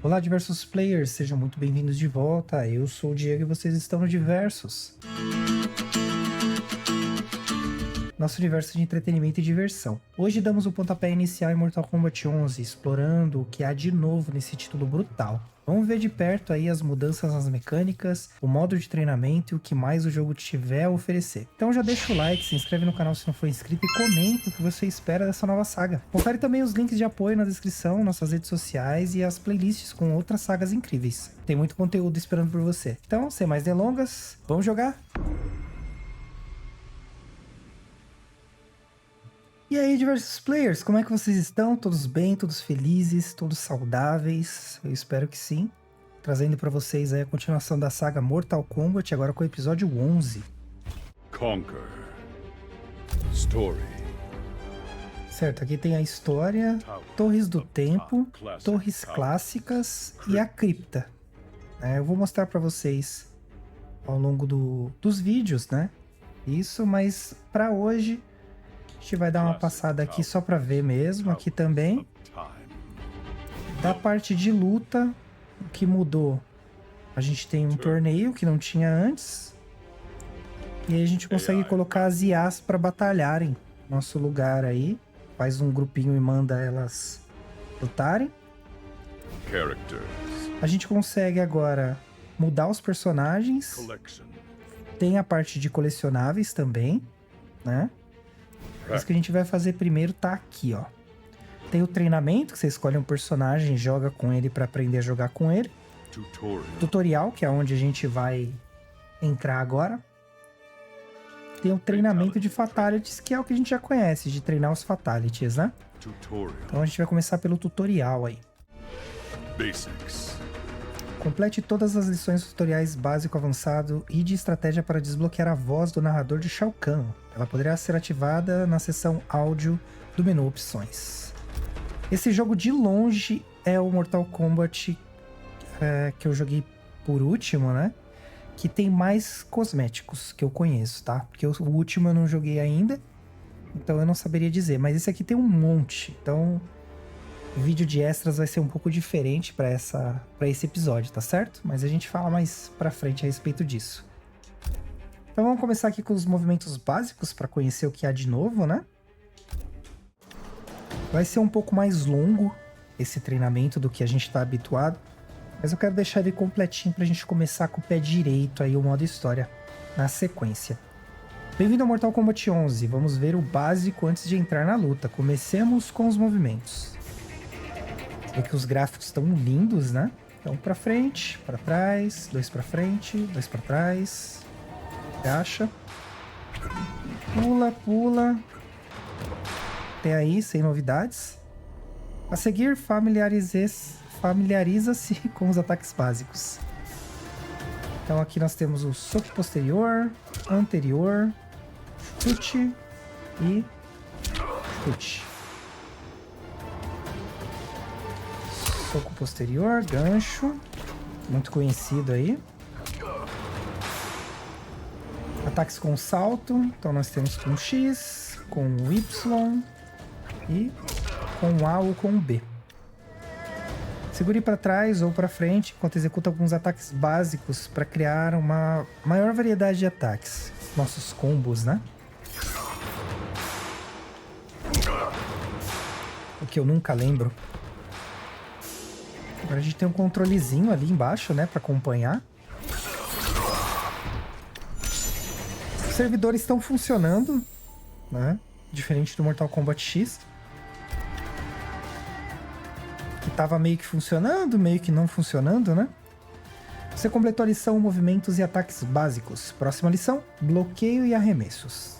Olá, Diversos Players, sejam muito bem-vindos de volta. Eu sou o Diego e vocês estão no Diversos. Nosso universo de entretenimento e diversão. Hoje damos o pontapé inicial em Mortal Kombat 11, explorando o que há de novo nesse título brutal. Vamos ver de perto aí as mudanças nas mecânicas, o modo de treinamento e o que mais o jogo tiver a oferecer. Então já deixa o like, se inscreve no canal se não for inscrito e comenta o que você espera dessa nova saga. Confere também os links de apoio na descrição, nossas redes sociais e as playlists com outras sagas incríveis. Tem muito conteúdo esperando por você. Então, sem mais delongas, vamos jogar? E aí, Diversos Players, como é que vocês estão? Todos bem, todos felizes, todos saudáveis? Eu espero que sim. Trazendo para vocês aí a continuação da saga Mortal Kombat, agora com o episódio 11. Conquer. Story. Certo, aqui tem a história, Torres do Tempo, Torres Clássicas e a Cripta. Eu vou mostrar para vocês ao longo dos vídeos, né? Isso, mas para hoje a gente vai dar uma passada aqui só para ver mesmo, aqui também. Da parte de luta, o que mudou? A gente tem um torneio que não tinha antes. E aí a gente consegue colocar as IAs para batalharem no nosso lugar aí. Faz um grupinho e manda elas lutarem. A gente consegue agora mudar os personagens. Tem a parte de colecionáveis também, né? Isso que a gente vai fazer primeiro tá aqui, ó. Tem o treinamento, que você escolhe um personagem e joga com ele para aprender a jogar com ele. Tutorial, que é onde a gente vai entrar agora. Tem o treinamento de Fatalities, que é o que a gente já conhece, de treinar os Fatalities, né? Então a gente vai começar pelo tutorial aí. Complete todas as lições tutoriais básico, avançado e de estratégia para desbloquear a voz do narrador de Shao Kahn. Ela poderá ser ativada na seção áudio do menu opções. Esse jogo de longe é o Mortal Kombat que eu joguei por último, né? Que tem mais cosméticos que eu conheço, tá? Porque o último eu não joguei ainda, então eu não saberia dizer. Mas esse aqui tem um monte, então o vídeo de extras vai ser um pouco diferente para esse episódio, tá certo? Mas a gente fala mais pra frente a respeito disso. Então vamos começar aqui com os movimentos básicos para conhecer o que há de novo, né? Vai ser um pouco mais longo esse treinamento do que a gente está habituado, mas eu quero deixar ele completinho pra gente começar com o pé direito aí o modo história na sequência. Bem-vindo ao Mortal Kombat 11, vamos ver o básico antes de entrar na luta. Comecemos com os movimentos. Vê que os gráficos estão lindos, né? Então pra frente, pra trás, dois pra frente, dois pra trás. Agacha. Pula, pula. Até aí, sem novidades. A seguir, familiariza-se com os ataques básicos. Então aqui nós temos o soco posterior, anterior, chute e chute. Soco posterior, gancho, muito conhecido aí. Ataques com salto, então nós temos com X, com Y e com A ou com B. Segure para trás ou para frente enquanto executa alguns ataques básicos para criar uma maior variedade de ataques. Nossos combos, né? O que eu nunca lembro. Agora a gente tem um controlezinho ali embaixo, né, para acompanhar. Os servidores estão funcionando, né? Diferente do Mortal Kombat X. Que tava meio que funcionando, meio que não funcionando, né? Você completou a lição Movimentos e Ataques Básicos. Próxima lição, Bloqueio e Arremessos.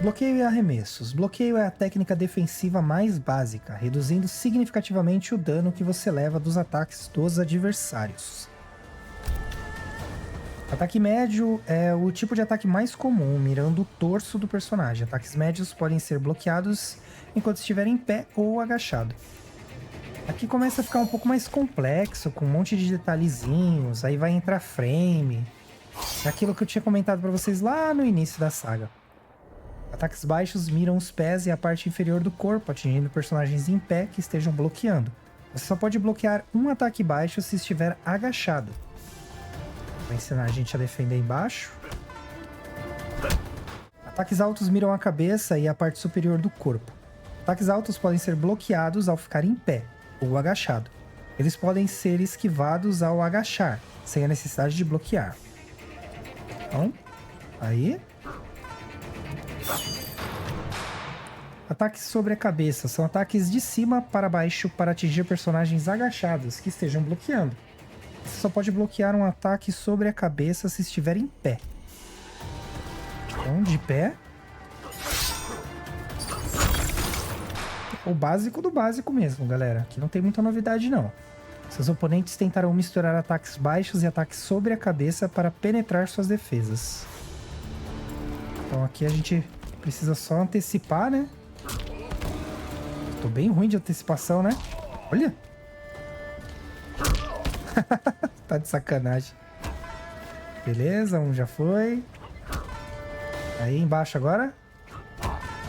Bloqueio e arremessos. Bloqueio é a técnica defensiva mais básica, reduzindo significativamente o dano que você leva dos ataques dos adversários. Ataque médio é o tipo de ataque mais comum, mirando o torso do personagem. Ataques médios podem ser bloqueados enquanto estiver em pé ou agachado. Aqui começa a ficar um pouco mais complexo, com um monte de detalhezinhos, aí vai entrar frame. É aquilo que eu tinha comentado para vocês lá no início da saga. Ataques baixos miram os pés e a parte inferior do corpo, atingindo personagens em pé que estejam bloqueando. Você só pode bloquear um ataque baixo se estiver agachado. Vai ensinar a gente a defender embaixo. Ataques altos miram a cabeça e a parte superior do corpo. Ataques altos podem ser bloqueados ao ficar em pé ou agachado. Eles podem ser esquivados ao agachar, sem a necessidade de bloquear. Então, aí. Ataques sobre a cabeça são ataques de cima para baixo para atingir personagens agachados que estejam bloqueando. Você só pode bloquear um ataque sobre a cabeça se estiver em pé. Então, de pé. O básico do básico mesmo, galera. Aqui não tem muita novidade, não. Seus oponentes tentarão misturar ataques baixos e ataques sobre a cabeça para penetrar suas defesas. Então aqui a gente precisa só antecipar, né? Tô bem ruim de antecipação, né? Olha! Tá de sacanagem. Beleza, um já foi. Aí, embaixo agora.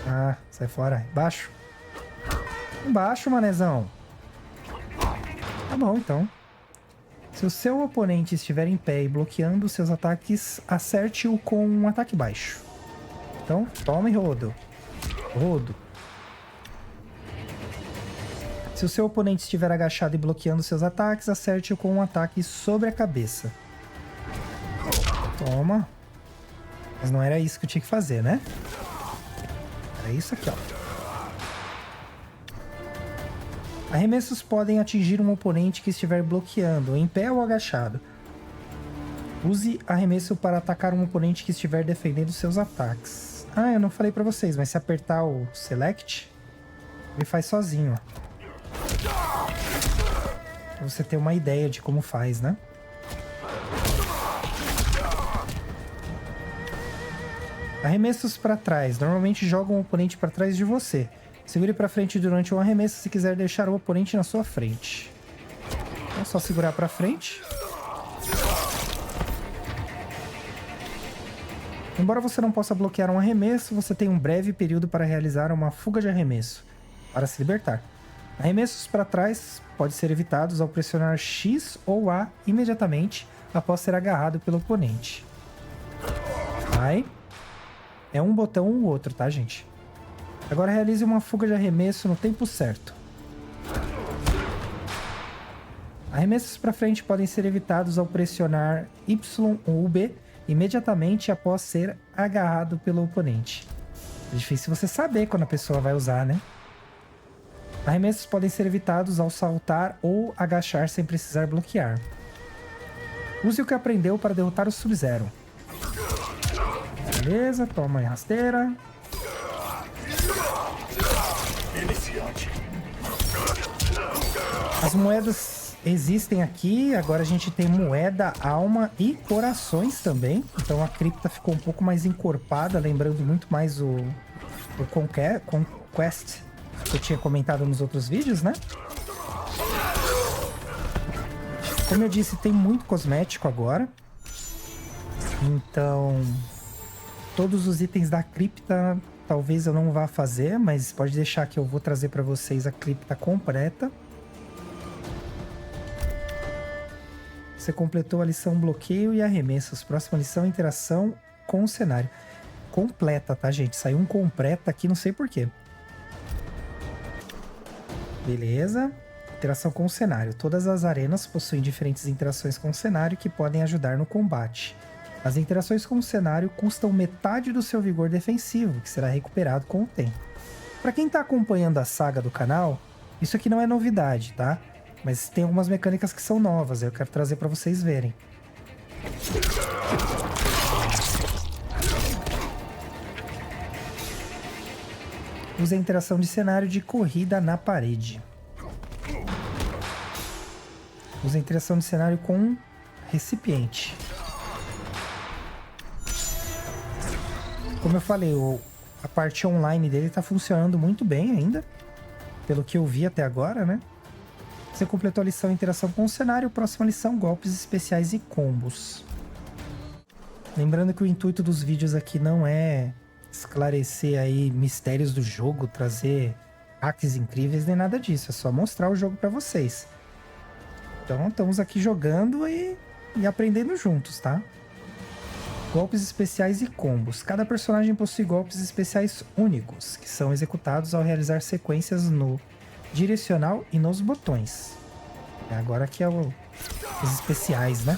Ah, sai fora. Embaixo. Embaixo, manezão. Tá bom, então. Se o seu oponente estiver em pé e bloqueando seus ataques, acerte-o com um ataque baixo. Então, toma e rodo. Rodo. Se o seu oponente estiver agachado e bloqueando seus ataques, acerte-o com um ataque sobre a cabeça. Toma. Mas não era isso que eu tinha que fazer, né? Era isso aqui, ó. Arremessos podem atingir um oponente que estiver bloqueando, em pé ou agachado. Use arremesso para atacar um oponente que estiver defendendo seus ataques. Ah, eu não falei pra vocês, mas se apertar o Select, ele faz sozinho, ó. Pra você ter uma ideia de como faz, né? Arremessos para trás. Normalmente jogam o oponente para trás de você. Segure para frente durante um arremesso se quiser deixar o oponente na sua frente. É só segurar para frente. Embora você não possa bloquear um arremesso, você tem um breve período para realizar uma fuga de arremesso, para se libertar. Arremessos para trás podem ser evitados ao pressionar X ou A imediatamente após ser agarrado pelo oponente. Vai. É um botão ou outro, tá, gente? Agora realize uma fuga de arremesso no tempo certo. Arremessos para frente podem ser evitados ao pressionar Y ou B imediatamente após ser agarrado pelo oponente. É difícil você saber quando a pessoa vai usar, né? Arremessos podem ser evitados ao saltar ou agachar sem precisar bloquear. Use o que aprendeu para derrotar o Sub-Zero. Beleza, toma aí rasteira. As moedas existem aqui. Agora a gente tem moeda, alma e corações também. Então a cripta ficou um pouco mais encorpada, lembrando muito mais o Conquest que eu tinha comentado nos outros vídeos, né? Como eu disse, tem muito cosmético agora. Então, todos os itens da cripta talvez eu não vá fazer, mas pode deixar que eu vou trazer para vocês a cripta completa. Você completou a lição bloqueio e arremessos. Próxima lição, interação com o cenário. Completa, tá, gente? Saiu um completa aqui, não sei porquê. Beleza. Interação com o cenário. Todas as arenas possuem diferentes interações com o cenário que podem ajudar no combate. As interações com o cenário custam metade do seu vigor defensivo, que será recuperado com o tempo. Para quem está acompanhando a saga do canal, isso aqui não é novidade, tá? Mas tem algumas mecânicas que são novas, eu quero trazer para vocês verem. Use a interação de cenário de corrida na parede. Use a interação de cenário com recipiente. Como eu falei, a parte online dele está funcionando muito bem ainda. Pelo que eu vi até agora, né? Você completou a lição interação com o cenário. Próxima lição, golpes especiais e combos. Lembrando que o intuito dos vídeos aqui não é esclarecer aí mistérios do jogo, trazer hacks incríveis, nem nada disso. É só mostrar o jogo pra vocês. Então, estamos aqui jogando e aprendendo juntos, tá? Golpes especiais e combos. Cada personagem possui golpes especiais únicos, que são executados ao realizar sequências no direcional e nos botões. Agora que é os especiais, né?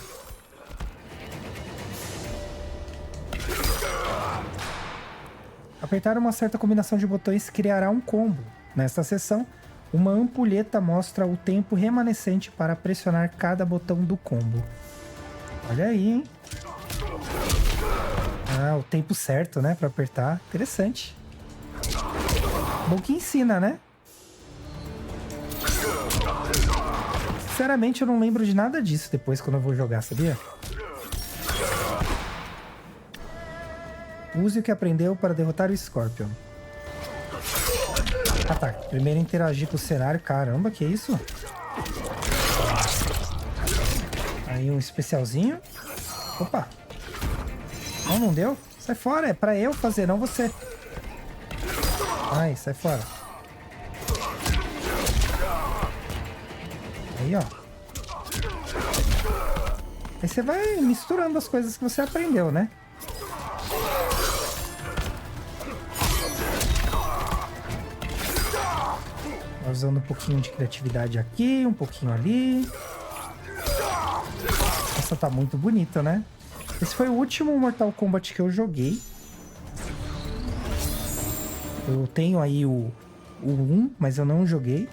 Apertar uma certa combinação de botões criará um combo. Nesta seção, uma ampulheta mostra o tempo remanescente para pressionar cada botão do combo. Olha aí, hein? Ah, o tempo certo, né? Pra apertar. Interessante. Bom que ensina, né? Sinceramente, eu não lembro de nada disso depois quando eu vou jogar, sabia? Use o que aprendeu para derrotar o Scorpion. Ah tá, primeiro interagir com o cenário. Caramba, que isso? Aí um especialzinho. Opa. Não deu? Sai fora, é pra eu fazer, não você. Ai, sai fora. Aí, ó. Aí você vai misturando as coisas que você aprendeu, né? Usando um pouquinho de criatividade aqui, um pouquinho ali. Essa tá muito bonita, né? Esse foi o último Mortal Kombat que eu joguei. Eu tenho aí o 1, mas eu não joguei.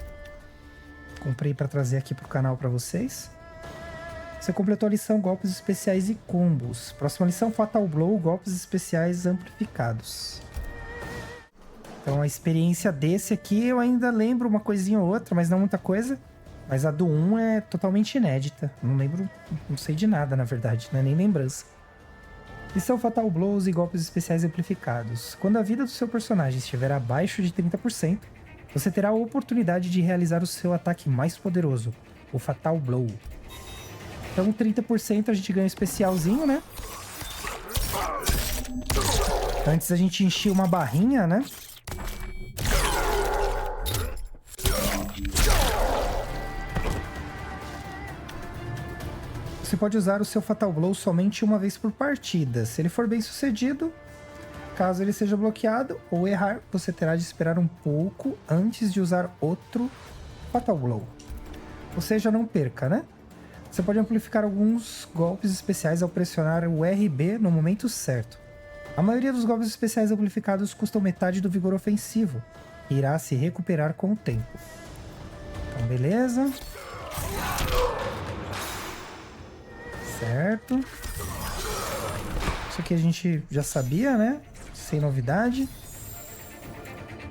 Comprei para trazer aqui pro canal para vocês. Você completou a lição Golpes Especiais e Combos. Próxima lição, Fatal Blow, Golpes Especiais Amplificados. Então a experiência desse aqui eu ainda lembro uma coisinha ou outra, mas não muita coisa. Mas a do 1 é totalmente inédita. Não lembro, não sei de nada, na verdade, não é nem lembrança. Lição Fatal Blows e Golpes Especiais Amplificados. Quando a vida do seu personagem estiver abaixo de 30%, você terá a oportunidade de realizar o seu ataque mais poderoso, o Fatal Blow. Então 30% a gente ganha um especialzinho, né? Antes a gente enchia uma barrinha, né? Você pode usar o seu Fatal Blow somente uma vez por partida. Se ele for bem sucedido, caso ele seja bloqueado ou errar, você terá de esperar um pouco antes de usar outro Fatal Blow. Ou seja, não perca, né? Você pode amplificar alguns golpes especiais ao pressionar o RB no momento certo. A maioria dos golpes especiais amplificados custam metade do vigor ofensivo e irá se recuperar com o tempo. Então, beleza. Certo. Isso aqui a gente já sabia, né? Sem novidade.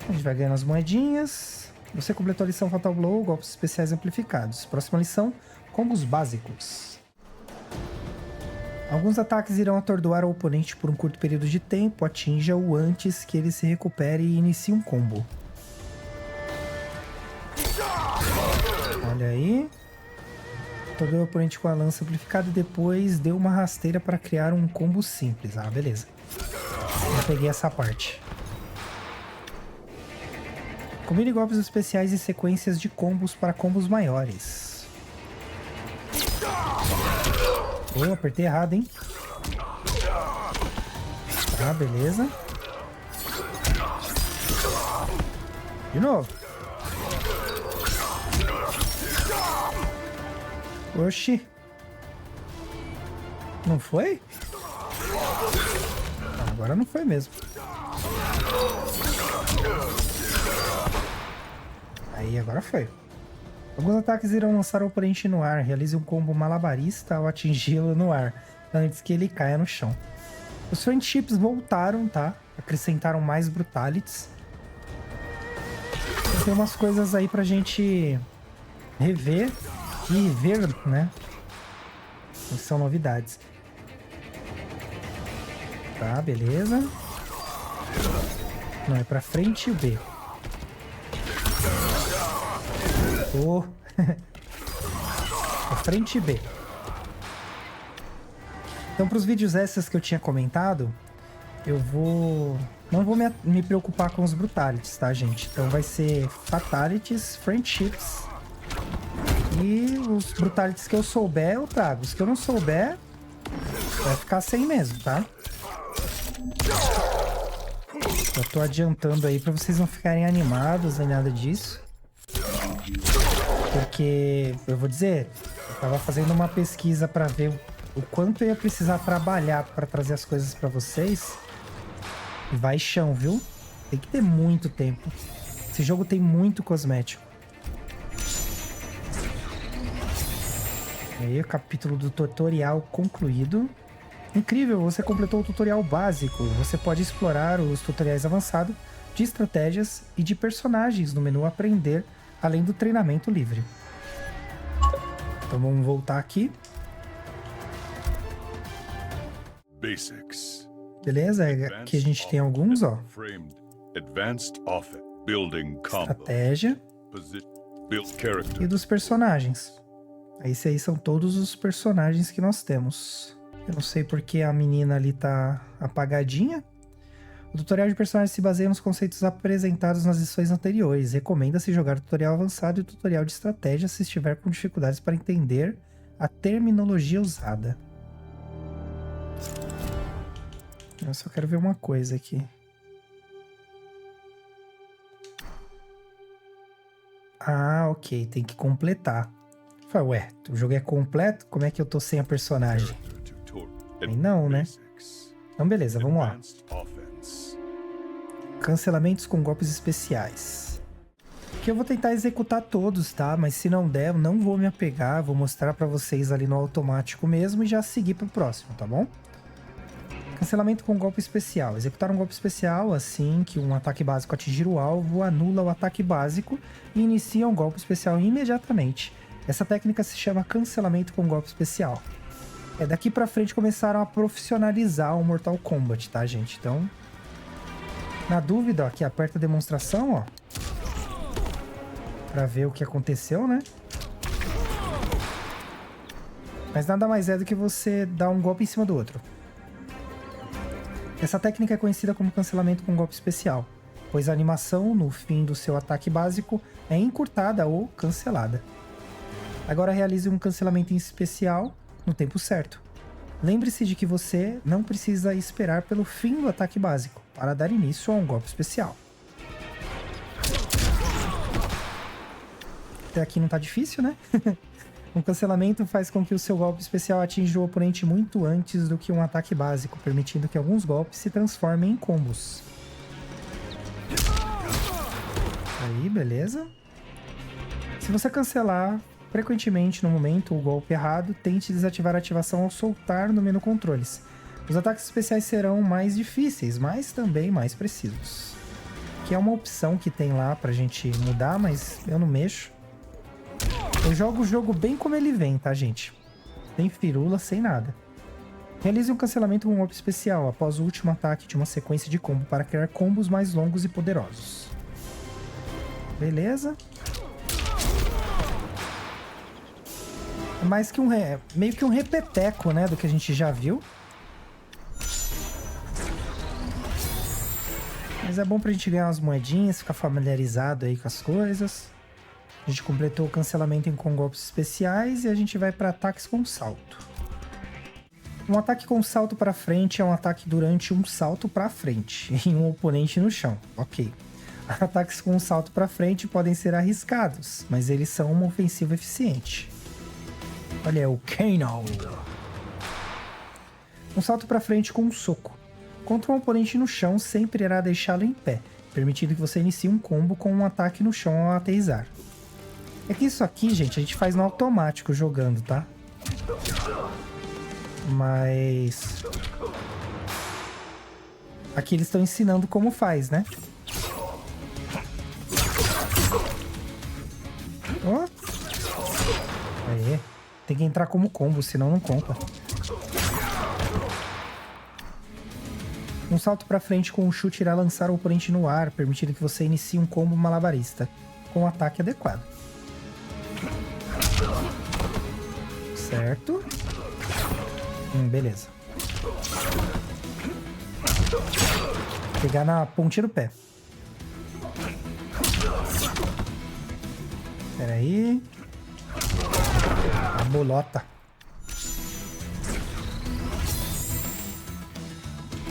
A gente vai ganhando as moedinhas. Você completou a lição Fatal Blow, golpes especiais amplificados. Próxima lição, combos básicos. Alguns ataques irão atordoar o oponente por um curto período de tempo. Atinja-o antes que ele se recupere e inicie um combo. Olha aí. Atordoou o oponente com a lança amplificada e depois deu uma rasteira para criar um combo simples. Ah, beleza. Eu peguei essa parte. Combine golpes especiais e sequências de combos para combos maiores. Oh, apertei errado, hein? Tá, beleza. De novo. Oxi. Não foi? Agora não foi mesmo. Aí, agora foi. Alguns ataques irão lançar o oponente no ar. Realize um combo malabarista ao atingi-lo no ar, antes que ele caia no chão. Os friendships voltaram, tá? Acrescentaram mais brutalities. Tem umas coisas aí pra gente rever e ver, né? São novidades. Tá, beleza. Não, é pra frente e o B. Oh. Pra frente e B. Então, para os vídeos extras que eu tinha comentado, eu não vou me preocupar com os Brutalities, tá, gente? Então vai ser Fatalities, Friendships. E os Brutalities que eu souber, eu trago. Os que eu não souber, vai ficar sem mesmo, tá? Eu tô adiantando aí pra vocês não ficarem animados nem nada disso. Porque, eu vou dizer, eu tava fazendo uma pesquisa pra ver o quanto eu ia precisar trabalhar pra trazer as coisas pra vocês. Vai chão, viu? Tem que ter muito tempo. Esse jogo tem muito cosmético. Aí, o capítulo do tutorial concluído. Incrível, você completou o tutorial básico. Você pode explorar os tutoriais avançados de estratégias e de personagens no menu Aprender, além do treinamento livre. Então vamos voltar aqui. Basics. Beleza? Aqui a gente tem alguns, ó. Estratégia. E dos personagens. Esses aí são todos os personagens que nós temos. Eu não sei porque a menina ali tá apagadinha. O tutorial de personagens se baseia nos conceitos apresentados nas lições anteriores. Recomenda-se jogar o tutorial avançado e o tutorial de estratégia se estiver com dificuldades para entender a terminologia usada. Eu só quero ver uma coisa aqui. Ah, ok. Tem que completar. Falei, ué, o jogo é completo? Como é que eu tô sem a personagem? Aí não, né? Então beleza, vamos lá. Cancelamentos com golpes especiais. Aqui eu vou tentar executar todos, tá? Mas se não der, eu não vou me apegar. Vou mostrar pra vocês ali no automático mesmo e já seguir pro próximo, tá bom? Cancelamento com golpe especial. Executar um golpe especial assim que um ataque básico atingir o alvo, anula o ataque básico e inicia um golpe especial imediatamente. Essa técnica se chama cancelamento com golpe especial. Daqui pra frente começaram a profissionalizar o Mortal Kombat, tá, gente? Então, na dúvida, ó, aqui aperta a demonstração, ó. Pra ver o que aconteceu, né? Mas nada mais é do que você dar um golpe em cima do outro. Essa técnica é conhecida como cancelamento com golpe especial, pois a animação no fim do seu ataque básico é encurtada ou cancelada. Agora realize um cancelamento em especial no tempo certo. Lembre-se de que você não precisa esperar pelo fim do ataque básico para dar início a um golpe especial. Até aqui não tá difícil, né? Um cancelamento faz com que o seu golpe especial atinja o oponente muito antes do que um ataque básico, permitindo que alguns golpes se transformem em combos. Aí, beleza. Se você cancelar frequentemente no momento o golpe errado, tente desativar a ativação ao soltar no menu controles. Os ataques especiais serão mais difíceis, mas também mais precisos. Que é uma opção que tem lá pra gente mudar, mas eu não mexo. Eu jogo o jogo bem como ele vem, tá, gente? Sem firula, sem nada. Realize um cancelamento com um golpe especial após o último ataque de uma sequência de combo para criar combos mais longos e poderosos. Beleza. É mais que meio que um repeteco, né, do que a gente já viu. Mas é bom pra gente ganhar umas moedinhas, ficar familiarizado aí com as coisas. A gente completou o cancelamento com golpes especiais e a gente vai para ataques com salto. Um ataque com salto para frente é um ataque durante um salto para frente em um oponente no chão. Ok. Ataques com salto para frente podem ser arriscados, mas eles são uma ofensiva eficiente. Olha, o Kano. Um salto para frente com um soco. Contra um oponente no chão, sempre irá deixá-lo em pé, permitindo que você inicie um combo com um ataque no chão ao aterrissar. É que isso aqui, gente, a gente faz no automático jogando, tá? Mas... aqui eles estão ensinando como faz, né? Ó! Aí. Tem que entrar como combo, senão não conta. Um salto pra frente com um chute irá lançar o oponente no ar, permitindo que você inicie um combo malabarista, com um ataque adequado. Certo. Beleza. Pegar na pontinha do pé. Pera aí. A bolota.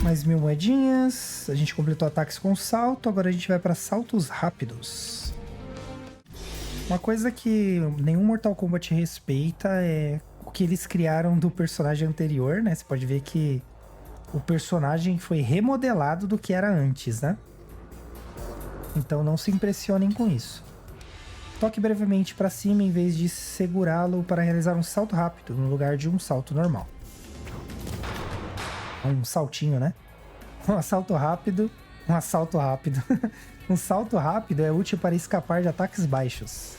Mais 1000 moedinhas. A gente completou ataques com salto. Agora a gente vai para saltos rápidos. Uma coisa que nenhum Mortal Kombat respeita é o que eles criaram do personagem anterior, né? Você pode ver que o personagem foi remodelado do que era antes, né? Então não se impressionem com isso. Toque brevemente para cima em vez de segurá-lo para realizar um salto rápido no lugar de um salto normal. Um saltinho, né? Um assalto rápido. Um assalto rápido. Um salto rápido é útil para escapar de ataques baixos.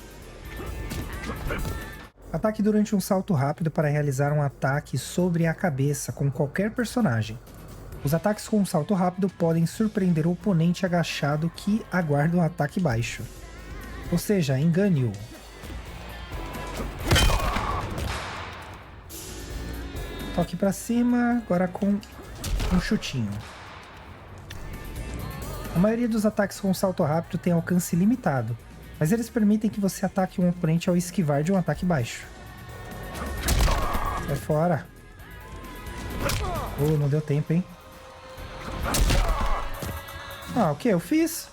Ataque durante um salto rápido para realizar um ataque sobre a cabeça com qualquer personagem. Os ataques com um salto rápido podem surpreender o oponente agachado que aguarda um ataque baixo. Ou seja, engane-o. Toque para cima, agora com um chutinho. A maioria dos ataques com salto rápido tem alcance limitado, mas eles permitem que você ataque um oponente ao esquivar de um ataque baixo. Sai fora. Oh, não deu tempo, hein? Ah, o que eu fiz?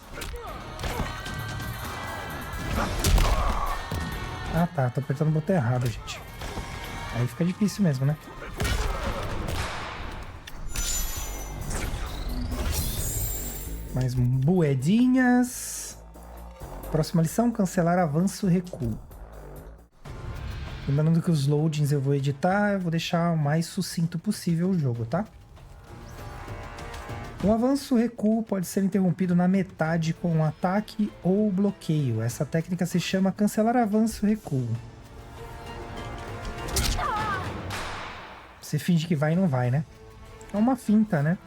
Ah tá, tô apertando o botão errado, gente. Aí fica difícil mesmo, né? Mais moedinhas. Próxima lição, cancelar avanço e recuo. Lembrando que os loadings eu vou editar, eu vou deixar o mais sucinto possível o jogo, tá? Um avanço ou recuo pode ser interrompido na metade com um ataque ou bloqueio. Essa técnica se chama cancelar avanço ou recuo. Você finge que vai e não vai, né? É uma finta, né?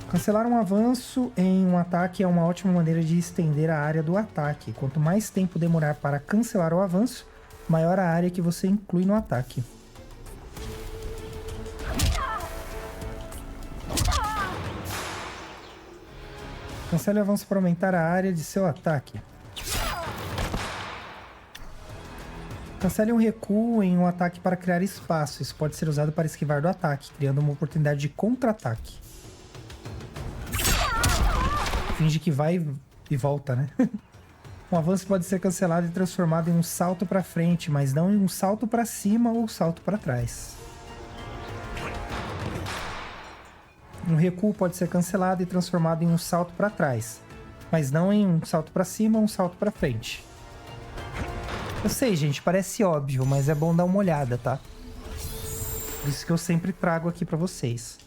Cancelar um avanço em um ataque é uma ótima maneira de estender a área do ataque. Quanto mais tempo demorar para cancelar o avanço, maior a área que você inclui no ataque. Cancele o avanço para aumentar a área de seu ataque. Cancele um recuo em um ataque para criar espaço. Isso pode ser usado para esquivar do ataque, criando uma oportunidade de contra-ataque. Finge que vai e volta, né? Um avanço pode ser cancelado e transformado em um salto para frente, mas não em um salto para cima ou salto para trás. Um recuo pode ser cancelado e transformado em um salto para trás, mas não em um salto para cima ou um salto para frente. Eu sei, gente, parece óbvio, mas é bom dar uma olhada, tá? Por isso que eu sempre trago aqui para vocês.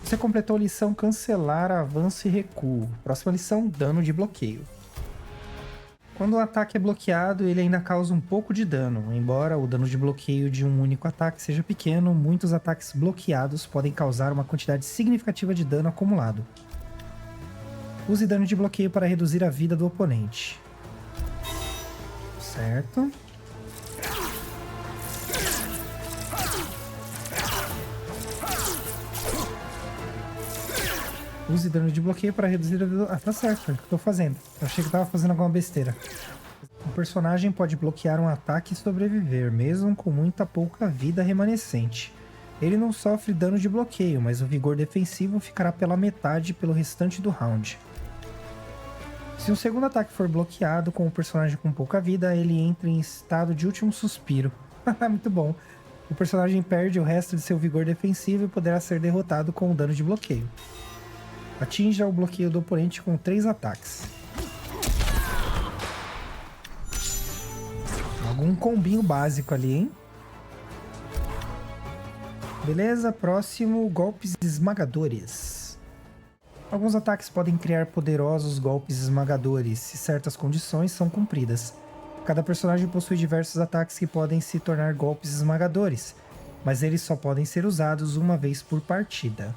Você completou a lição cancelar avanço e recuo. Próxima lição, dano de bloqueio. Quando o ataque é bloqueado, ele ainda causa um pouco de dano. Embora o dano de bloqueio de um único ataque seja pequeno, muitos ataques bloqueados podem causar uma quantidade significativa de dano acumulado. Use dano de bloqueio para reduzir a vida do oponente. Certo. Use dano de bloqueio para reduzir a vida... Ah, tá certo, é o que eu tô fazendo. Eu achei que tava fazendo alguma besteira. O personagem pode bloquear um ataque e sobreviver, mesmo com muita pouca vida remanescente. Ele não sofre dano de bloqueio, mas o vigor defensivo ficará pela metade pelo restante do round. Se um segundo ataque for bloqueado com o personagem com pouca vida, ele entra em estado de último suspiro. Muito bom. O personagem perde o resto de seu vigor defensivo e poderá ser derrotado com o dano de bloqueio. Atinja o bloqueio do oponente com 3 ataques. Algum combinho básico ali, hein? Beleza, próximo, golpes esmagadores. Alguns ataques podem criar poderosos golpes esmagadores, se certas condições são cumpridas. Cada personagem possui diversos ataques que podem se tornar golpes esmagadores, mas eles só podem ser usados uma vez por partida.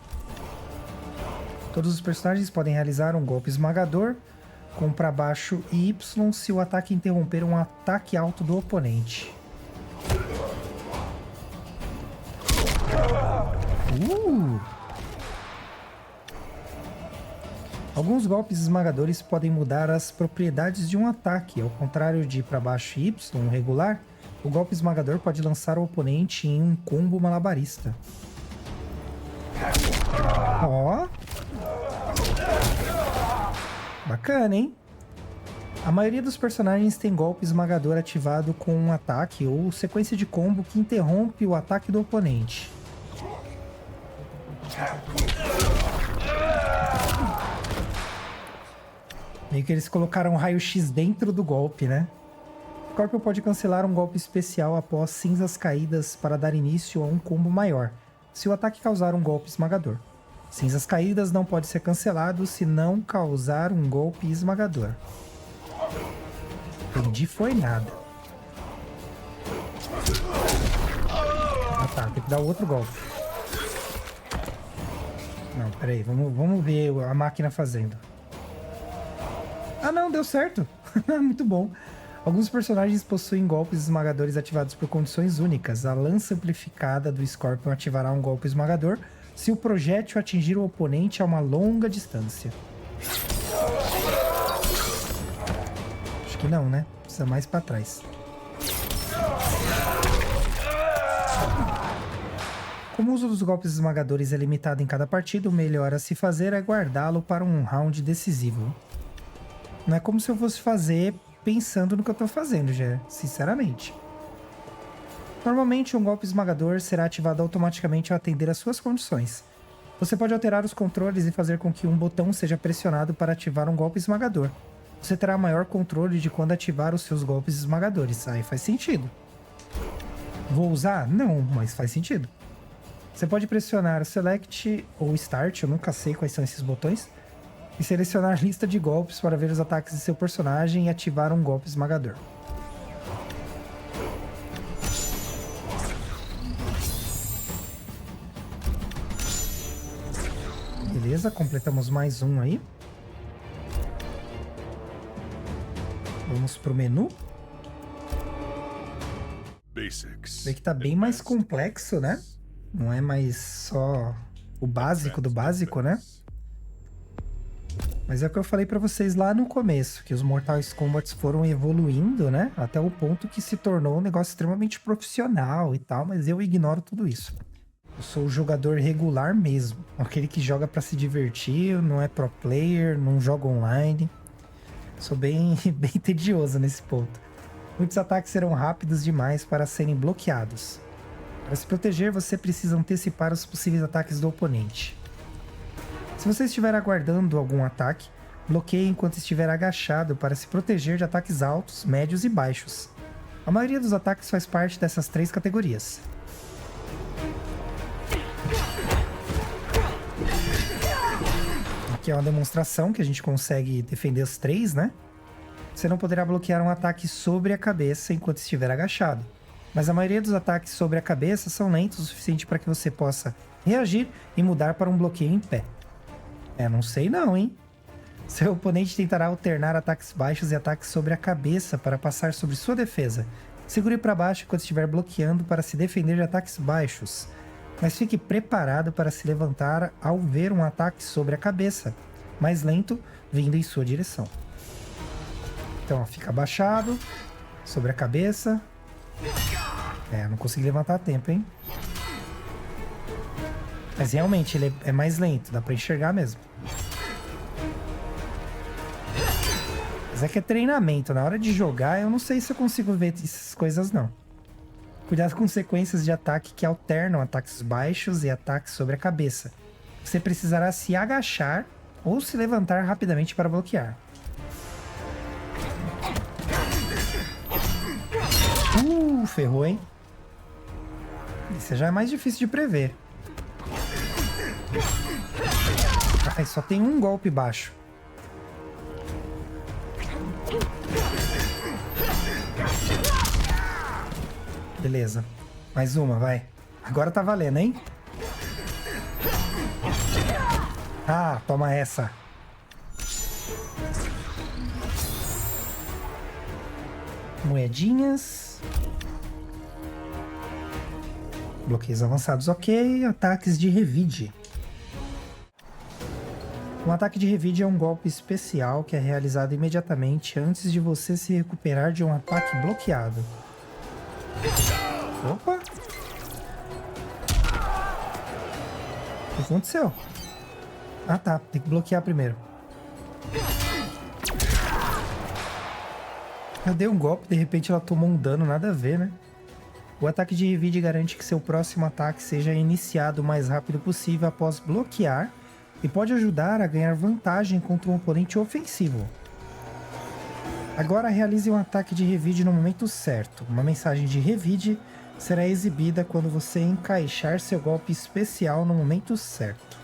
Todos os personagens podem realizar um golpe esmagador com para baixo e Y se o ataque interromper um ataque alto do oponente. Alguns golpes esmagadores podem mudar as propriedades de um ataque. Ao contrário de para baixo e Y regular, o golpe esmagador pode lançar o oponente em um combo malabarista. Ó. Bacana, hein? A maioria dos personagens tem golpe esmagador ativado com um ataque ou sequência de combo que interrompe o ataque do oponente. Meio que eles colocaram um raio-x dentro do golpe, né? O Scorpion pode cancelar um golpe especial após cinzas caídas para dar início a um combo maior, se o ataque causar um golpe esmagador. Cinzas caídas não pode ser cancelado se não causar um golpe esmagador. Entendi, foi nada. Ah tá, tem que dar outro golpe. Não, peraí, vamos ver a máquina fazendo. Ah não, deu certo. Muito bom. Alguns personagens possuem golpes esmagadores ativados por condições únicas. A lança amplificada do Scorpion ativará um golpe esmagador se o projétil atingir o oponente a uma longa distância. Acho que não, né? Precisa mais pra trás. Como o uso dos golpes esmagadores é limitado em cada partida, o melhor a se fazer é guardá-lo para um round decisivo. Não é como se eu fosse fazer pensando no que eu tô fazendo, já, sinceramente. Normalmente, um golpe esmagador será ativado automaticamente ao atender às suas condições. Você pode alterar os controles e fazer com que um botão seja pressionado para ativar um golpe esmagador. Você terá maior controle de quando ativar os seus golpes esmagadores. Aí faz sentido. Vou usar? Não, mas faz sentido. Você pode pressionar Select ou Start, eu nunca sei quais são esses botões, e selecionar lista de golpes para ver os ataques de seu personagem e ativar um golpe esmagador. Beleza, completamos mais um aí. Vamos pro menu. Vê que tá bem mais complexo, né? Não é mais só o básico do básico, né? Mas é o que eu falei pra vocês lá no começo, que os Mortal Kombat foram evoluindo, né? Até o ponto que se tornou um negócio extremamente profissional e tal, mas eu ignoro tudo isso. Eu sou o jogador regular mesmo, aquele que joga pra se divertir, não é pro player, não joga online. Sou bem tedioso nesse ponto. Muitos ataques serão rápidos demais para serem bloqueados. Para se proteger, você precisa antecipar os possíveis ataques do oponente. Se você estiver aguardando algum ataque, bloqueie enquanto estiver agachado para se proteger de ataques altos, médios e baixos. A maioria dos ataques faz parte dessas três categorias. Aqui é uma demonstração que a gente consegue defender os três, né? Você não poderá bloquear um ataque sobre a cabeça enquanto estiver agachado. Mas a maioria dos ataques sobre a cabeça são lentos o suficiente para que você possa reagir e mudar para um bloqueio em pé. Não sei não, hein? Seu oponente tentará alternar ataques baixos e ataques sobre a cabeça para passar sobre sua defesa. Segure para baixo enquanto estiver bloqueando para se defender de ataques baixos. Mas fique preparado para se levantar ao ver um ataque sobre a cabeça, mais lento, vindo em sua direção. Então, ó, fica abaixado, sobre a cabeça. Não consegui levantar a tempo, hein? Mas realmente ele é mais lento, dá pra enxergar mesmo. Mas é que é treinamento, na hora de jogar eu não sei se eu consigo ver essas coisas não. Cuidado com sequências de ataque que alternam ataques baixos e ataques sobre a cabeça. Você precisará se agachar ou se levantar rapidamente para bloquear. Ferrou, hein? Esse já é mais difícil de prever. Ai, só tem um golpe baixo. Beleza. Mais uma, vai. Agora tá valendo, hein? Ah, toma essa. Moedinhas. Bloqueios avançados, ok. Ataques de revide. Um ataque de revide é um golpe especial que é realizado imediatamente antes de você se recuperar de um ataque bloqueado. Opa! O que aconteceu? Ah tá, tem que bloquear primeiro. Eu dei um golpe, de repente ela tomou um dano, nada a ver, né? O ataque de revide garante que seu próximo ataque seja iniciado o mais rápido possível após bloquear e pode ajudar a ganhar vantagem contra um oponente ofensivo. Agora realize um ataque de revide no momento certo. Uma mensagem de revide será exibida quando você encaixar seu golpe especial no momento certo.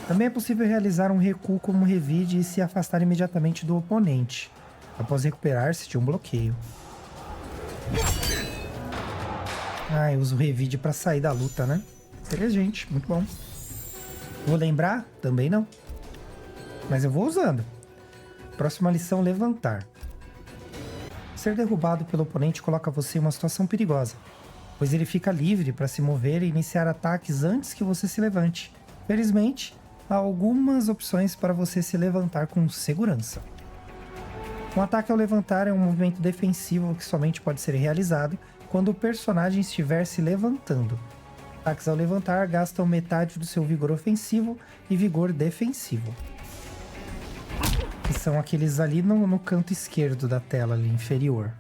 Também é possível realizar um recuo como revide e se afastar imediatamente do oponente, após recuperar-se de um bloqueio. Ah, eu uso o revide para sair da luta, né? Inteligente, muito bom. Vou lembrar? Também não. Mas eu vou usando. Próxima lição, levantar. Ser derrubado pelo oponente coloca você em uma situação perigosa, pois ele fica livre para se mover e iniciar ataques antes que você se levante. Felizmente, há algumas opções para você se levantar com segurança. Um ataque ao levantar é um movimento defensivo que somente pode ser realizado quando o personagem estiver se levantando. Ataques ao levantar gastam metade do seu vigor ofensivo e vigor defensivo. Que são aqueles ali no canto esquerdo da tela, ali inferior.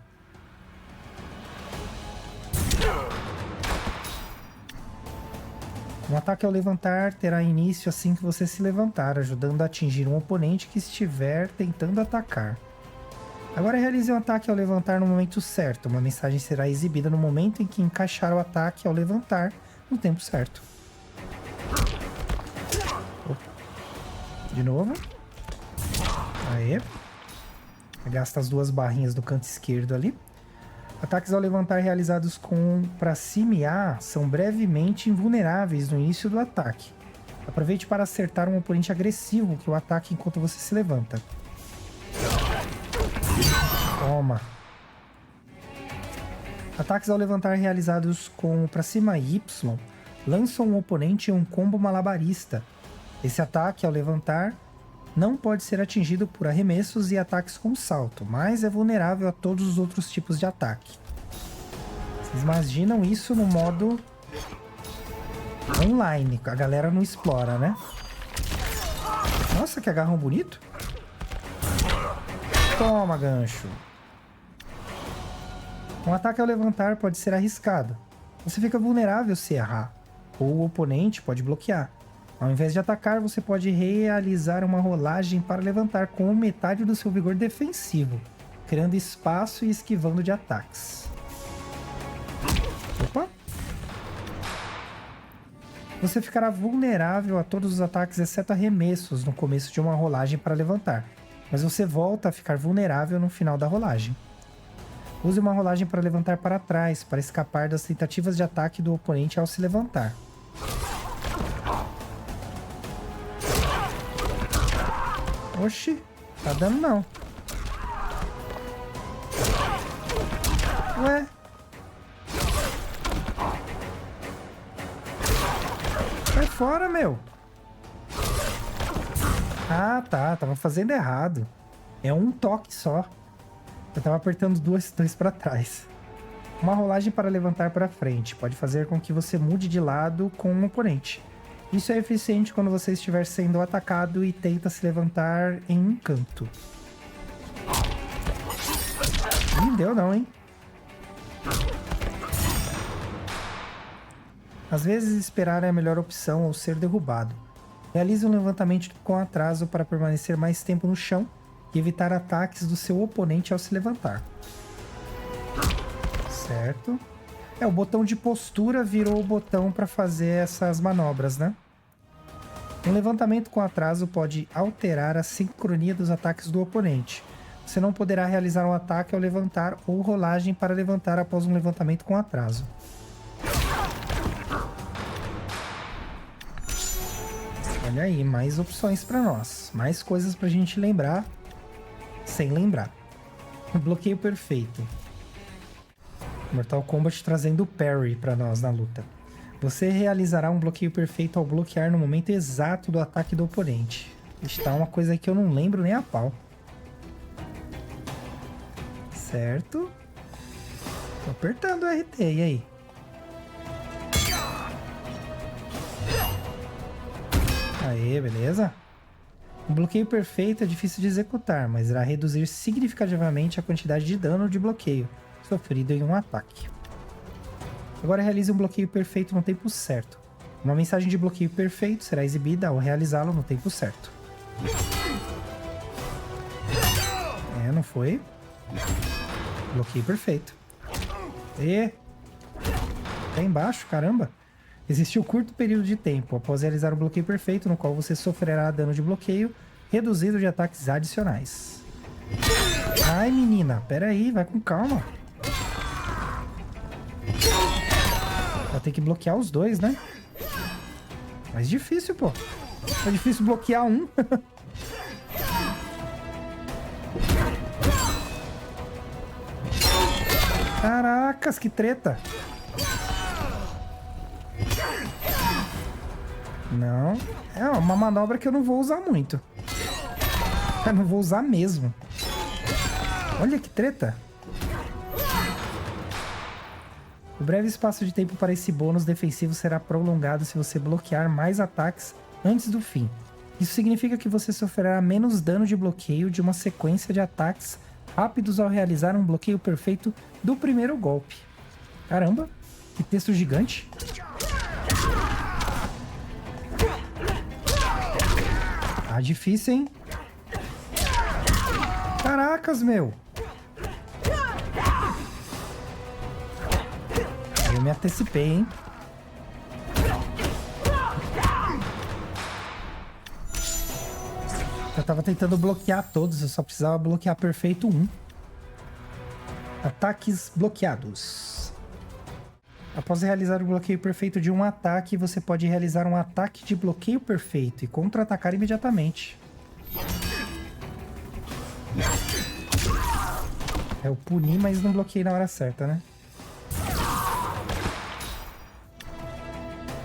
Um ataque ao levantar terá início assim que você se levantar, ajudando a atingir um oponente que estiver tentando atacar. Agora realize um ataque ao levantar no momento certo. Uma mensagem será exibida no momento em que encaixar o ataque ao levantar no tempo certo. De novo. Aê. Gasta as duas barrinhas do canto esquerdo ali. Ataques ao levantar realizados para cima e A são brevemente invulneráveis no início do ataque. Aproveite para acertar um oponente agressivo que o ataque enquanto você se levanta. Toma. Ataques ao levantar realizados para cima Y lançam um oponente em um combo malabarista. Esse ataque ao levantar não pode ser atingido por arremessos e ataques com salto, mas é vulnerável a todos os outros tipos de ataque. Vocês imaginam isso no modo online, a galera não explora, né? Nossa, que agarrão bonito. Toma, gancho. Um ataque ao levantar pode ser arriscado. Você fica vulnerável se errar, ou o oponente pode bloquear. Ao invés de atacar, você pode realizar uma rolagem para levantar com metade do seu vigor defensivo, criando espaço e esquivando de ataques. Opa! Você ficará vulnerável a todos os ataques exceto arremessos no começo de uma rolagem para levantar, mas você volta a ficar vulnerável no final da rolagem. Use uma rolagem para levantar para trás, para escapar das tentativas de ataque do oponente ao se levantar. Oxi, tá dando não. Ué? Sai fora, meu. Ah, tá. Tava fazendo errado. É um toque só. Eu tava apertando dois pra trás. Uma rolagem para levantar para frente pode fazer com que você mude de lado com um oponente. Isso é eficiente quando você estiver sendo atacado e tenta se levantar em um canto. Ih, deu não, hein? Às vezes esperar é a melhor opção ou ser derrubado. Realize um levantamento com atraso para permanecer mais tempo no chão e evitar ataques do seu oponente ao se levantar. Certo. O botão de postura virou o botão para fazer essas manobras, né? Um levantamento com atraso pode alterar a sincronia dos ataques do oponente. Você não poderá realizar um ataque ao levantar ou rolagem para levantar após um levantamento com atraso. Olha aí, mais opções para nós. Mais coisas para a gente lembrar sem lembrar. Bloqueio perfeito. Mortal Kombat trazendo o parry pra nós na luta. Você realizará um bloqueio perfeito ao bloquear no momento exato do ataque do oponente. Está uma coisa aí que eu não lembro nem a pau. Certo. Tô apertando o RT, e aí? Aê, beleza? Um bloqueio perfeito é difícil de executar, mas irá reduzir significativamente a quantidade de dano de bloqueio sofrido em um ataque. Agora realize um bloqueio perfeito no tempo certo. Uma mensagem de bloqueio perfeito será exibida ao realizá-lo no tempo certo. Não foi? Bloqueio perfeito. Tá embaixo, caramba. Existe um curto período de tempo após realizar o bloqueio perfeito, no qual você sofrerá dano de bloqueio reduzido de ataques adicionais. Ai, menina, pera aí, vai com calma. Vai ter que bloquear os dois, né? Mais difícil, pô. É difícil bloquear um. Caracas, que treta. Não. É uma manobra que eu não vou usar muito. Eu não vou usar mesmo. Olha que treta. O breve espaço de tempo para esse bônus defensivo será prolongado se você bloquear mais ataques antes do fim. Isso significa que você sofrerá menos dano de bloqueio de uma sequência de ataques rápidos ao realizar um bloqueio perfeito do primeiro golpe. Caramba, que texto gigante. Tá difícil, hein? Caracas, meu. Eu me antecipei, hein? Eu tava tentando bloquear todos, eu só precisava bloquear perfeito um. Ataques bloqueados. Após realizar o bloqueio perfeito de um ataque, você pode realizar um ataque de bloqueio perfeito e contra-atacar imediatamente. Eu puni, mas não bloqueei na hora certa, né?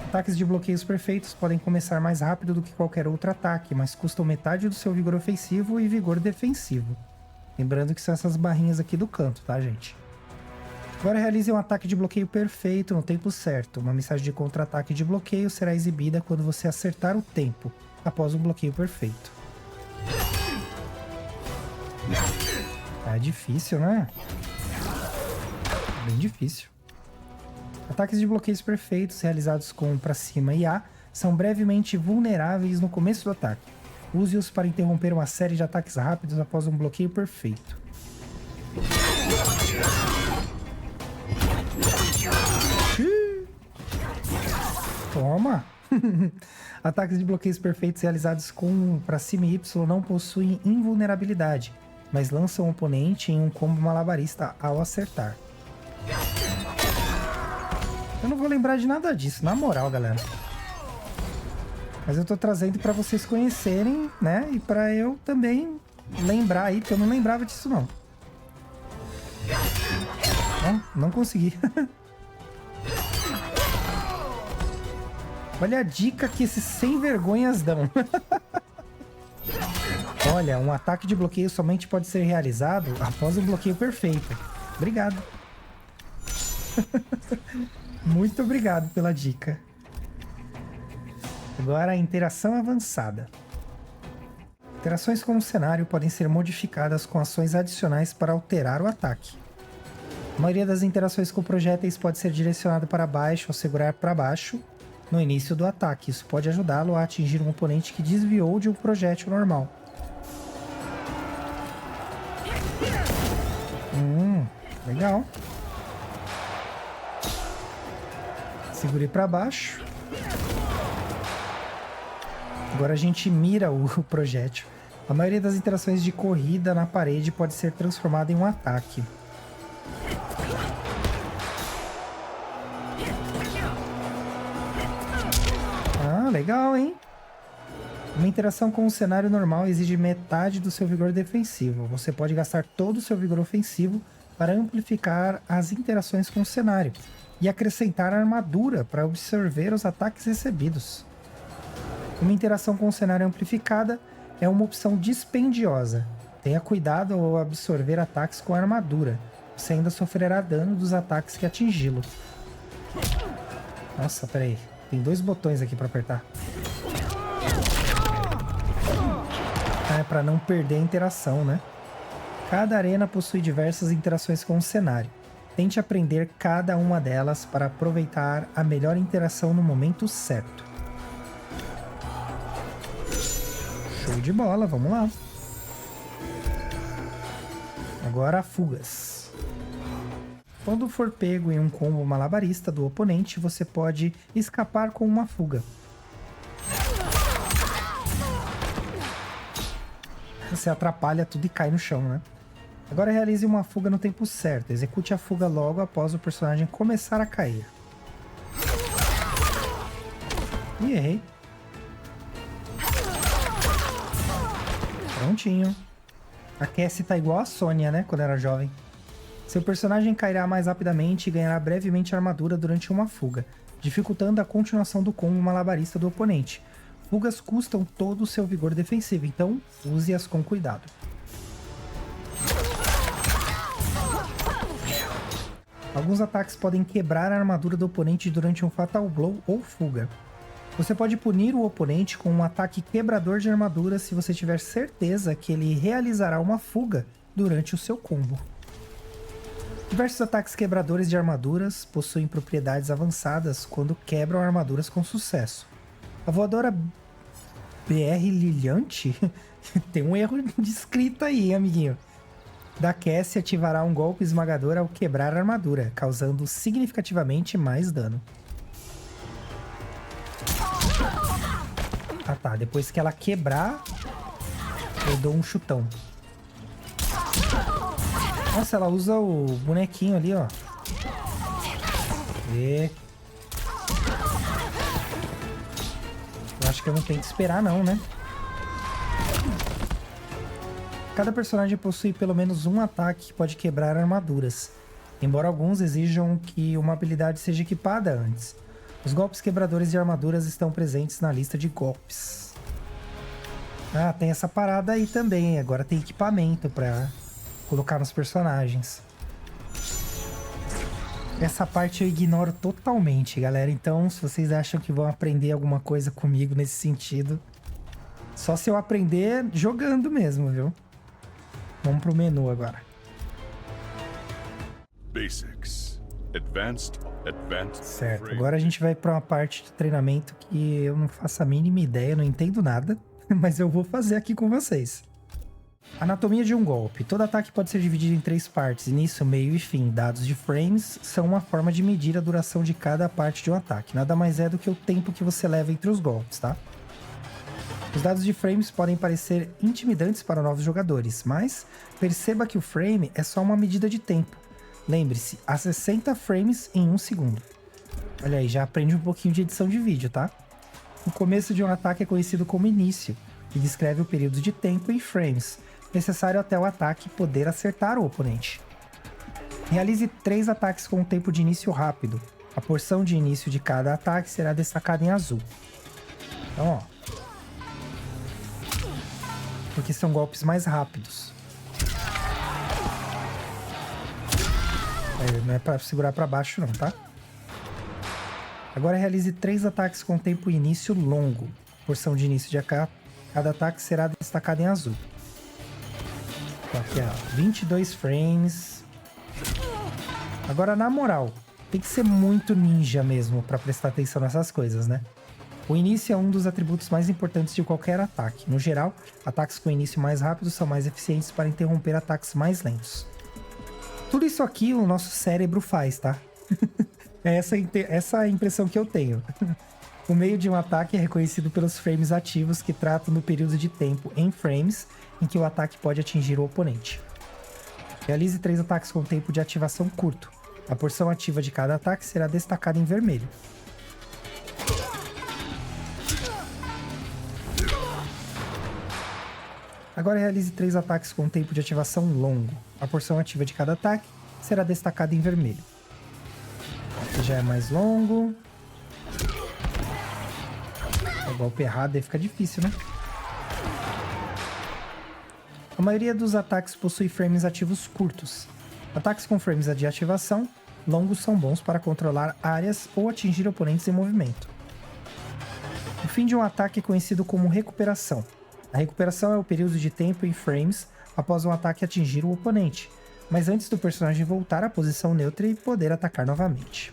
Ataques de bloqueios perfeitos podem começar mais rápido do que qualquer outro ataque, mas custam metade do seu vigor ofensivo e vigor defensivo. Lembrando que são essas barrinhas aqui do canto, tá, gente? Agora realize um ataque de bloqueio perfeito no tempo certo. Uma mensagem de contra-ataque de bloqueio será exibida quando você acertar o tempo, após um bloqueio perfeito. É difícil, né? Bem difícil. Ataques de bloqueios perfeitos realizados com pra cima e A são brevemente vulneráveis no começo do ataque. Use-os para interromper uma série de ataques rápidos após um bloqueio perfeito. Toma! Ataques de bloqueios perfeitos realizados com pra cima e Y não possuem invulnerabilidade, mas lançam o oponente em um combo malabarista ao acertar. Eu não vou lembrar de nada disso, na moral, galera. Mas eu tô trazendo pra vocês conhecerem, né? E pra eu também lembrar aí, porque eu não lembrava disso, não. Não consegui. Olha a dica que esses sem vergonhas dão. Olha, um ataque de bloqueio somente pode ser realizado após um bloqueio perfeito. Obrigado. Muito obrigado pela dica. Agora a interação avançada. Interações com o cenário podem ser modificadas com ações adicionais para alterar o ataque. A maioria das interações com projéteis pode ser direcionada para baixo ou segurar para baixo no início do ataque. Isso pode ajudá-lo a atingir um oponente que desviou de um projétil normal. Legal. Segurei para baixo. Agora a gente mira o projétil. A maioria das interações de corrida na parede pode ser transformada em um ataque. Ah, legal, hein? Uma interação com o cenário normal exige metade do seu vigor defensivo. Você pode gastar todo o seu vigor ofensivo para amplificar as interações com o cenário e acrescentar armadura para absorver os ataques recebidos. Uma interação com o cenário amplificada é uma opção dispendiosa. Tenha cuidado ao absorver ataques com armadura. Você ainda sofrerá dano dos ataques que atingi-lo. Nossa, peraí. Tem 2 botões aqui para apertar. É para não perder a interação, né? Cada arena possui diversas interações com o cenário. Tente aprender cada uma delas para aproveitar a melhor interação no momento certo. Show de bola, vamos lá. Agora fugas. Quando for pego em um combo malabarista do oponente, você pode escapar com uma fuga. Você atrapalha tudo e cai no chão, né? Agora realize uma fuga no tempo certo. Execute a fuga logo após o personagem começar a cair. E errei. Prontinho. A Cassie tá igual a Sônia, né? Quando era jovem. Seu personagem cairá mais rapidamente e ganhará brevemente armadura durante uma fuga, dificultando a continuação do combo malabarista do oponente. Fugas custam todo o seu vigor defensivo, então use-as com cuidado. Alguns ataques podem quebrar a armadura do oponente durante um Fatal Blow ou fuga. Você pode punir o oponente com um ataque quebrador de armadura se você tiver certeza que ele realizará uma fuga durante o seu combo. Diversos ataques quebradores de armaduras possuem propriedades avançadas quando quebram armaduras com sucesso. A voadora BR Liliante tem um erro de escrita aí, amiguinho. Da Cassie ativará um golpe esmagador ao quebrar a armadura, causando significativamente mais dano. Ah tá, depois que ela quebrar, eu dou um chutão. Nossa, ela usa o bonequinho ali, ó. E... eu acho que eu não tenho que esperar não, né? Cada personagem possui pelo menos um ataque que pode quebrar armaduras, embora alguns exijam que uma habilidade seja equipada antes. Os golpes quebradores de armaduras estão presentes na lista de golpes. Ah, tem essa parada aí também. Agora tem equipamento pra colocar nos personagens. Essa parte eu ignoro totalmente, galera. Então, se vocês acham que vão aprender alguma coisa comigo nesse sentido, só se eu aprender jogando mesmo, viu? Vamos pro menu agora. Basics. Advanced. Certo, agora a gente vai para uma parte de treinamento que eu não faço a mínima ideia, não entendo nada, mas eu vou fazer aqui com vocês. Anatomia de um golpe. Todo ataque pode ser dividido em 3 partes, início, meio e fim. Dados de frames são uma forma de medir a duração de cada parte de um ataque. Nada mais é do que o tempo que você leva entre os golpes, tá? Os dados de frames podem parecer intimidantes para novos jogadores, mas perceba que o frame é só uma medida de tempo. Lembre-se, há 60 frames em 1 segundo. Olha aí, já aprende um pouquinho de edição de vídeo, tá? O começo de um ataque é conhecido como início, que descreve o período de tempo em frames, necessário até o ataque poder acertar o oponente. Realize 3 ataques com um tempo de início rápido. A porção de início de cada ataque será destacada em azul. Então, ó. Porque são golpes mais rápidos. Não é pra segurar pra baixo não, tá? Agora realize 3 ataques com tempo início longo. A porção de início de cada ataque será destacada em azul. Então aqui, ó, 22 frames. Agora, na moral, tem que ser muito ninja mesmo pra prestar atenção nessas coisas, né? O início é um dos atributos mais importantes de qualquer ataque. No geral, ataques com início mais rápido são mais eficientes para interromper ataques mais lentos. Tudo isso aqui o nosso cérebro faz, tá? É essa a impressão que eu tenho. O meio de um ataque é reconhecido pelos frames ativos que tratam do período de tempo em frames em que o ataque pode atingir o oponente. Realize 3 ataques com tempo de ativação curto. A porção ativa de cada ataque será destacada em vermelho. Agora realize 3 ataques com tempo de ativação longo. A porção ativa de cada ataque será destacada em vermelho. Aqui já é mais longo. O golpe errado aí fica difícil, né? A maioria dos ataques possui frames ativos curtos. Ataques com frames de ativação longos são bons para controlar áreas ou atingir oponentes em movimento. O fim de um ataque é conhecido como recuperação. A recuperação é o período de tempo em frames após um ataque atingir o oponente, mas antes do personagem voltar à posição neutra e poder atacar novamente.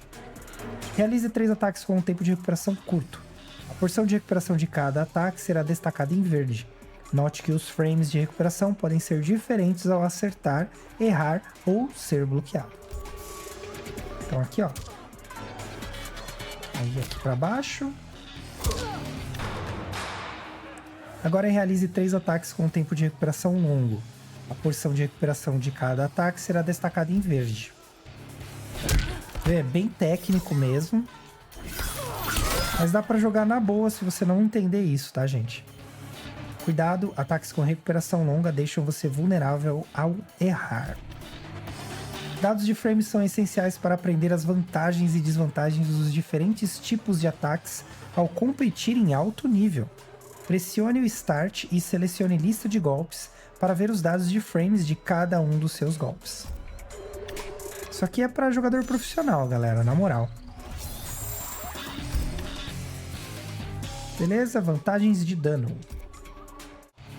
Realize 3 ataques com um tempo de recuperação curto. A porção de recuperação de cada ataque será destacada em verde. Note que os frames de recuperação podem ser diferentes ao acertar, errar ou ser bloqueado. Então aqui, ó. Aí aqui para baixo. Agora realize 3 ataques com tempo de recuperação longo. A porção de recuperação de cada ataque será destacada em verde. É bem técnico mesmo. Mas dá pra jogar na boa se você não entender isso, tá, gente? Cuidado, ataques com recuperação longa deixam você vulnerável ao errar. Dados de frames são essenciais para aprender as vantagens e desvantagens dos diferentes tipos de ataques ao competir em alto nível. Pressione o Start e selecione lista de golpes para ver os dados de frames de cada um dos seus golpes. Isso aqui é para jogador profissional, galera, na moral. Beleza? Vantagens de dano.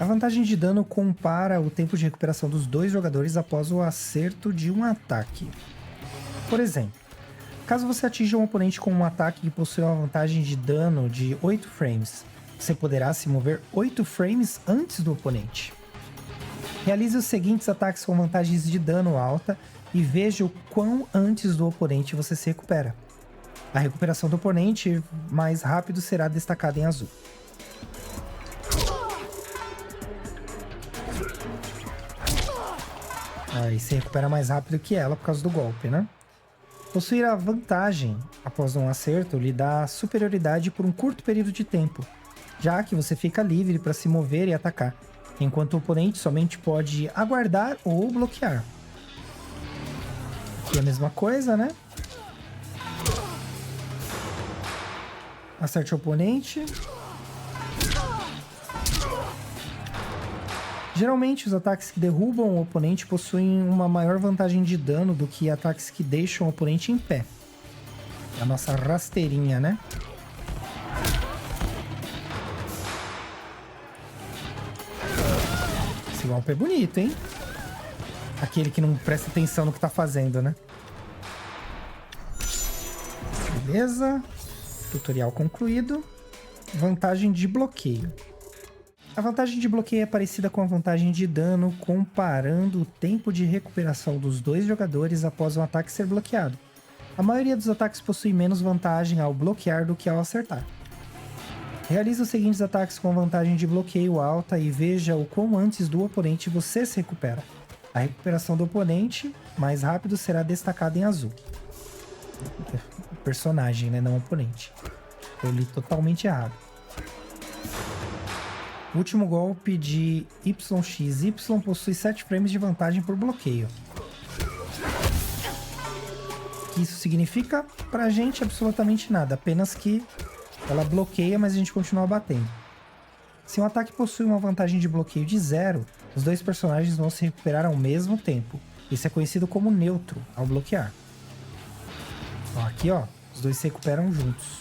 A vantagem de dano compara o tempo de recuperação dos 2 jogadores após o acerto de um ataque. Por exemplo, caso você atinja um oponente com um ataque que possui uma vantagem de dano de 8 frames, você poderá se mover 8 frames antes do oponente. Realize os seguintes ataques com vantagens de dano alta e veja o quão antes do oponente você se recupera. A recuperação do oponente mais rápido será destacada em azul. Aí se recupera mais rápido que ela por causa do golpe, né? Possuir a vantagem após um acerto lhe dá superioridade por um curto período de tempo, já que você fica livre para se mover e atacar, enquanto o oponente somente pode aguardar ou bloquear. Aqui é a mesma coisa, né? Acerte o oponente. Geralmente, os ataques que derrubam o oponente possuem uma maior vantagem de dano do que ataques que deixam o oponente em pé. A nossa rasteirinha, né? Esse golpe é bonito, hein? Aquele que não presta atenção no que tá fazendo, né? Beleza. Tutorial concluído. Vantagem de bloqueio. A vantagem de bloqueio é parecida com a vantagem de dano, comparando o tempo de recuperação dos 2 jogadores após um ataque ser bloqueado. A maioria dos ataques possui menos vantagem ao bloquear do que ao acertar. Realize os seguintes ataques com vantagem de bloqueio alta e veja o quão antes do oponente você se recupera. A recuperação do oponente mais rápido será destacada em azul. Personagem, né? Não oponente. Eu li totalmente errado. O último golpe de YXY possui 7 frames de vantagem por bloqueio. O que isso significa? Pra gente, absolutamente nada. Apenas que ela bloqueia, mas a gente continua batendo. Se um ataque possui uma vantagem de bloqueio de 0, os 2 personagens vão se recuperar ao mesmo tempo. Isso é conhecido como neutro ao bloquear. Ó, aqui, ó, os 2 se recuperam juntos.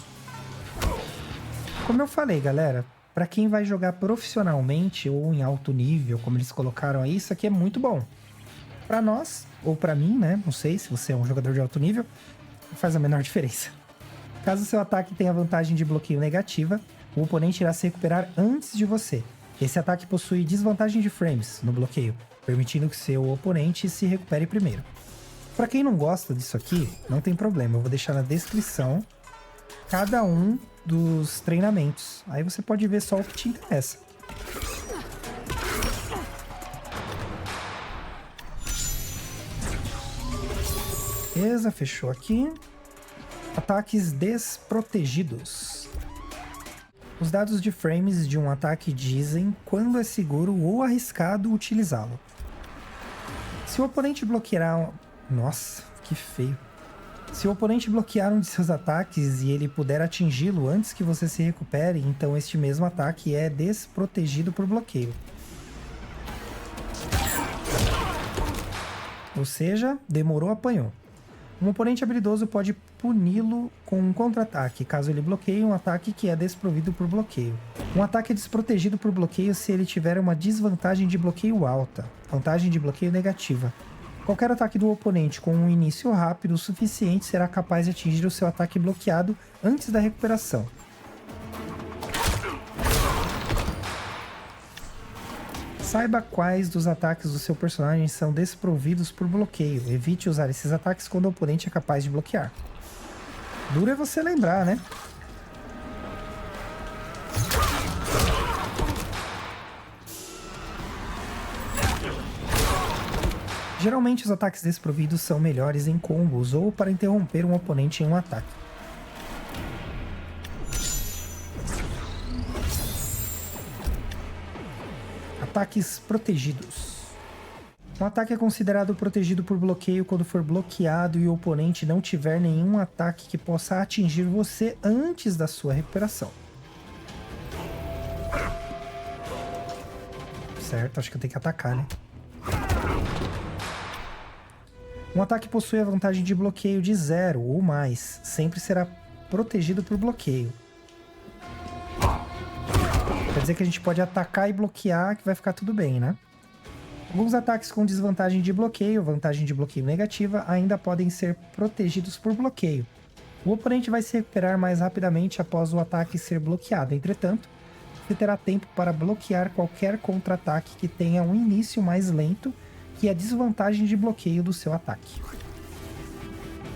Como eu falei, galera, para quem vai jogar profissionalmente ou em alto nível, como eles colocaram aí, isso aqui é muito bom. Para nós, ou para mim, né? Não sei se você é um jogador de alto nível, não faz a menor diferença. Caso seu ataque tenha vantagem de bloqueio negativa, o oponente irá se recuperar antes de você. Esse ataque possui desvantagem de frames no bloqueio, permitindo que seu oponente se recupere primeiro. Para quem não gosta disso aqui, não tem problema, eu vou deixar na descrição cada um dos treinamentos. Aí você pode ver só o que te interessa. Beleza, fechou aqui. Ataques desprotegidos. Os dados de frames de um ataque dizem quando é seguro ou arriscado utilizá-lo. Se o oponente bloquear... Nossa, que feio. Se o oponente bloquear um de seus ataques e ele puder atingi-lo antes que você se recupere, então este mesmo ataque é desprotegido por bloqueio. Ou seja, demorou, apanhou. Um oponente habilidoso pode puni-lo com um contra-ataque, caso ele bloqueie um ataque que é desprovido por bloqueio. Um ataque é desprotegido por bloqueio se ele tiver uma desvantagem de bloqueio alta, vantagem de bloqueio negativa. Qualquer ataque do oponente com um início rápido o suficiente será capaz de atingir o seu ataque bloqueado antes da recuperação. Saiba quais dos ataques do seu personagem são desprovidos por bloqueio. Evite usar esses ataques quando o oponente é capaz de bloquear. Duro é você lembrar, né? Geralmente os ataques desprovidos são melhores em combos ou para interromper um oponente em um ataque. Ataques protegidos. Um ataque é considerado protegido por bloqueio quando for bloqueado e o oponente não tiver nenhum ataque que possa atingir você antes da sua recuperação. Certo, acho que eu tenho que atacar, né? Um ataque possui a vantagem de bloqueio de 0 ou mais. Sempre será protegido por bloqueio. Quer dizer que a gente pode atacar e bloquear, que vai ficar tudo bem, né? Alguns ataques com desvantagem de bloqueio, vantagem de bloqueio negativa, ainda podem ser protegidos por bloqueio. O oponente vai se recuperar mais rapidamente após o ataque ser bloqueado. Entretanto, você terá tempo para bloquear qualquer contra-ataque que tenha um início mais lento que a desvantagem de bloqueio do seu ataque.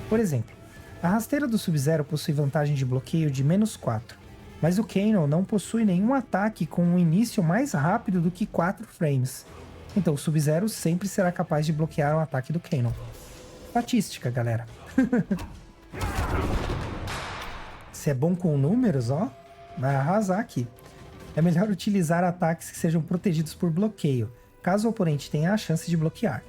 Por exemplo, a rasteira do Sub-Zero possui vantagem de bloqueio de -4, mas o Kano não possui nenhum ataque com um início mais rápido do que 4 frames. Então o Sub-Zero sempre será capaz de bloquear o ataque do Kano. Estatística, galera. Se é bom com números, ó, vai arrasar aqui. É melhor utilizar ataques que sejam protegidos por bloqueio, caso o oponente tenha a chance de bloquear.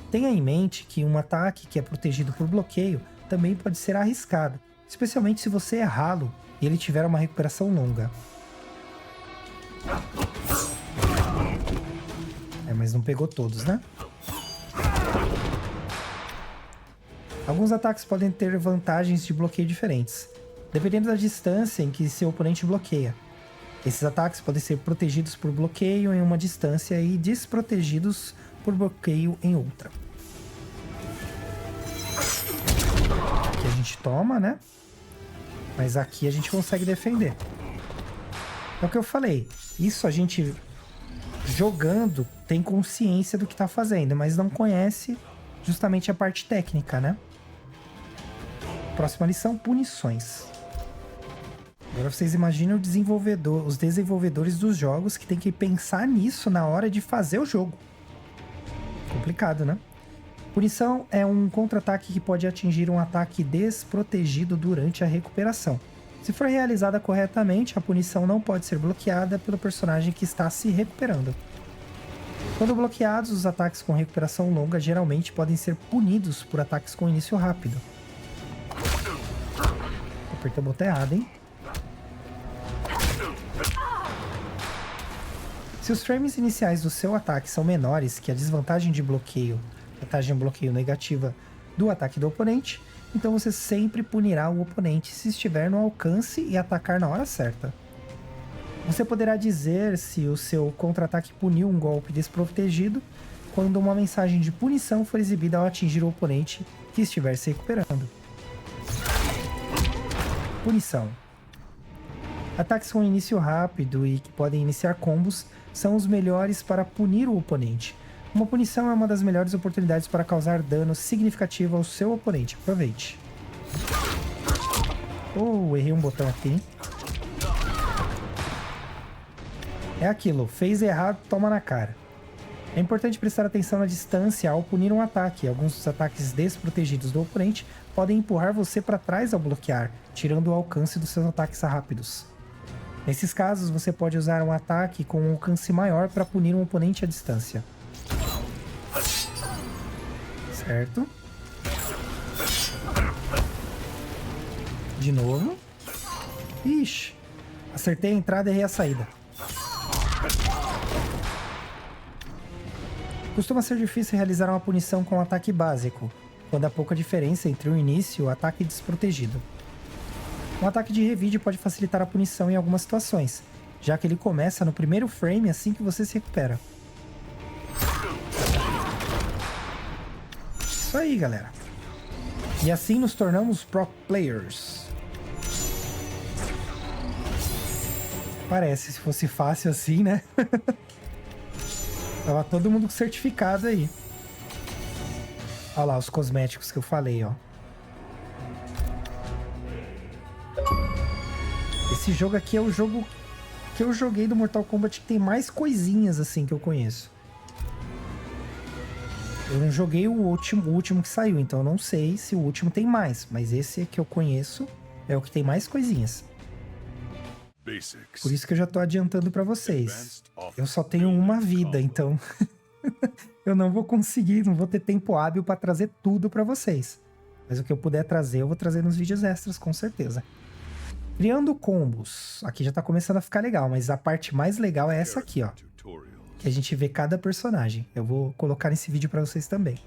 Tenha em mente que um ataque que é protegido por bloqueio também pode ser arriscado, especialmente se você errá-lo e ele tiver uma recuperação longa. Mas não pegou todos, né? Alguns ataques podem ter vantagens de bloqueio diferentes, dependendo da distância em que seu oponente bloqueia. Esses ataques podem ser protegidos por bloqueio em uma distância e desprotegidos por bloqueio em outra. Aqui a gente toma, né? Mas aqui a gente consegue defender. É o que eu falei. Isso a gente jogando tem consciência do que tá fazendo, mas não conhece justamente a parte técnica, né? Próxima lição, punições. Agora vocês imaginam os desenvolvedores dos jogos que tem que pensar nisso na hora de fazer o jogo. Complicado, né? Punição é um contra-ataque que pode atingir um ataque desprotegido durante a recuperação. Se for realizada corretamente, a punição não pode ser bloqueada pelo personagem que está se recuperando. Quando bloqueados, os ataques com recuperação longa geralmente podem ser punidos por ataques com início rápido. Apertei o botão errado, hein? Se os frames iniciais do seu ataque são menores que a desvantagem de bloqueio, vantagem de bloqueio negativa do ataque do oponente, então você sempre punirá o oponente se estiver no alcance e atacar na hora certa. Você poderá dizer se o seu contra-ataque puniu um golpe desprotegido quando uma mensagem de punição for exibida ao atingir o oponente que estiver se recuperando. Punição. Ataques com início rápido e que podem iniciar combos são os melhores para punir o oponente. Uma punição é uma das melhores oportunidades para causar dano significativo ao seu oponente. Aproveite. Oh, errei um botão aqui, hein? É aquilo, fez errado, toma na cara. É importante prestar atenção na distância ao punir um ataque. Alguns dos ataques desprotegidos do oponente podem empurrar você para trás ao bloquear, tirando o alcance dos seus ataques rápidos. Nesses casos, você pode usar um ataque com um alcance maior para punir um oponente à distância. Certo. De novo. Ixi. Acertei a entrada e errei a saída. Costuma ser difícil realizar uma punição com um ataque básico, quando há pouca diferença entre o início e o ataque desprotegido. Um ataque de revide pode facilitar a punição em algumas situações, já que ele começa no primeiro frame assim que você se recupera. Isso aí, galera. E assim nos tornamos pro players. Parece, se fosse fácil assim, né? Tava todo mundo com certificado aí. Olha lá os cosméticos que eu falei, ó. Esse jogo aqui é o jogo que eu joguei do Mortal Kombat que tem mais coisinhas assim que eu conheço. Eu não joguei o último que saiu, então eu não sei se o último tem mais. Mas esse que eu conheço é o que tem mais coisinhas. Por isso que eu já tô adiantando pra vocês. Eu só tenho uma vida, então eu não vou conseguir, não vou ter tempo hábil pra trazer tudo pra vocês. Mas o que eu puder trazer, eu vou trazer nos vídeos extras, com certeza. Criando combos. Aqui já tá começando a ficar legal, mas a parte mais legal é essa aqui, ó. Que a gente vê cada personagem. Eu vou colocar nesse vídeo pra vocês também.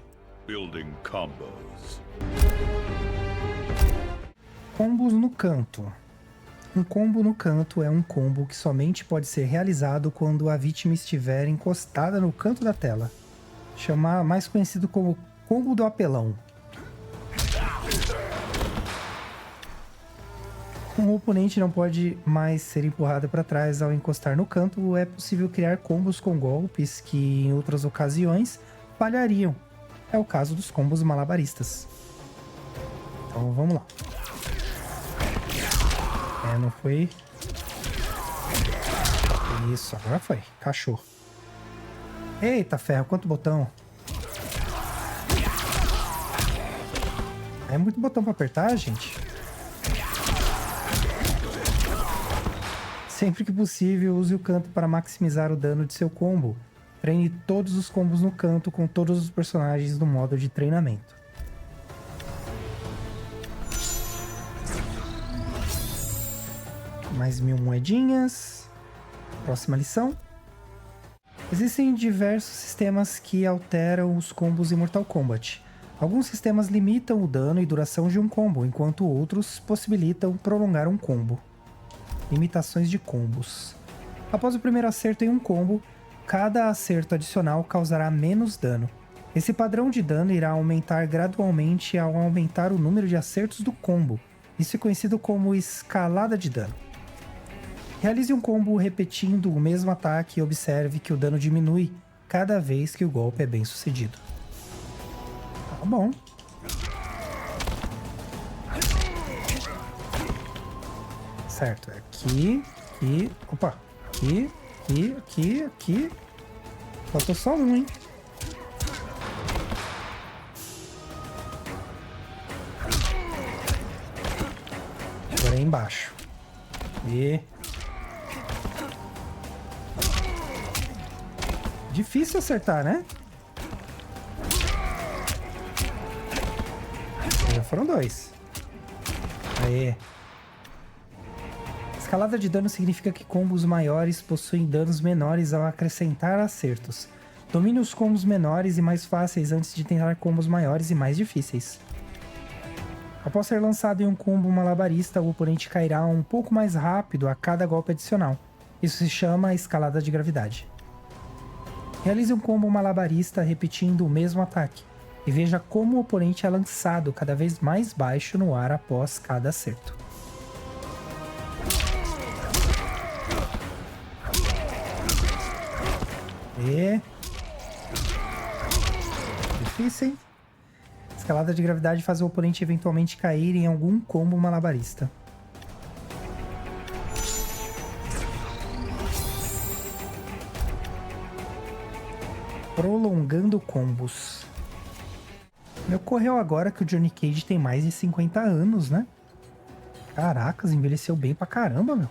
Combos no canto. Um combo no canto é um combo que somente pode ser realizado quando a vítima estiver encostada no canto da tela. Mais conhecido como combo do apelão. Um oponente não pode mais ser empurrado para trás ao encostar no canto. É possível criar combos com golpes que em outras ocasiões falhariam. É o caso dos combos malabaristas. Então vamos lá. Não foi. Isso, agora foi. Cachorro. Eita ferro, quanto botão. É muito botão pra apertar, gente. Sempre que possível, use o canto para maximizar o dano de seu combo. Treine todos os combos no canto com todos os personagens no modo de treinamento. Mais 1000 moedinhas. Próxima lição. Existem diversos sistemas que alteram os combos em Mortal Kombat. Alguns sistemas limitam o dano e duração de um combo, enquanto outros possibilitam prolongar um combo. Limitações de combos. Após o primeiro acerto em um combo, cada acerto adicional causará menos dano. Esse padrão de dano irá aumentar gradualmente ao aumentar o número de acertos do combo. Isso é conhecido como escalada de dano. Realize um combo repetindo o mesmo ataque e observe que o dano diminui cada vez que o golpe é bem sucedido. Tá bom. Certo, aqui, aqui, opa, aqui. Faltou só um, hein? Agora é embaixo. Difícil acertar, né? Já foram dois. Aê. Escalada de dano significa que combos maiores possuem danos menores ao acrescentar acertos. Domine os combos menores e mais fáceis antes de tentar combos maiores e mais difíceis. Após ser lançado em um combo malabarista, o oponente cairá um pouco mais rápido a cada golpe adicional. Isso se chama escalada de gravidade. Realize um combo malabarista repetindo o mesmo ataque, e veja como o oponente é lançado cada vez mais baixo no ar após cada acerto. Difícil, hein? Escalada de gravidade faz o oponente eventualmente cair em algum combo malabarista. Prolongando combos. Me ocorreu agora que o Johnny Cage tem mais de 50 anos, né? Caracas, envelheceu bem pra caramba, meu.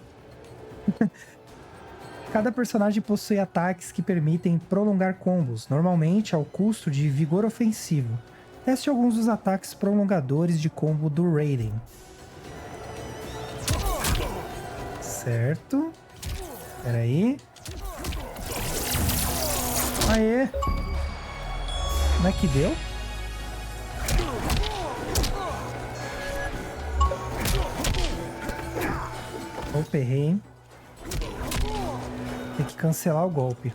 Cada personagem possui ataques que permitem prolongar combos, normalmente ao custo de vigor ofensivo. Teste alguns dos ataques prolongadores de combo do Raiden. Certo. Pera aí. Aê. Como é que deu? Opa, errei, hein? Tem que cancelar o golpe.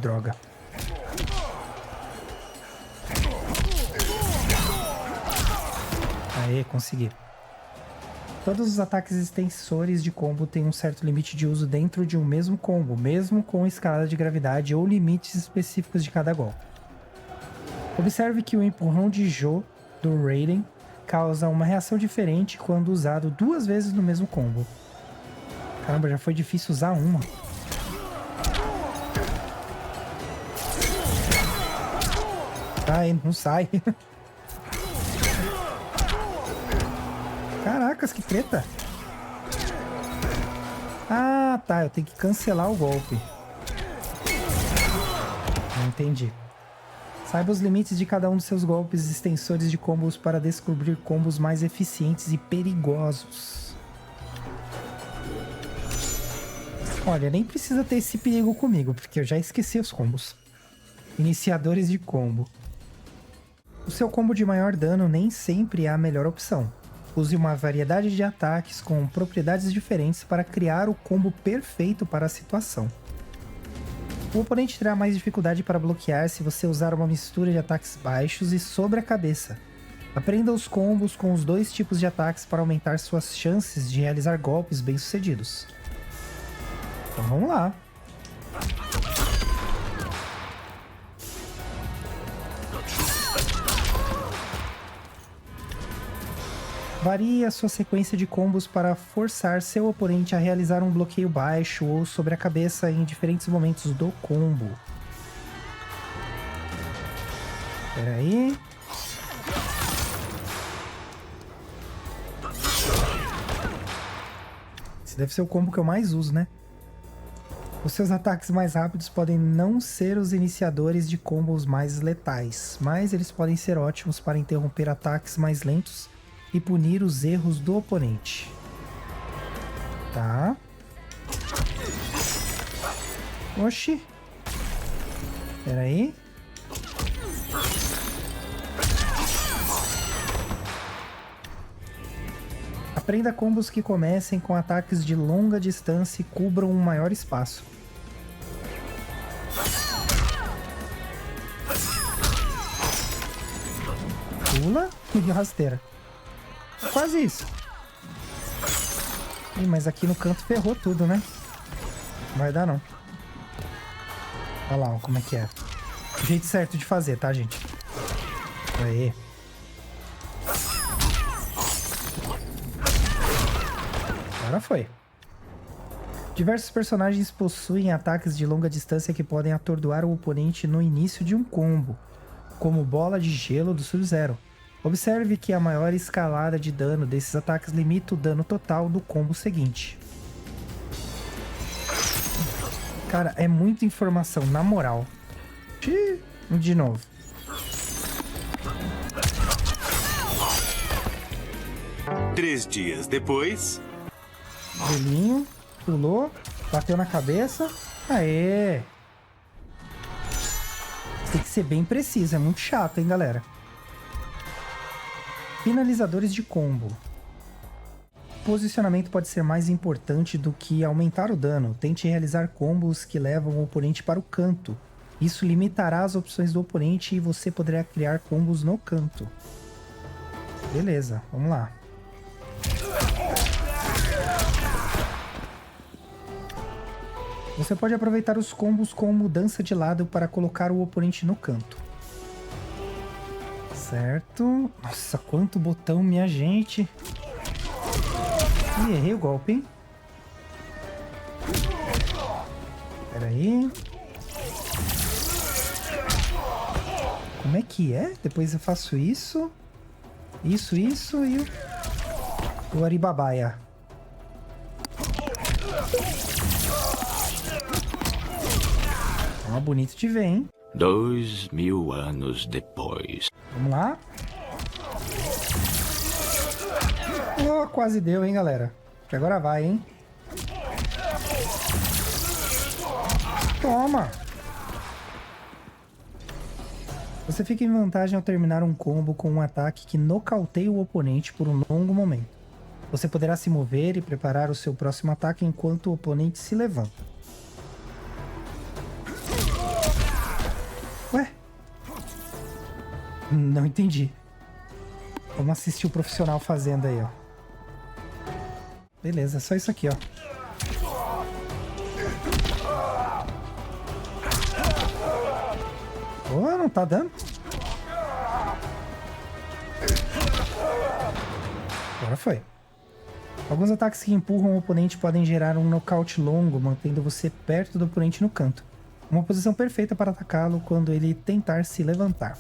Droga. Aê, consegui. Todos os ataques extensores de combo têm um certo limite de uso dentro de um mesmo combo, mesmo com escalada de gravidade ou limites específicos de cada golpe. Observe que o empurrão de Joe do Raiden causa uma reação diferente quando usado 2 vezes no mesmo combo. Caramba, já foi difícil usar uma. Ai, não sai. Caracas, que treta. Ah, tá. Eu tenho que cancelar o golpe. Não entendi. Saiba os limites de cada um dos seus golpes extensores de combos para descobrir combos mais eficientes e perigosos. Olha, nem precisa ter esse perigo comigo, porque eu já esqueci os combos. Iniciadores de combo. O seu combo de maior dano nem sempre é a melhor opção. Use uma variedade de ataques com propriedades diferentes para criar o combo perfeito para a situação. O oponente terá mais dificuldade para bloquear se você usar uma mistura de ataques baixos e sobre a cabeça. Aprenda os combos com os 2 tipos de ataques para aumentar suas chances de realizar golpes bem-sucedidos. Então vamos lá. Varie a sua sequência de combos para forçar seu oponente a realizar um bloqueio baixo ou sobre a cabeça em diferentes momentos do combo. Espera aí. Esse deve ser o combo que eu mais uso, né? Os seus ataques mais rápidos podem não ser os iniciadores de combos mais letais, mas eles podem ser ótimos para interromper ataques mais lentos e punir os erros do oponente. Tá. Oxi. Pera aí. Aprenda combos que comecem com ataques de longa distância e cubram um maior espaço. Pula e rasteira. Quase isso. Ih, mas aqui no canto ferrou tudo, né? Não vai dar, não. Olha lá, ó, como é que é. O jeito certo de fazer, tá, gente? Aê. Agora foi. Diversos personagens possuem ataques de longa distância que podem atordoar o oponente no início de um combo, como Bola de Gelo do Sub-Zero. Observe que a maior escalada de dano desses ataques limita o dano total do combo seguinte. Cara, é muita informação, na moral. De novo. Três dias depois... Velhinho, pulou, bateu na cabeça. Aê! Tem que ser bem preciso, é muito chato, hein, galera? Finalizadores de combo. O posicionamento pode ser mais importante do que aumentar o dano. Tente realizar combos que levam o oponente para o canto. Isso limitará as opções do oponente e você poderá criar combos no canto. Beleza, vamos lá. Você pode aproveitar os combos com mudança de lado para colocar o oponente no canto. Certo. Nossa, quanto botão, minha gente. Ih, errei o golpe, hein? Pera aí. Como é que é? Depois eu faço isso. Isso e o Aribabaia. Ó, bonito de ver, hein? 2000 anos depois. Vamos lá. Oh, quase deu, hein, galera? Que agora vai, hein? Toma! Você fica em vantagem ao terminar um combo com um ataque que nocauteia o oponente por um longo momento. Você poderá se mover e preparar o seu próximo ataque enquanto o oponente se levanta. Ué? Não entendi. Vamos assistir o profissional fazendo aí, ó. Beleza, é só isso aqui, ó. Oh, não tá dando? Agora foi. Alguns ataques que empurram o oponente podem gerar um nocaute longo, mantendo você perto do oponente no canto. Uma posição perfeita para atacá-lo quando ele tentar se levantar.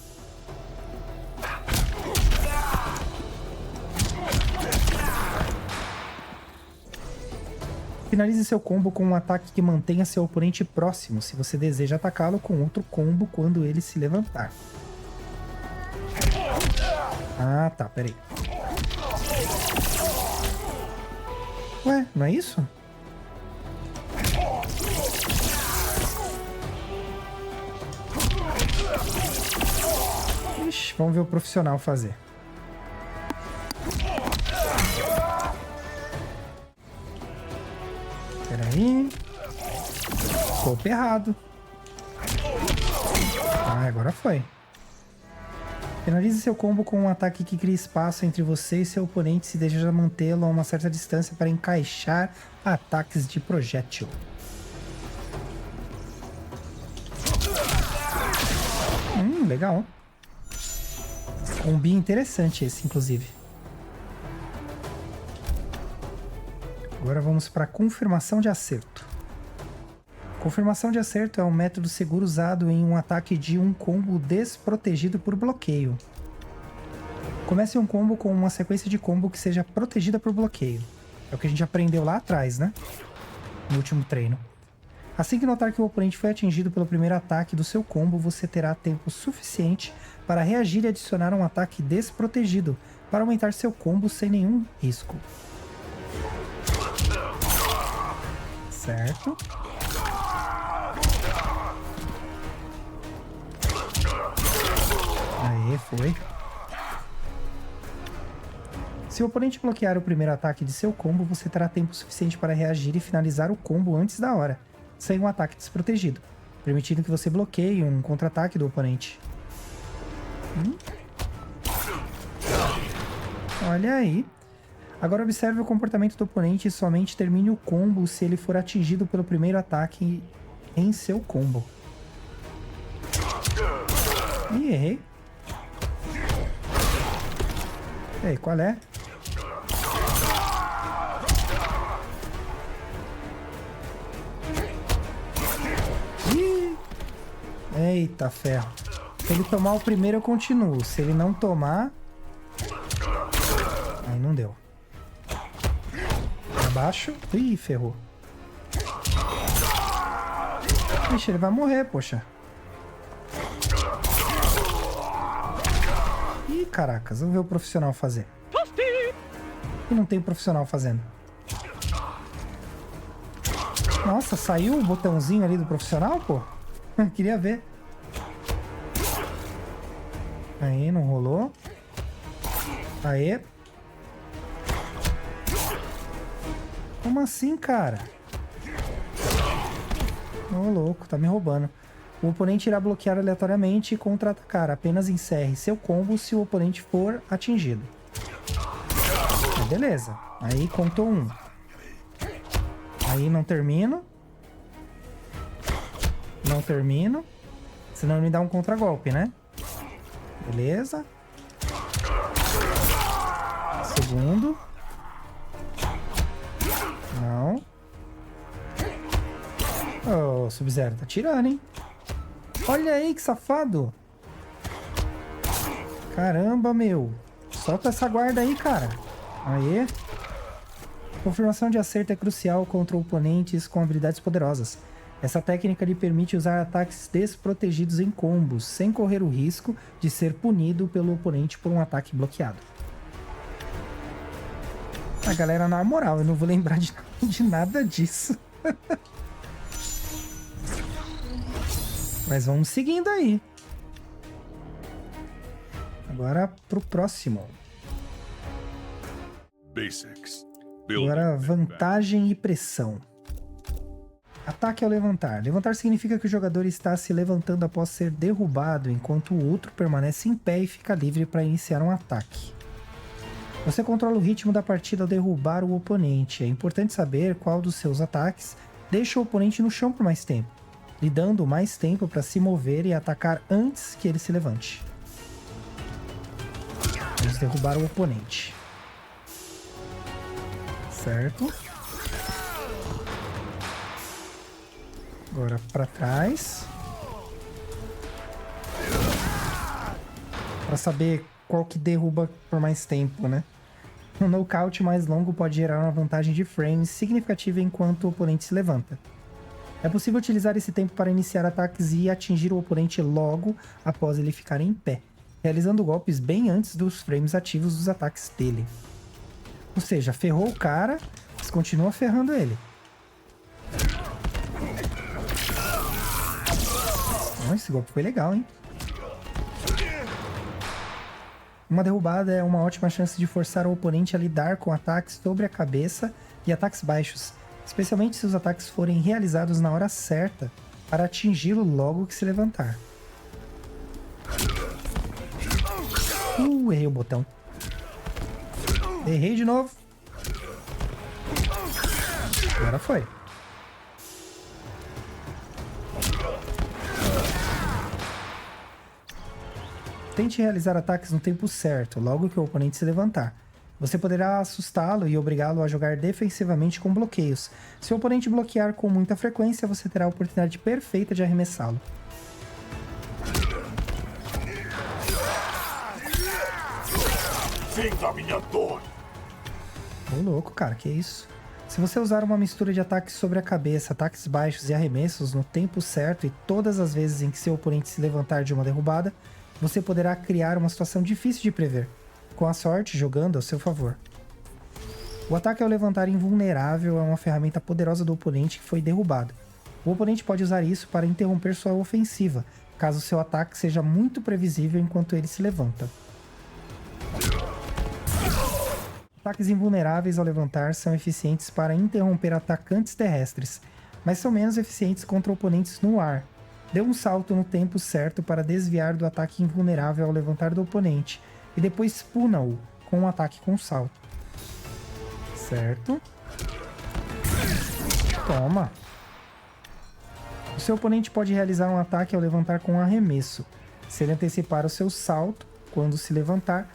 Finalize seu combo com um ataque que mantenha seu oponente próximo, se você deseja atacá-lo com outro combo quando ele se levantar. Ah, tá, peraí. Ué, não é isso? Ixi, vamos ver o profissional fazer. Peraí. Golpe errado. Ah, agora foi. Finalize seu combo com um ataque que cria espaço entre você e seu oponente se deseja mantê-lo a uma certa distância para encaixar ataques de projétil. Legal. Combi interessante esse, inclusive. Agora vamos para a confirmação de acerto. Confirmação de acerto é um método seguro usado em um ataque de um combo desprotegido por bloqueio. Comece um combo com uma sequência de combo que seja protegida por bloqueio. É o que a gente aprendeu lá atrás, né? No último treino. Assim que notar que o oponente foi atingido pelo primeiro ataque do seu combo, você terá tempo suficiente para reagir e adicionar um ataque desprotegido para aumentar seu combo sem nenhum risco. Certo. Aê, foi. Se o oponente bloquear o primeiro ataque de seu combo, você terá tempo suficiente para reagir e finalizar o combo antes da hora, sem um ataque desprotegido, permitindo que você bloqueie um contra-ataque do oponente. Olha aí. Agora observe o comportamento do oponente e somente termine o combo se ele for atingido pelo primeiro ataque em seu combo. Ih, errei. E aí, qual é? Ih! Eita ferro. Se ele tomar o primeiro eu continuo. Se ele não tomar... Aí não deu. Abaixo. Ih, ferrou. Ixi, ele vai morrer, poxa. Ih, caracas. Vamos ver o profissional fazer. E não tem profissional fazendo. Nossa, saiu o botãozinho ali do profissional, pô? Queria ver. Aí, não rolou. Aê. Como assim, cara? Ô, louco, tá me roubando. O oponente irá bloquear aleatoriamente e contra-atacar. Apenas encerre seu combo se o oponente for atingido. Beleza. Aí contou um. Aí não termino. Não termino. Senão ele me dá um contragolpe, né? Beleza. Segundo. Não. Ô, Sub-Zero, tá tirando, hein? Olha aí que safado. Caramba, meu. Solta essa guarda aí, cara. Aê. Confirmação de acerto é crucial contra oponentes com habilidades poderosas. Essa técnica lhe permite usar ataques desprotegidos em combos, sem correr o risco de ser punido pelo oponente por um ataque bloqueado. A galera, na moral, eu não vou lembrar de nada disso. Mas vamos seguindo aí. Agora pro próximo. Basics. Agora, vantagem e pressão. Ataque ao levantar. Levantar significa que o jogador está se levantando após ser derrubado, enquanto o outro permanece em pé e fica livre para iniciar um ataque. Você controla o ritmo da partida ao derrubar o oponente. É importante saber qual dos seus ataques deixa o oponente no chão por mais tempo, lhe dando mais tempo para se mover e atacar antes que ele se levante. Vamos derrubar o oponente. Certo. Agora para trás. Para saber qual que derruba por mais tempo, né? Um nocaute mais longo pode gerar uma vantagem de frames significativa enquanto o oponente se levanta. É possível utilizar esse tempo para iniciar ataques e atingir o oponente logo após ele ficar em pé, realizando golpes bem antes dos frames ativos dos ataques dele. Ou seja, ferrou o cara, mas continua ferrando ele. Esse golpe foi legal, hein? Uma derrubada é uma ótima chance de forçar o oponente a lidar com ataques sobre a cabeça e ataques baixos, especialmente se os ataques forem realizados na hora certa para atingi-lo logo que se levantar. Errei o botão. Errei de novo. Agora foi. Tente realizar ataques no tempo certo, logo que o oponente se levantar. Você poderá assustá-lo e obrigá-lo a jogar defensivamente com bloqueios. Se o oponente bloquear com muita frequência, você terá a oportunidade perfeita de arremessá-lo. Sinta a minha dor. Ô louco, cara, que isso? Se você usar uma mistura de ataques sobre a cabeça, ataques baixos e arremessos no tempo certo e todas as vezes em que seu oponente se levantar de uma derrubada, você poderá criar uma situação difícil de prever, com a sorte jogando ao seu favor. O ataque ao levantar invulnerável é uma ferramenta poderosa do oponente que foi derrubado. O oponente pode usar isso para interromper sua ofensiva, caso seu ataque seja muito previsível enquanto ele se levanta. Ataques invulneráveis ao levantar são eficientes para interromper atacantes terrestres, mas são menos eficientes contra oponentes no ar. Dê um salto no tempo certo para desviar do ataque invulnerável ao levantar do oponente e depois puna-o com um ataque com salto. Certo? Toma! O seu oponente pode realizar um ataque ao levantar com arremesso. Se ele antecipar o seu salto quando se levantar,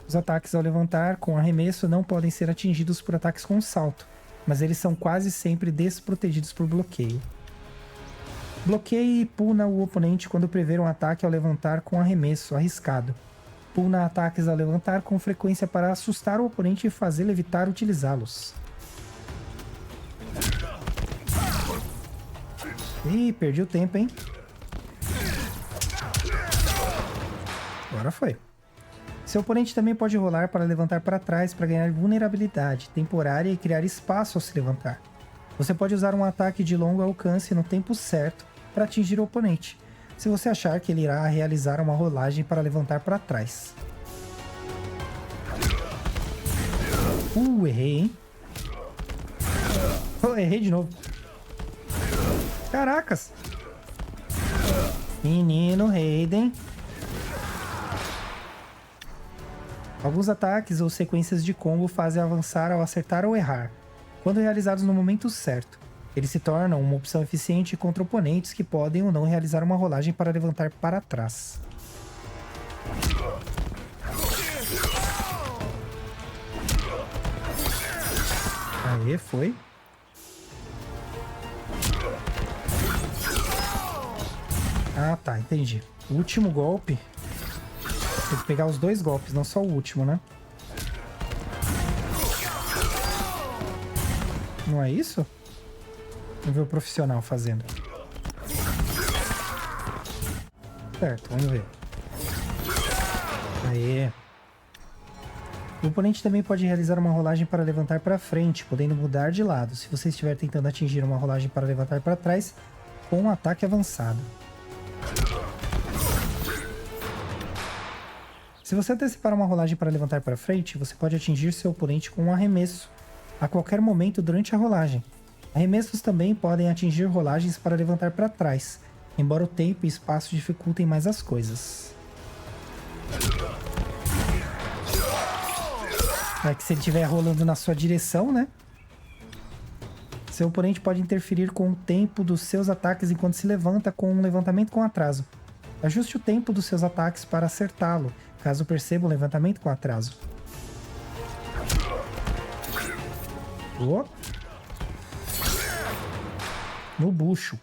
os ataques ao levantar com arremesso não podem ser atingidos por ataques com salto, mas eles são quase sempre desprotegidos por bloqueio. Bloqueie e puna o oponente quando prever um ataque ao levantar com arremesso arriscado. Puna ataques ao levantar com frequência para assustar o oponente e fazê-lo evitar utilizá-los. Ih, perdi o tempo, hein? Agora foi. Seu oponente também pode rolar para levantar para trás para ganhar vulnerabilidade temporária e criar espaço ao se levantar. Você pode usar um ataque de longo alcance no tempo certo para atingir o oponente, se você achar que ele irá realizar uma rolagem para levantar para trás. Errei, hein? Errei de novo. Caracas! Menino Raiden. Alguns ataques ou sequências de combo fazem avançar ao acertar ou errar, quando realizados no momento certo. Eles se tornam uma opção eficiente contra oponentes que podem ou não realizar uma rolagem para levantar para trás. Aê, foi. Ah, tá, entendi. O último golpe Tem que pegar os 2 golpes, não só o último, né? Não é isso? Vamos ver o profissional fazendo. Certo, vamos ver. Aê. O oponente também pode realizar uma rolagem para levantar para frente, podendo mudar de lado, se você estiver tentando atingir uma rolagem para levantar para trás com um ataque avançado. Se você antecipar uma rolagem para levantar para frente, você pode atingir seu oponente com um arremesso a qualquer momento durante a rolagem. Arremessos também podem atingir rolagens para levantar para trás, embora o tempo e espaço dificultem mais as coisas. É que se ele estiver rolando na sua direção, né? Seu oponente pode interferir com o tempo dos seus ataques enquanto se levanta com um levantamento com atraso. Ajuste o tempo dos seus ataques para acertá-lo, caso perceba o levantamento com atraso. Oh. No bucho.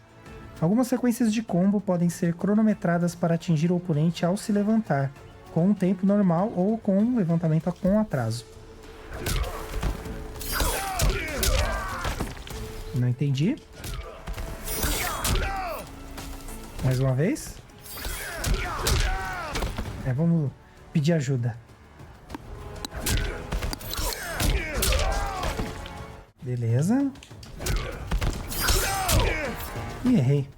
Algumas sequências de combo podem ser cronometradas para atingir o oponente ao se levantar, com um tempo normal ou com um levantamento com atraso. Não entendi. Mais uma vez. Vamos pedir ajuda. Beleza. Ih, errei.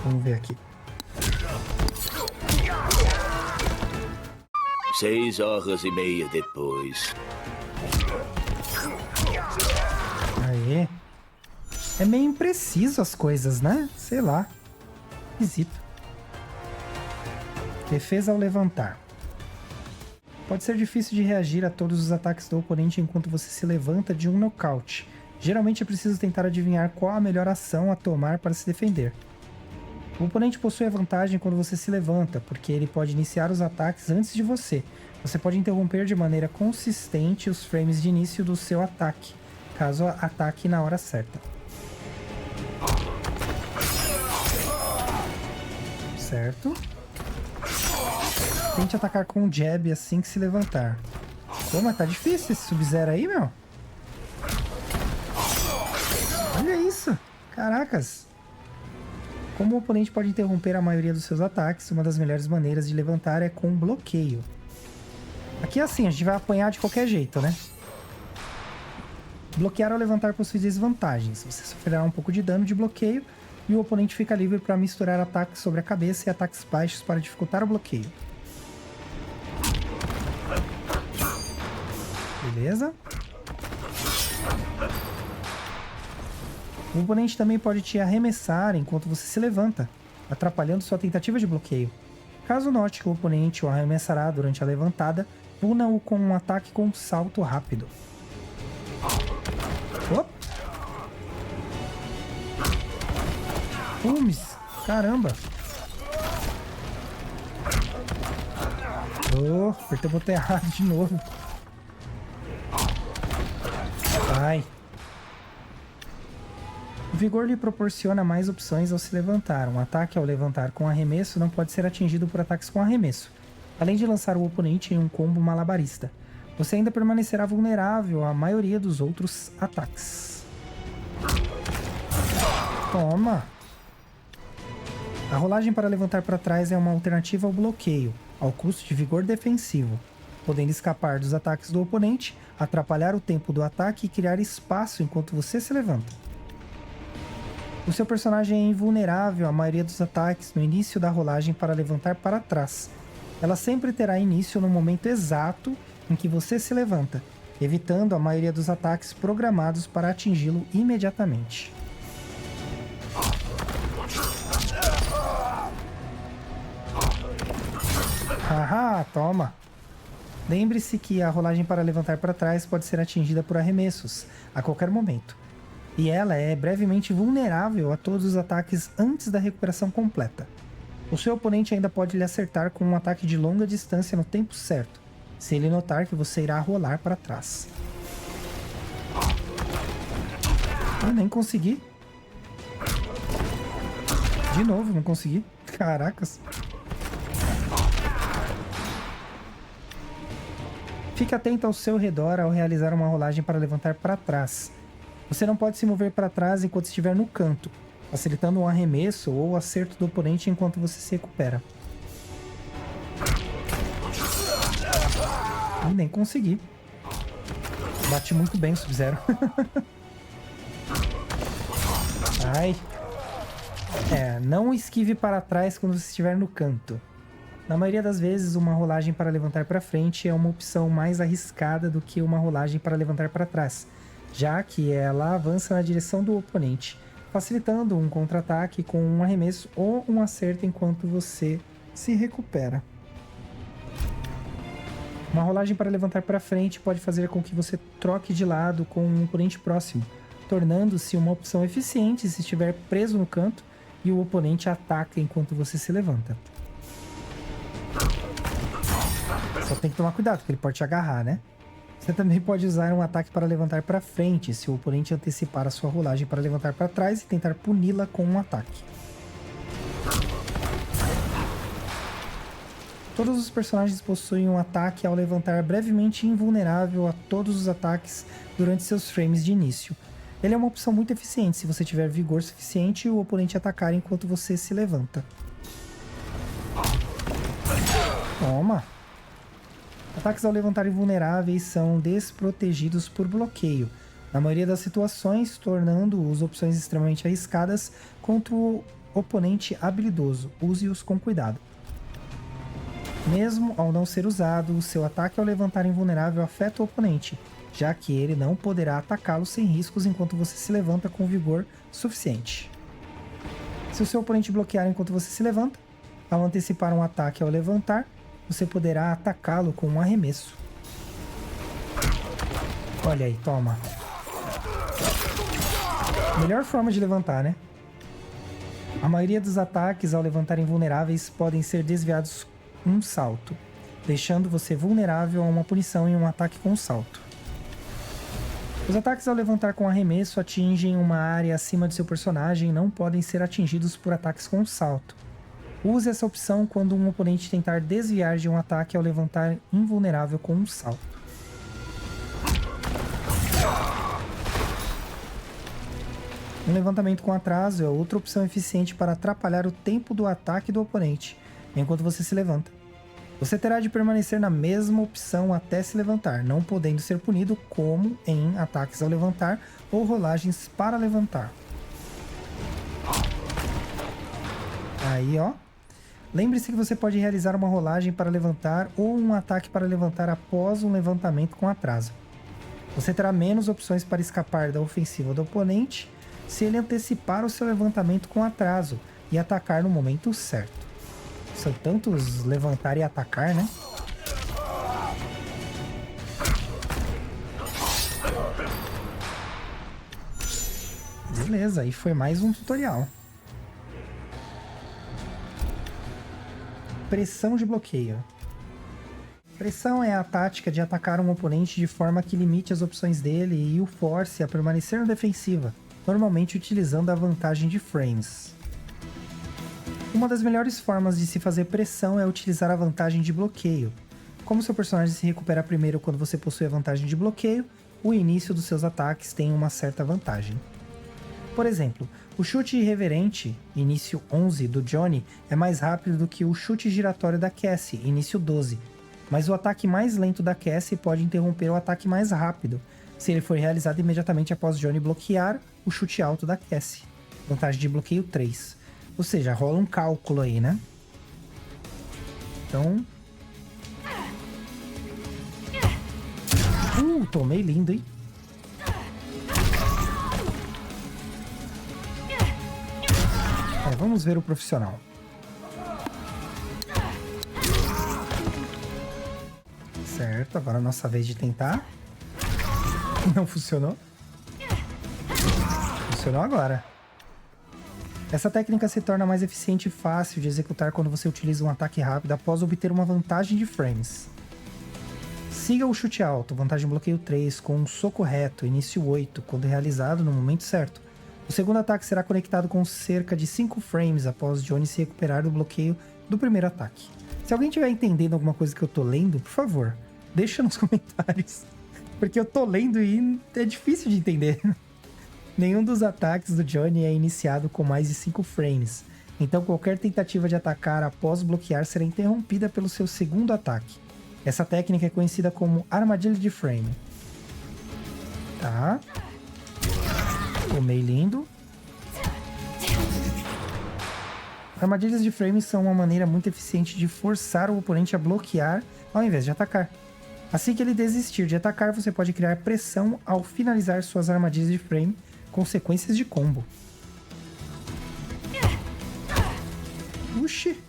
Vamos ver aqui. 6h30 depois. Aê. É meio impreciso as coisas, né? Sei lá. Esquisito. Defesa ao levantar. Pode ser difícil de reagir a todos os ataques do oponente enquanto você se levanta de um nocaute. Geralmente é preciso tentar adivinhar qual a melhor ação a tomar para se defender. O oponente possui a vantagem quando você se levanta, porque ele pode iniciar os ataques antes de você. Você pode interromper de maneira consistente os frames de início do seu ataque, caso ataque na hora certa. Certo. Tente atacar com o jab assim que se levantar. Pô, mas tá difícil esse Sub-Zero aí, meu. Olha isso. Caracas. Como o oponente pode interromper a maioria dos seus ataques, uma das melhores maneiras de levantar é com bloqueio. Aqui é assim, a gente vai apanhar de qualquer jeito, né? Bloquear ou levantar possui desvantagens. Você sofrerá um pouco de dano de bloqueio e o oponente fica livre para misturar ataques sobre a cabeça e ataques baixos para dificultar o bloqueio. Beleza? O oponente também pode te arremessar enquanto você se levanta, atrapalhando sua tentativa de bloqueio. Caso note que o oponente o arremessará durante a levantada, puna-o com um ataque com salto rápido. Opa! Pumes! Caramba! Oh, apertei o botão errado de novo. Vai! O vigor lhe proporciona mais opções ao se levantar. Um ataque ao levantar com arremesso não pode ser atingido por ataques com arremesso, além de lançar o oponente em um combo malabarista. Você ainda permanecerá vulnerável à maioria dos outros ataques. Toma! A rolagem para levantar para trás é uma alternativa ao bloqueio, ao custo de vigor defensivo, podendo escapar dos ataques do oponente, atrapalhar o tempo do ataque e criar espaço enquanto você se levanta. O seu personagem é invulnerável à maioria dos ataques no início da rolagem para levantar para trás. Ela sempre terá início no momento exato em que você se levanta, evitando a maioria dos ataques programados para atingi-lo imediatamente. Haha, toma! Lembre-se que a rolagem para levantar para trás pode ser atingida por arremessos, a qualquer momento. E ela é brevemente vulnerável a todos os ataques antes da recuperação completa. O seu oponente ainda pode lhe acertar com um ataque de longa distância no tempo certo, se ele notar que você irá rolar para trás. Eu nem consegui. De novo, não consegui. Caracas. Fique atento ao seu redor ao realizar uma rolagem para levantar para trás. Você não pode se mover para trás enquanto estiver no canto, facilitando um arremesso ou acerto do oponente enquanto você se recupera. E nem consegui. Bati muito bem o Sub-Zero. Ai. Não esquive para trás quando você estiver no canto. Na maioria das vezes, uma rolagem para levantar para frente é uma opção mais arriscada do que uma rolagem para levantar para trás, já que ela avança na direção do oponente, facilitando um contra-ataque com um arremesso ou um acerto enquanto você se recupera. Uma rolagem para levantar para frente pode fazer com que você troque de lado com um oponente próximo, tornando-se uma opção eficiente se estiver preso no canto e o oponente ataca enquanto você se levanta. Só tem que tomar cuidado, porque ele pode te agarrar, né? Você também pode usar um ataque para levantar para frente, se o oponente antecipar a sua rolagem para levantar para trás e tentar puni-la com um ataque. Todos os personagens possuem um ataque ao levantar brevemente invulnerável a todos os ataques durante seus frames de início. Ele é uma opção muito eficiente se você tiver vigor suficiente e o oponente atacar enquanto você se levanta. Toma! Ataques ao levantar invulneráveis são desprotegidos por bloqueio, na maioria das situações, tornando-os opções extremamente arriscadas contra o oponente habilidoso. Use-os com cuidado. Mesmo ao não ser usado, o seu ataque ao levantar invulnerável afeta o oponente, já que ele não poderá atacá-lo sem riscos enquanto você se levanta com vigor suficiente. Se o seu oponente bloquear enquanto você se levanta, ao antecipar um ataque ao levantar, você poderá atacá-lo com um arremesso. Olha aí, toma. Melhor forma de levantar, né? A maioria dos ataques ao levantar invulneráveis podem ser desviados com um salto, deixando você vulnerável a uma punição em um ataque com salto. Os ataques ao levantar com arremesso atingem uma área acima de seu personagem e não podem ser atingidos por ataques com salto. Use essa opção quando um oponente tentar desviar de um ataque ao levantar invulnerável com um salto. Um levantamento com atraso é outra opção eficiente para atrapalhar o tempo do ataque do oponente, enquanto você se levanta. Você terá de permanecer na mesma opção até se levantar, não podendo ser punido como em ataques ao levantar ou rolagens para levantar. Aí, ó. Lembre-se que você pode realizar uma rolagem para levantar ou um ataque para levantar após um levantamento com atraso. Você terá menos opções para escapar da ofensiva do oponente se ele antecipar o seu levantamento com atraso e atacar no momento certo. São tantos levantar e atacar, né? Beleza, aí foi mais um tutorial. Pressão de bloqueio. Pressão é a tática de atacar um oponente de forma que limite as opções dele e o force a permanecer na defensiva, normalmente utilizando a vantagem de frames. Uma das melhores formas de se fazer pressão é utilizar a vantagem de bloqueio. Como seu personagem se recupera primeiro quando você possui a vantagem de bloqueio, o início dos seus ataques tem uma certa vantagem. Por exemplo, o chute irreverente, início 11, do Johnny, é mais rápido do que o chute giratório da Cassie, início 12. Mas o ataque mais lento da Cassie pode interromper o ataque mais rápido, se ele for realizado imediatamente após Johnny bloquear o chute alto da Cassie. Vantagem de bloqueio 3. Ou seja, rola um cálculo aí, né? Então... tomei lindo, hein? Vamos ver o profissional. Certo, agora é a nossa vez de tentar. Não funcionou. Funcionou agora. Essa técnica se torna mais eficiente e fácil de executar quando você utiliza um ataque rápido após obter uma vantagem de frames. Siga o chute alto, vantagem bloqueio 3, com um soco reto, início 8, quando realizado no momento certo. O segundo ataque será conectado com cerca de 5 frames após Johnny se recuperar do bloqueio do primeiro ataque. Se alguém estiver entendendo alguma coisa que eu tô lendo, por favor, deixa nos comentários. Porque eu tô lendo e é difícil de entender. Nenhum dos ataques do Johnny é iniciado com mais de 5 frames. Então qualquer tentativa de atacar após bloquear será interrompida pelo seu segundo ataque. Essa técnica é conhecida como armadilha de frame. Tá. Ficou meio lindo. Armadilhas de frame são uma maneira muito eficiente de forçar o oponente a bloquear ao invés de atacar. Assim que ele desistir de atacar, você pode criar pressão ao finalizar suas armadilhas de frame com sequências de combo. Uxi!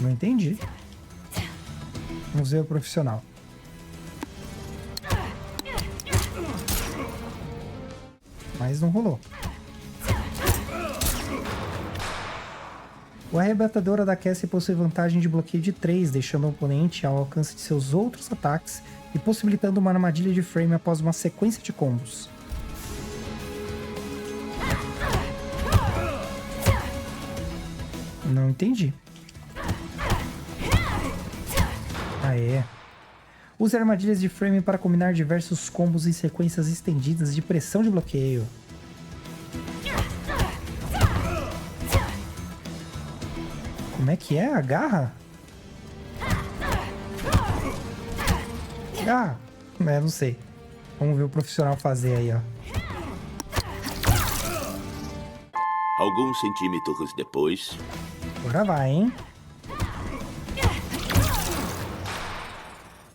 Não entendi. Vamos ver o profissional. Mas não rolou. O arrebatadora da Cassie possui vantagem de bloqueio de 3, deixando o oponente ao alcance de seus outros ataques e possibilitando uma armadilha de frame após uma sequência de combos. Não entendi. Aê. Use armadilhas de frame para combinar diversos combos em sequências estendidas de pressão de bloqueio. Como é que é? Agarra? Ah, não sei. Vamos ver o profissional fazer aí, ó. Alguns centímetros depois... Agora vai, hein?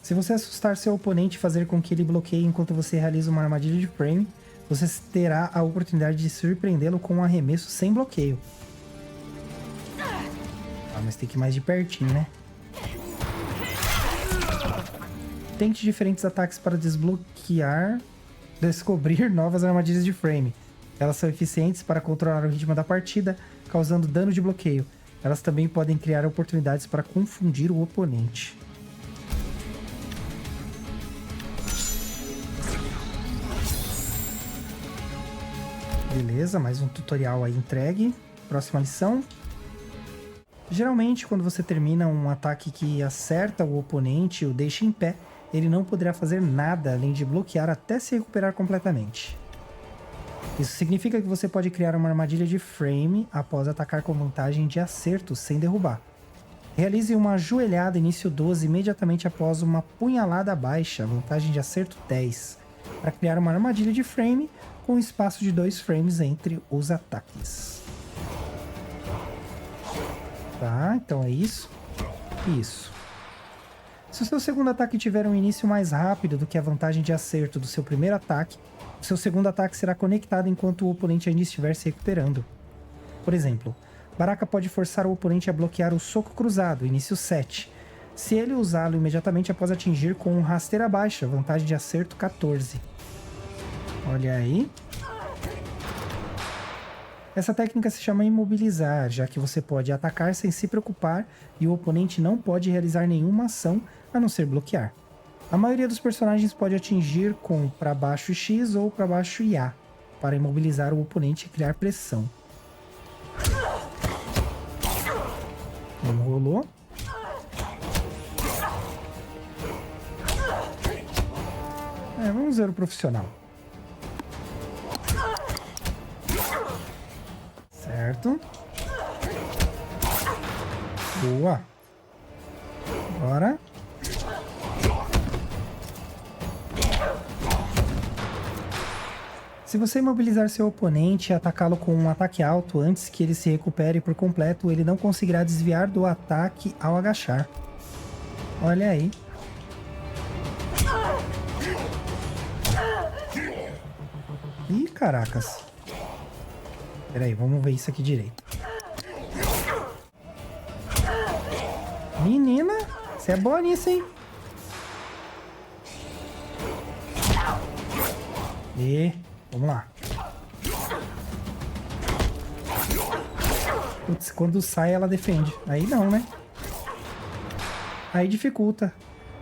Se você assustar seu oponente e fazer com que ele bloqueie enquanto você realiza uma armadilha de frame, você terá a oportunidade de surpreendê-lo com um arremesso sem bloqueio. Ah, mas tem que ir mais de pertinho, né? Tente diferentes ataques para descobrir novas armadilhas de frame. Elas são eficientes para controlar o ritmo da partida, causando dano de bloqueio. Elas também podem criar oportunidades para confundir o oponente. Beleza, mais um tutorial aí entregue. Próxima lição. Geralmente, quando você termina um ataque que acerta o oponente e o deixa em pé, ele não poderá fazer nada além de bloquear até se recuperar completamente. Isso significa que você pode criar uma armadilha de frame após atacar com vantagem de acerto sem derrubar. Realize uma ajoelhada início 12 imediatamente após uma punhalada baixa, vantagem de acerto 10, para criar uma armadilha de frame com um espaço de 2 frames entre os ataques. Tá, então é isso. Isso. Se o seu segundo ataque tiver um início mais rápido do que a vantagem de acerto do seu primeiro ataque, o seu segundo ataque será conectado enquanto o oponente ainda estiver se recuperando. Por exemplo, Baraka pode forçar o oponente a bloquear o soco cruzado, início 7, se ele usá-lo imediatamente após atingir com um rasteira baixa, vantagem de acerto 14. Olha aí. Essa técnica se chama imobilizar, já que você pode atacar sem se preocupar e o oponente não pode realizar nenhuma ação a não ser bloquear. A maioria dos personagens pode atingir com para baixo X ou para baixo IA, para imobilizar o oponente e criar pressão. Não rolou. Vamos ver o profissional. Certo. Boa. Agora. Se você imobilizar seu oponente e atacá-lo com um ataque alto antes que ele se recupere por completo, ele não conseguirá desviar do ataque ao agachar. Olha aí. Ih, caracas. Pera aí, vamos ver isso aqui direito. Menina, você é boa nisso, hein? E vamos lá. Putz, quando sai ela defende. Aí não, né? Aí dificulta.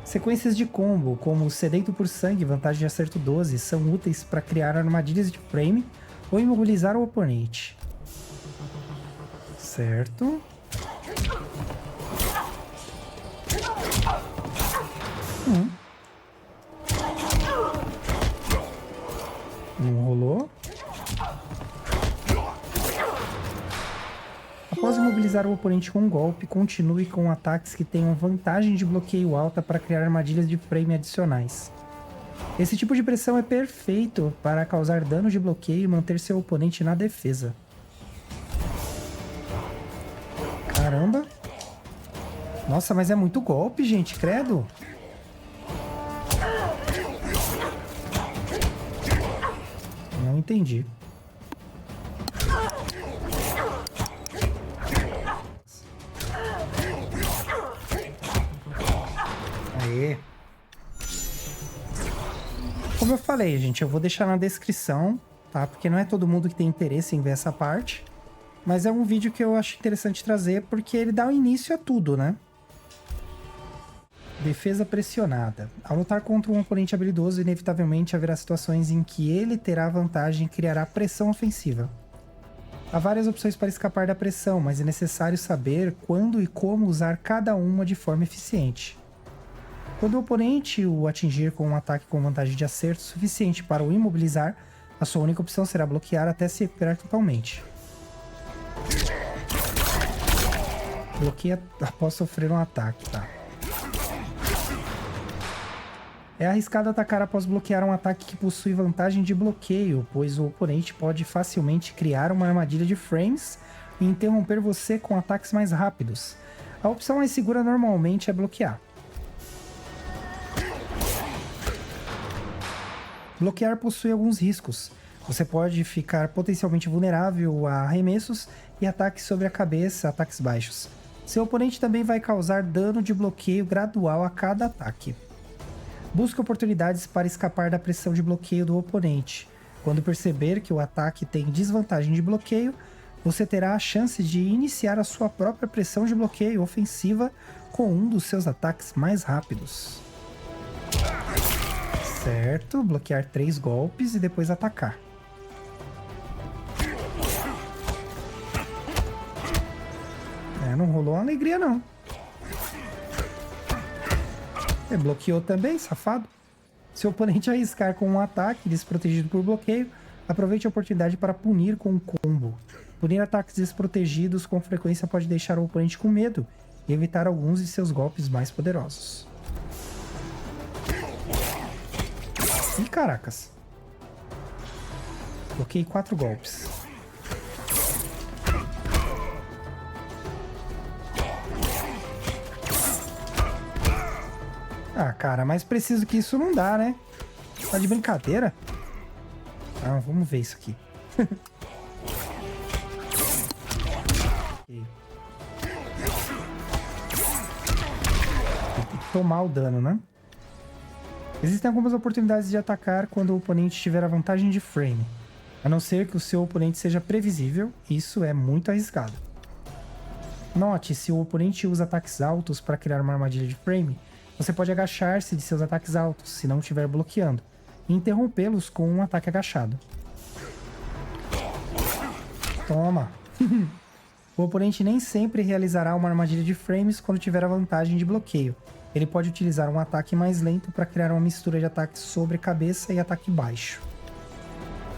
Sequências de combo, como sedento por sangue, vantagem de acerto 12, são úteis para criar armadilhas de frame ou imobilizar o oponente. Certo. Não rolou. Após imobilizar o oponente com um golpe, continue com ataques que tenham vantagem de bloqueio alta para criar armadilhas de frame adicionais. Esse tipo de pressão é perfeito para causar dano de bloqueio e manter seu oponente na defesa. Caramba! Nossa, mas é muito golpe, gente, credo! Não entendi. Aê. Como eu falei, gente, eu vou deixar na descrição, tá? Porque não é todo mundo que tem interesse em ver essa parte. Mas é um vídeo que eu acho interessante trazer porque ele dá o início a tudo, né? Defesa pressionada. Ao lutar contra um oponente habilidoso, inevitavelmente haverá situações em que ele terá vantagem e criará pressão ofensiva. Há várias opções para escapar da pressão, mas é necessário saber quando e como usar cada uma de forma eficiente. Quando o oponente o atingir com um ataque com vantagem de acerto suficiente para o imobilizar, a sua única opção será bloquear até se recuperar totalmente. Bloqueia após sofrer um ataque, tá? É arriscado atacar após bloquear um ataque que possui vantagem de bloqueio, pois o oponente pode facilmente criar uma armadilha de frames e interromper você com ataques mais rápidos. A opção mais segura normalmente é bloquear. Bloquear possui alguns riscos. Você pode ficar potencialmente vulnerável a arremessos e ataques sobre a cabeça, ataques baixos. Seu oponente também vai causar dano de bloqueio gradual a cada ataque. Busque oportunidades para escapar da pressão de bloqueio do oponente. Quando perceber que o ataque tem desvantagem de bloqueio, você terá a chance de iniciar a sua própria pressão de bloqueio ofensiva com um dos seus ataques mais rápidos. Certo, bloquear 3 golpes e depois atacar. Não rolou alegria não. Bloqueou também, safado. Se o oponente arriscar com um ataque desprotegido por bloqueio, aproveite a oportunidade para punir com um combo. Punir ataques desprotegidos com frequência pode deixar o oponente com medo e evitar alguns de seus golpes mais poderosos. Ih, caracas. Bloqueei 4 golpes. Ah, cara, mais preciso que isso não dá, né? Tá de brincadeira? Ah, vamos ver isso aqui. Tem que tomar o dano, né? Existem algumas oportunidades de atacar quando o oponente tiver a vantagem de frame. A não ser que o seu oponente seja previsível, isso é muito arriscado. Note, se o oponente usa ataques altos para criar uma armadilha de frame, você pode agachar-se de seus ataques altos, se não estiver bloqueando, e interrompê-los com um ataque agachado. Toma! O oponente nem sempre realizará uma armadilha de frames quando tiver a vantagem de bloqueio. Ele pode utilizar um ataque mais lento para criar uma mistura de ataque sobre cabeça e ataque baixo.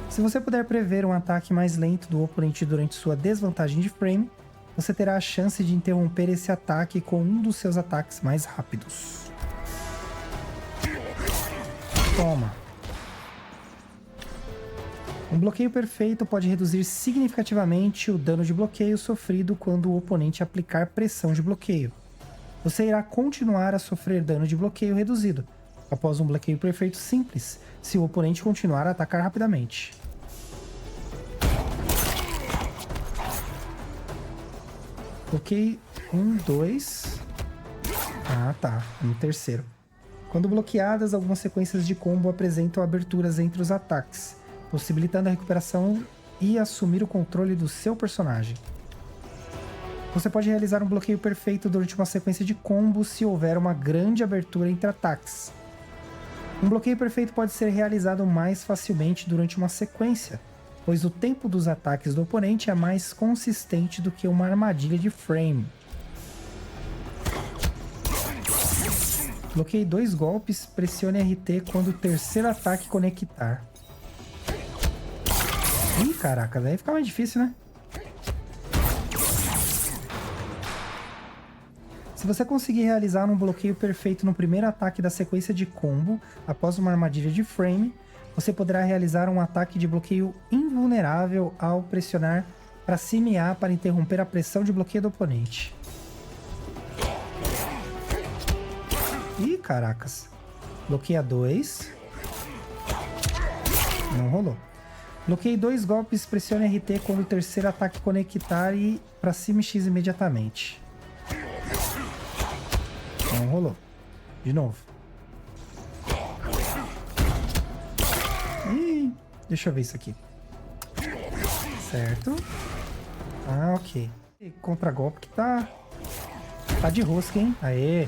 Se você puder prever um ataque mais lento do oponente durante sua desvantagem de frame, você terá a chance de interromper esse ataque com um dos seus ataques mais rápidos. Toma! Um bloqueio perfeito pode reduzir significativamente o dano de bloqueio sofrido quando o oponente aplicar pressão de bloqueio. Você irá continuar a sofrer dano de bloqueio reduzido, após um bloqueio perfeito simples, se o oponente continuar a atacar rapidamente. Bloqueio 1, 2... Ah, tá. No terceiro. Quando bloqueadas, algumas sequências de combo apresentam aberturas entre os ataques, possibilitando a recuperação e assumir o controle do seu personagem. Você pode realizar um bloqueio perfeito durante uma sequência de combos se houver uma grande abertura entre ataques. Um bloqueio perfeito pode ser realizado mais facilmente durante uma sequência, pois o tempo dos ataques do oponente é mais consistente do que uma armadilha de frame. Bloqueie 2 golpes, pressione RT quando o terceiro ataque conectar. Ih, caraca, daí fica mais difícil, né? Se você conseguir realizar um bloqueio perfeito no primeiro ataque da sequência de combo, após uma armadilha de frame, você poderá realizar um ataque de bloqueio invulnerável ao pressionar para cima e A para interromper a pressão de bloqueio do oponente. Ih, caracas. Bloqueia 2. Não rolou. Bloqueie 2 golpes, pressione RT quando o terceiro ataque conectar e para cima e X imediatamente. Não rolou. De novo. Ih, deixa eu ver isso aqui. Certo. Ah, ok. Contra-golpe que tá de rosca, hein? Aê.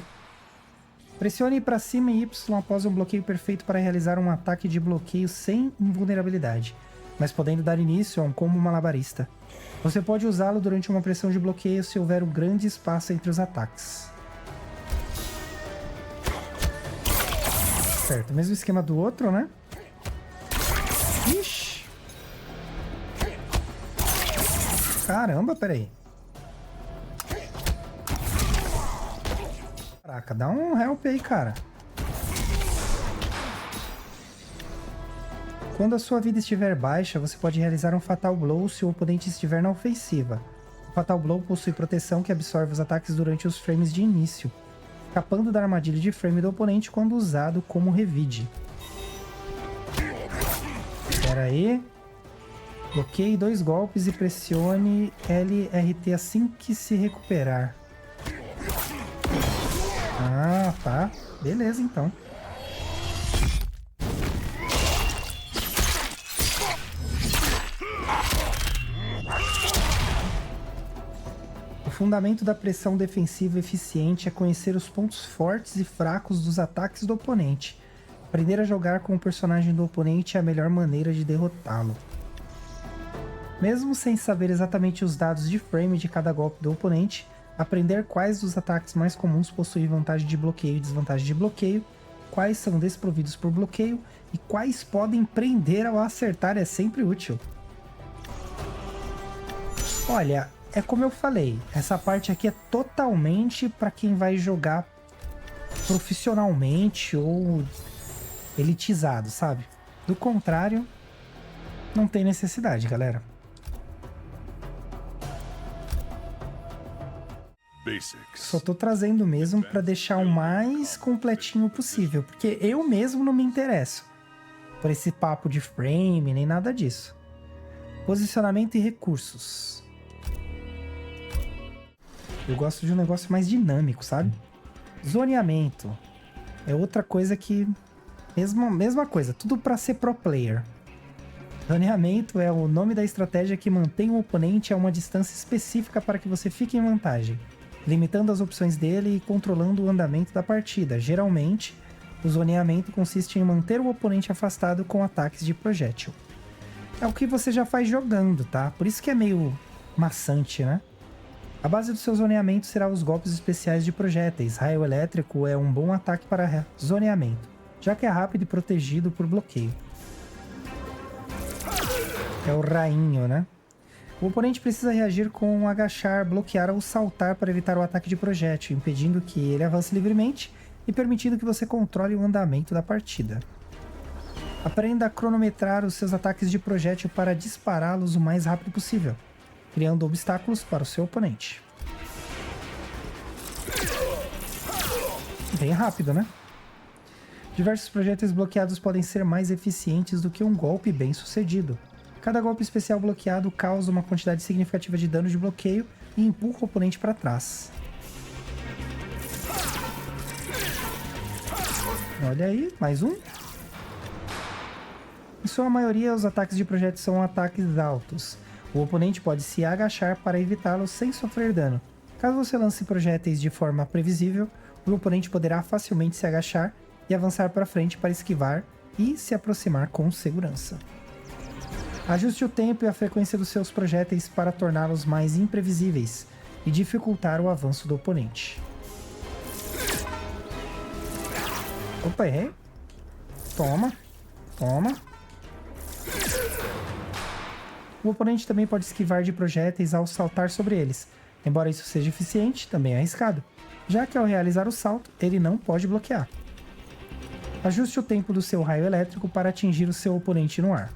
Pressione para cima e Y após um bloqueio perfeito para realizar um ataque de bloqueio sem invulnerabilidade, mas podendo dar início a um combo malabarista. Você pode usá-lo durante uma pressão de bloqueio se houver um grande espaço entre os ataques. Certo, mesmo esquema do outro, né? Ixi! Caramba, peraí. Caraca, dá um help aí, cara. Quando a sua vida estiver baixa, você pode realizar um Fatal Blow se o oponente estiver na ofensiva. O Fatal Blow possui proteção que absorve os ataques durante os frames de início, escapando da armadilha de frame do oponente quando usado como revide. Espera aí. Bloqueie 2 golpes e pressione LRT assim que se recuperar. Ah, tá. Beleza, então. O fundamento da pressão defensiva eficiente é conhecer os pontos fortes e fracos dos ataques do oponente. Aprender a jogar com o personagem do oponente é a melhor maneira de derrotá-lo. Mesmo sem saber exatamente os dados de frame de cada golpe do oponente, aprender quais dos ataques mais comuns possuem vantagem de bloqueio e desvantagem de bloqueio, quais são desprovidos por bloqueio e quais podem prender ao acertar é sempre útil. Olha, é como eu falei, essa parte aqui é totalmente para quem vai jogar profissionalmente ou elitizado, sabe? Do contrário, não tem necessidade, galera. Só tô trazendo mesmo para deixar o mais completinho possível, porque eu mesmo não me interesso por esse papo de frame, nem nada disso. Posicionamento e recursos. Eu gosto de um negócio mais dinâmico, sabe? Zoneamento. É outra coisa que... Mesma coisa, tudo para ser pro player. Zoneamento é o nome da estratégia que mantém o oponente a uma distância específica para que você fique em vantagem, limitando as opções dele e controlando o andamento da partida. Geralmente, o zoneamento consiste em manter o oponente afastado com ataques de projétil. É o que você já faz jogando, tá? Por isso que é meio maçante, né? A base do seu zoneamento será os golpes especiais de projéteis. Raio elétrico é um bom ataque para zoneamento, já que é rápido e protegido por bloqueio. É o rainho, né? O oponente precisa reagir com agachar, bloquear ou saltar para evitar o ataque de projétil, impedindo que ele avance livremente e permitindo que você controle o andamento da partida. Aprenda a cronometrar os seus ataques de projétil para dispará-los o mais rápido possível, criando obstáculos para o seu oponente. Bem rápido, né? Diversos projéteis bloqueados podem ser mais eficientes do que um golpe bem sucedido. Cada golpe especial bloqueado causa uma quantidade significativa de dano de bloqueio e empurra o oponente para trás. Olha aí, mais um. Em sua maioria, os ataques de projéteis são ataques altos. O oponente pode se agachar para evitá-los sem sofrer dano, Caso você lance projéteis de forma previsível, o oponente poderá facilmente se agachar e avançar para frente para esquivar e se aproximar com segurança. Ajuste o tempo e a frequência dos seus projéteis para torná-los mais imprevisíveis e dificultar o avanço do oponente. Opa, errei. Toma. Toma. O oponente também pode esquivar de projéteis ao saltar sobre eles. Embora isso seja eficiente, também é arriscado, já que ao realizar o salto, ele não pode bloquear. Ajuste o tempo do seu raio elétrico para atingir o seu oponente no ar.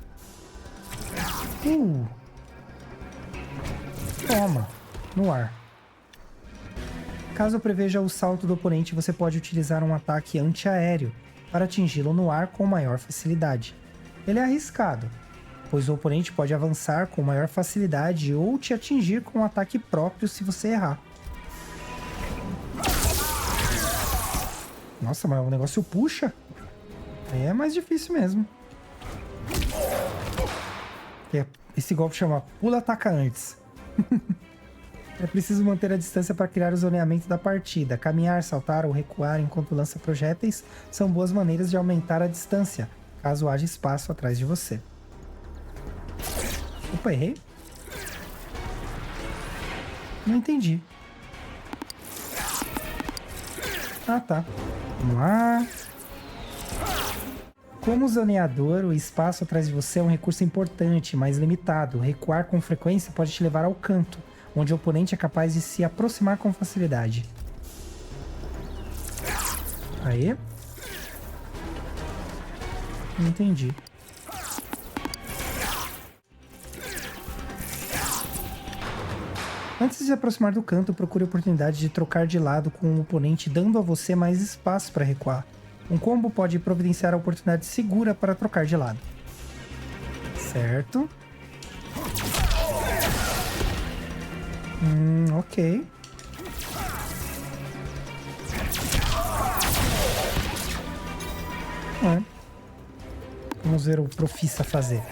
Toma, no ar. Caso preveja o salto do oponente, você pode utilizar um ataque antiaéreo para atingi-lo no ar com maior facilidade. Ele é arriscado, pois o oponente pode avançar com maior facilidade ou te atingir com um ataque próprio se você errar. Nossa, mas o negócio puxa. Aí é mais difícil mesmo. Esse golpe chama Pula Ataca Antes. É preciso manter a distância para criar o zoneamento da partida. Caminhar, saltar ou recuar enquanto lança projéteis são boas maneiras de aumentar a distância, caso haja espaço atrás de você. Opa, errei. Não entendi. Ah, tá. Vamos lá. Como zoneador, o espaço atrás de você é um recurso importante, mas limitado. Recuar com frequência pode te levar ao canto, onde o oponente é capaz de se aproximar com facilidade. Aí. Não entendi. Antes de se aproximar do canto, procure a oportunidade de trocar de lado com o oponente, dando a você mais espaço para recuar. Um combo pode providenciar a oportunidade segura para trocar de lado. Certo. Ok. Vamos ver o Profissa fazer.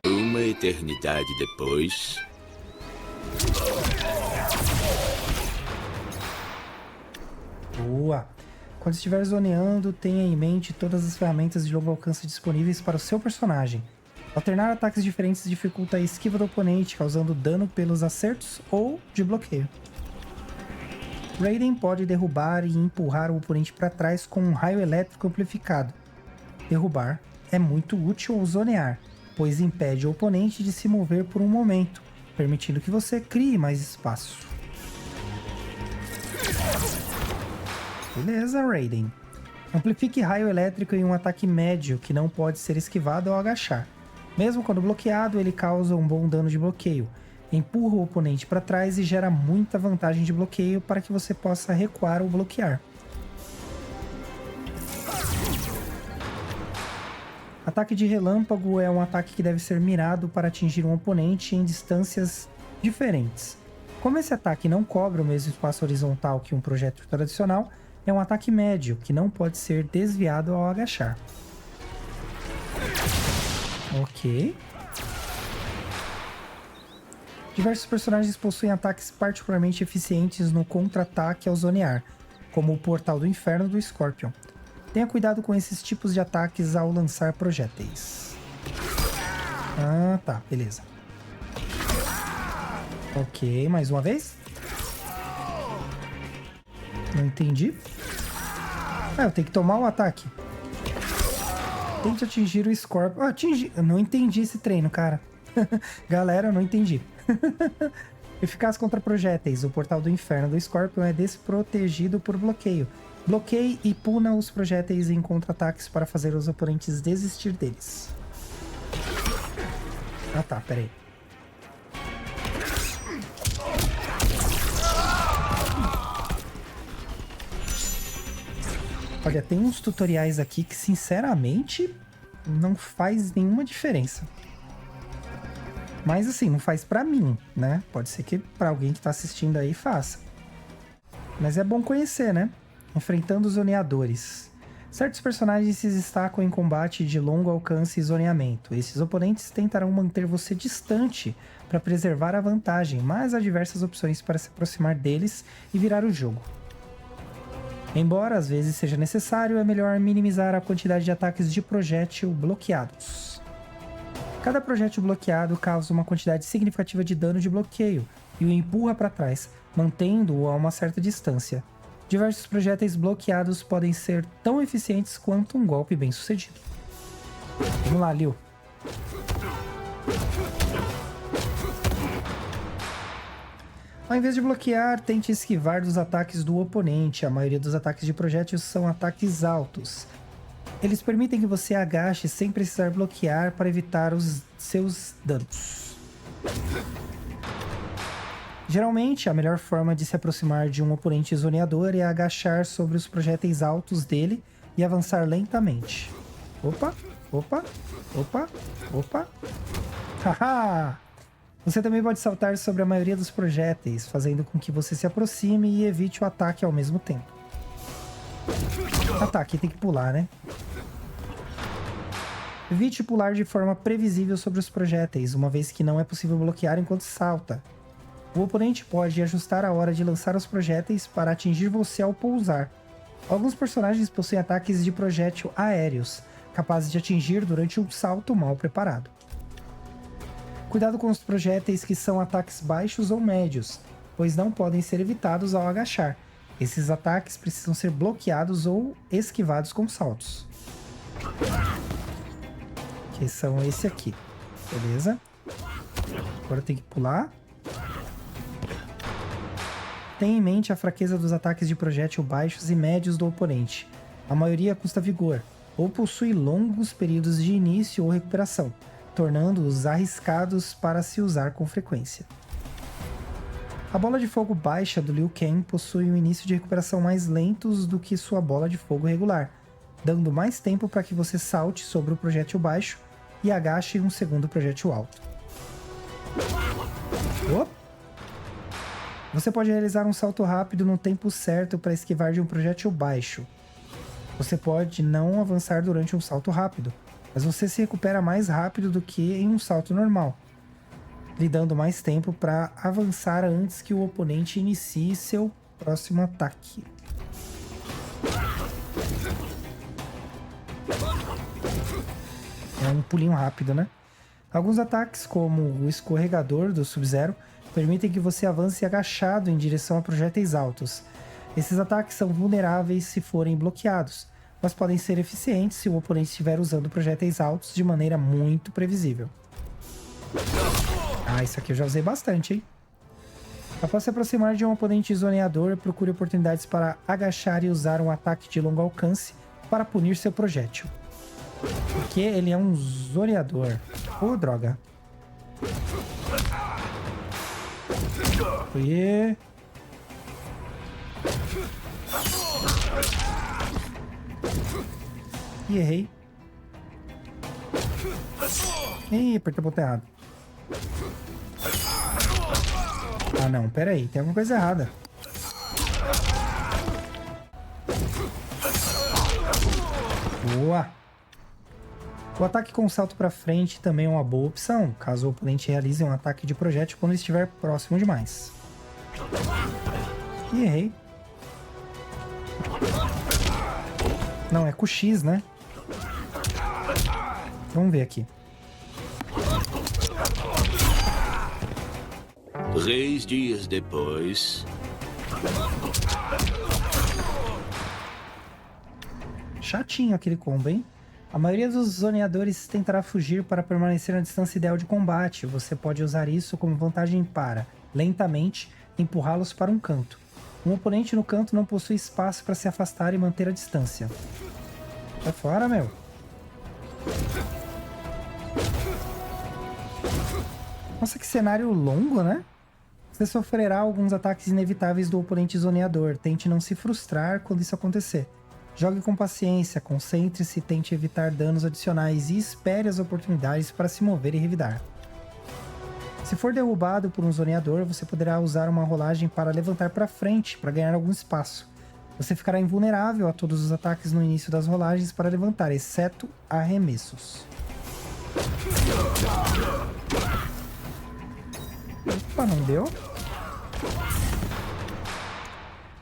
Uma eternidade depois. Boa! Quando estiver zoneando, tenha em mente todas as ferramentas de longo alcance disponíveis para o seu personagem. Alternar ataques diferentes dificulta a esquiva do oponente, causando dano pelos acertos ou de bloqueio. Raiden pode derrubar e empurrar o oponente para trás com um raio elétrico amplificado. Derrubar é muito útil ao zonear, pois impede o oponente de se mover por um momento, permitindo que você crie mais espaço. Beleza, Raiden. Amplifique raio elétrico em um ataque médio que não pode ser esquivado ao agachar. Mesmo quando bloqueado, ele causa um bom dano de bloqueio. Empurra o oponente para trás e gera muita vantagem de bloqueio para que você possa recuar ou bloquear. Ataque de relâmpago é um ataque que deve ser mirado para atingir um oponente em distâncias diferentes. Como esse ataque não cobre o mesmo espaço horizontal que um projétil tradicional, é um ataque médio que não pode ser desviado ao agachar. Ok. Diversos personagens possuem ataques particularmente eficientes no contra-ataque ao zonear, como o Portal do Inferno do Scorpion. Tenha cuidado com esses tipos de ataques ao lançar projéteis. Ah, tá, beleza. Ok, mais uma vez. Não entendi. Ah, eu tenho que tomar o ataque. Tente atingir o Scorpion. Ah, atingir. Eu não entendi esse treino, cara. Galera, eu não entendi. Eficaz contra projéteis. O Portal do Inferno do Scorpion é desprotegido por bloqueio. Bloqueie e puna os projéteis em contra-ataques para fazer os oponentes desistir deles. Ah tá, peraí. Olha, tem uns tutoriais aqui que, sinceramente, não faz nenhuma diferença. Mas, assim, não faz pra mim, né? Pode ser que pra alguém que tá assistindo aí faça. Mas é bom conhecer, né? Enfrentando os zoneadores. Certos personagens se destacam em combate de longo alcance e zoneamento. Esses oponentes tentarão manter você distante para preservar a vantagem, mas há diversas opções para se aproximar deles e virar o jogo. Embora às vezes seja necessário, é melhor minimizar a quantidade de ataques de projétil bloqueados. Cada projétil bloqueado causa uma quantidade significativa de dano de bloqueio e o empurra para trás, mantendo-o a uma certa distância. Diversos projéteis bloqueados podem ser tão eficientes quanto um golpe bem sucedido. Vamos lá, Liu. Ao invés de bloquear, tente esquivar dos ataques do oponente. A maioria dos ataques de projéteis são ataques altos. Eles permitem que você agache sem precisar bloquear para evitar os seus danos. Geralmente, a melhor forma de se aproximar de um oponente zoneador é agachar sobre os projéteis altos dele e avançar lentamente. Opa, opa, opa, opa. Haha! Você também pode saltar sobre a maioria dos projéteis, fazendo com que você se aproxime e evite o ataque ao mesmo tempo. Ah tá, aqui tem que pular, né? Evite pular de forma previsível sobre os projéteis, uma vez que não é possível bloquear enquanto salta. O oponente pode ajustar a hora de lançar os projéteis para atingir você ao pousar. Alguns personagens possuem ataques de projétil aéreos, capazes de atingir durante um salto mal preparado. Cuidado com os projéteis que são ataques baixos ou médios, pois não podem ser evitados ao agachar. Esses ataques precisam ser bloqueados ou esquivados com saltos. Que são esse aqui. Beleza? Agora tem que pular. Tenha em mente a fraqueza dos ataques de projétil baixos e médios do oponente. A maioria custa vigor, ou possui longos períodos de início ou recuperação, tornando-os arriscados para se usar com frequência. A bola de fogo baixa do Liu Kang possui um início de recuperação mais lentos do que sua bola de fogo regular, dando mais tempo para que você salte sobre o projétil baixo e agache um segundo projétil alto. Você pode realizar um salto rápido no tempo certo para esquivar de um projétil baixo. Você pode não avançar durante um salto rápido, mas você se recupera mais rápido do que em um salto normal, lhe dando mais tempo para avançar antes que o oponente inicie seu próximo ataque. É um pulinho rápido, né? Alguns ataques, como o escorregador do Sub-Zero, permitem que você avance agachado em direção a projéteis altos. Esses ataques são vulneráveis se forem bloqueados, mas podem ser eficientes se o oponente estiver usando projéteis altos de maneira muito previsível. Ah, isso aqui eu já usei bastante, hein? Após se aproximar de um oponente zoneador, procure oportunidades para agachar e usar um ataque de longo alcance para punir seu projétil. Porque ele é um zoneador. Oh, droga. Oiê. E errei. Ih, apertei o botão errado. Ah não, pera aí, tem alguma coisa errada. Boa! O ataque com salto para frente também é uma boa opção, caso o oponente realize um ataque de projétil quando estiver próximo demais. E errei. Não, é com X, né? Vamos ver aqui. 3 dias depois... Chatinho aquele combo, hein? A maioria dos zoneadores tentará fugir para permanecer na distância ideal de combate. Você pode usar isso como vantagem para, lentamente, empurrá-los para um canto. Um oponente no canto não possui espaço para se afastar e manter a distância. Sai fora, meu! Nossa, que cenário longo, né? Você sofrerá alguns ataques inevitáveis do oponente zoneador. Tente não se frustrar quando isso acontecer. Jogue com paciência, concentre-se, tente evitar danos adicionais e espere as oportunidades para se mover e revidar. Se for derrubado por um zoneador, você poderá usar uma rolagem para levantar para frente para ganhar algum espaço. Você ficará invulnerável a todos os ataques no início das rolagens para levantar, exceto arremessos. Opa, não deu?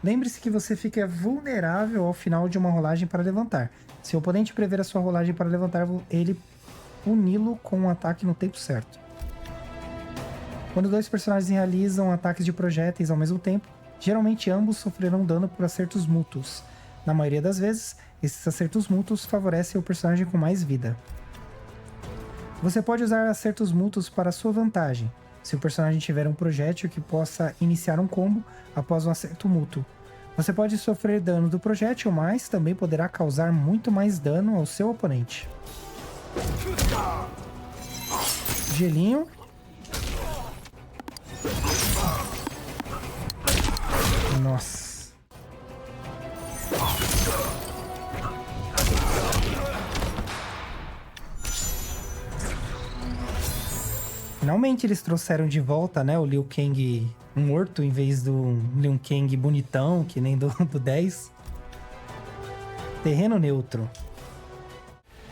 Lembre-se que você fica vulnerável ao final de uma rolagem para levantar. Se o oponente prever a sua rolagem para levantar, ele puni-lo com um ataque no tempo certo. Quando dois personagens realizam ataques de projéteis ao mesmo tempo, geralmente ambos sofrerão dano por acertos mútuos. Na maioria das vezes, esses acertos mútuos favorecem o personagem com mais vida. Você pode usar acertos mútuos para sua vantagem, se o personagem tiver um projétil que possa iniciar um combo após um acerto mútuo. Você pode sofrer dano do projétil, mas também poderá causar muito mais dano ao seu oponente. Gelinho. Nossa. Finalmente eles trouxeram de volta, né, o Liu Kang morto em vez do Liu Kang bonitão, que nem do 10. Terreno neutro.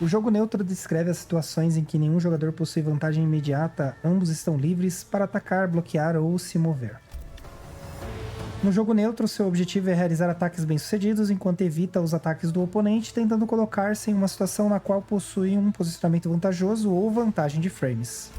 O jogo neutro descreve as situações em que nenhum jogador possui vantagem imediata, ambos estão livres para atacar, bloquear ou se mover. No jogo neutro, seu objetivo é realizar ataques bem-sucedidos enquanto evita os ataques do oponente, tentando colocar-se em uma situação na qual possui um posicionamento vantajoso ou vantagem de frames.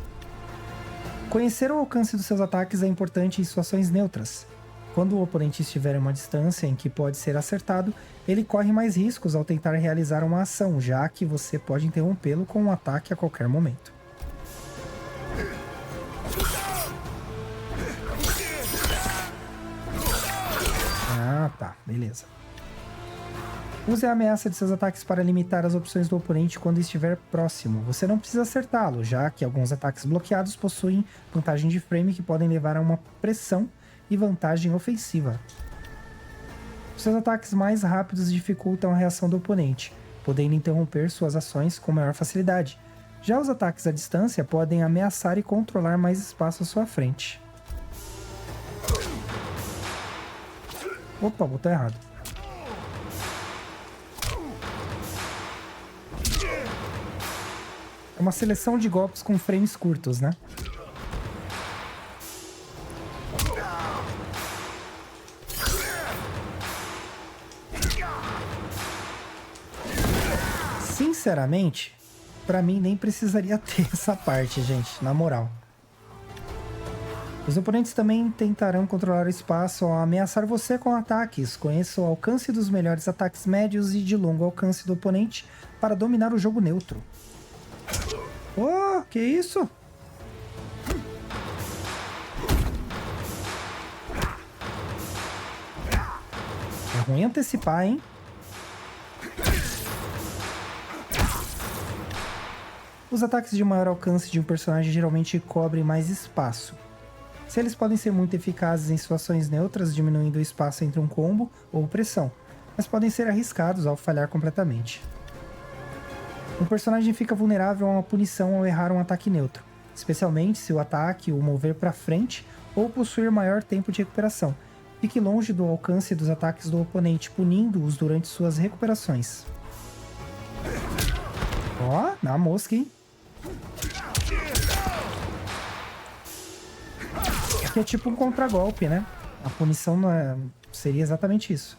Conhecer o alcance dos seus ataques é importante em situações neutras. Quando o oponente estiver em uma distância em que pode ser acertado, ele corre mais riscos ao tentar realizar uma ação, já que você pode interrompê-lo com um ataque a qualquer momento. Ah, tá, beleza. Use a ameaça de seus ataques para limitar as opções do oponente quando estiver próximo. Você não precisa acertá-lo, já que alguns ataques bloqueados possuem vantagem de frame que podem levar a uma pressão e vantagem ofensiva. Seus ataques mais rápidos dificultam a reação do oponente, podendo interromper suas ações com maior facilidade. Já os ataques à distância podem ameaçar e controlar mais espaço à sua frente. Opa, botou errado. É uma seleção de golpes com frames curtos, né? Sinceramente, pra mim nem precisaria ter essa parte, gente, na moral. Os oponentes também tentarão controlar o espaço ao ameaçar você com ataques. Conheça o alcance dos melhores ataques médios e de longo alcance do oponente para dominar o jogo neutro. Oh, que isso? É ruim antecipar, hein? Os ataques de maior alcance de um personagem geralmente cobrem mais espaço. Se eles podem ser muito eficazes em situações neutras, diminuindo o espaço entre um combo ou pressão, mas podem ser arriscados ao falhar completamente. Um personagem fica vulnerável a uma punição ao errar um ataque neutro, especialmente se o ataque o mover para frente ou possuir maior tempo de recuperação. Fique longe do alcance dos ataques do oponente, punindo-os durante suas recuperações. Ó, na mosca, hein? Aqui é tipo um contragolpe, né? A punição não é... seria exatamente isso.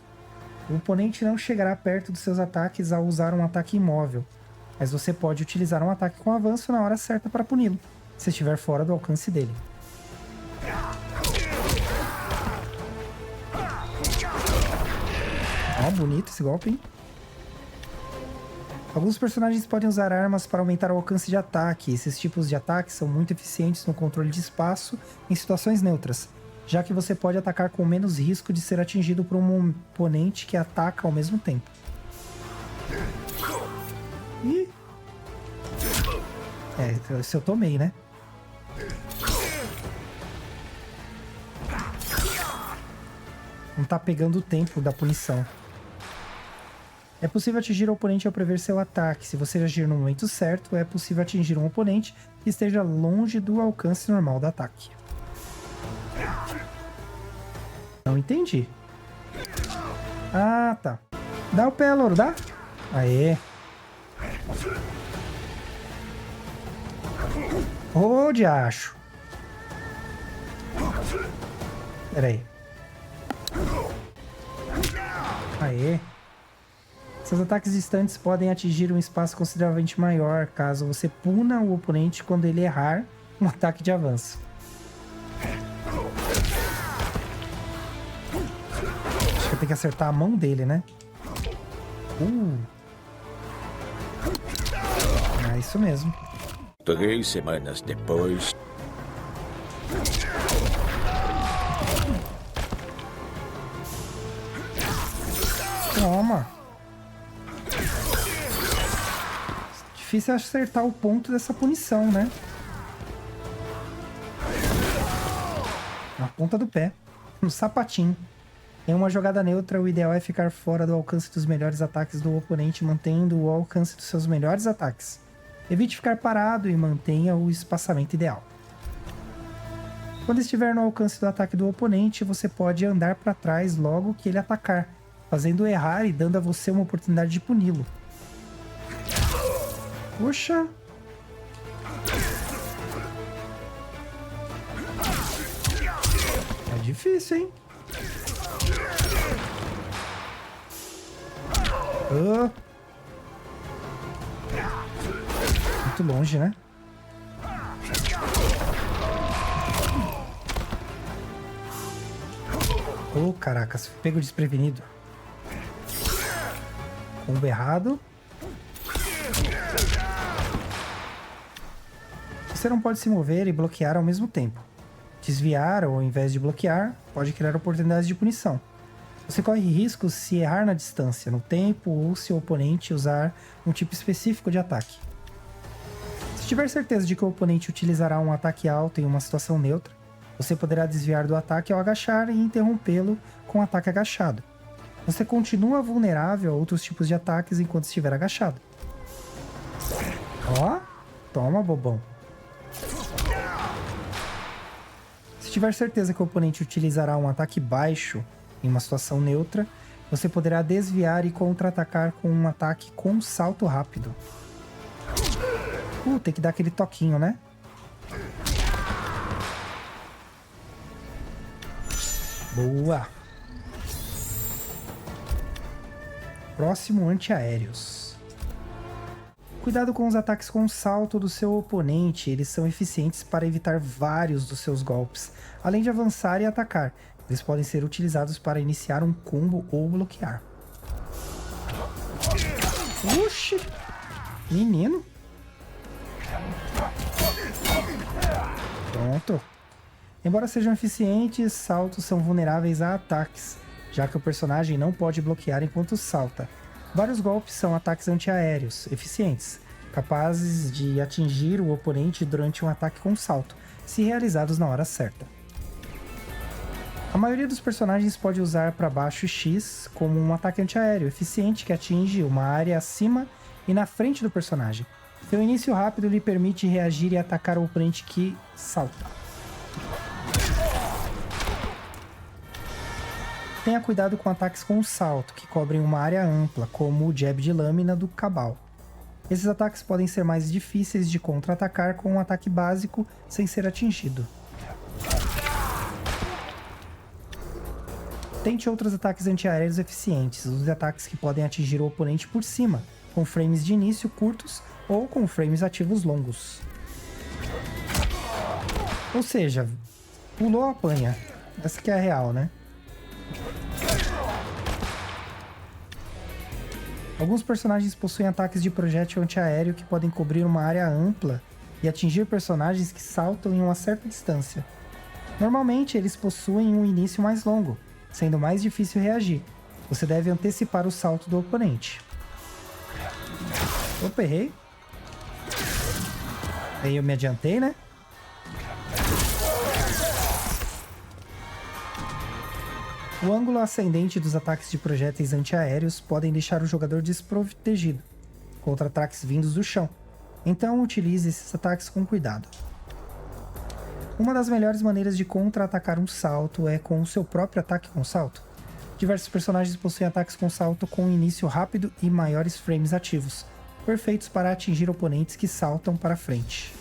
O oponente não chegará perto dos seus ataques ao usar um ataque imóvel, mas você pode utilizar um ataque com avanço na hora certa para puni-lo, se estiver fora do alcance dele. Ó, bonito esse golpe, hein? Alguns personagens podem usar armas para aumentar o alcance de ataque. Esses tipos de ataques são muito eficientes no controle de espaço em situações neutras, já que você pode atacar com menos risco de ser atingido por um oponente que ataca ao mesmo tempo. Ih! Esse eu tomei, né? Não tá pegando o tempo da punição. É possível atingir o oponente ao prever seu ataque. Se você agir no momento certo, é possível atingir um oponente que esteja longe do alcance normal do ataque. Não entendi. Ah, tá. Dá o pé, louro, dá? Aê. Ô, diacho. Pera aí. Aê. Seus ataques distantes podem atingir um espaço consideravelmente maior caso você puna o oponente quando ele errar um ataque de avanço. Acho que eu tenho que acertar a mão dele, né? É isso mesmo. 3 semanas depois. Toma. Difícil acertar o ponto dessa punição, né? Na ponta do pé. No sapatinho. Em uma jogada neutra, o ideal é ficar fora do alcance dos melhores ataques do oponente, mantendo o alcance dos seus melhores ataques. Evite ficar parado e mantenha o espaçamento ideal. Quando estiver no alcance do ataque do oponente, você pode andar para trás logo que ele atacar, fazendo errar e dando a você uma oportunidade de puni-lo. Poxa! É difícil, hein? Muito longe, né? Oh, caracas, pego desprevenido. Combo errado. Você não pode se mover e bloquear ao mesmo tempo. Desviar, ou ao invés de bloquear, pode criar oportunidades de punição. Você corre riscos se errar na distância, no tempo ou se o oponente usar um tipo específico de ataque. Se tiver certeza de que o oponente utilizará um ataque alto em uma situação neutra, você poderá desviar do ataque ao agachar e interrompê-lo com um ataque agachado. Você continua vulnerável a outros tipos de ataques enquanto estiver agachado. Ó, toma, bobão. Se tiver certeza que o oponente utilizará um ataque baixo em uma situação neutra, você poderá desviar e contra-atacar com um ataque com salto rápido. Tem que dar aquele toquinho, né? Boa! Próximo, antiaéreos. Cuidado com os ataques com salto do seu oponente, eles são eficientes para evitar vários dos seus golpes, além de avançar e atacar. Eles podem ser utilizados para iniciar um combo ou bloquear. Oxi! Menino! Pronto. Embora sejam eficientes, saltos são vulneráveis a ataques, já que o personagem não pode bloquear enquanto salta. Vários golpes são ataques antiaéreos, eficientes, capazes de atingir o oponente durante um ataque com salto, se realizados na hora certa. A maioria dos personagens pode usar para baixo X como um ataque antiaéreo eficiente que atinge uma área acima e na frente do personagem. Seu início rápido lhe permite reagir e atacar o oponente que salta. Tenha cuidado com ataques com salto, que cobrem uma área ampla, como o jab de lâmina do Cabal. Esses ataques podem ser mais difíceis de contra-atacar com um ataque básico sem ser atingido. Tente outros ataques antiaéreos eficientes, os ataques que podem atingir o oponente por cima, com frames de início curtos ou com frames ativos longos. Ou seja, pulou, apanha. Essa que é a real, né? Alguns personagens possuem ataques de projétil antiaéreo que podem cobrir uma área ampla e atingir personagens que saltam em uma certa distância. Normalmente, eles possuem um início mais longo, sendo mais difícil reagir. Você deve antecipar o salto do oponente. Opa, errei. Aí eu me adiantei, né? O ângulo ascendente dos ataques de projéteis antiaéreos podem deixar o jogador desprotegido contra ataques vindos do chão. Então utilize esses ataques com cuidado. Uma das melhores maneiras de contra-atacar um salto é com o seu próprio ataque com salto. Diversos personagens possuem ataques com salto com início rápido e maiores frames ativos, perfeitos para atingir oponentes que saltam para frente.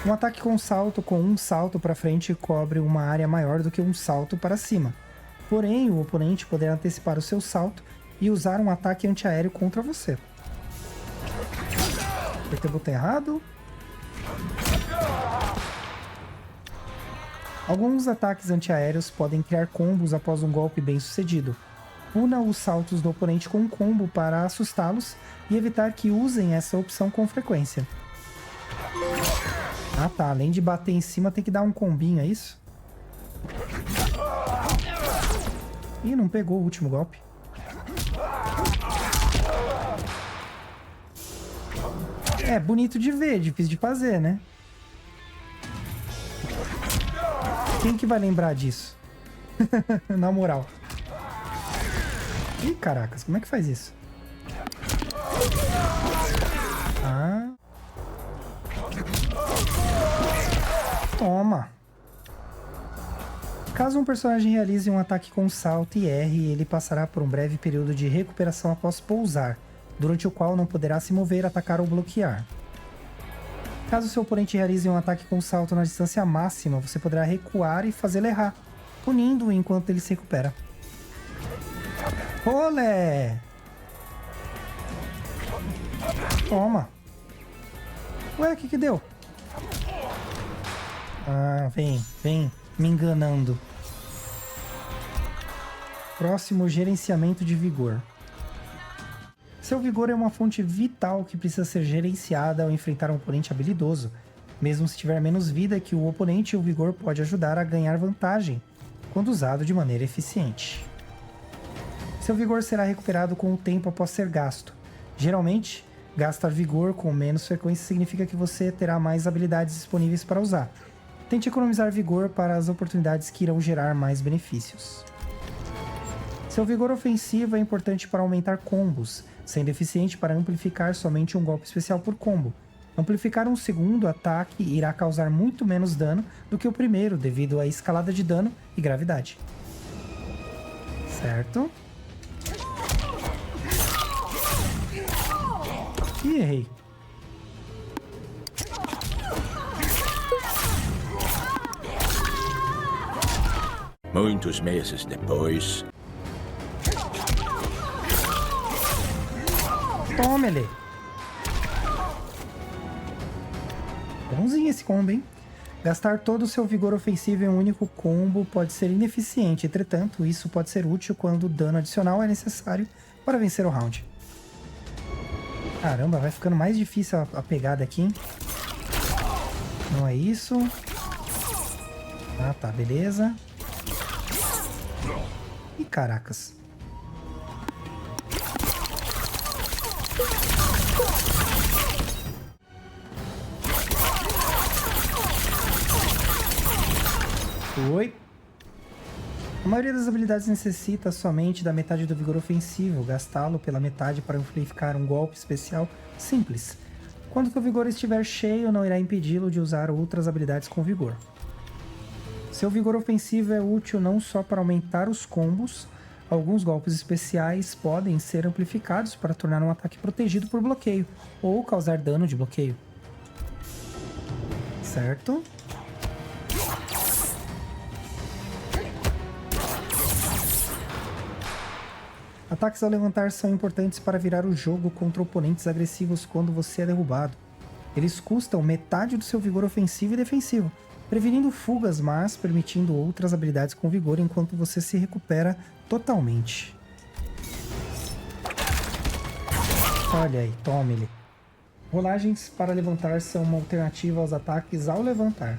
Um ataque com salto com um salto para frente cobre uma área maior do que um salto para cima. Porém, o oponente poderá antecipar o seu salto e usar um ataque antiaéreo contra você. Apertei o botão errado. Alguns ataques antiaéreos podem criar combos após um golpe bem sucedido. Puna os saltos do oponente com um combo para assustá-los e evitar que usem essa opção com frequência. Ah tá, além de bater em cima tem que dar um combinho, é isso? Ih, não pegou o último golpe. É bonito de ver, difícil de fazer, né? Quem que vai lembrar disso? Na moral. Ih, caracas, como é que faz isso? Ah. Toma. Caso um personagem realize um ataque com salto e erre, ele passará por um breve período de recuperação após pousar, durante o qual não poderá se mover, atacar ou bloquear. Caso seu oponente realize um ataque com salto na distância máxima, você poderá recuar e fazê-lo errar, punindo-o enquanto ele se recupera. Olé! Toma! Ué, o que deu? Ah, vem, me enganando. Próximo, gerenciamento de vigor. Seu vigor é uma fonte vital que precisa ser gerenciada ao enfrentar um oponente habilidoso. Mesmo se tiver menos vida que o oponente, o vigor pode ajudar a ganhar vantagem, quando usado de maneira eficiente. Seu vigor será recuperado com o tempo após ser gasto. Geralmente, gastar vigor com menos frequência significa que você terá mais habilidades disponíveis para usar. Tente economizar vigor para as oportunidades que irão gerar mais benefícios. Seu vigor ofensivo é importante para aumentar combos, sendo eficiente para amplificar somente um golpe especial por combo. Amplificar um segundo ataque irá causar muito menos dano do que o primeiro, devido à escalada de dano e gravidade. Certo? Ih, errei. Muitos meses depois... Toma, ele. Bonzinho esse combo, hein? Gastar todo o seu vigor ofensivo em um único combo pode ser ineficiente, entretanto, isso pode ser útil quando o dano adicional é necessário para vencer o round. Caramba, vai ficando mais difícil a pegada aqui, hein? Não é isso. Ah, tá, beleza. Ih, caracas. Oi. A maioria das habilidades necessita somente da metade do vigor ofensivo. Gastá-lo pela metade para amplificar um golpe especial simples. Quando seu vigor estiver cheio, não irá impedi-lo de usar outras habilidades com vigor. Seu vigor ofensivo é útil não só para aumentar os combos. Alguns golpes especiais podem ser amplificados para tornar um ataque protegido por bloqueio ou causar dano de bloqueio. Certo? Ataques ao levantar são importantes para virar o jogo contra oponentes agressivos quando você é derrubado. Eles custam metade do seu vigor ofensivo e defensivo, prevenindo fugas, mas permitindo outras habilidades com vigor enquanto você se recupera totalmente. Olha aí, tome ele. Rolagens para levantar são uma alternativa aos ataques ao levantar.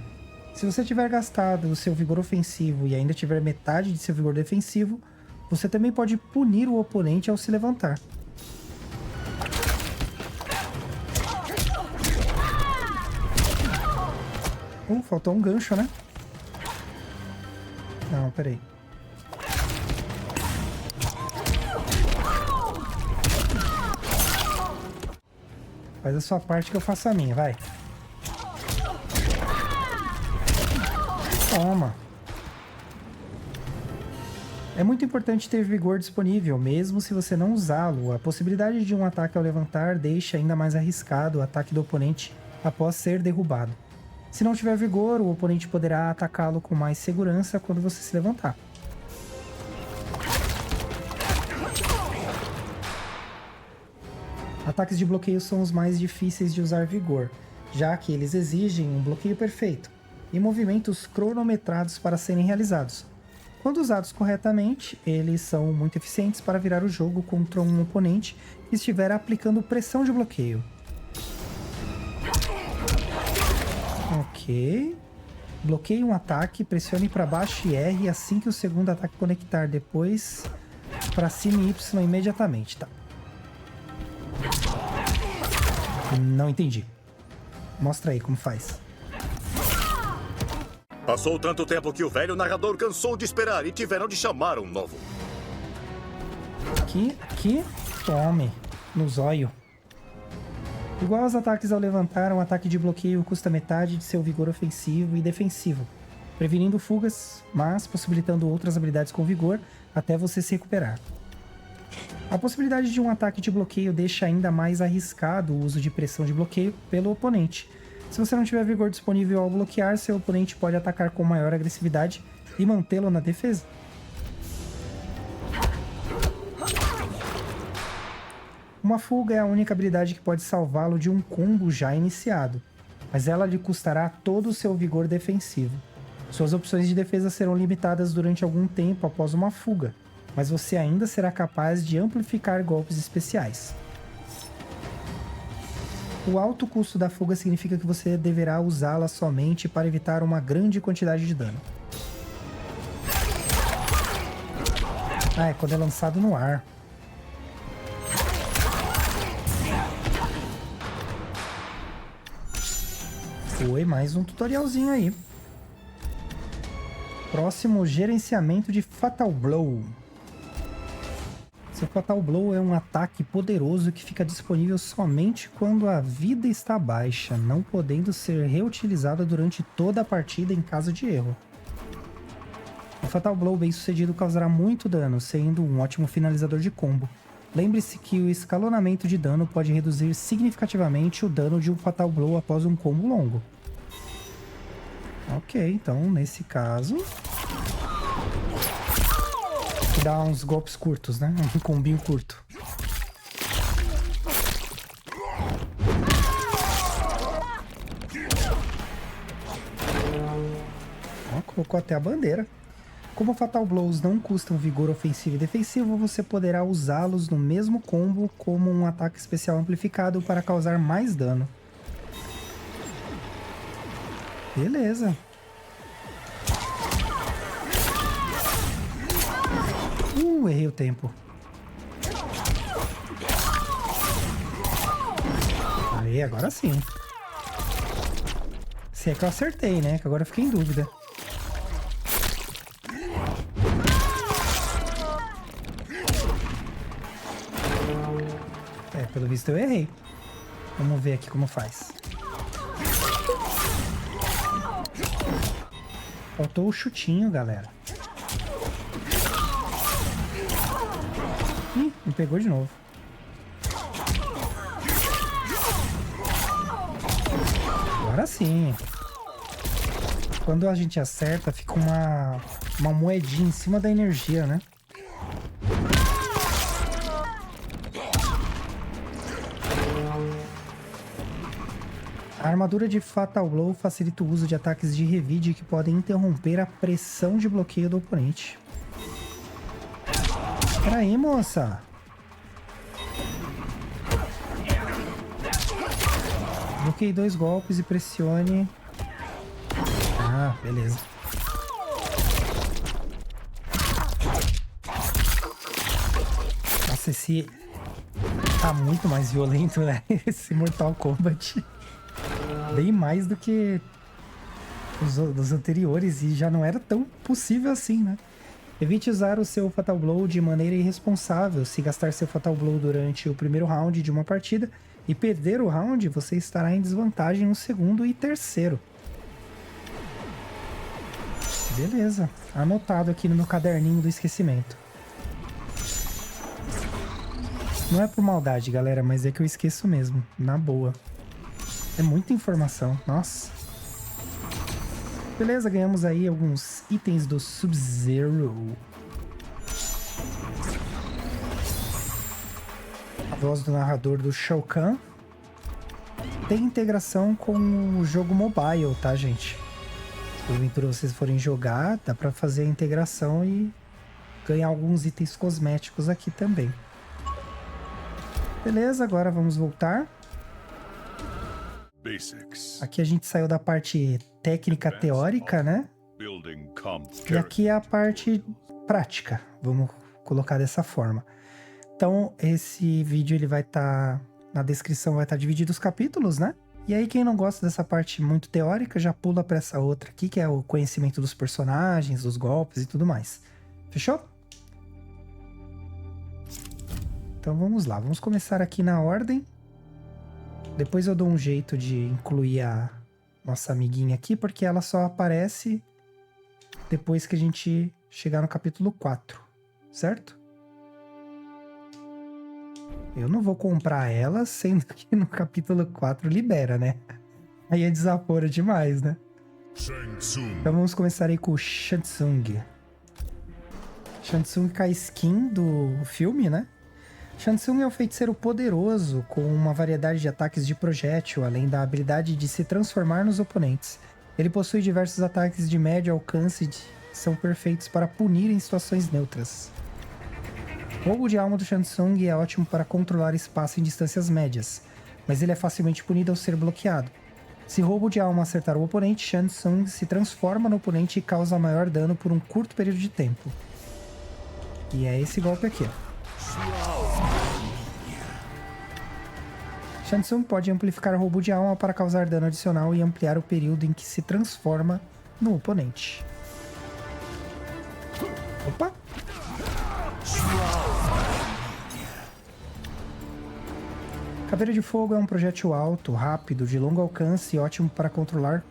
Se você tiver gastado o seu vigor ofensivo e ainda tiver metade de seu vigor defensivo, você também pode punir o oponente ao se levantar. Faltou um gancho, né? Não, peraí. Faz a sua parte que eu faço a minha, vai. Toma. É muito importante ter vigor disponível, mesmo se você não usá-lo. A possibilidade de um ataque ao levantar deixa ainda mais arriscado o ataque do oponente após ser derrubado. Se não tiver vigor, o oponente poderá atacá-lo com mais segurança quando você se levantar. Ataques de bloqueio são os mais difíceis de usar vigor, já que eles exigem um bloqueio perfeito e movimentos cronometrados para serem realizados. Quando usados corretamente, eles são muito eficientes para virar o jogo contra um oponente que estiver aplicando pressão de bloqueio. Ok. Bloqueie um ataque, pressione para baixo e R assim que o segundo ataque conectar, depois para cima e Y imediatamente, tá? Não entendi. Mostra aí como faz. Passou tanto tempo que o velho narrador cansou de esperar e tiveram de chamar um novo. Aqui. Tome. No zóio. Igual aos ataques ao levantar, um ataque de bloqueio custa metade de seu vigor ofensivo e defensivo, prevenindo fugas, mas possibilitando outras habilidades com vigor até você se recuperar. A possibilidade de um ataque de bloqueio deixa ainda mais arriscado o uso de pressão de bloqueio pelo oponente. Se você não tiver vigor disponível ao bloquear, seu oponente pode atacar com maior agressividade e mantê-lo na defesa. Uma fuga é a única habilidade que pode salvá-lo de um combo já iniciado, mas ela lhe custará todo o seu vigor defensivo. Suas opções de defesa serão limitadas durante algum tempo após uma fuga, mas você ainda será capaz de amplificar golpes especiais. O alto custo da fuga significa que você deverá usá-la somente para evitar uma grande quantidade de dano. Ah, é quando é lançado no ar. Foi mais um tutorialzinho aí. Próximo, gerenciamento de Fatal Blow. Seu Fatal Blow é um ataque poderoso que fica disponível somente quando a vida está baixa, não podendo ser reutilizado durante toda a partida em caso de erro. O Fatal Blow bem sucedido causará muito dano, sendo um ótimo finalizador de combo. Lembre-se que o escalonamento de dano pode reduzir significativamente o dano de um Fatal Blow após um combo longo. Ok, então nesse caso... dá uns golpes curtos, né? Um combinho curto. Ó, colocou até a bandeira. Como Fatal Blows não custam vigor ofensivo e defensivo, você poderá usá-los no mesmo combo como um ataque especial amplificado para causar mais dano. Beleza. Errei o tempo. Aí, agora sim. Se é que eu acertei, né? Que agora eu fiquei em dúvida. É, pelo visto eu errei. Vamos ver aqui como faz. Faltou o chutinho, galera. Ih, me pegou de novo. Agora sim. Quando a gente acerta, fica uma moedinha em cima da energia, né? A armadura de Fatal Blow facilita o uso de ataques de revide que podem interromper a pressão de bloqueio do oponente. Peraí, moça. Bloqueie 2 golpes e pressione. Ah, beleza. Nossa, esse tá muito mais violento, né? Esse Mortal Kombat. Bem mais do que os anteriores e já não era tão possível assim, né? Evite usar o seu Fatal Blow de maneira irresponsável. Se gastar seu Fatal Blow durante o primeiro round de uma partida e perder o round, você estará em desvantagem no segundo e terceiro. Beleza, anotado aqui no meu caderninho do esquecimento. Não é por maldade, galera, mas é que eu esqueço mesmo, na boa. É muita informação, nossa. Beleza, ganhamos aí alguns itens do Sub-Zero. A voz do narrador do Shao Kahn. Tem integração com o jogo mobile, tá, gente? Porventura vocês forem jogar, dá pra fazer a integração e ganhar alguns itens cosméticos aqui também. Beleza, agora vamos voltar. Aqui a gente saiu da parte técnica teórica, né? E aqui é a parte prática, vamos colocar dessa forma. Então, esse vídeo ele vai estar... na descrição vai estar dividido os capítulos, né? E aí quem não gosta dessa parte muito teórica já pula para essa outra aqui, que é o conhecimento dos personagens, dos golpes e tudo mais. Fechou? Então vamos lá, vamos começar aqui na ordem. Depois eu dou um jeito de incluir a nossa amiguinha aqui, porque ela só aparece depois que a gente chegar no capítulo 4, certo? Eu não vou comprar ela, sendo que no capítulo 4 libera, né? Aí é desaforo demais, né? Então vamos começar aí com o Shang Tsung. Shang Tsung com a skin do filme, né? Shang Tsung é um feiticeiro poderoso, com uma variedade de ataques de projétil, além da habilidade de se transformar nos oponentes. Ele possui diversos ataques de médio alcance que são perfeitos para punir em situações neutras. O roubo de alma do Shang Tsung é ótimo para controlar espaço em distâncias médias, mas ele é facilmente punido ao ser bloqueado. Se roubo de alma acertar o oponente, Shang Tsung se transforma no oponente e causa maior dano por um curto período de tempo. E é esse golpe aqui, ó. Shang Tsung pode amplificar o roubo de alma para causar dano adicional e ampliar o período em que se transforma no oponente. Opa! Caveira de Fogo é um projétil alto, rápido, de longo alcance e ótimo para controlar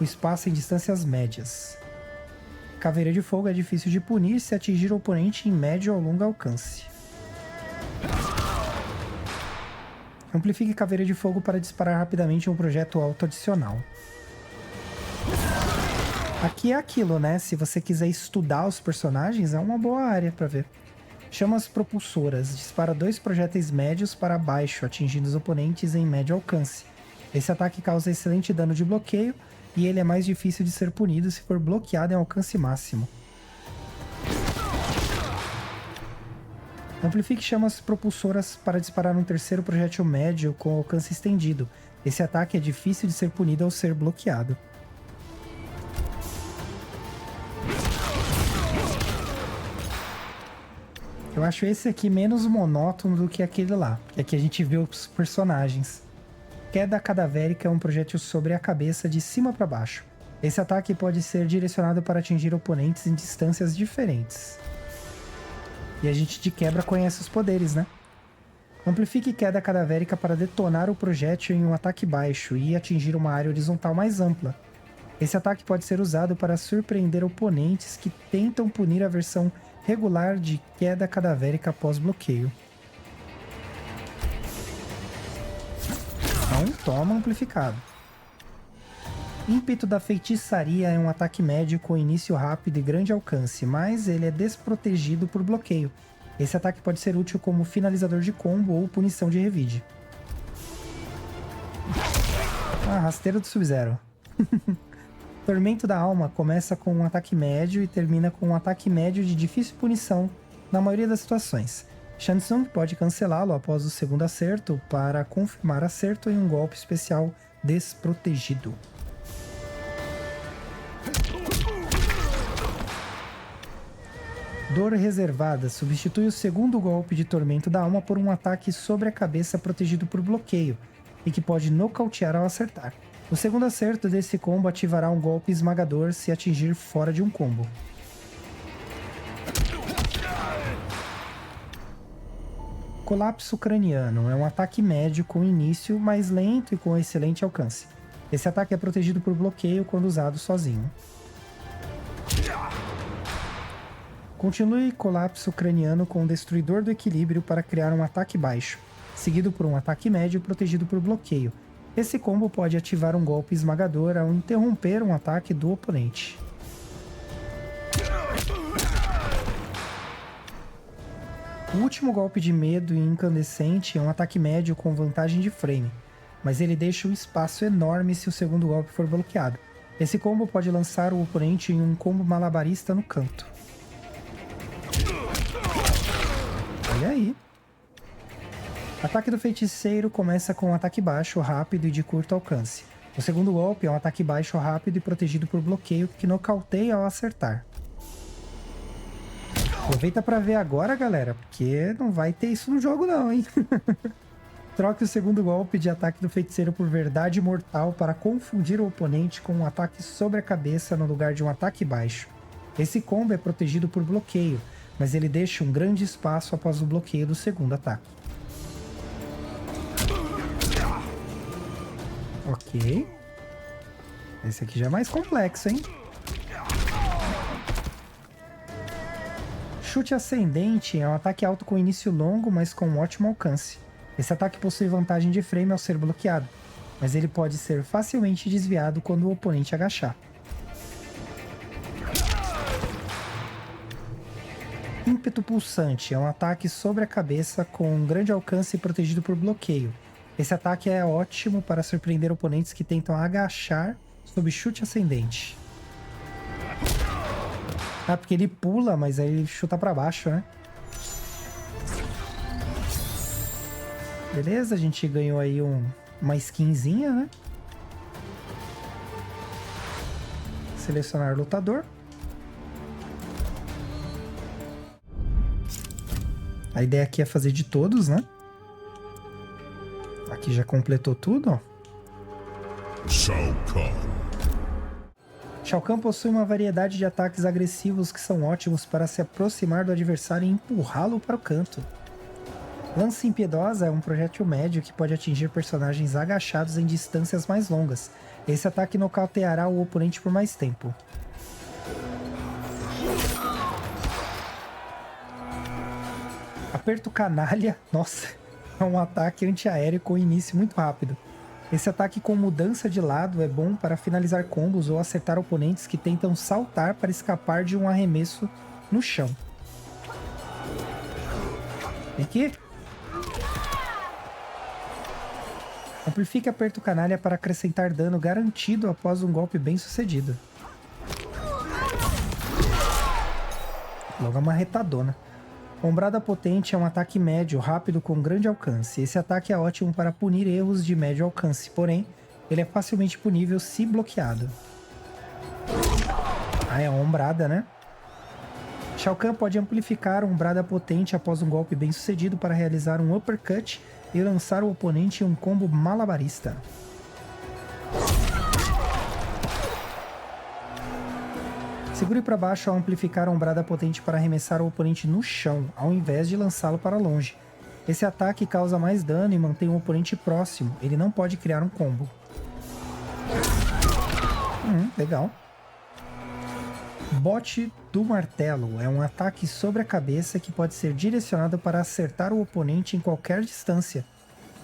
o espaço em distâncias médias. Caveira de Fogo é difícil de punir se atingir o oponente em médio ou longo alcance. Amplifique Caveira de Fogo para disparar rapidamente um projétil alto adicional. Aqui é aquilo, né? Se você quiser estudar os personagens, é uma boa área para ver. Chamas propulsoras. Dispara 2 projéteis médios para baixo, atingindo os oponentes em médio alcance. Esse ataque causa excelente dano de bloqueio e ele é mais difícil de ser punido se for bloqueado em alcance máximo. Amplifique chamas propulsoras para disparar um terceiro projétil médio com alcance estendido. Esse ataque é difícil de ser punido ao ser bloqueado. Eu acho esse aqui menos monótono do que aquele lá, porque aqui a gente vê os personagens. Queda cadavérica é um projétil sobre a cabeça de cima para baixo. Esse ataque pode ser direcionado para atingir oponentes em distâncias diferentes. E a gente de quebra conhece os poderes, né? Amplifique queda cadavérica para detonar o projétil em um ataque baixo e atingir uma área horizontal mais ampla. Esse ataque pode ser usado para surpreender oponentes que tentam punir a versão regular de queda cadavérica após bloqueio. Então, toma amplificado. Ímpeto da Feitiçaria é um ataque médio com início rápido e grande alcance, mas ele é desprotegido por bloqueio. Esse ataque pode ser útil como finalizador de combo ou punição de revide. Ah, rasteira do Sub-Zero. Tormento da Alma começa com um ataque médio e termina com um ataque médio de difícil punição na maioria das situações. Shang Tsung pode cancelá-lo após o segundo acerto para confirmar acerto em um golpe especial desprotegido. Dor Reservada substitui o segundo golpe de Tormento da Alma por um ataque sobre a cabeça protegido por bloqueio e que pode nocautear ao acertar. O segundo acerto desse combo ativará um golpe esmagador se atingir fora de um combo. Colapso Craniano é um ataque médio com início mais lento e com excelente alcance. Esse ataque é protegido por bloqueio quando usado sozinho. Continue colapso craniano com o destruidor do equilíbrio para criar um ataque baixo, seguido por um ataque médio protegido por bloqueio. Esse combo pode ativar um golpe esmagador ao interromper um ataque do oponente. O último golpe de medo e incandescente é um ataque médio com vantagem de frame, mas ele deixa um espaço enorme se o segundo golpe for bloqueado. Esse combo pode lançar o oponente em um combo malabarista no canto. Olha aí. Ataque do feiticeiro começa com um ataque baixo, rápido e de curto alcance. O segundo golpe é um ataque baixo, rápido e protegido por bloqueio que nocauteia ao acertar. Aproveita pra ver agora, galera, porque não vai ter isso no jogo não, hein? Troque o segundo golpe de ataque do feiticeiro por verdade mortal para confundir o oponente com um ataque sobre a cabeça no lugar de um ataque baixo. Esse combo é protegido por bloqueio, mas ele deixa um grande espaço após o bloqueio do segundo ataque. Ok. Esse aqui já é mais complexo, hein? Chute ascendente é um ataque alto com início longo, mas com um ótimo alcance. Esse ataque possui vantagem de frame ao ser bloqueado, mas ele pode ser facilmente desviado quando o oponente agachar. Ímpeto pulsante é um ataque sobre a cabeça com um grande alcance protegido por bloqueio. Esse ataque é ótimo para surpreender oponentes que tentam agachar sob chute ascendente. Ah, porque ele pula, mas aí ele chuta pra baixo, né? Beleza, a gente ganhou aí uma skinzinha, né? Selecionar lutador. A ideia aqui é fazer de todos, né? Aqui já completou tudo, ó. Shao Kahn. Shao Kahn possui uma variedade de ataques agressivos que são ótimos para se aproximar do adversário e empurrá-lo para o canto. Lança Impiedosa é um projétil médio que pode atingir personagens agachados em distâncias mais longas. Esse ataque nocauteará o oponente por mais tempo. Aperto Canalha, nossa, é um ataque antiaéreo com início muito rápido. Esse ataque com mudança de lado é bom para finalizar combos ou acertar oponentes que tentam saltar para escapar de um arremesso no chão. Vem aqui. Amplifique Aperto Canalha para acrescentar dano garantido após um golpe bem sucedido. Logo uma retadona. Ombrada Potente é um ataque médio, rápido com grande alcance. Esse ataque é ótimo para punir erros de médio alcance, porém, ele é facilmente punível se bloqueado. Ah, é a Ombrada, né? Shao Kahn pode amplificar Ombrada Potente após um golpe bem sucedido para realizar um uppercut e lançar o oponente em um combo malabarista. Segure para baixo ao amplificar a Ombrada Potente para arremessar o oponente no chão, ao invés de lançá-lo para longe. Esse ataque causa mais dano e mantém o oponente próximo. Ele não pode criar um combo. Legal. Bote do Martelo é um ataque sobre a cabeça que pode ser direcionado para acertar o oponente em qualquer distância.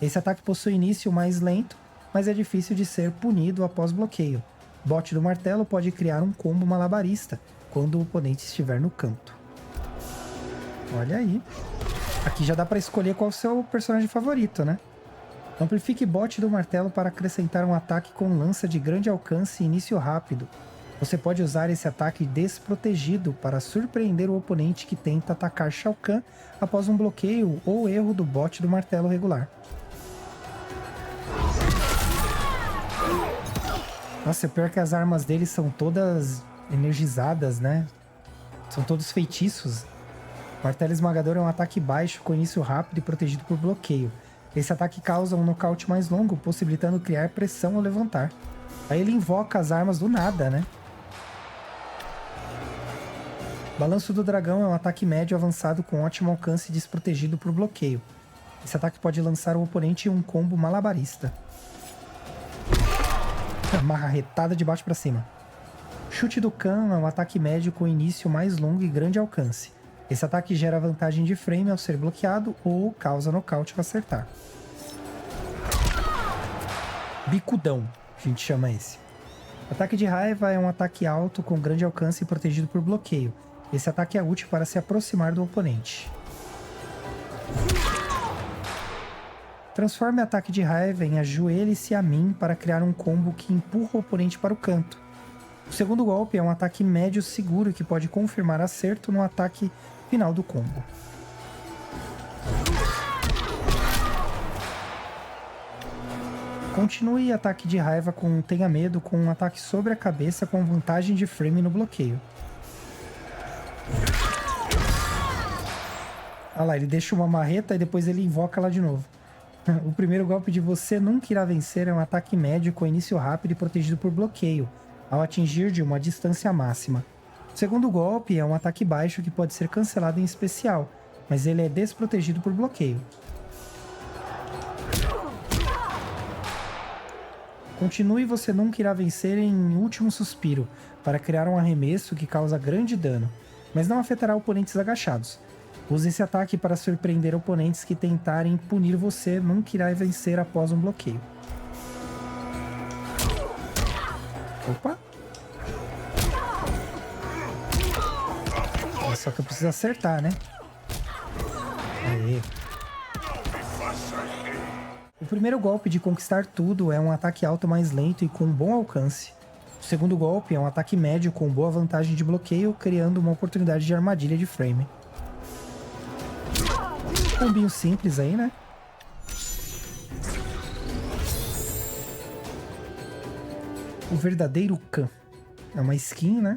Esse ataque possui início mais lento, mas é difícil de ser punido após bloqueio. Bote do Martelo pode criar um combo malabarista quando o oponente estiver no canto. Olha aí. Aqui já dá para escolher qual é o seu personagem favorito, né? Amplifique Bote do Martelo para acrescentar um ataque com lança de grande alcance e início rápido. Você pode usar esse ataque desprotegido para surpreender o oponente que tenta atacar Shao Kahn após um bloqueio ou erro do Bote do Martelo regular. Nossa, é pior que as armas dele são todas energizadas, né? São todos feitiços. O Martelo Esmagador é um ataque baixo com início rápido e protegido por bloqueio. Esse ataque causa um nocaute mais longo, possibilitando criar pressão ao levantar. Aí ele invoca as armas do nada, né? Balanço do Dragão é um ataque médio avançado com ótimo alcance e desprotegido por bloqueio. Esse ataque pode lançar o oponente em um combo malabarista. Amarra retada de baixo para cima. Chute do Kahn é um ataque médio com início mais longo e grande alcance. Esse ataque gera vantagem de frame ao ser bloqueado ou causa nocaute ao acertar. Bicudão, a gente chama esse. Ataque de raiva é um ataque alto com grande alcance e protegido por bloqueio. Esse ataque é útil para se aproximar do oponente. Transforme ataque de raiva em ajoelhe-se a mim para criar um combo que empurra o oponente para o canto. O segundo golpe é um ataque médio seguro que pode confirmar acerto no ataque final do combo. Continue ataque de raiva com Tenha Medo com um ataque sobre a cabeça com vantagem de frame no bloqueio. Olha lá, ele deixa uma marreta e depois ele invoca lá de novo. O primeiro golpe de Você Nunca Irá Vencer é um ataque médio com início rápido e protegido por bloqueio, ao atingir de uma distância máxima. O segundo golpe é um ataque baixo que pode ser cancelado em especial, mas ele é desprotegido por bloqueio. Continue Você Nunca Irá Vencer em Último Suspiro, para criar um arremesso que causa grande dano, mas não afetará oponentes agachados. Use esse ataque para surpreender oponentes que tentarem punir você, nunca irá vencer após um bloqueio. Opa! Só que eu preciso acertar, né? Aê. O primeiro golpe de Conquistar Tudo é um ataque alto mais lento e com bom alcance. O segundo golpe é um ataque médio com boa vantagem de bloqueio, criando uma oportunidade de armadilha de frame. Combinho simples aí, né? O Verdadeiro Khan. É uma skin, né?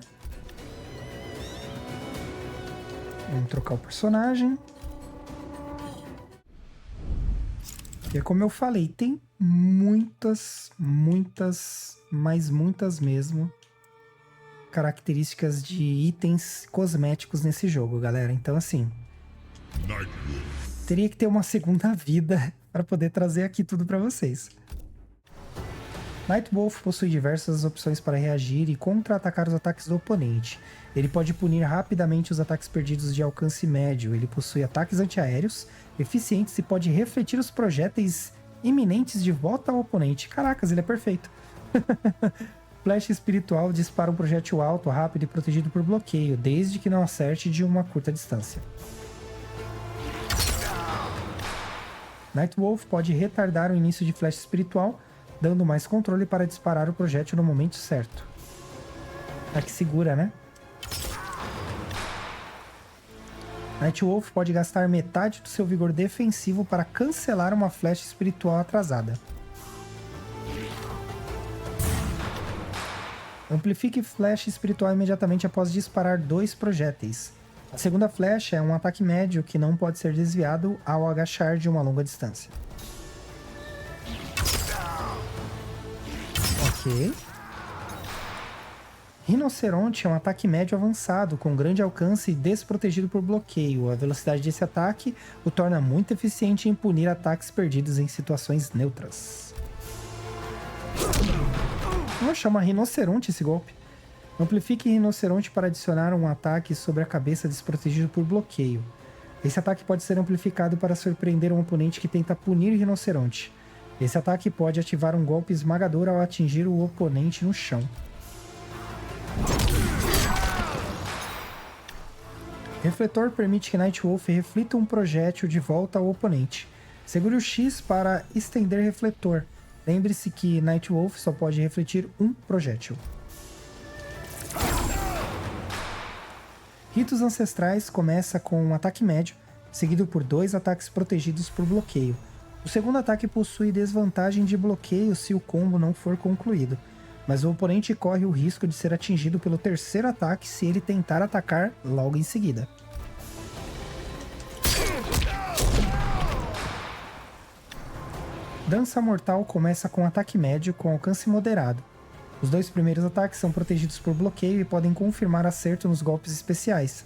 Vamos trocar o personagem. E é como eu falei, tem muitas, mas muitas mesmo, características de itens cosméticos nesse jogo, galera. Então, assim, teria que ter uma segunda vida para poder trazer aqui tudo para vocês. Nightwolf possui diversas opções para reagir e contra-atacar os ataques do oponente. Ele pode punir rapidamente os ataques perdidos de alcance médio. Ele possui ataques antiaéreos eficientes e pode refletir os projéteis iminentes de volta ao oponente. Caracas, ele é perfeito. Flecha espiritual dispara um projétil alto, rápido e protegido por bloqueio, desde que não acerte de uma curta distância. Nightwolf pode retardar o início de flecha espiritual, dando mais controle para disparar o projétil no momento certo. Tá que segura, né? Nightwolf pode gastar metade do seu vigor defensivo para cancelar uma flecha espiritual atrasada. Amplifique flecha espiritual imediatamente após disparar 2 projéteis. A segunda flecha é um ataque médio que não pode ser desviado ao agachar de uma longa distância. Ok. Rinoceronte é um ataque médio avançado, com grande alcance e desprotegido por bloqueio. A velocidade desse ataque o torna muito eficiente em punir ataques perdidos em situações neutras. Chama Rinoceronte esse golpe. Amplifique Rinoceronte para adicionar um ataque sobre a cabeça desprotegido por bloqueio. Esse ataque pode ser amplificado para surpreender um oponente que tenta punir o Rinoceronte. Esse ataque pode ativar um golpe esmagador ao atingir o oponente no chão. Refletor permite que Nightwolf reflita um projétil de volta ao oponente. Segure o X para estender refletor. Lembre-se que Nightwolf só pode refletir um projétil. Ritos Ancestrais começa com um ataque médio, seguido por 2 ataques protegidos por bloqueio. O segundo ataque possui desvantagem de bloqueio se o combo não for concluído, mas o oponente corre o risco de ser atingido pelo terceiro ataque se ele tentar atacar logo em seguida. Dança Mortal começa com ataque médio com alcance moderado. Os 2 primeiros ataques são protegidos por bloqueio e podem confirmar acerto nos golpes especiais.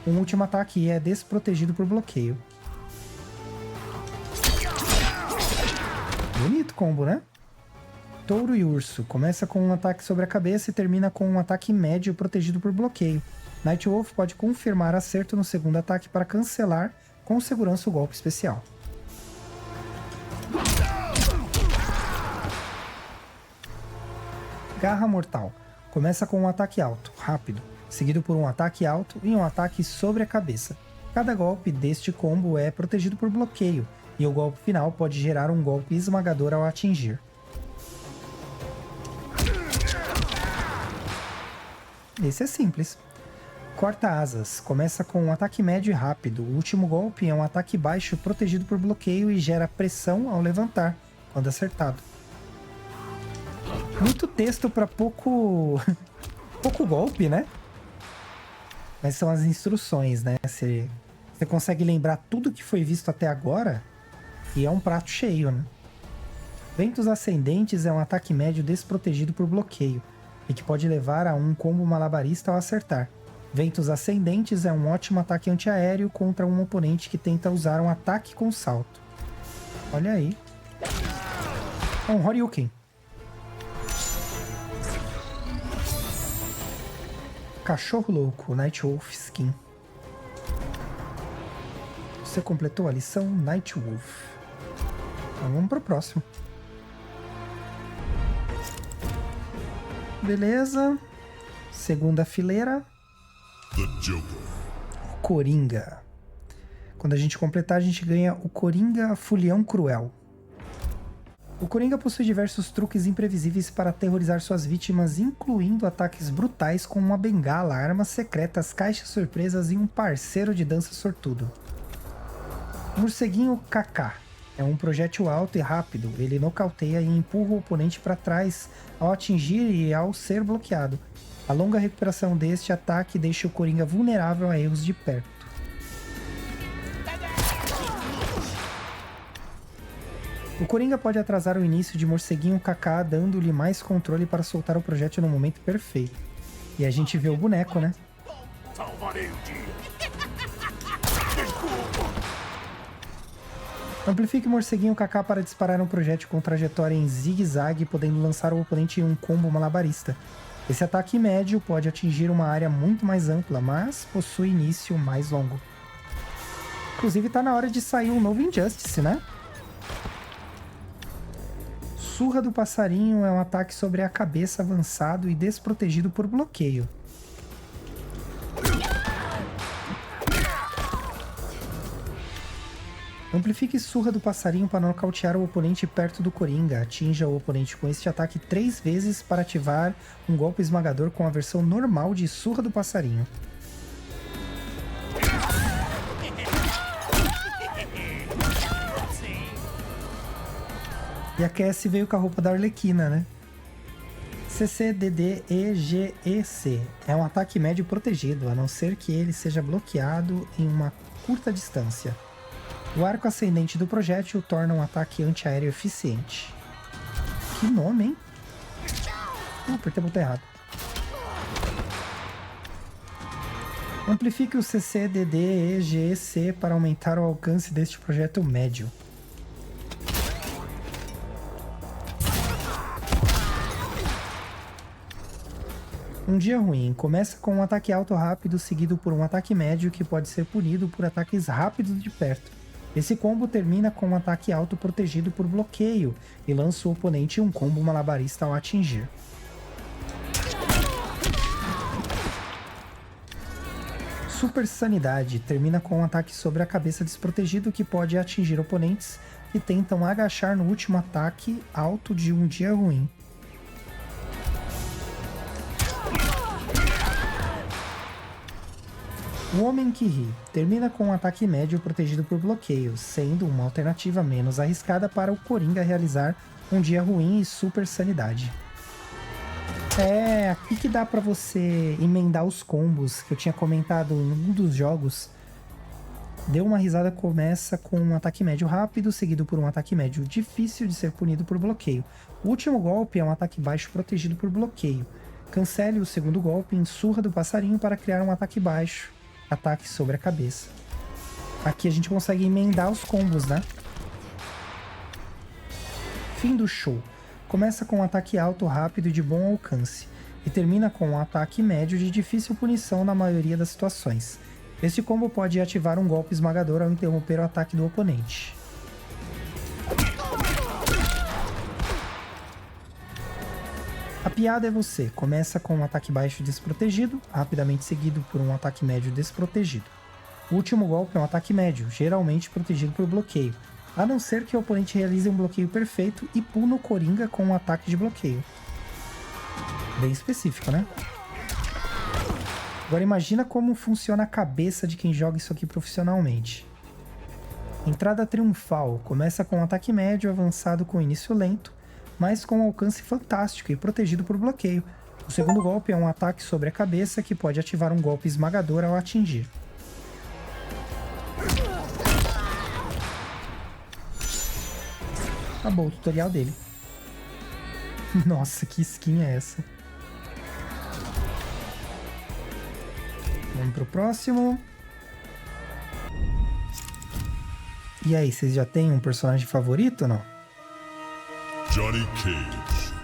O último ataque é desprotegido por bloqueio. Bonito combo, né? Touro e Urso. Começa com um ataque sobre a cabeça e termina com um ataque médio protegido por bloqueio. Nightwolf pode confirmar acerto no segundo ataque para cancelar com segurança o golpe especial. Garra Mortal. Começa com um ataque alto, rápido, seguido por um ataque alto e um ataque sobre a cabeça. Cada golpe deste combo é protegido por bloqueio, e o golpe final pode gerar um golpe esmagador ao atingir. Esse é simples. Corta Asas. Começa com um ataque médio e rápido. O último golpe é um ataque baixo protegido por bloqueio e gera pressão ao levantar, quando acertado. Muito texto para pouco golpe, né? Mas são as instruções, né? Você consegue lembrar tudo que foi visto até agora e é um prato cheio, né? Ventos Ascendentes é um ataque médio desprotegido por bloqueio e que pode levar a um combo malabarista ao acertar. Ventos Ascendentes é um ótimo ataque antiaéreo contra um oponente que tenta usar um ataque com salto. Olha aí. É um Horyuken. Cachorro Louco, Nightwolf Skin. Você completou a lição Nightwolf. Então vamos pro próximo. Beleza. Segunda fileira. The Joker. Coringa. Quando a gente completar, a gente ganha o Coringa Folião Cruel. O Coringa possui diversos truques imprevisíveis para aterrorizar suas vítimas, incluindo ataques brutais com uma bengala, armas secretas, caixas surpresas e um parceiro de dança sortudo. Morceguinho Kaká. É um projétil alto e rápido. Ele nocauteia e empurra o oponente para trás ao atingir e ao ser bloqueado. A longa recuperação deste ataque deixa o Coringa vulnerável a erros de perto. O Coringa pode atrasar o início de Morceguinho Kaká, dando-lhe mais controle para soltar o projétil no momento perfeito. E a gente vê o boneco, né? Salvarei o dia. Amplifique Morceguinho Kaká para disparar um projétil com trajetória em zigue-zague, podendo lançar o oponente em um combo malabarista. Esse ataque médio pode atingir uma área muito mais ampla, mas possui início mais longo. Inclusive tá na hora de sair um novo Injustice, né? Surra do Passarinho é um ataque sobre a cabeça avançado e desprotegido por bloqueio. Amplifique Surra do Passarinho para nocautear o oponente perto do Coringa. Atinja o oponente com este ataque 3 vezes para ativar um golpe esmagador com a versão normal de Surra do Passarinho. E a Cassie veio com a roupa da Arlequina, né? CCDDEGEC. É um ataque médio protegido, a não ser que ele seja bloqueado em uma curta distância. O arco ascendente do projétil torna um ataque antiaéreo eficiente. Que nome, hein? Apertei o botão errado. Amplifique o CCDDEGEC para aumentar o alcance deste projétil médio. Um dia ruim. Começa com um ataque alto rápido, seguido por um ataque médio que pode ser punido por ataques rápidos de perto. Esse combo termina com um ataque alto protegido por bloqueio e lança o oponente em um combo malabarista ao atingir. Super Sanidade. Termina com um ataque sobre a cabeça desprotegido que pode atingir oponentes que tentam agachar no último ataque alto de um dia ruim. O Homem que Ri. Termina com um ataque médio protegido por bloqueio, sendo uma alternativa menos arriscada para o Coringa realizar um dia ruim e super sanidade. É aqui que dá pra você emendar os combos que eu tinha comentado em um dos jogos. Deu uma risada, começa com um ataque médio rápido, seguido por um ataque médio difícil de ser punido por bloqueio. O último golpe é um ataque baixo protegido por bloqueio. Cancele o segundo golpe em Surra do Passarinho para criar um ataque baixo. Ataque sobre a cabeça. Aqui a gente consegue emendar os combos, né? Fim do show. começa com um ataque alto, rápido e de bom alcance, e termina com um ataque médio de difícil punição na maioria das situações. Este combo pode ativar um golpe esmagador ao interromper o ataque do oponente. A piada é você. Começa com um ataque baixo desprotegido, rapidamente seguido por um ataque médio desprotegido. O último golpe é um ataque médio, geralmente protegido por bloqueio, a não ser que o oponente realize um bloqueio perfeito e puna o Coringa com um ataque de bloqueio. Bem específico, né? Agora imagina como funciona a cabeça de quem joga isso aqui profissionalmente. Entrada triunfal. Começa com um ataque médio, avançado com início lento, mas com um alcance fantástico e protegido por bloqueio. O segundo golpe é um ataque sobre a cabeça que pode ativar um golpe esmagador ao atingir. Acabou o tutorial dele. Nossa, que skin é essa? Vamos pro próximo. E aí, vocês já têm um personagem favorito ou não? Johnny Cage.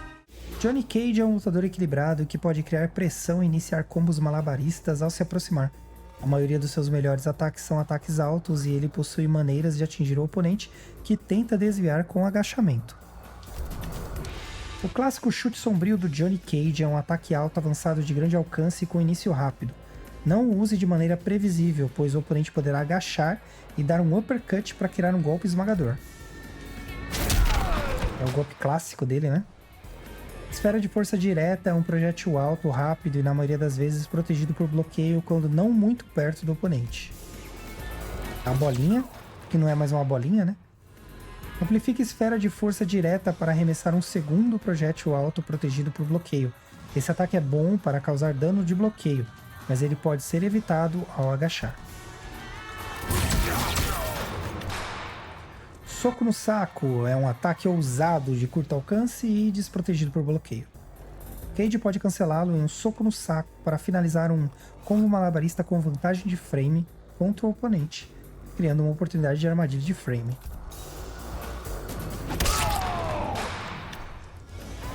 Johnny Cage é um lutador equilibrado que pode criar pressão e iniciar combos malabaristas ao se aproximar. A maioria dos seus melhores ataques são ataques altos e ele possui maneiras de atingir o oponente que tenta desviar com agachamento. O clássico chute sombrio do Johnny Cage é um ataque alto avançado de grande alcance com início rápido. Não o use de maneira previsível, pois o oponente poderá agachar e dar um uppercut para criar um golpe esmagador. É o golpe clássico dele, né? Esfera de força direta é um projétil alto, rápido e na maioria das vezes protegido por bloqueio quando não muito perto do oponente. A bolinha, que não é mais uma bolinha, né? Amplifica esfera de força direta para arremessar um segundo projétil alto protegido por bloqueio. Esse ataque é bom para causar dano de bloqueio, mas ele pode ser evitado ao agachar. Soco no saco é um ataque ousado de curto alcance e desprotegido por bloqueio. Cage pode cancelá-lo em um soco no saco para finalizar um combo malabarista com vantagem de frame contra o oponente, criando uma oportunidade de armadilha de frame.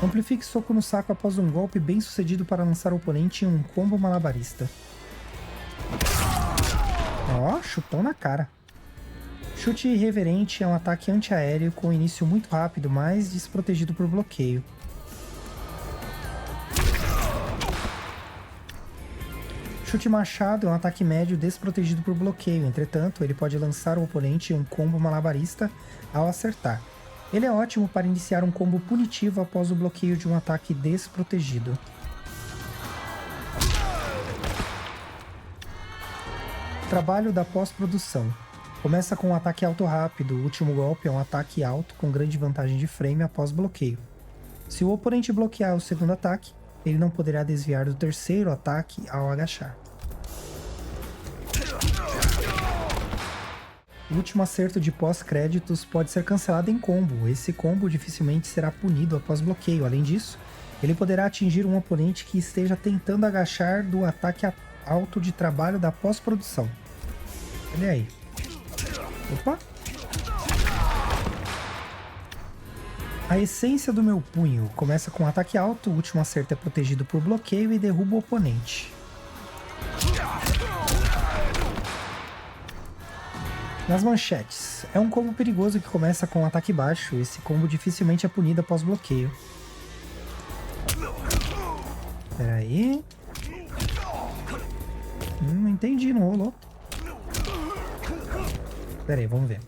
Amplifique soco no saco após um golpe bem sucedido para lançar o oponente em um combo malabarista. Ó, chutão na cara. Chute irreverente é um ataque antiaéreo com início muito rápido, mas desprotegido por bloqueio. Chute machado é um ataque médio desprotegido por bloqueio, entretanto, ele pode lançar o oponente em um combo malabarista ao acertar. Ele é ótimo para iniciar um combo punitivo após o bloqueio de um ataque desprotegido. Trabalho da pós-produção. Começa com um ataque alto rápido, o último golpe é um ataque alto com grande vantagem de frame após bloqueio. Se o oponente bloquear o segundo ataque, ele não poderá desviar do terceiro ataque ao agachar. O último acerto de pós-créditos pode ser cancelado em combo. Esse combo dificilmente será punido após bloqueio. Além disso, ele poderá atingir um oponente que esteja tentando agachar do ataque alto de trabalho da pós-produção. Olha aí. Opa! A essência do meu punho começa com um ataque alto, o último acerto é protegido por bloqueio e derruba o oponente. Nas manchetes, é um combo perigoso que começa com um ataque baixo, esse combo dificilmente é punido após bloqueio. Pera aí. Não entendi, não rolou. Pera aí, vamos ver.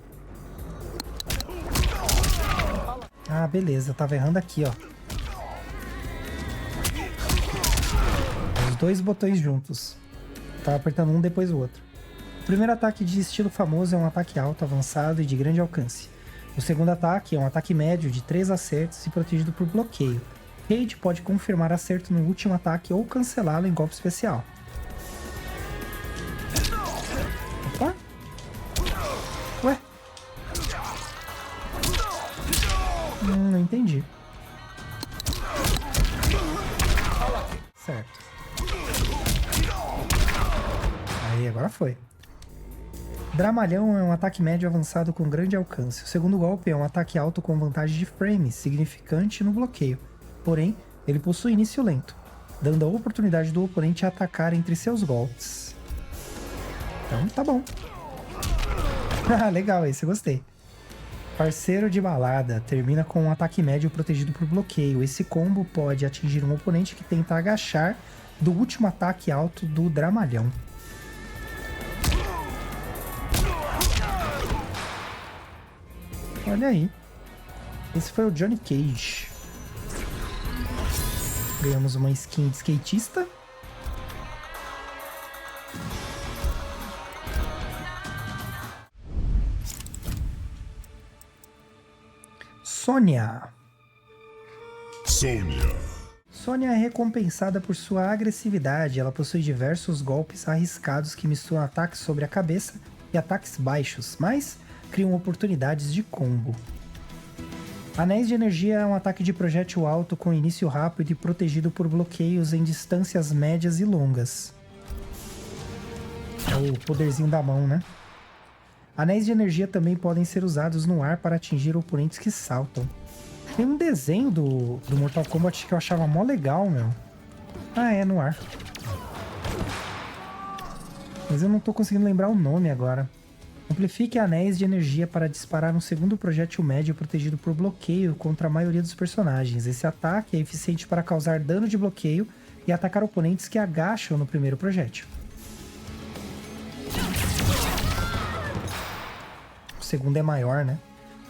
Ah, beleza, tava errando aqui, ó. Os dois botões juntos. Tava apertando um depois o outro. O primeiro ataque de estilo famoso é um ataque alto, avançado e de grande alcance. O segundo ataque é um ataque médio de 3 acertos e protegido por bloqueio. Cage pode confirmar acerto no último ataque ou cancelá-lo em golpe especial. Opa! Ué? Não entendi. Certo. Aí, agora foi. Dramalhão é um ataque médio avançado com grande alcance. O segundo golpe é um ataque alto com vantagem de frame, significante no bloqueio. Porém, ele possui início lento, dando a oportunidade do oponente a atacar entre seus golpes. Então, tá bom. Ah, legal esse, eu gostei. Parceiro de balada, termina com um ataque médio protegido por bloqueio. Esse combo pode atingir um oponente que tenta agachar do último ataque alto do Dramalhão. Olha aí. Esse foi o Johnny Cage. Ganhamos uma skin de skatista. Sônia. Sônia é recompensada por sua agressividade. Ela possui diversos golpes arriscados que misturam ataques sobre a cabeça e ataques baixos, mas criam oportunidades de combo. Anéis de Energia é um ataque de projétil alto com início rápido e protegido por bloqueios em distâncias médias e longas. É o poderzinho da mão, né? Anéis de Energia também podem ser usados no ar para atingir oponentes que saltam. Tem um desenho do Mortal Kombat que eu achava mó legal, meu. Ah, é, no ar. Mas eu não tô conseguindo lembrar o nome agora. Amplifique anéis de energia para disparar um segundo projétil médio protegido por bloqueio contra a maioria dos personagens. Esse ataque é eficiente para causar dano de bloqueio e atacar oponentes que agacham no primeiro projétil. O segundo é maior, né?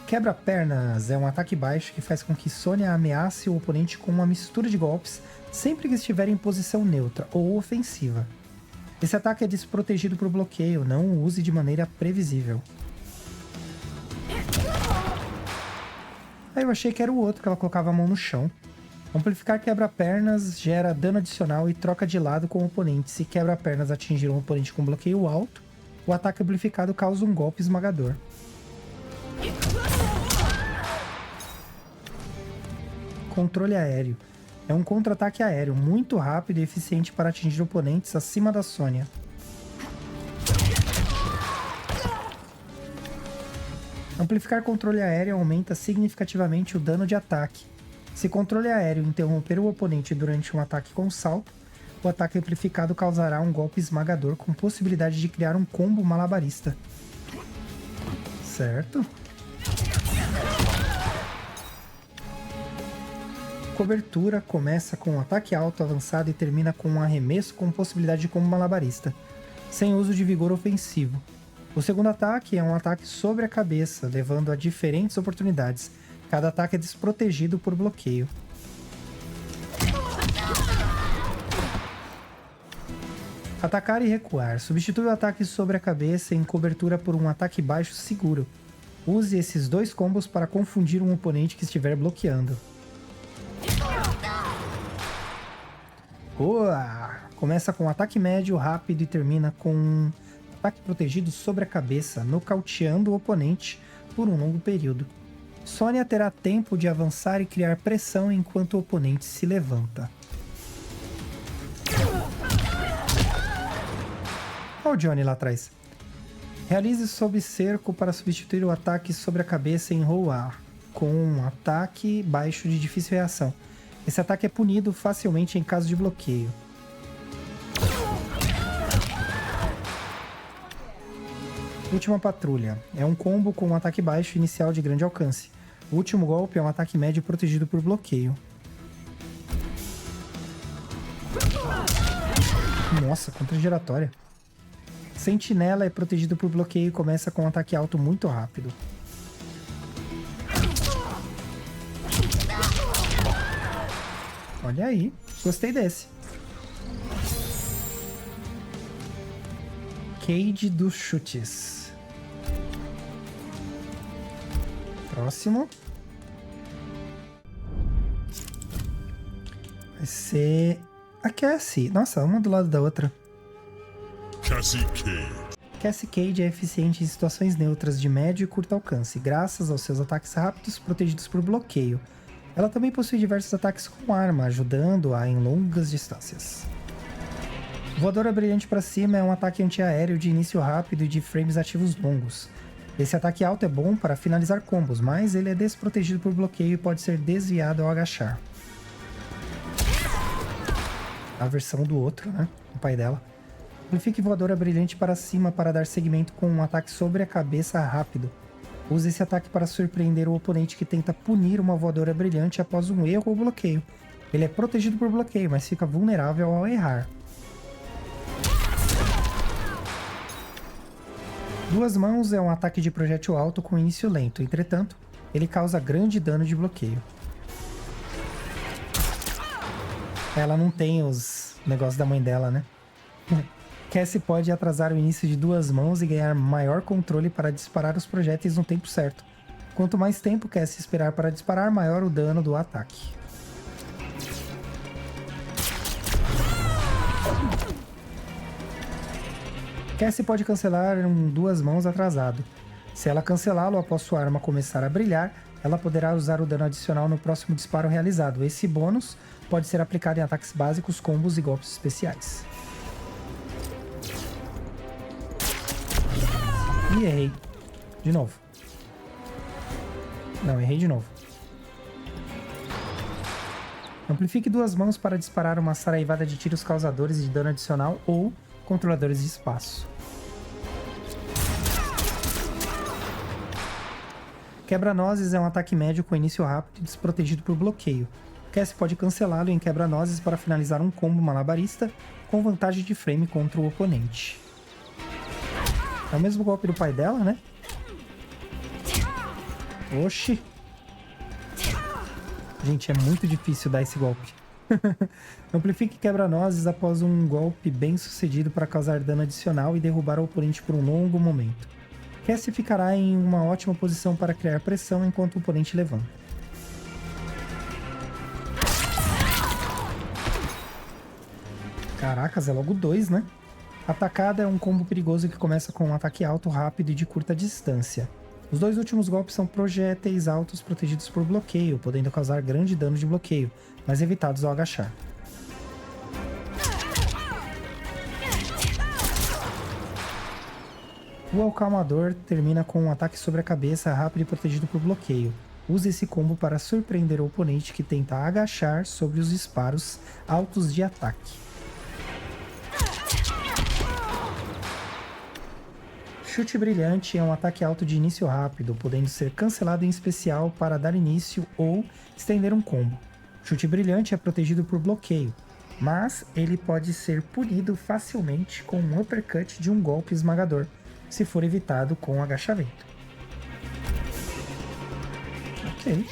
Quebra-pernas é um ataque baixo que faz com que Sônia ameace o oponente com uma mistura de golpes sempre que estiver em posição neutra ou ofensiva. Esse ataque é desprotegido por bloqueio, não o use de maneira previsível. Aí eu achei que era o outro, que ela colocava a mão no chão. Amplificar quebra-pernas gera dano adicional e troca de lado com o oponente. Se quebra-pernas atingir um oponente com bloqueio alto, o ataque amplificado causa um golpe esmagador. Controle aéreo. É um contra-ataque aéreo muito rápido e eficiente para atingir oponentes acima da Sônia. Amplificar controle aéreo aumenta significativamente o dano de ataque. Se controle aéreo interromper o oponente durante um ataque com salto, o ataque amplificado causará um golpe esmagador com possibilidade de criar um combo malabarista. Certo? Cobertura começa com um ataque alto avançado e termina com um arremesso com possibilidade de combo malabarista, sem uso de vigor ofensivo. O segundo ataque é um ataque sobre a cabeça, levando a diferentes oportunidades. Cada ataque é desprotegido por bloqueio. Atacar e recuar. Substitui o ataque sobre a cabeça em cobertura por um ataque baixo seguro. Use esses dois combos para confundir um oponente que estiver bloqueando. Boa! Começa com um ataque médio, rápido e termina com um ataque protegido sobre a cabeça, nocauteando o oponente por um longo período. Sônia terá tempo de avançar e criar pressão enquanto o oponente se levanta. Olha o Johnny lá atrás. Realize sob cerco para substituir o ataque sobre a cabeça em Roar, com um ataque baixo de difícil reação. Esse ataque é punido facilmente em caso de bloqueio. Última patrulha. É um combo com um ataque baixo inicial de grande alcance. O último golpe é um ataque médio protegido por bloqueio. Nossa, contra-giratória. Sentinela é protegido por bloqueio e começa com um ataque alto muito rápido. Olha aí, gostei desse. Cage dos chutes. Próximo. Vai ser a Cassie. Nossa, uma do lado da outra. Cassie Cage. Cassie Cage é eficiente em situações neutras de médio e curto alcance, graças aos seus ataques rápidos protegidos por bloqueio. Ela também possui diversos ataques com arma, ajudando-a em longas distâncias. Voadora Brilhante para cima é um ataque antiaéreo de início rápido e de frames ativos longos. Esse ataque alto é bom para finalizar combos, mas ele é desprotegido por bloqueio e pode ser desviado ao agachar. A versão do outro, né? O pai dela. Amplifique Voadora Brilhante para cima para dar segmento com um ataque sobre a cabeça rápido. Use esse ataque para surpreender o oponente que tenta punir uma Voadora Brilhante após um erro ou bloqueio. Ele é protegido por bloqueio, mas fica vulnerável ao errar. Duas Mãos é um ataque de projétil alto com início lento, entretanto, ele causa grande dano de bloqueio. Ela não tem os negócios da mãe dela, né? Cassie pode atrasar o início de Duas Mãos e ganhar maior controle para disparar os projéteis no tempo certo. Quanto mais tempo Cassie esperar para disparar, maior o dano do ataque. Cassie pode cancelar um Duas Mãos atrasado. Se ela cancelá-lo após sua arma começar a brilhar, ela poderá usar o dano adicional no próximo disparo realizado. Esse bônus pode ser aplicado em ataques básicos, combos e golpes especiais. Ih, errei. De novo. Não, errei de novo. Amplifique Duas Mãos para disparar uma saraivada de tiros causadores de dano adicional ou controladores de espaço. Quebra-nozes é um ataque médio com início rápido e desprotegido por bloqueio. Cassie pode cancelá-lo em quebra-nozes para finalizar um combo malabarista com vantagem de frame contra o oponente. É o mesmo golpe do pai dela, né? Oxi! Gente, é muito difícil dar esse golpe. Amplifique quebra-nozes após um golpe bem sucedido para causar dano adicional e derrubar o oponente por um longo momento. Cassie ficará em uma ótima posição para criar pressão enquanto o oponente levanta. Caracas, é logo 2, né? Atacada é um combo perigoso que começa com um ataque alto, rápido e de curta distância. Os dois últimos golpes são projéteis altos protegidos por bloqueio, podendo causar grande dano de bloqueio, mas evitados ao agachar. O Acalmador termina com um ataque sobre a cabeça rápido e protegido por bloqueio. Use esse combo para surpreender o oponente que tenta agachar sobre os disparos altos de ataque. Chute Brilhante é um ataque alto de início rápido, podendo ser cancelado em especial para dar início ou estender um combo. Chute Brilhante é protegido por bloqueio, mas ele pode ser punido facilmente com um uppercut de um golpe esmagador, se for evitado com agachamento. Ok.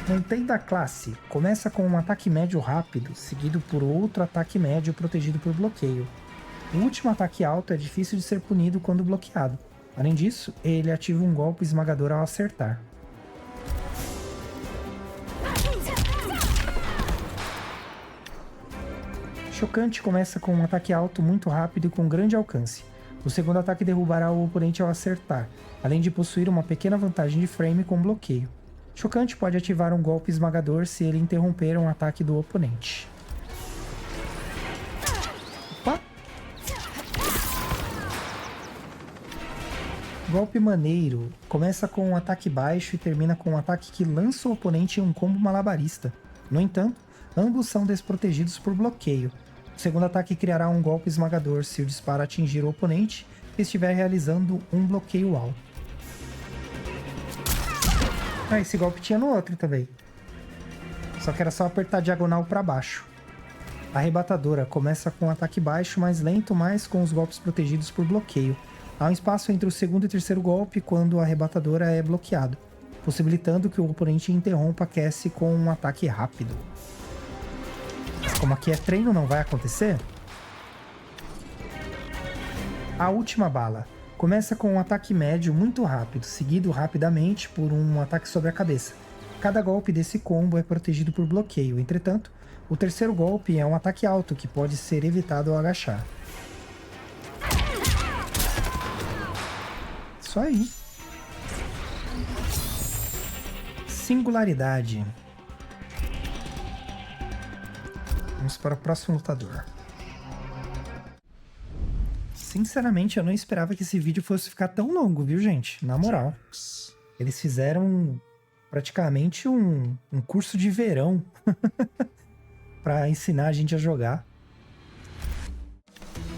Mantendo a classe, começa com um ataque médio rápido, seguido por outro ataque médio protegido por bloqueio. O último ataque alto é difícil de ser punido quando bloqueado. Além disso, ele ativa um golpe esmagador ao acertar. Chocante começa com um ataque alto muito rápido e com grande alcance. O segundo ataque derrubará o oponente ao acertar, além de possuir uma pequena vantagem de frame com bloqueio. Chocante pode ativar um golpe esmagador se ele interromper um ataque do oponente. Opa! Golpe Maneiro começa com um ataque baixo e termina com um ataque que lança o oponente em um combo malabarista. No entanto, ambos são desprotegidos por bloqueio. O segundo ataque criará um golpe esmagador se o disparo atingir o oponente e estiver realizando um bloqueio alto. Ah, esse golpe tinha no outro também. Só que era só apertar a diagonal para baixo. Arrebatadora começa com um ataque baixo, mais lento, mas com os golpes protegidos por bloqueio. Há um espaço entre o segundo e terceiro golpe quando a arrebatadora é bloqueado, possibilitando que o oponente interrompa a Cassie com um ataque rápido. Como aqui é treino, não vai acontecer? A Última Bala começa com um ataque médio muito rápido, seguido rapidamente por um ataque sobre a cabeça. Cada golpe desse combo é protegido por bloqueio, entretanto, o terceiro golpe é um ataque alto que pode ser evitado ao agachar. Isso aí. Singularidade. Vamos para o próximo lutador. Sinceramente, eu não esperava que esse vídeo fosse ficar tão longo, viu, gente? Na moral. Eles fizeram praticamente um curso de verão para ensinar a gente a jogar.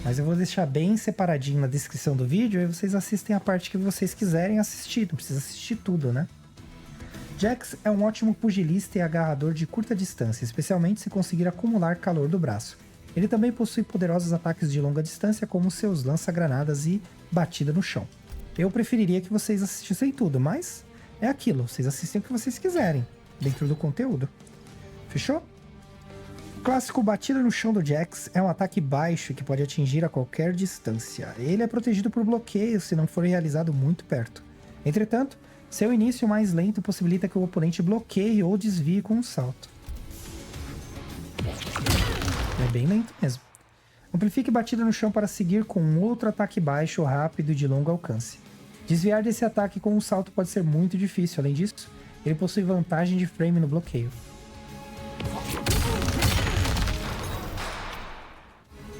Mas eu vou deixar bem separadinho na descrição do vídeo, aí vocês assistem a parte que vocês quiserem assistir. Não precisa assistir tudo, né? Jax é um ótimo pugilista e agarrador de curta distância, especialmente se conseguir acumular calor do braço. Ele também possui poderosos ataques de longa distância, como seus lança-granadas e batida no chão. Eu preferiria que vocês assistissem tudo, mas é aquilo, vocês assistem o que vocês quiserem, dentro do conteúdo. Fechou? O clássico batida no chão do Jax é um ataque baixo que pode atingir a qualquer distância. Ele é protegido por bloqueio se não for realizado muito perto. Entretanto, seu início mais lento possibilita que o oponente bloqueie ou desvie com um salto. É bem lento mesmo. Amplifique batida no chão para seguir com um outro ataque baixo, rápido e de longo alcance. Desviar desse ataque com um salto pode ser muito difícil. Além disso, ele possui vantagem de frame no bloqueio.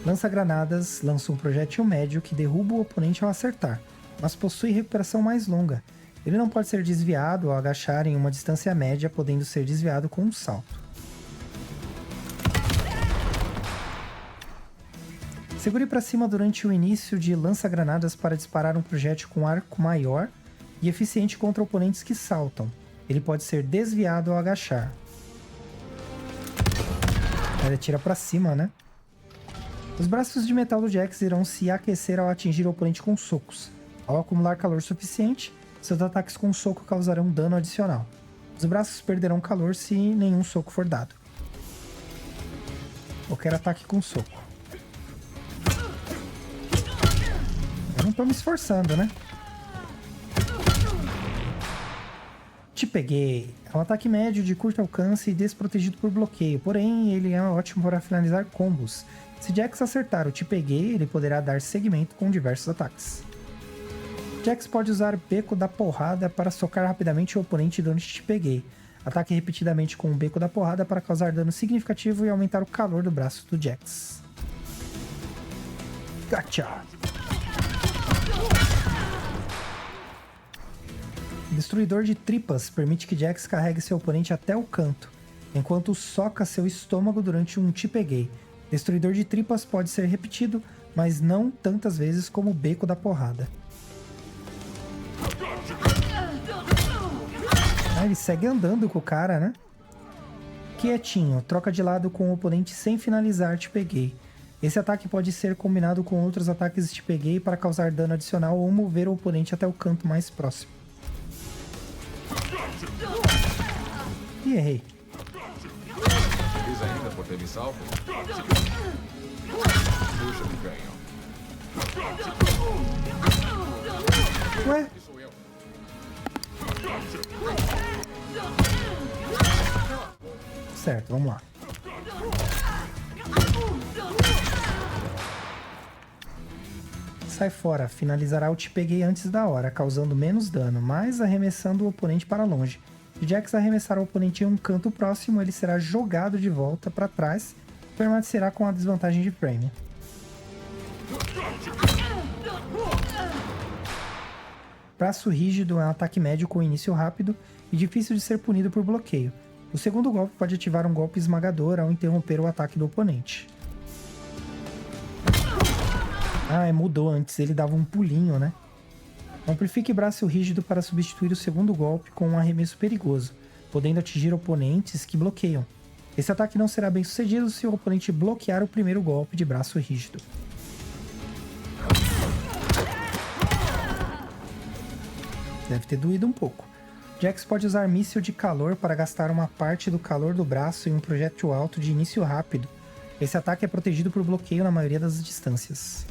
Lança-granadas lança um projétil médio que derruba o oponente ao acertar, mas possui recuperação mais longa. Ele não pode ser desviado ao agachar em uma distância média, podendo ser desviado com um salto. Segure para cima durante o início de lança-granadas para disparar um projétil com arco maior e eficiente contra oponentes que saltam. Ele pode ser desviado ao agachar. Ele atira para cima, né? Os braços de metal do Jax irão se aquecer ao atingir o oponente com socos. Ao acumular calor suficiente, seus ataques com soco causarão dano adicional. Os braços perderão calor se nenhum soco for dado. Qualquer ataque com soco. Eu não tô me esforçando, né? Te peguei. É um ataque médio de curto alcance e desprotegido por bloqueio, porém ele é ótimo para finalizar combos. Se Jax acertar o Te Peguei, ele poderá dar seguimento com diversos ataques. Jax pode usar Beco da Porrada para socar rapidamente o oponente dando Te Peguei. Ataque repetidamente com o Beco da Porrada para causar dano significativo e aumentar o calor do braço do Jax. Gotcha! Destruidor de tripas permite que Jax carregue seu oponente até o canto, enquanto soca seu estômago durante um Te Peguei. Destruidor de tripas pode ser repetido, mas não tantas vezes como o Beco da Porrada. Ele segue andando com o cara, né? Quietinho, troca de lado com o oponente sem finalizar Te Peguei. Esse ataque pode ser combinado com outros ataques Te Peguei para causar dano adicional ou mover o oponente até o canto mais próximo. E errei. Feliz ainda por ter me salvo? Puxa do canhão. Ué? Certo, vamos lá. Sai fora, finalizará o Te Peguei antes da hora, causando menos dano, mas arremessando o oponente para longe. Se Jax arremessar o oponente em um canto próximo, ele será jogado de volta para trás e permanecerá com a desvantagem de frame. Braço rígido é um ataque médio com início rápido e difícil de ser punido por bloqueio. O segundo golpe pode ativar um golpe esmagador ao interromper o ataque do oponente. Mudou. Antes ele dava um pulinho, né? Amplifique braço rígido para substituir o segundo golpe com um arremesso perigoso, podendo atingir oponentes que bloqueiam. Esse ataque não será bem sucedido se o oponente bloquear o primeiro golpe de braço rígido. Deve ter doído um pouco. Jax pode usar míssil de calor para gastar uma parte do calor do braço em um projétil alto de início rápido. Esse ataque é protegido por bloqueio na maioria das distâncias.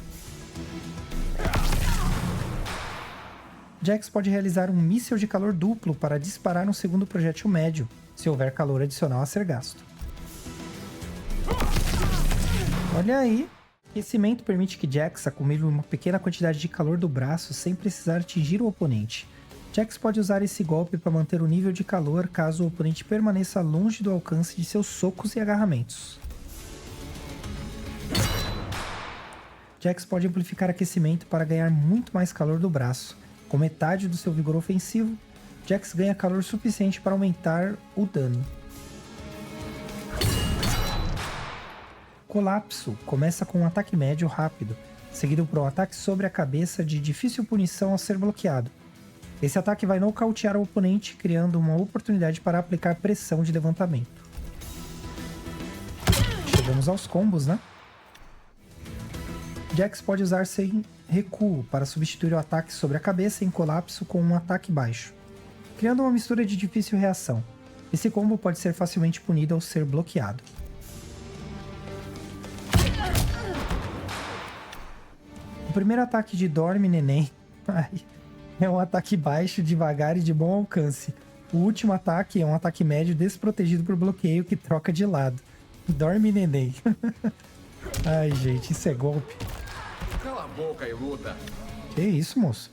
Jax pode realizar um míssil de calor duplo para disparar um segundo projétil médio, se houver calor adicional a ser gasto. Olha aí! Aquecimento permite que Jax acumule uma pequena quantidade de calor do braço sem precisar atingir o oponente. Jax pode usar esse golpe para manter o nível de calor caso o oponente permaneça longe do alcance de seus socos e agarramentos. Jax pode amplificar aquecimento para ganhar muito mais calor do braço. Com metade do seu vigor ofensivo, Jax ganha calor suficiente para aumentar o dano. Colapso começa com um ataque médio rápido, seguido por um ataque sobre a cabeça de difícil punição ao ser bloqueado. Esse ataque vai nocautear o oponente, criando uma oportunidade para aplicar pressão de levantamento. Chegamos aos combos, né? Jax pode usar sem recuo para substituir o ataque sobre a cabeça em colapso com um ataque baixo, criando uma mistura de difícil reação. Esse combo pode ser facilmente punido ao ser bloqueado. O primeiro ataque de Dorme Neném é um ataque baixo, devagar e de bom alcance. O último ataque é um ataque médio desprotegido por bloqueio que troca de lado. Dorme Neném. Ai, gente, isso é golpe. Cala a boca e luta. Que isso, moço?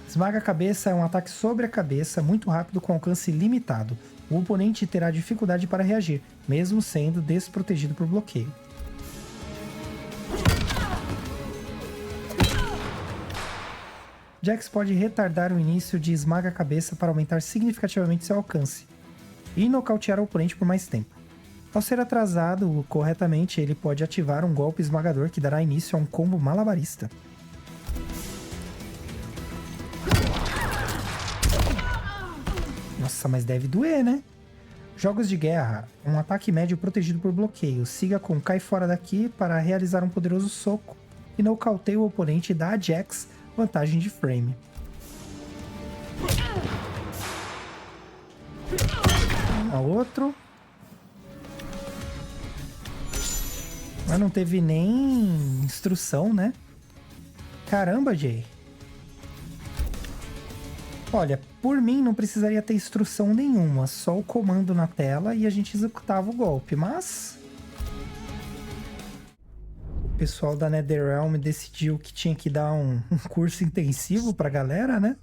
Esmaga a cabeça é um ataque sobre a cabeça, muito rápido com alcance limitado. O oponente terá dificuldade para reagir, mesmo sendo desprotegido por bloqueio. Jax pode retardar o início de esmaga a cabeça para aumentar significativamente seu alcance e nocautear o oponente por mais tempo. Ao ser atrasado corretamente, ele pode ativar um golpe esmagador que dará início a um combo malabarista. Nossa, mas deve doer, né? Jogos de guerra. Um ataque médio protegido por bloqueio. Siga com cai fora daqui para realizar um poderoso soco e nocauteie o oponente e dá a Jax vantagem de frame. A outro. Mas não teve nem instrução, né? Caramba, Jay. Olha, por mim não precisaria ter instrução nenhuma, só o comando na tela e a gente executava o golpe, mas o pessoal da NetherRealm decidiu que tinha que dar um curso intensivo pra galera, né?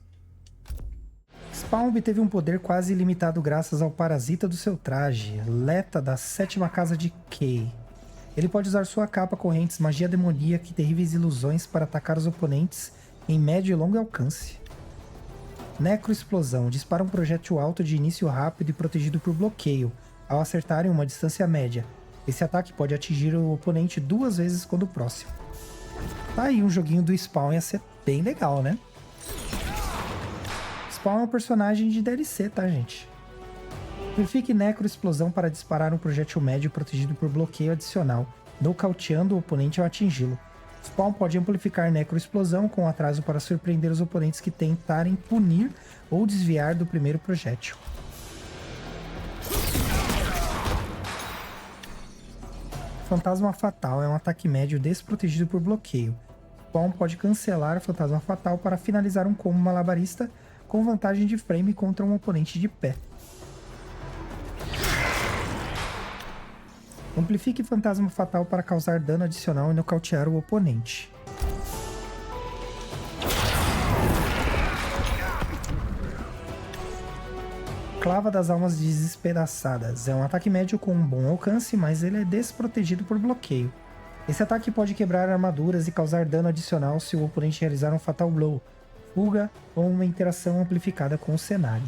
Spawn obteve um poder quase ilimitado graças ao parasita do seu traje, Leta da 7ª casa de Kay. Ele pode usar sua capa, correntes, magia demoníaca e terríveis ilusões para atacar os oponentes em médio e longo alcance. Necroexplosão. Dispara um projétil alto de início rápido e protegido por bloqueio, ao acertar em uma distância média. Esse ataque pode atingir o oponente 2 vezes quando próximo. Tá aí, um joguinho do Spawn ia ser bem legal, né? Spawn é um personagem de DLC, tá, gente? Amplifique Necroexplosão para disparar um projétil médio protegido por bloqueio adicional, nocauteando o oponente ao atingi-lo. Spawn pode amplificar Necroexplosão com atraso para surpreender os oponentes que tentarem punir ou desviar do primeiro projétil. Fantasma Fatal é um ataque médio desprotegido por bloqueio. Spawn pode cancelar o Fantasma Fatal para finalizar um combo malabarista com vantagem de frame contra um oponente de pé. Amplifique Fantasma Fatal para causar dano adicional e nocautear o oponente. Clava das Almas Despedaçadas. É um ataque médio com um bom alcance, mas ele é desprotegido por bloqueio. Esse ataque pode quebrar armaduras e causar dano adicional se o oponente realizar um Fatal Blow, fuga ou uma interação amplificada com o cenário.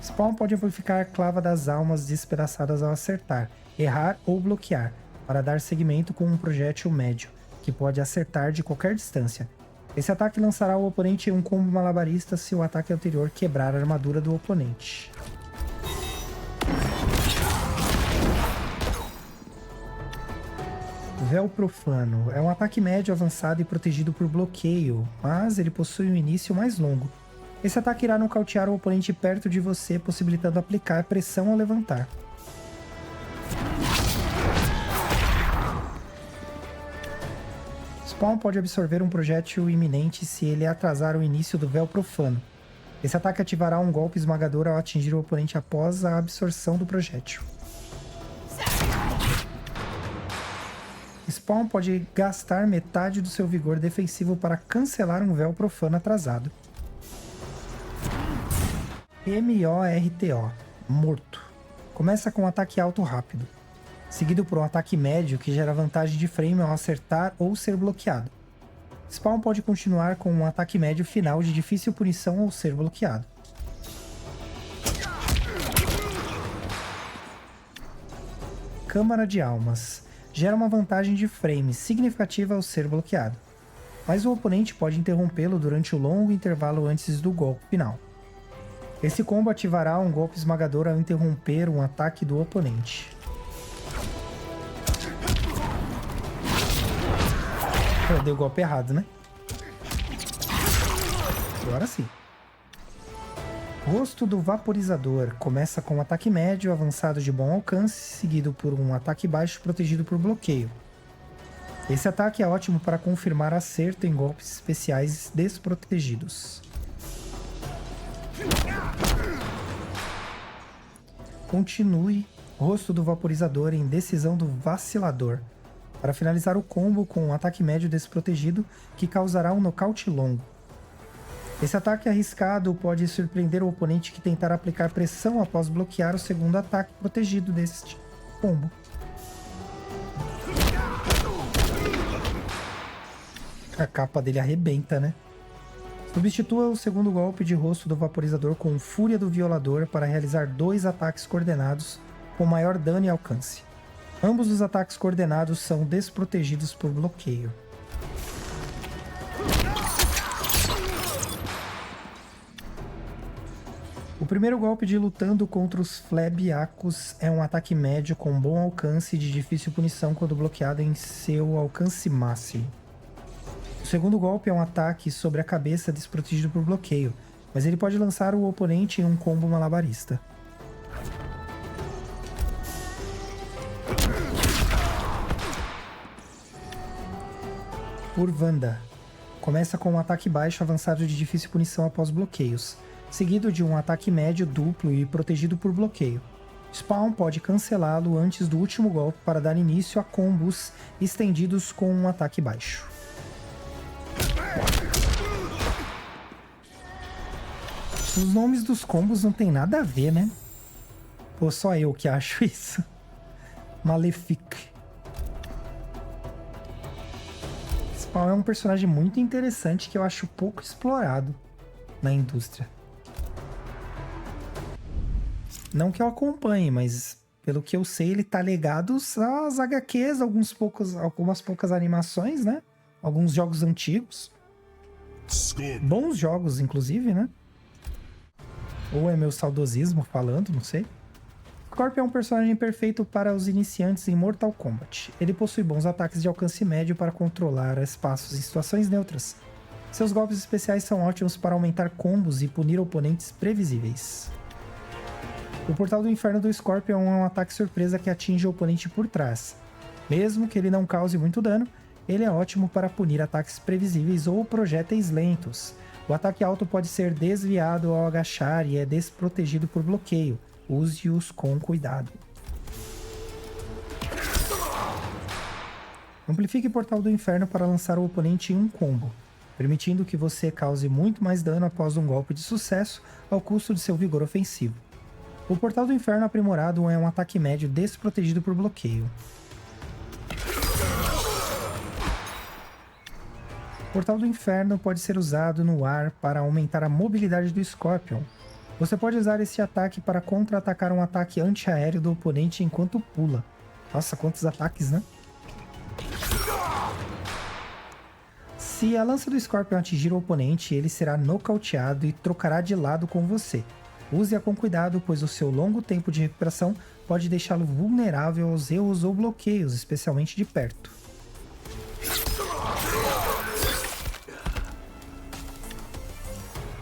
Spawn pode amplificar Clava das Almas Despedaçadas ao acertar, errar ou bloquear, para dar seguimento com um projétil médio, que pode acertar de qualquer distância. Esse ataque lançará o oponente em um combo malabarista se o ataque anterior quebrar a armadura do oponente. Véu Profano é um ataque médio avançado e protegido por bloqueio, mas ele possui um início mais longo. Esse ataque irá nocautear o oponente perto de você, possibilitando aplicar pressão ao levantar. Spawn pode absorver um projétil iminente se ele atrasar o início do Véu Profano. Esse ataque ativará um golpe esmagador ao atingir o oponente após a absorção do projétil. Spawn pode gastar metade do seu vigor defensivo para cancelar um Véu Profano atrasado. MORTO. Morto. Começa com um ataque alto rápido. seguido por um ataque médio que gera vantagem de frame ao acertar ou ser bloqueado. Spawn pode continuar com um ataque médio final de difícil punição ao ser bloqueado. Câmara de Almas. Gera uma vantagem de frame significativa ao ser bloqueado, mas o oponente pode interrompê-lo durante o longo intervalo antes do golpe final. Esse combo ativará um golpe esmagador ao interromper um ataque do oponente. Eu dei o golpe errado, né? Agora sim. Rosto do Vaporizador. Começa com um ataque médio avançado de bom alcance, seguido por um ataque baixo protegido por bloqueio. Esse ataque é ótimo para confirmar acerto em golpes especiais desprotegidos. Continue Rosto do Vaporizador em Decisão do Vacilador, para finalizar o combo com um ataque médio desprotegido que causará um nocaute longo. Esse ataque arriscado pode surpreender o oponente que tentar aplicar pressão após bloquear o segundo ataque protegido deste combo. A capa dele arrebenta, né? Substitua o segundo golpe de rosto do Vaporizador com Fúria do Violador para realizar 2 ataques coordenados com maior dano e alcance. Ambos os ataques coordenados são desprotegidos por bloqueio. O primeiro golpe de Lutando contra os Flebiacos é um ataque médio com bom alcance e de difícil punição quando bloqueado em seu alcance máximo. O segundo golpe é um ataque sobre a cabeça desprotegido por bloqueio, mas ele pode lançar o oponente em um combo malabarista. Urvanda. Começa com um ataque baixo avançado de difícil punição após bloqueios, seguido de um ataque médio duplo e protegido por bloqueio. Spawn pode cancelá-lo antes do último golpe para dar início a combos estendidos com um ataque baixo. Os nomes dos combos não tem nada a ver, né? Pô, só eu que acho isso. Malefic. Spawn é um personagem muito interessante que eu acho pouco explorado na indústria. Não que eu acompanhe, mas pelo que eu sei, ele tá ligado às HQs, algumas poucas animações, né? Alguns jogos antigos. Bons jogos, inclusive, né? Ou é meu saudosismo falando, não sei. Scorpion é um personagem perfeito para os iniciantes em Mortal Kombat. Ele possui bons ataques de alcance médio para controlar espaços em situações neutras. Seus golpes especiais são ótimos para aumentar combos e punir oponentes previsíveis. O Portal do Inferno do Scorpion é um ataque surpresa que atinge o oponente por trás. Mesmo que ele não cause muito dano, ele é ótimo para punir ataques previsíveis ou projéteis lentos. O ataque alto pode ser desviado ao agachar e é desprotegido por bloqueio. Use-os com cuidado. Amplifique o Portal do Inferno para lançar o oponente em um combo, permitindo que você cause muito mais dano após um golpe de sucesso ao custo de seu vigor ofensivo. O Portal do Inferno aprimorado é um ataque médio desprotegido por bloqueio. O Portal do Inferno pode ser usado no ar para aumentar a mobilidade do Scorpion. Você pode usar esse ataque para contra-atacar um ataque antiaéreo do oponente enquanto pula. Nossa, quantos ataques, né? Se a lança do Scorpion atingir o oponente, ele será nocauteado e trocará de lado com você. Use-a com cuidado, pois o seu longo tempo de recuperação pode deixá-lo vulnerável aos erros ou bloqueios, especialmente de perto.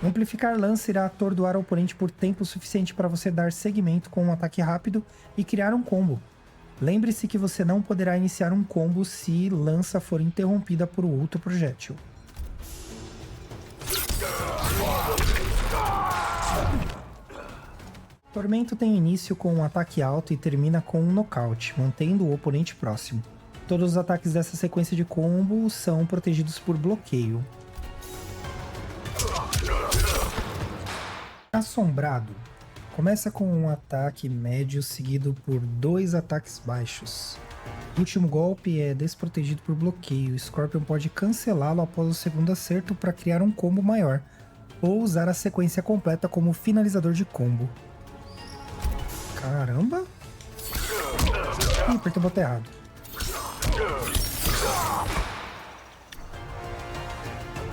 Amplificar lance irá atordoar o oponente por tempo suficiente para você dar seguimento com um ataque rápido e criar um combo. Lembre-se que você não poderá iniciar um combo se lança for interrompida por outro projétil. Tormento tem início com um ataque alto e termina com um nocaute, mantendo o oponente próximo. Todos os ataques dessa sequência de combo são protegidos por bloqueio. Assombrado. Começa com um ataque médio seguido por 2 ataques baixos. O último golpe é desprotegido por bloqueio. O Scorpion pode cancelá-lo após o segundo acerto para criar um combo maior, ou usar a sequência completa como finalizador de combo. Caramba! Ih, apertei o botão errado.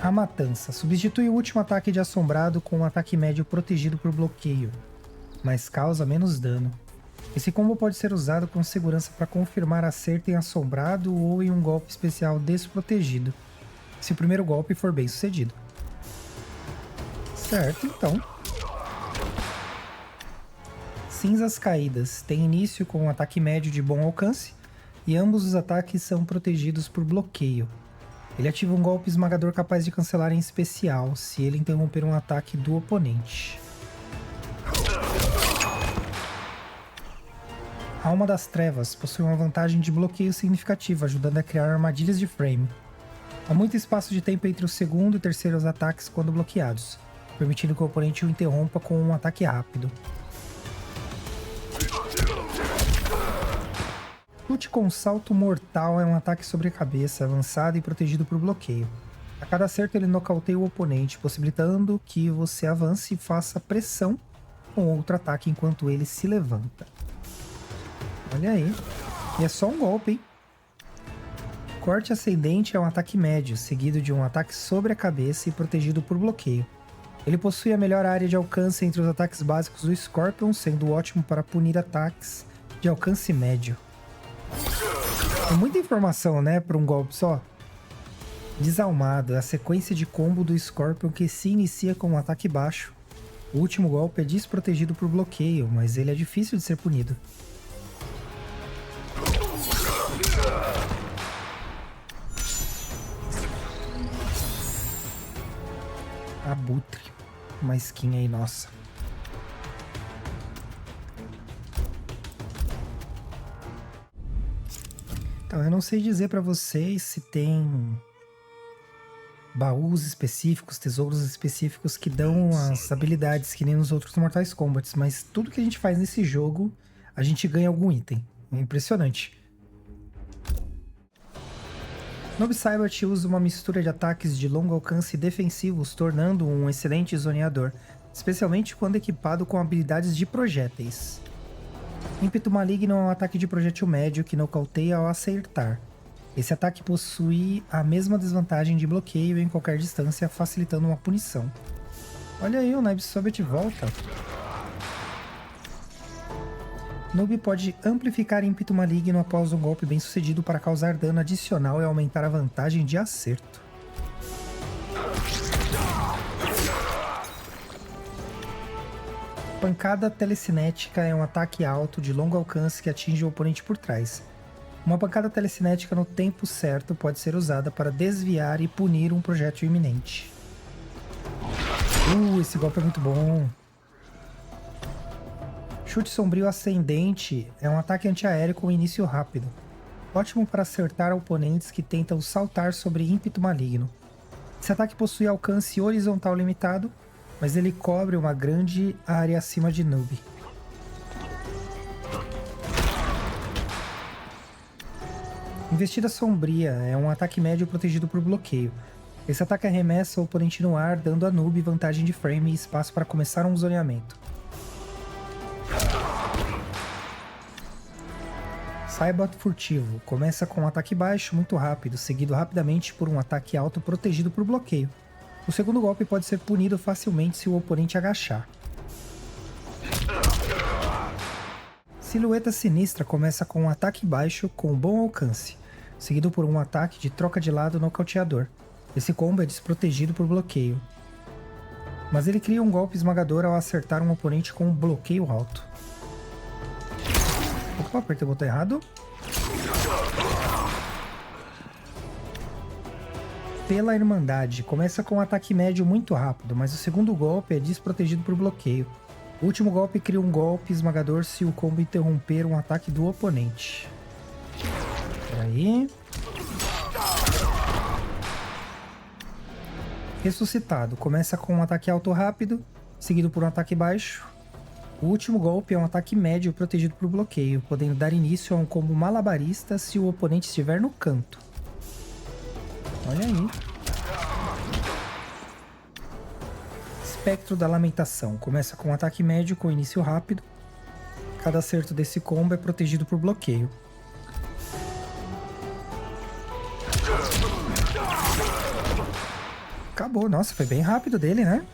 A Matança. Substitui o último ataque de Assombrado com um ataque médio protegido por bloqueio, mas causa menos dano. Esse combo pode ser usado com segurança para confirmar acerto em Assombrado ou em um golpe especial desprotegido, se o primeiro golpe for bem sucedido. Certo, então. Cinzas Caídas. Tem início com um ataque médio de bom alcance, e ambos os ataques são protegidos por bloqueio. Ele ativa um golpe esmagador capaz de cancelar em especial, se ele interromper um ataque do oponente. Alma das Trevas possui uma vantagem de bloqueio significativa, ajudando a criar armadilhas de frame. Há muito espaço de tempo entre o segundo e terceiro ataques quando bloqueados, permitindo que o oponente o interrompa com um ataque rápido. Chute com salto mortal é um ataque sobre a cabeça, avançado e protegido por bloqueio. A cada acerto ele nocauteia o oponente, possibilitando que você avance e faça pressão com outro ataque enquanto ele se levanta. Olha aí. E é só um golpe, hein? Corte Ascendente é um ataque médio, seguido de um ataque sobre a cabeça e protegido por bloqueio. Ele possui a melhor área de alcance entre os ataques básicos do Scorpion, sendo ótimo para punir ataques de alcance médio. É muita informação, né, para um golpe só. Desalmado é a sequência de combo do Scorpion que se inicia com um ataque baixo. O último golpe é desprotegido por bloqueio, mas ele é difícil de ser punido. Abutre. Uma skin aí, nossa. Então, eu não sei dizer pra vocês se tem baús específicos, tesouros específicos que dão as habilidades que nem nos outros Mortal Kombat, mas tudo que a gente faz nesse jogo, a gente ganha algum item. É impressionante. Noob Saibot usa uma mistura de ataques de longo alcance e defensivos, tornando um excelente zoneador, especialmente quando equipado com habilidades de projéteis. Ímpeto Maligno é um ataque de projétil médio que nocauteia ao acertar. Esse ataque possui a mesma desvantagem de bloqueio em qualquer distância, facilitando uma punição. Olha aí, o Noob Saibot volta. Noob pode amplificar Ímpeto Maligno após um golpe bem sucedido para causar dano adicional e aumentar a vantagem de acerto. Pancada Telecinética é um ataque alto de longo alcance que atinge o oponente por trás. Uma pancada telecinética no tempo certo pode ser usada para desviar e punir um projétil iminente. Esse golpe é muito bom. Chute Sombrio Ascendente é um ataque antiaéreo com início rápido. Ótimo para acertar oponentes que tentam saltar sobre Ímpeto Maligno. Esse ataque possui alcance horizontal limitado, mas ele cobre uma grande área acima de Noob. Investida Sombria é um ataque médio protegido por bloqueio. Esse ataque arremessa o oponente no ar, dando a Noob vantagem de frame e espaço para começar um zoneamento. Saibot Furtivo começa com um ataque baixo muito rápido, seguido rapidamente por um ataque alto protegido por bloqueio. O segundo golpe pode ser punido facilmente se o oponente agachar. Silhueta Sinistra começa com um ataque baixo com bom alcance, seguido por um ataque de troca de lado nocauteador. Esse combo é desprotegido por bloqueio, mas ele cria um golpe esmagador ao acertar um oponente com um bloqueio alto. Opa, apertei o botão errado. Pela Irmandade começa com um ataque médio muito rápido, mas o segundo golpe é desprotegido por bloqueio. O último golpe cria um golpe esmagador se o combo interromper um ataque do oponente. Peraí. Ressuscitado começa com um ataque alto rápido, seguido por um ataque baixo. O último golpe é um ataque médio protegido por bloqueio, podendo dar início a um combo malabarista se o oponente estiver no canto. Olha aí. Espectro da Lamentação. Começa com um ataque médio com início rápido. Cada acerto desse combo é protegido por bloqueio. Acabou. Nossa, foi bem rápido dele, né?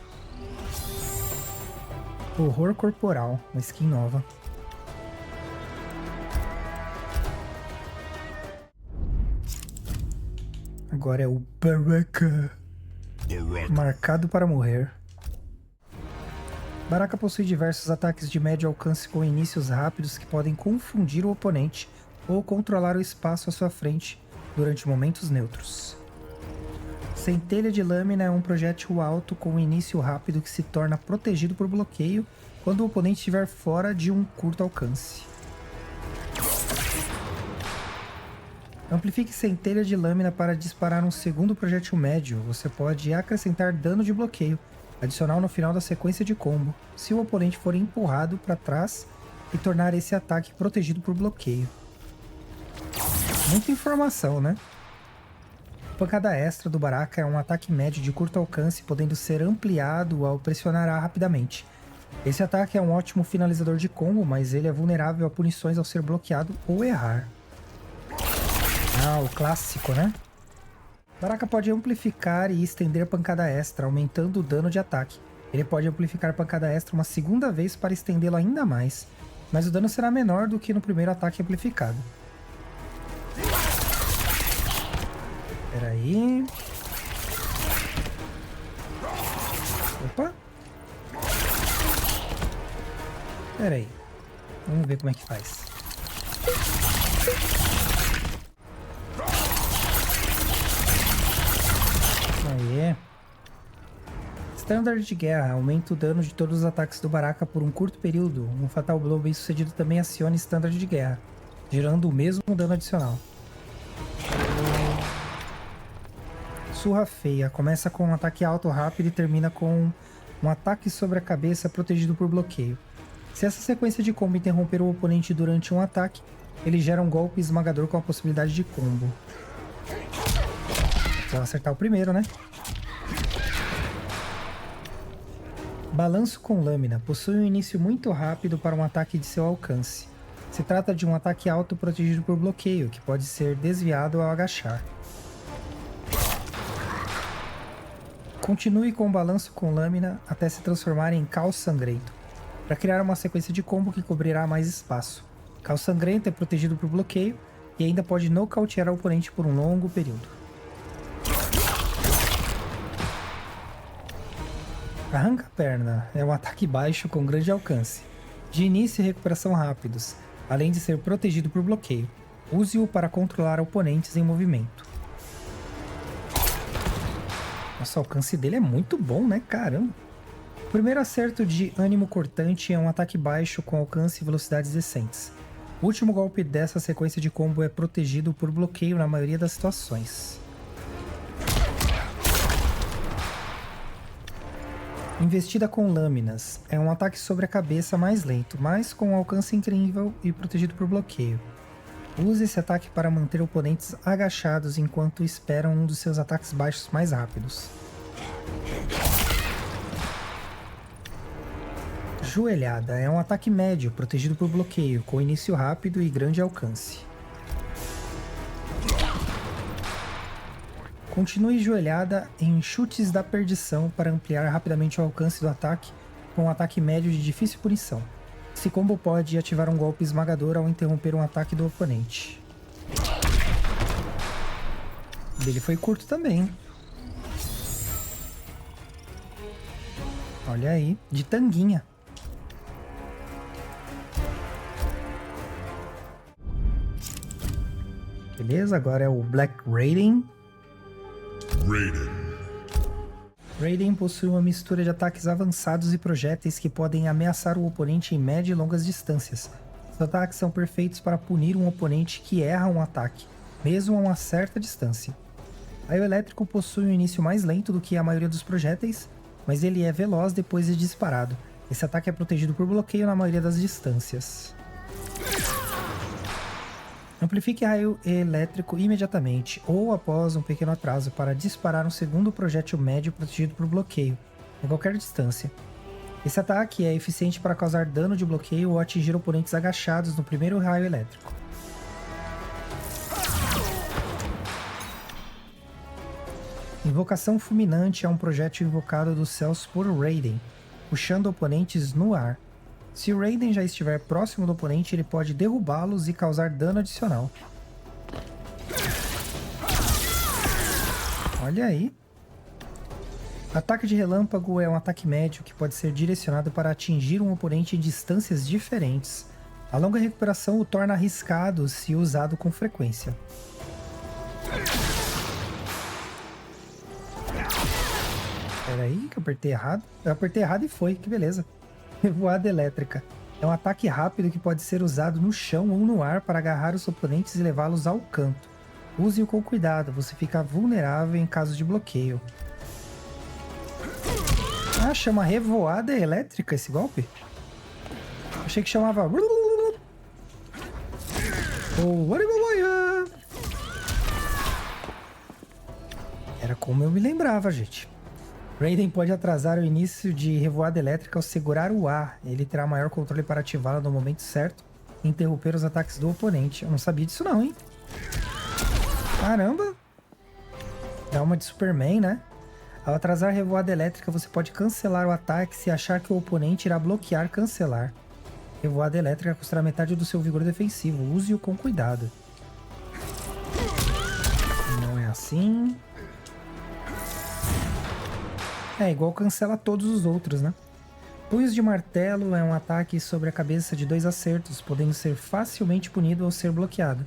Horror Corporal, uma skin nova. Agora é o Baraka. Marcado para morrer. Baraka possui diversos ataques de médio alcance com inícios rápidos que podem confundir o oponente ou controlar o espaço à sua frente durante momentos neutros. Centelha de Lâmina é um projétil alto com início rápido que se torna protegido por bloqueio quando o oponente estiver fora de um curto alcance. Amplifique Centelha de Lâmina para disparar um segundo projétil médio. Você pode acrescentar dano de bloqueio adicional no final da sequência de combo, se o oponente for empurrado para trás e tornar esse ataque protegido por bloqueio. Muita informação, né? Pancada Extra do Baraka é um ataque médio de curto alcance, podendo ser ampliado ao pressionar A rapidamente. Esse ataque é um ótimo finalizador de combo, mas ele é vulnerável a punições ao ser bloqueado ou errar. Ah, o clássico, né? Baraka pode amplificar e estender Pancada Extra, aumentando o dano de ataque. Ele pode amplificar Pancada Extra uma segunda vez para estendê-lo ainda mais, mas o dano será menor do que no primeiro ataque amplificado. Espera aí. Opa. Espera aí. Vamos ver como é que faz. Aí. Standard de guerra. Aumenta o dano de todos os ataques do Baraka por um curto período. Um Fatal Blow bem sucedido também aciona Standard de guerra, gerando o mesmo dano adicional. Surra Feia. Começa com um ataque alto rápido e termina com um ataque sobre a cabeça protegido por bloqueio. Se essa sequência de combo interromper o oponente durante um ataque, ele gera um golpe esmagador com a possibilidade de combo. Vou acertar o primeiro, né? Balanço com Lâmina. Possui um início muito rápido para um ataque de seu alcance. Se trata de um ataque alto protegido por bloqueio, que pode ser desviado ao agachar. Continue com o Balanço com Lâmina até se transformar em Caos Sangrento, para criar uma sequência de combo que cobrirá mais espaço. Caos Sangrento é protegido por bloqueio e ainda pode nocautear o oponente por um longo período. Arranca a Perna é um ataque baixo com grande alcance, de início e recuperação rápidos, além de ser protegido por bloqueio. Use-o para controlar oponentes em movimento. Nossa, o alcance dele é muito bom, né? Caramba! O primeiro acerto de Ânimo Cortante é um ataque baixo com alcance e velocidades decentes. O último golpe dessa sequência de combo é protegido por bloqueio na maioria das situações. Investida com Lâminas. É um ataque sobre a cabeça mais lento, mas com um alcance incrível e protegido por bloqueio. Use esse ataque para manter oponentes agachados enquanto esperam um dos seus ataques baixos mais rápidos. Joelhada. É um ataque médio, protegido por bloqueio, com início rápido e grande alcance. Continue joelhada em Chutes da Perdição para ampliar rapidamente o alcance do ataque com um ataque médio de difícil punição. Esse combo pode ativar um golpe esmagador ao interromper um ataque do oponente. O dele foi curto também. Olha aí, de tanguinha. Beleza, agora é o Black Raiden. Raiden possui uma mistura de ataques avançados e projéteis que podem ameaçar o oponente em média e longas distâncias. Os ataques são perfeitos para punir um oponente que erra um ataque, mesmo a uma certa distância. Raio Elétrico possui um início mais lento do que a maioria dos projéteis, mas ele é veloz depois de disparado. Esse ataque é protegido por bloqueio na maioria das distâncias. Amplifique raio elétrico imediatamente ou após um pequeno atraso para disparar um segundo projétil médio protegido por bloqueio, em qualquer distância. Esse ataque é eficiente para causar dano de bloqueio ou atingir oponentes agachados no primeiro raio elétrico. Invocação Fulminante é um projétil invocado dos céus por Raiden, puxando oponentes no ar. Se o Raiden já estiver próximo do oponente, ele pode derrubá-los e causar dano adicional. Olha aí. Ataque de relâmpago é um ataque médio que pode ser direcionado para atingir um oponente em distâncias diferentes. A longa recuperação o torna arriscado se usado com frequência. Pera aí, que eu apertei errado. Eu apertei errado e foi, que beleza. Revoada elétrica. É um ataque rápido que pode ser usado no chão ou no ar para agarrar os oponentes e levá-los ao canto. Use-o com cuidado, você fica vulnerável em caso de bloqueio. Ah, chama revoada elétrica esse golpe? Achei que chamava... Era como eu me lembrava, gente. Raiden pode atrasar o início de revoada elétrica ao segurar o ar. Ele terá maior controle para ativá-la no momento certo e interromper os ataques do oponente. Eu não sabia disso não, hein? Caramba! É uma de Superman, né? Ao atrasar a revoada elétrica, você pode cancelar o ataque se achar que o oponente irá bloquear cancelar. Revoada elétrica custará metade do seu vigor defensivo. Use-o com cuidado. Não é assim. É igual cancela todos os outros, né? Punhos de martelo é um ataque sobre a cabeça de 2 acertos, podendo ser facilmente punido ao ser bloqueado.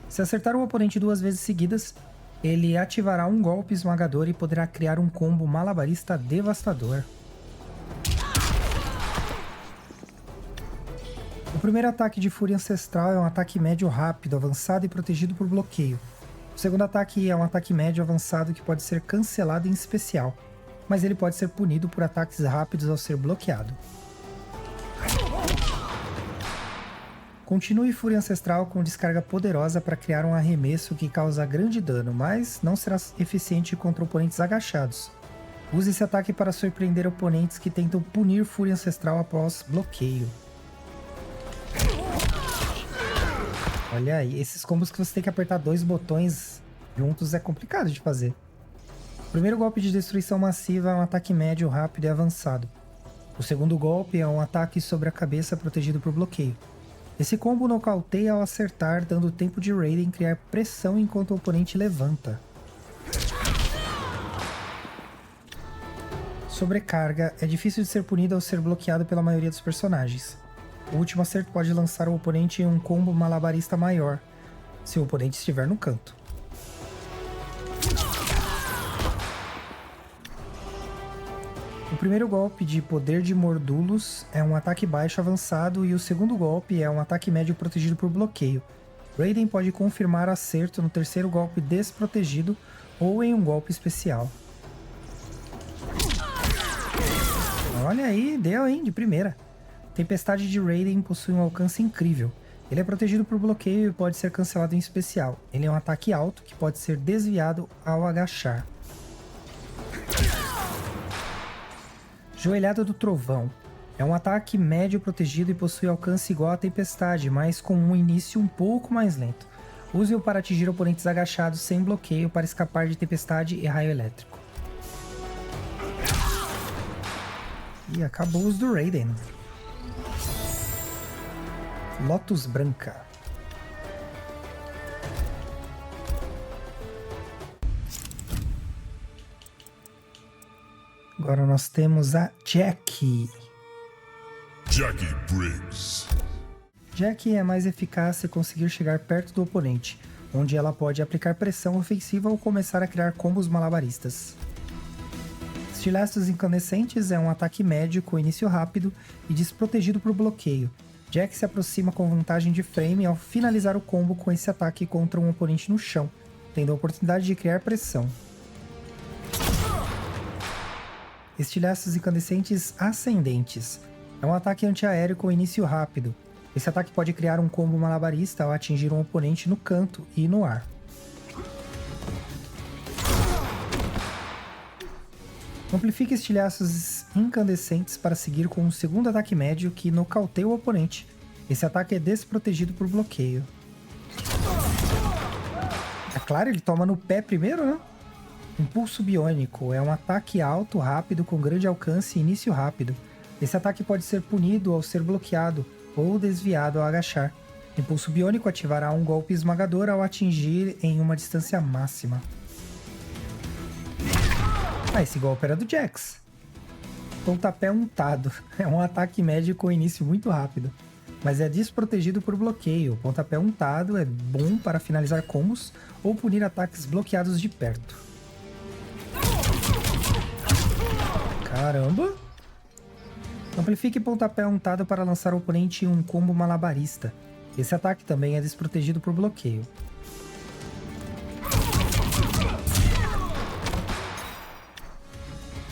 Se acertar o oponente 2 vezes seguidas, ele ativará um golpe esmagador e poderá criar um combo malabarista devastador. O primeiro ataque de Fúria Ancestral é um ataque médio rápido, avançado e protegido por bloqueio. O segundo ataque é um ataque médio avançado que pode ser cancelado em especial, mas ele pode ser punido por ataques rápidos ao ser bloqueado. Continue Fúria Ancestral com descarga poderosa para criar um arremesso que causa grande dano, mas não será eficiente contra oponentes agachados. Use esse ataque para surpreender oponentes que tentam punir Fúria Ancestral após bloqueio. Olha aí, esses combos que você tem que apertar 2 botões juntos é complicado de fazer. O primeiro golpe de destruição massiva é um ataque médio, rápido e avançado. O segundo golpe é um ataque sobre a cabeça protegido por bloqueio. Esse combo nocauteia ao acertar, dando tempo de Raiden criar pressão enquanto o oponente levanta. Sobrecarga é difícil de ser punido ao ser bloqueado pela maioria dos personagens. O último acerto pode lançar o oponente em um combo malabarista maior, se o oponente estiver no canto. O primeiro golpe de Poder de Mordulos é um ataque baixo avançado e o segundo golpe é um ataque médio protegido por bloqueio. Raiden pode confirmar acerto no terceiro golpe desprotegido ou em um golpe especial. Olha aí, deu hein, de primeira. Tempestade de Raiden possui um alcance incrível. Ele é protegido por bloqueio e pode ser cancelado em especial. Ele é um ataque alto que pode ser desviado ao agachar. Joelhada do Trovão. É um ataque médio protegido e possui alcance igual à Tempestade, mas com um início um pouco mais lento. Use-o para atingir oponentes agachados sem bloqueio para escapar de Tempestade e Raio Elétrico. E acabou os do Raiden. Lotus Branca. Agora nós temos a Jackie. Jackie Briggs. Jackie é mais eficaz se conseguir chegar perto do oponente, onde ela pode aplicar pressão ofensiva ou começar a criar combos malabaristas. Estilhaços Incandescentes é um ataque médio com início rápido e desprotegido por bloqueio. Jack se aproxima com vantagem de frame ao finalizar o combo com esse ataque contra um oponente no chão, tendo a oportunidade de criar pressão. Estilhaços incandescentes ascendentes. É um ataque antiaéreo com início rápido. Esse ataque pode criar um combo malabarista ao atingir um oponente no canto e no ar. Amplifique estilhaços incandescentes para seguir com um segundo ataque médio que nocauteia o oponente. Esse ataque é desprotegido por bloqueio. É claro, ele toma no pé primeiro, né? Impulso biônico é um ataque alto, rápido, com grande alcance e início rápido. Esse ataque pode ser punido ao ser bloqueado ou desviado ao agachar. Impulso biônico ativará um golpe esmagador ao atingir em uma distância máxima. Ah, esse golpe era do Jax. Pontapé untado. É um ataque médio com início muito rápido, mas é desprotegido por bloqueio. Pontapé untado é bom para finalizar combos ou punir ataques bloqueados de perto. Caramba! Amplifique pontapé untado para lançar o oponente em um combo malabarista. Esse ataque também é desprotegido por bloqueio.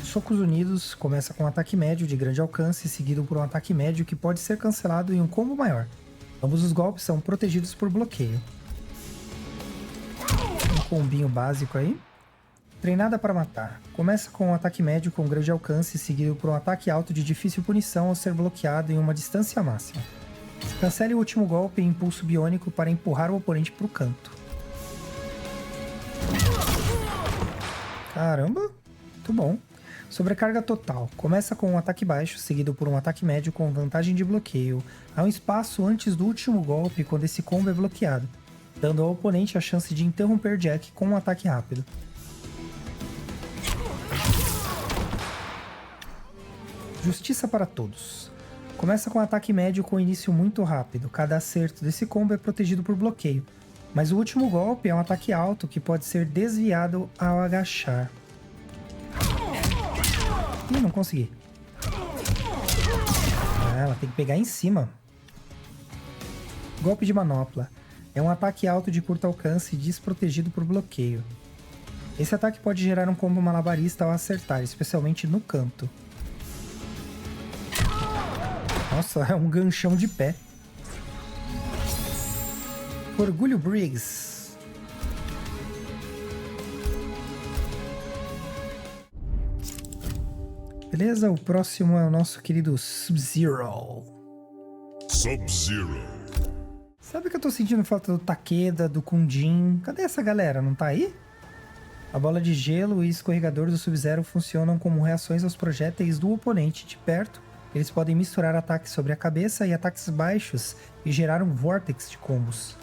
Socos unidos começa com um ataque médio de grande alcance, seguido por um ataque médio que pode ser cancelado em um combo maior. Ambos os golpes são protegidos por bloqueio. Um combinho básico aí. Treinada para matar. Começa com um ataque médio com grande alcance, seguido por um ataque alto de difícil punição ao ser bloqueado em uma distância máxima. Cancele o último golpe em impulso biônico para empurrar o oponente para o canto. Caramba, muito bom. Sobrecarga total. Começa com um ataque baixo, seguido por um ataque médio com vantagem de bloqueio. Há um espaço antes do último golpe quando esse combo é bloqueado, dando ao oponente a chance de interromper Jack com um ataque rápido. Justiça para todos. Começa com um ataque médio com início muito rápido. Cada acerto desse combo é protegido por bloqueio, mas o último golpe é um ataque alto que pode ser desviado ao agachar. Ih, não consegui. Ah, ela tem que pegar em cima. Golpe de manopla. É um ataque alto de curto alcance desprotegido por bloqueio. Esse ataque pode gerar um combo malabarista ao acertar, especialmente no canto. Nossa, é um ganchão de pé. Orgulho Briggs. Beleza, o próximo é o nosso querido Sub-Zero. Sub-Zero. Sabe que eu tô sentindo falta do Takeda, do Kundin? Cadê essa galera? Não tá aí? A bola de gelo e escorregador do Sub-Zero funcionam como reações aos projéteis do oponente de perto. Eles podem misturar ataques sobre a cabeça e ataques baixos e gerar um vórtex de combos.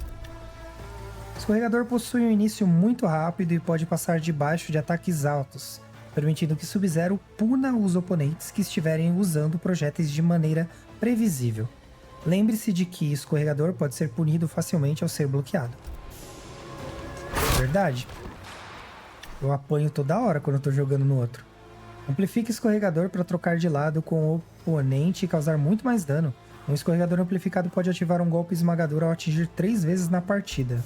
O escorregador possui um início muito rápido e pode passar debaixo de ataques altos, permitindo que Sub-Zero puna os oponentes que estiverem usando projéteis de maneira previsível. Lembre-se de que escorregador pode ser punido facilmente ao ser bloqueado. Verdade. Eu apanho toda hora quando eu tô jogando no outro. Amplifique escorregador para trocar de lado com o oponente e causar muito mais dano. Um escorregador amplificado pode ativar um golpe esmagador ao atingir 3 vezes na partida.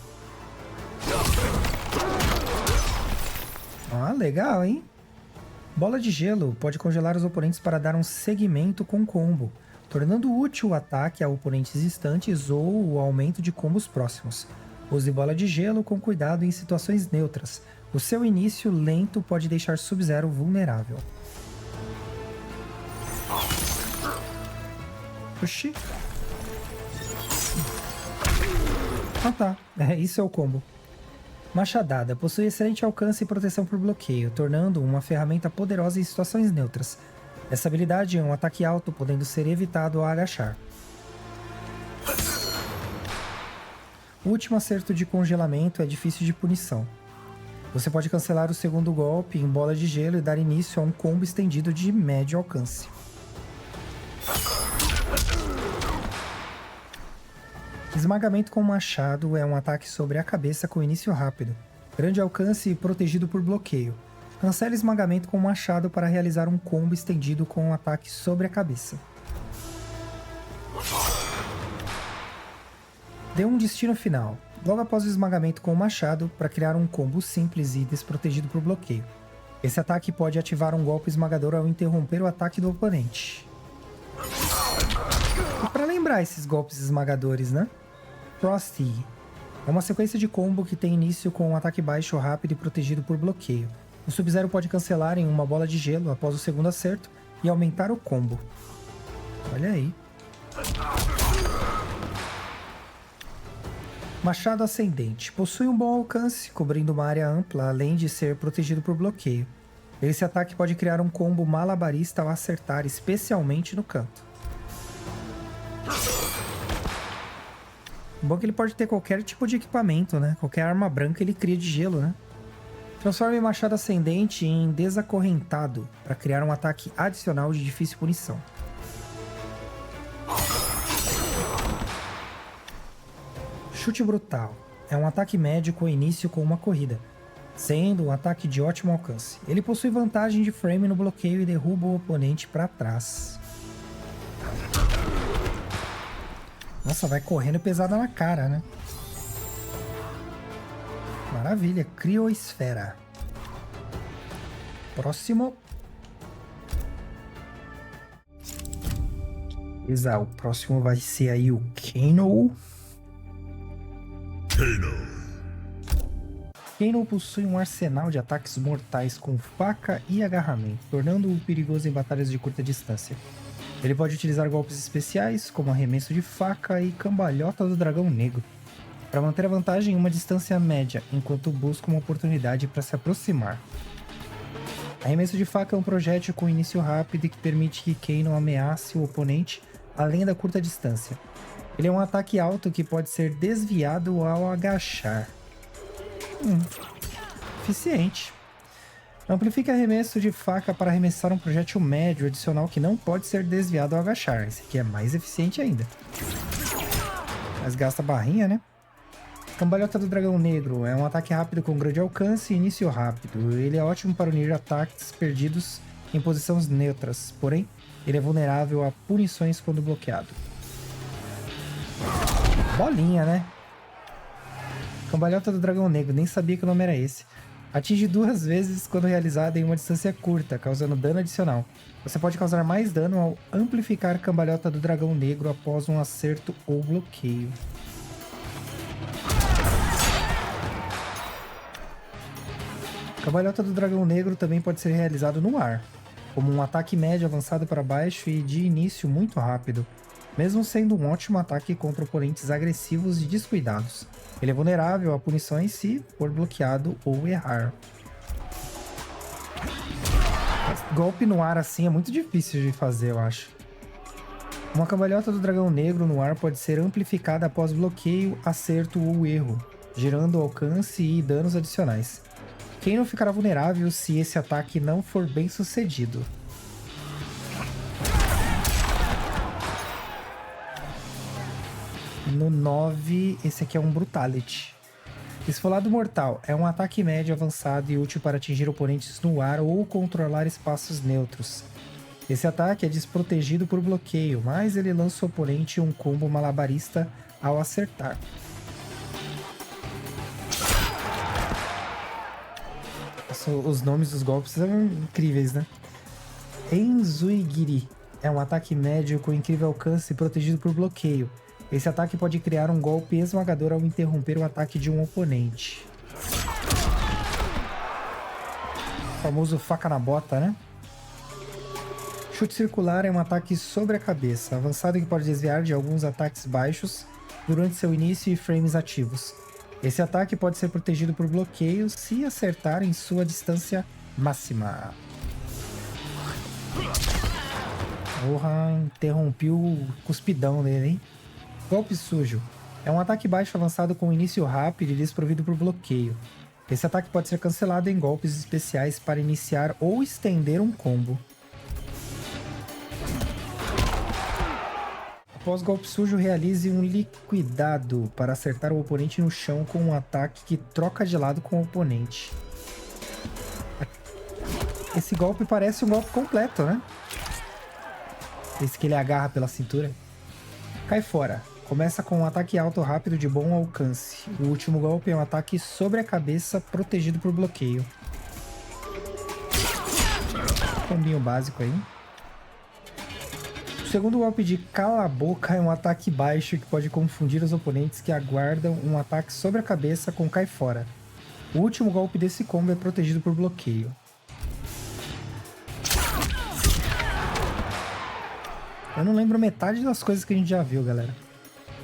Ah, legal, hein? Bola de gelo pode congelar os oponentes para dar um segmento com combo, tornando útil o ataque a oponentes distantes ou o aumento de combos próximos. Use bola de gelo com cuidado em situações neutras. O seu início lento pode deixar Sub-Zero vulnerável. Oxi. Ah tá, isso é o combo. Machadada possui excelente alcance e proteção por bloqueio, tornando uma ferramenta poderosa em situações neutras. Essa habilidade é um ataque alto, podendo ser evitado ao agachar. O último acerto de congelamento é difícil de punição. Você pode cancelar o segundo golpe em bola de gelo e dar início a um combo estendido de médio alcance. Esmagamento com machado é um ataque sobre a cabeça com início rápido, grande alcance e protegido por bloqueio. Cancele esmagamento com machado para realizar um combo estendido com um ataque sobre a cabeça. Dê um destino final, logo após o esmagamento com o machado, para criar um combo simples e desprotegido por bloqueio. Esse ataque pode ativar um golpe esmagador ao interromper o ataque do oponente. E para lembrar esses golpes esmagadores, né? Frosty é uma sequência de combo que tem início com um ataque baixo, rápido e protegido por bloqueio. O Sub-Zero pode cancelar em uma bola de gelo após o segundo acerto e aumentar o combo. Olha aí. Machado Ascendente. Possui um bom alcance, cobrindo uma área ampla, além de ser protegido por bloqueio. Esse ataque pode criar um combo malabarista ao acertar, especialmente no canto. Bom que ele pode ter qualquer tipo de equipamento, né? Qualquer arma branca ele cria de gelo, né? Transforme Machado Ascendente em Desacorrentado, para criar um ataque adicional de difícil punição. Chute Brutal. É um ataque médio com início com uma corrida, sendo um ataque de ótimo alcance. Ele possui vantagem de frame no bloqueio e derruba o oponente para trás. Nossa, vai correndo pesada na cara, né? Maravilha, Criosfera. Próximo. Exato, o próximo vai ser aí o Kano. Kano possui um arsenal de ataques mortais com faca e agarramento, tornando-o perigoso em batalhas de curta distância. Ele pode utilizar golpes especiais, como arremesso de faca e cambalhota do dragão negro, para manter a vantagem em uma distância média, enquanto busca uma oportunidade para se aproximar. Arremesso de faca é um projétil com início rápido e que permite que Kano ameace o oponente além da curta distância. Ele é um ataque alto que pode ser desviado ao agachar. Eficiente. Amplifique arremesso de faca para arremessar um projétil médio adicional que não pode ser desviado ao agachar. Esse aqui é mais eficiente ainda. Mas gasta barrinha, né? Cambalhota do Dragão Negro é um ataque rápido com grande alcance e início rápido. Ele é ótimo para unir ataques perdidos em posições neutras, porém, ele é vulnerável a punições quando bloqueado. Bolinha, né? Cambalhota do Dragão Negro, nem sabia que o nome era esse. Atinge 2 vezes quando realizada em uma distância curta, causando dano adicional. Você pode causar mais dano ao amplificar Cambalhota do Dragão Negro após um acerto ou bloqueio. Cambalhota do Dragão Negro também pode ser realizado no ar, como um ataque médio avançado para baixo e de início muito rápido, mesmo sendo um ótimo ataque contra oponentes agressivos e descuidados. Ele é vulnerável a punições se for bloqueado ou errar. Golpe no ar assim é muito difícil de fazer, eu acho. Uma cambalhota do Dragão Negro no ar pode ser amplificada após bloqueio, acerto ou erro, gerando alcance e danos adicionais. Quem não ficará vulnerável se esse ataque não for bem sucedido. No 9, esse aqui é um Brutality. Esfolado Mortal é um ataque médio avançado e útil para atingir oponentes no ar ou controlar espaços neutros. Esse ataque é desprotegido por bloqueio, mas ele lança o oponente um combo malabarista ao acertar. Os nomes dos golpes são incríveis, né? Enzuigiri é um ataque médio com incrível alcance e protegido por bloqueio. Esse ataque pode criar um golpe esmagador ao interromper o ataque de um oponente. O famoso faca na bota, né? Chute Circular é um ataque sobre a cabeça, avançado que pode desviar de alguns ataques baixos durante seu início e frames ativos. Esse ataque pode ser protegido por bloqueio se acertar em sua distância máxima. Porra, interrompi o cuspidão dele, hein? Golpe Sujo é um ataque baixo avançado com início rápido e desprovido por bloqueio. Esse ataque pode ser cancelado em golpes especiais para iniciar ou estender um combo. Após Golpe Sujo, realize um liquidado para acertar o oponente no chão com um ataque que troca de lado com o oponente. Esse golpe parece um golpe completo, né? Esse que ele agarra pela cintura. Cai fora. Começa com um ataque alto rápido de bom alcance. O último golpe é um ataque sobre a cabeça protegido por bloqueio. combinho básico aí. O segundo golpe de Cala a Boca é um ataque baixo que pode confundir os oponentes que aguardam um ataque sobre a cabeça com Cai Fora. O último golpe desse combo é protegido por bloqueio. Eu não lembro metade das coisas que a gente já viu, galera.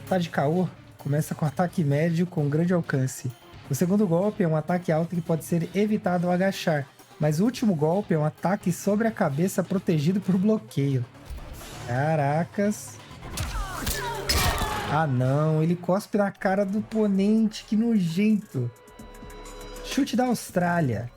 Tá de caô? Começa com ataque médio com grande alcance. O segundo golpe é um ataque alto que pode ser evitado ao agachar, mas o último golpe é um ataque sobre a cabeça protegido por bloqueio. Caracas. Ah não, ele cospe na cara do oponente, que nojento. Chute da Austrália.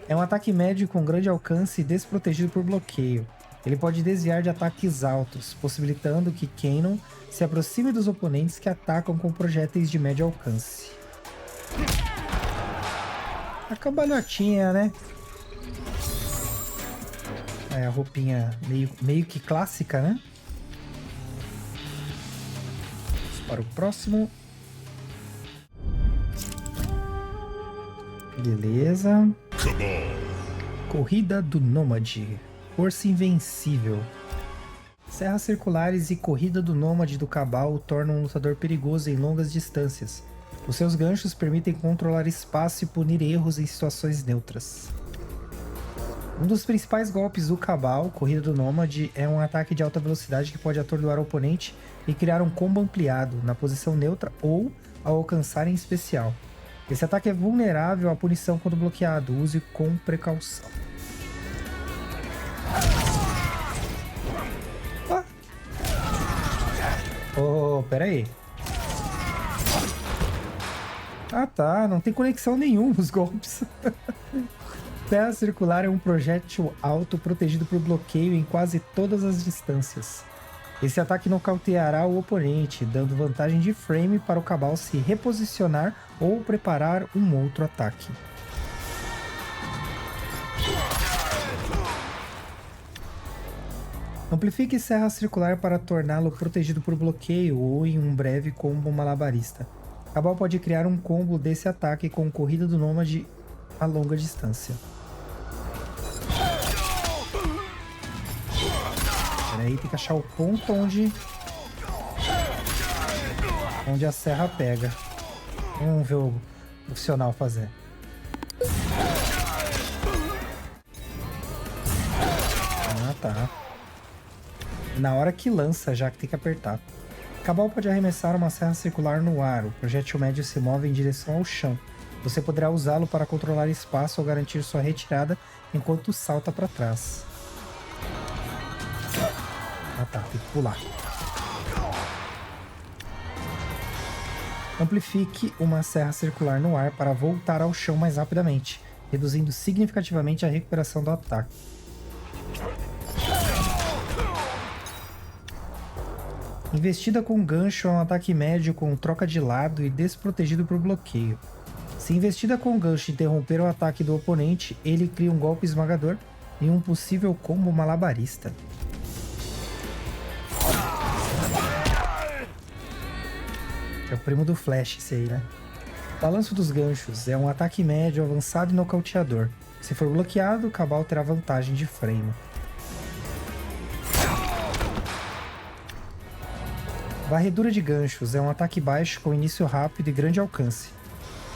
É um ataque médio com grande alcance e desprotegido por bloqueio. Ele pode desviar de ataques altos, possibilitando que Kanon se aproxime dos oponentes que atacam com projéteis de médio alcance. A cambalhotinha, né? É a roupinha meio que clássica, né? Vamos para o próximo. Beleza. Corrida do Nômade. Força invencível. Serras circulares e corrida do Nômade do Cabal o tornam um lutador perigoso em longas distâncias. Os seus ganchos permitem controlar espaço e punir erros em situações neutras. Um dos principais golpes do Cabal, Corrida do Nômade, é um ataque de alta velocidade que pode atordoar o oponente e criar um combo ampliado na posição neutra ou ao alcançar em especial. Esse ataque é vulnerável à punição quando bloqueado, use com precaução. Oh, pera aí. Ah tá, não tem conexão nenhuma os golpes. Serra circular é um projétil alto protegido por bloqueio em quase todas as distâncias. Esse ataque nocauteará o oponente, dando vantagem de frame para o Cabal se reposicionar ou preparar um outro ataque. Amplifique Serra Circular para torná-lo protegido por bloqueio ou em um breve combo malabarista. Cabal pode criar um combo desse ataque com Corrida do Nômade a longa distância. Pera aí, tem que achar o ponto onde a serra pega. Vamos ver o profissional fazer. Ah, tá. Na hora que lança, já que tem que apertar. Cabal pode arremessar uma serra circular no ar. O projétil médio se move em direção ao chão. Você poderá usá-lo para controlar espaço ou garantir sua retirada enquanto salta para trás. Ah tá, tem que pular. Amplifique uma serra circular no ar para voltar ao chão mais rapidamente, reduzindo significativamente a recuperação do ataque. Investida com gancho é um ataque médio com troca de lado e desprotegido por bloqueio. Se investida com gancho interromper o ataque do oponente, ele cria um golpe esmagador e um possível combo malabarista. É o primo do Flash esse aí, né? Balanço dos ganchos é um ataque médio, avançado e nocauteador. Se for bloqueado, o Cabal terá vantagem de frame. Varredura de ganchos é um ataque baixo com início rápido e grande alcance.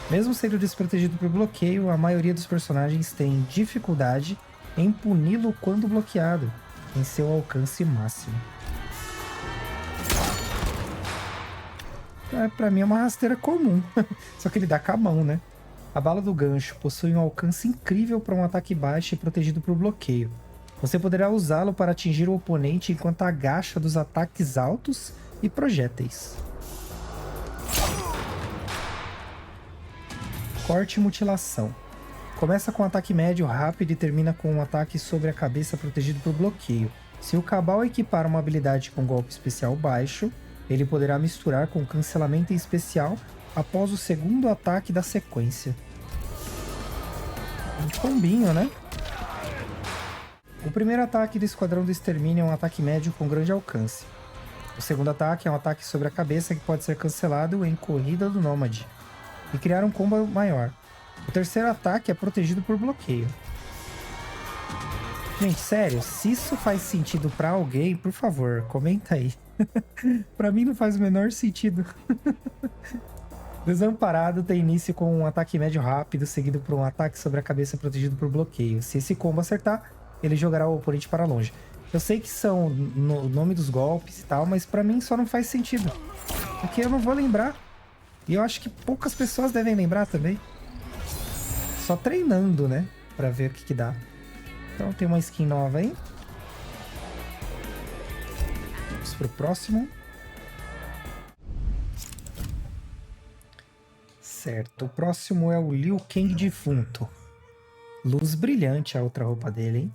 Mesmo sendo desprotegido por bloqueio, a maioria dos personagens tem dificuldade em puni-lo quando bloqueado, em seu alcance máximo. Pra mim é uma rasteira comum, só que ele dá com a mão, né? A bala do gancho possui um alcance incrível para um ataque baixo e protegido por bloqueio. Você poderá usá-lo para atingir o oponente enquanto agacha dos ataques altos e projéteis. Corte e mutilação. Começa com um ataque médio rápido e termina com um ataque sobre a cabeça protegido por bloqueio. Se o Cabal equipar uma habilidade com golpe especial baixo, ele poderá misturar com cancelamento em especial após o segundo ataque da sequência. Um combinho, né? O primeiro ataque do Esquadrão do Extermínio é um ataque médio com grande alcance. O segundo ataque é um ataque sobre a cabeça que pode ser cancelado em Corrida do Nômade e criar um combo maior. O terceiro ataque é protegido por bloqueio. Gente, sério, se isso faz sentido pra alguém, por favor, comenta aí. Pra mim não faz o menor sentido. Desamparado tem início com um ataque médio rápido, seguido por um ataque sobre a cabeça protegido por bloqueio. Se esse combo acertar, ele jogará o oponente para longe. Eu sei que são o nome dos golpes e tal, mas pra mim só não faz sentido. Porque eu não vou lembrar. E eu acho que poucas pessoas devem lembrar também. Só treinando, né? Pra ver o que dá. Então tem uma skin nova aí. Vamos pro próximo. Certo, o próximo é o Liu Kang defunto. Luz brilhante a outra roupa dele, hein?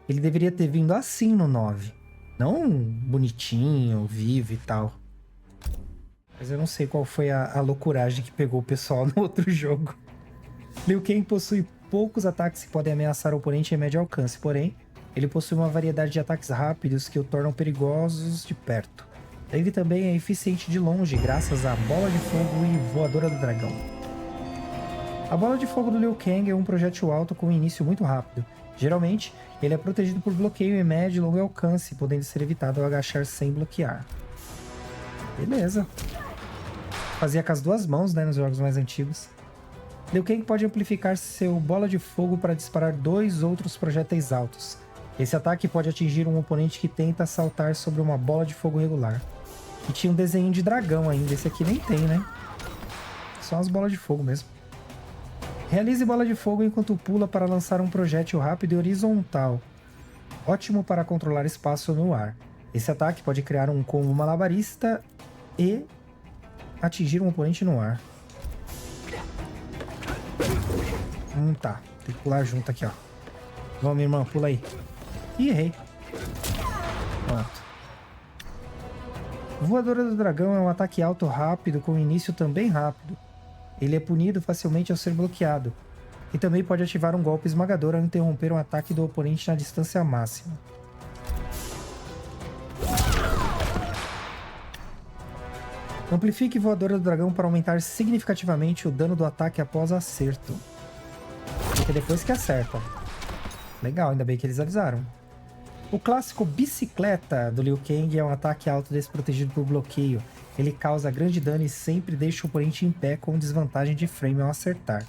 Ele deveria ter vindo assim no 9. Não bonitinho, vivo e tal. Mas eu não sei qual foi a loucuragem que pegou o pessoal no outro jogo. Liu Kang possui poucos ataques que podem ameaçar o oponente em médio alcance, porém, ele possui uma variedade de ataques rápidos que o tornam perigosos de perto. Ele também é eficiente de longe, graças à Bola de Fogo e Voadora do Dragão. A Bola de Fogo do Liu Kang é um projétil alto com início muito rápido. Geralmente, ele é protegido por bloqueio em médio e longo alcance, podendo ser evitado ao agachar sem bloquear. Beleza. Fazia com as duas mãos, né, nos jogos mais antigos. Liu Kang pode amplificar seu Bola de Fogo para disparar 2 outros projéteis altos. Esse ataque pode atingir um oponente que tenta saltar sobre uma bola de fogo regular. E tinha um desenho de dragão ainda, esse aqui nem tem, né? Só as bolas de fogo mesmo. Realize bola de fogo enquanto pula para lançar um projétil rápido e horizontal. Ótimo para controlar espaço no ar. Esse ataque pode criar um combo malabarista e atingir um oponente no ar. Tá. Tem que pular junto aqui, ó. Vamos, minha irmã, pula aí. Ih, errei. Pronto. Voadora do Dragão é um ataque alto rápido com início também rápido. Ele é punido facilmente ao ser bloqueado. E também pode ativar um golpe esmagador ao interromper um ataque do oponente na distância máxima. Amplifique Voadora do Dragão para aumentar significativamente o dano do ataque após acerto. Fica depois que acerta. Legal, ainda bem que eles avisaram. O clássico Bicicleta do Liu Kang é um ataque alto desprotegido por bloqueio. Ele causa grande dano e sempre deixa o oponente em pé com desvantagem de frame ao acertar.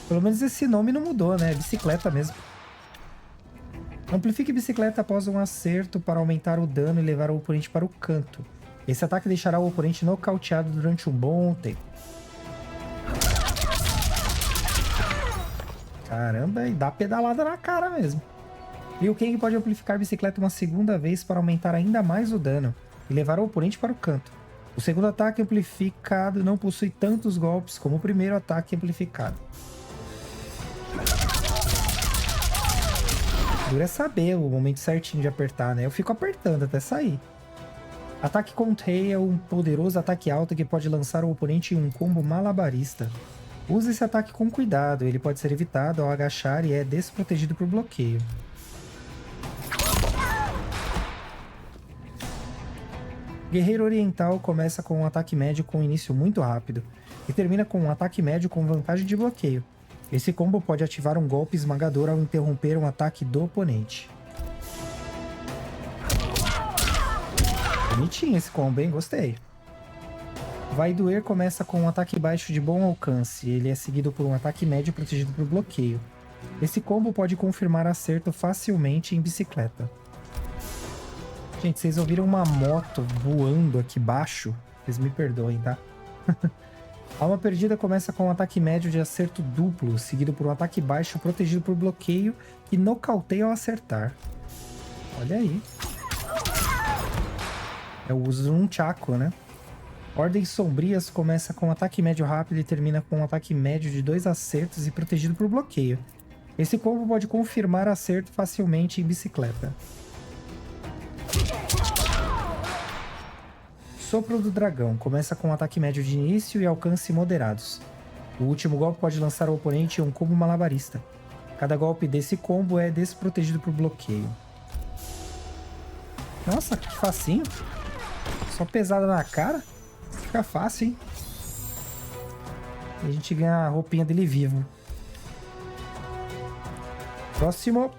Pelo menos esse nome não mudou, né? É bicicleta mesmo. Amplifique Bicicleta após um acerto para aumentar o dano e levar o oponente para o canto. Esse ataque deixará o oponente nocauteado durante um bom tempo. Caramba, e dá pedalada na cara mesmo. Liu Kang pode amplificar a bicicleta uma segunda vez para aumentar ainda mais o dano e levar o oponente para o canto. O segundo ataque amplificado não possui tantos golpes como o primeiro ataque amplificado. Dura é saber o momento certinho de apertar, né? Eu fico apertando até sair. Ataque Contrei é um poderoso ataque alto que pode lançar o oponente em um combo malabarista. Use esse ataque com cuidado, ele pode ser evitado ao agachar e é desprotegido por bloqueio. Guerreiro Oriental começa com um ataque médio com início muito rápido e termina com um ataque médio com vantagem de bloqueio. Esse combo pode ativar um golpe esmagador ao interromper um ataque do oponente. Bonitinho esse combo, hein? Gostei. Vai Doer começa com um ataque baixo de bom alcance. Ele é seguido por um ataque médio protegido por bloqueio. Esse combo pode confirmar acerto facilmente em bicicleta. Gente, vocês ouviram uma moto voando aqui embaixo? Vocês me perdoem, tá? Alma Perdida começa com um ataque médio de acerto duplo, seguido por um ataque baixo protegido por bloqueio e nocauteia ao acertar. Olha aí. É o uso de um Chaco, né? Ordens Sombrias começa com um ataque médio rápido e termina com um ataque médio de 2 acertos e protegido por bloqueio. Esse combo pode confirmar acerto facilmente em bicicleta. Sopro do Dragão começa com um ataque médio de início e alcance moderados. O último golpe pode lançar o oponente em um combo malabarista. Cada golpe desse combo é desprotegido por bloqueio. Nossa, que facinho. Só pesada na cara. Fica fácil, hein? E a gente ganha a roupinha dele vivo. Próximo.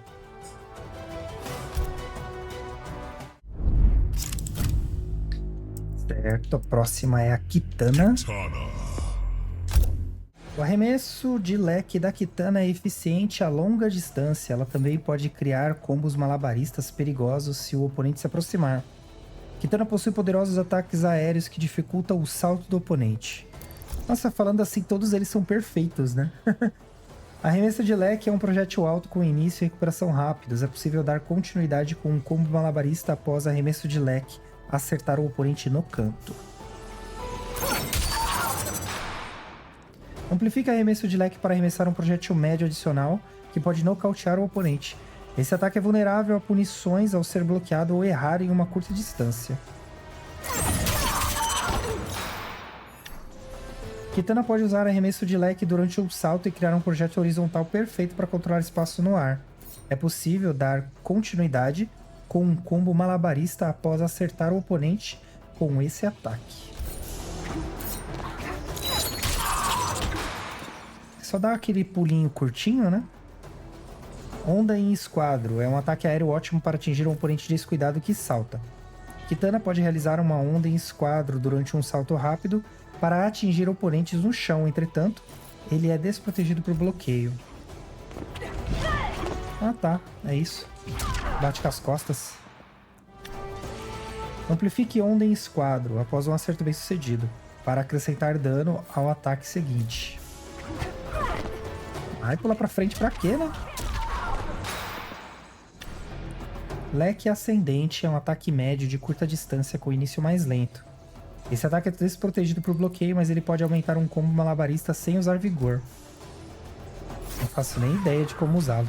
Certo, a próxima é a Kitana. Tana. O arremesso de leque da Kitana é eficiente a longa distância. Ela também pode criar combos malabaristas perigosos se o oponente se aproximar. Kitana possui poderosos ataques aéreos que dificultam o salto do oponente. Nossa, falando assim, todos eles são perfeitos, né? Arremesso de leque é um projétil alto com início e recuperação rápidos. É possível dar continuidade com um combo malabarista após arremesso de leque acertar o oponente no canto. Amplifica arremesso de leque para arremessar um projétil médio adicional que pode nocautear o oponente. Esse ataque é vulnerável a punições ao ser bloqueado ou errar em uma curta distância. Kitana pode usar arremesso de leque durante um salto e criar um projétil horizontal perfeito para controlar espaço no ar. É possível dar continuidade com um combo malabarista após acertar o oponente com esse ataque. Só dá aquele pulinho curtinho, né? Onda em esquadro. É um ataque aéreo ótimo para atingir um oponente descuidado que salta. Kitana pode realizar uma onda em esquadro durante um salto rápido para atingir oponentes no chão. Entretanto, ele é desprotegido por bloqueio. Ah tá, é isso. Bate com as costas. Amplifique onda em esquadro após um acerto bem sucedido, para acrescentar dano ao ataque seguinte. Ai, pular pra frente pra quê, né? Leque ascendente é um ataque médio de curta distância com início mais lento. Esse ataque é desprotegido por bloqueio, mas ele pode aumentar um combo malabarista sem usar vigor. Não faço nem ideia de como usá-lo.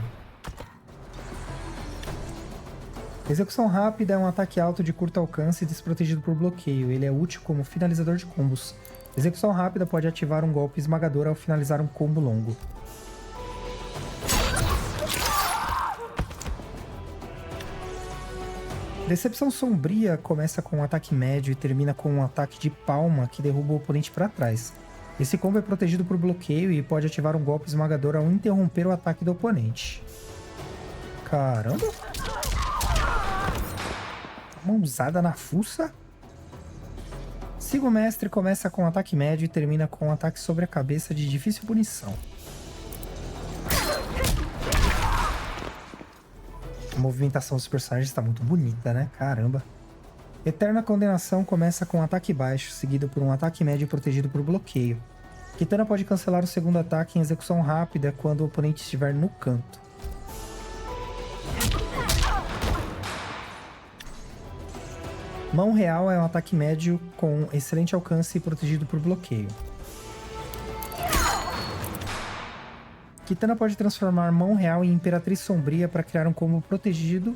Execução rápida é um ataque alto de curto alcance desprotegido por bloqueio. Ele é útil como finalizador de combos. Execução rápida pode ativar um golpe esmagador ao finalizar um combo longo. Decepção sombria começa com um ataque médio e termina com um ataque de palma que derruba o oponente para trás. Esse combo é protegido por bloqueio e pode ativar um golpe esmagador ao interromper o ataque do oponente. Caramba! Mãozada na fuça. Sigo Mestre começa com um ataque médio e termina com um ataque sobre a cabeça de difícil punição. A movimentação dos personagens está muito bonita, né? Caramba. Eterna Condenação começa com um ataque baixo, seguido por um ataque médio protegido por bloqueio. Kitana pode cancelar o segundo ataque em execução rápida quando o oponente estiver no canto. Mão Real é um ataque médio com excelente alcance e protegido por bloqueio. Kitana pode transformar Mão Real em Imperatriz Sombria para criar um combo protegido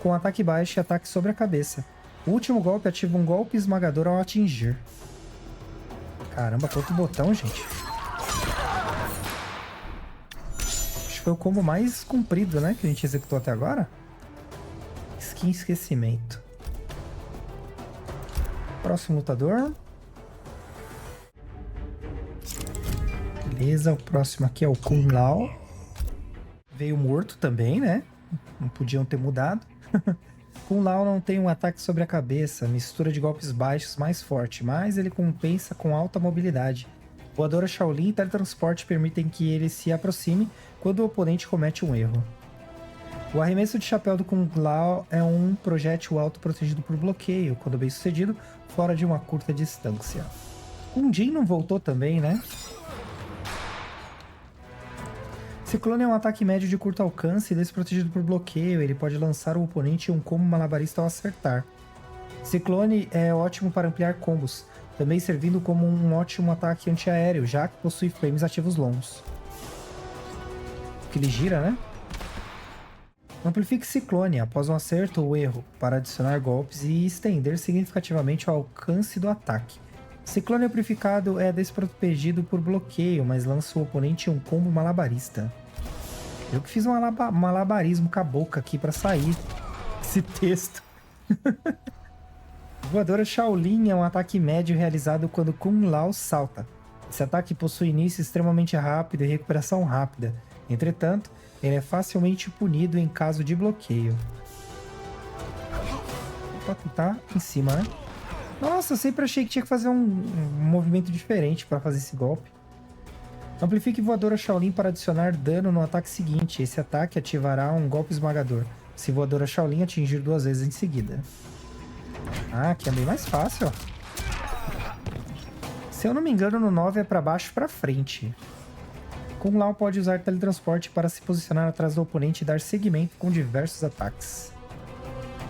com ataque baixo e ataque sobre a cabeça. O último golpe ativa um golpe esmagador ao atingir. Caramba, quanto botão, gente. Acho que foi o combo mais comprido, né, que a gente executou até agora. Skin Esquecimento. Próximo lutador. Beleza, o próximo aqui é o Kung Lao. Veio morto também, né? Não podiam ter mudado. Kung Lao não tem um ataque sobre a cabeça, mistura de golpes baixos mais forte, mas ele compensa com alta mobilidade. Voadora Shaolin e teletransporte permitem que ele se aproxime quando o oponente comete um erro. O arremesso de chapéu do Kung Lao é um projétil alto protegido por bloqueio, quando bem sucedido, fora de uma curta distância. Kung Jin não voltou também, né? Ciclone é um ataque médio de curto alcance e desprotegido por bloqueio. Ele pode lançar o oponente em um combo malabarista ao acertar. Ciclone é ótimo para ampliar combos, também servindo como um ótimo ataque antiaéreo, já que possui flames ativos longos. Que ele gira, né? Amplifique Ciclone após um acerto ou erro, para adicionar golpes e estender significativamente o alcance do ataque. Ciclone amplificado é desprotegido por bloqueio, mas lança o oponente em um combo malabarista. Eu que fiz um malabarismo com a boca aqui pra sair esse texto. Voadora Shaolin é um ataque médio realizado quando Kung Lao salta. Esse ataque possui início extremamente rápido e recuperação rápida. Entretanto, ele é facilmente punido em caso de bloqueio. Opa, tá em cima, né? Nossa, eu sempre achei que tinha que fazer um movimento diferente para fazer esse golpe. Amplifique voadora Shaolin para adicionar dano no ataque seguinte. Esse ataque ativará um golpe esmagador, se voadora Shaolin atingir 2 vezes em seguida. Ah, aqui é bem mais fácil, ó. Se eu não me engano, no 9 é para baixo e para frente. Kung Lao pode usar teletransporte para se posicionar atrás do oponente e dar seguimento com diversos ataques.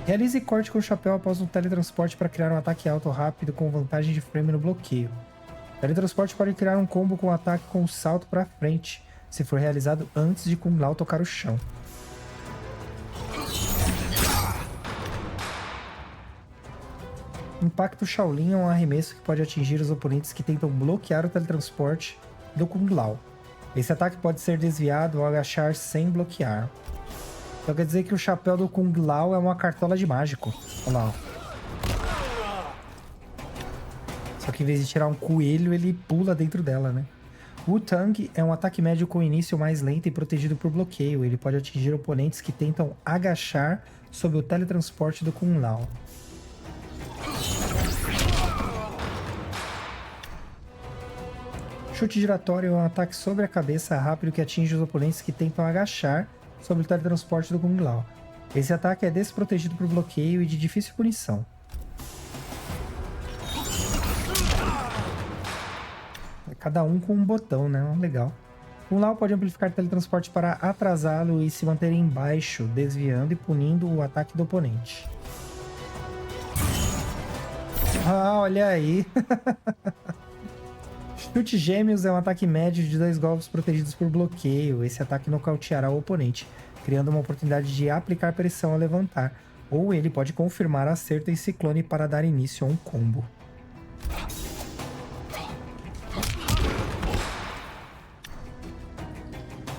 Realize corte com o chapéu após um teletransporte para criar um ataque alto rápido com vantagem de frame no bloqueio. Teletransporte pode criar um combo com ataque com salto para frente, se for realizado antes de Kung Lao tocar o chão. Impacto Shaolin é um arremesso que pode atingir os oponentes que tentam bloquear o teletransporte do Kung Lao. Esse ataque pode ser desviado ao agachar sem bloquear. Então quer dizer que o chapéu do Kung Lao é uma cartola de mágico. Olha lá, ó. Só que em vez de tirar um coelho, ele pula dentro dela, né? Wu Tang é um ataque médio com início mais lento e protegido por bloqueio. Ele pode atingir oponentes que tentam agachar sob o teletransporte do Kung Lao. Chute giratório é um ataque sobre a cabeça rápido que atinge os oponentes que tentam agachar sobre o teletransporte do Kung Lao. Esse ataque é desprotegido por bloqueio e de difícil punição. Cada um com um botão, né? Legal. Kung Lao pode amplificar teletransporte para atrasá-lo e se manter embaixo, desviando e punindo o ataque do oponente. Ah, olha aí! Chute gêmeos é um ataque médio de 2 golpes protegidos por bloqueio. Esse ataque nocauteará o oponente, criando uma oportunidade de aplicar pressão ao levantar. Ou ele pode confirmar acerto em ciclone para dar início a um combo.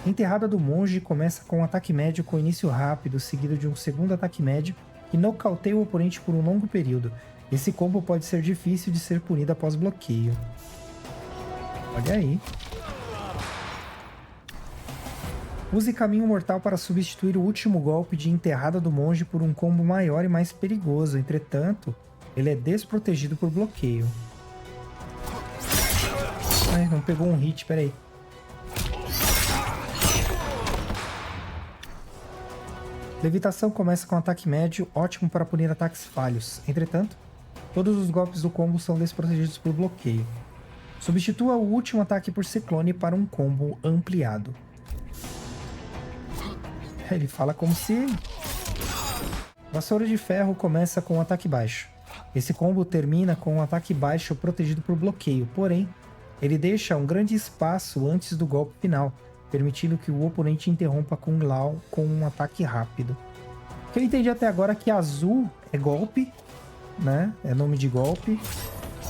Enterrada do Monge começa com um ataque médio com início rápido, seguido de um segundo ataque médio que nocauteia o oponente por um longo período. Esse combo pode ser difícil de ser punido após bloqueio. Olha aí. Use Caminho Mortal para substituir o último golpe de Enterrada do Monge por um combo maior e mais perigoso. Entretanto, ele é desprotegido por bloqueio. Ai, não pegou um hit, peraí. Levitação começa com ataque médio, ótimo para punir ataques falhos. Entretanto, todos os golpes do combo são desprotegidos por bloqueio. Substitua o último ataque por ciclone para um combo ampliado. Ele fala como se... Vassoura de Ferro começa com um ataque baixo. Esse combo termina com um ataque baixo protegido por bloqueio, porém, ele deixa um grande espaço antes do golpe final, permitindo que o oponente interrompa Kung Lao com um ataque rápido. O que eu entendi até agora é que azul é golpe, né? É nome de golpe.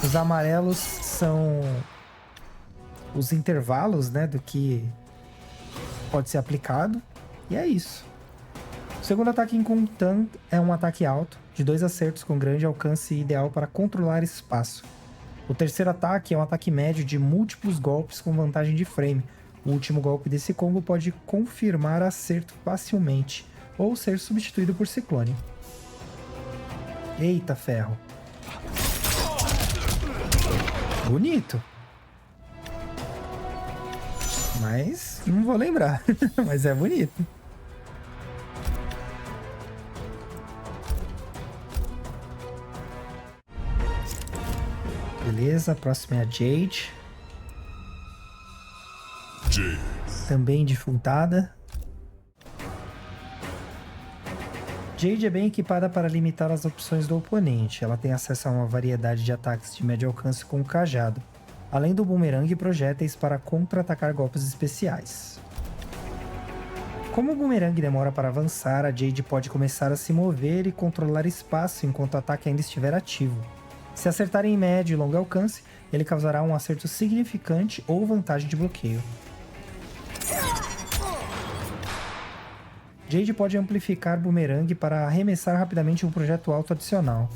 Os amarelos são os intervalos, né, do que pode ser aplicado. E é isso. O segundo ataque em Kung Tang é um ataque alto, de 2 acertos com grande alcance ideal para controlar espaço. O terceiro ataque é um ataque médio de múltiplos golpes com vantagem de frame. O último golpe desse combo pode confirmar acerto facilmente, ou ser substituído por ciclone. Eita ferro. Bonito. Mas não vou lembrar. Mas é bonito. Beleza, a próxima é a Jade. Também defuntada. Jade é bem equipada para limitar as opções do oponente. Ela tem acesso a uma variedade de ataques de médio alcance com o cajado, além do boomerang e projéteis para contra-atacar golpes especiais. Como o boomerang demora para avançar, a Jade pode começar a se mover e controlar espaço enquanto o ataque ainda estiver ativo. Se acertar em médio e longo alcance, ele causará um acerto significante ou vantagem de bloqueio. Jade pode amplificar boomerang para arremessar rapidamente um projeto alto adicional.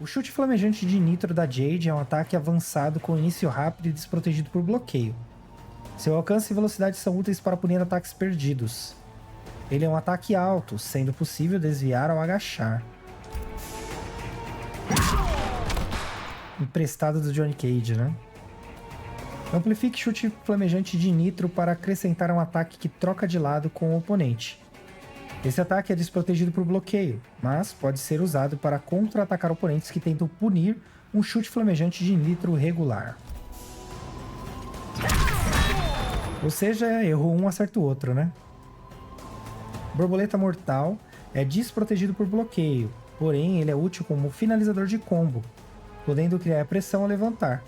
O chute flamejante de nitro da Jade é um ataque avançado com início rápido e desprotegido por bloqueio. Seu alcance e velocidade são úteis para punir ataques perdidos. Ele é um ataque alto, sendo possível desviar ao agachar. emprestado do Johnny Cage, né? Amplifique chute flamejante de nitro para acrescentar um ataque que troca de lado com o oponente. Esse ataque é desprotegido por bloqueio, mas pode ser usado para contra-atacar oponentes que tentam punir um chute flamejante de nitro regular. Ou seja, errou um, acerta o outro, né? Borboleta Mortal é desprotegido por bloqueio, porém ele é útil como finalizador de combo, podendo criar pressão ao levantar.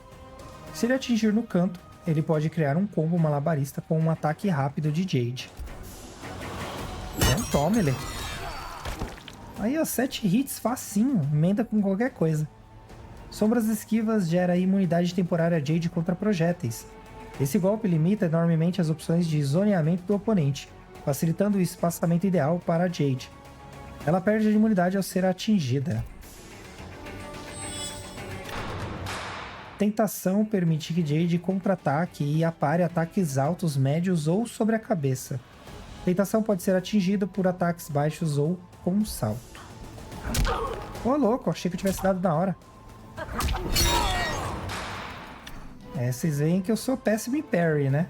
Se ele atingir no canto, ele pode criar um combo malabarista com um ataque rápido de Jade. Então toma ele. Aí ó, 7 hits facinho, emenda com qualquer coisa. Sombras esquivas gera imunidade temporária Jade contra projéteis. Esse golpe limita enormemente as opções de zoneamento do oponente, facilitando o espaçamento ideal para a Jade. Ela perde a imunidade ao ser atingida. Tentação permite que Jade contra-ataque e apare ataques altos, médios ou sobre a cabeça. Tentação pode ser atingida por ataques baixos ou com um salto. Ô louco, achei que eu tivesse dado na hora. Vocês veem que eu sou péssimo em parry, né?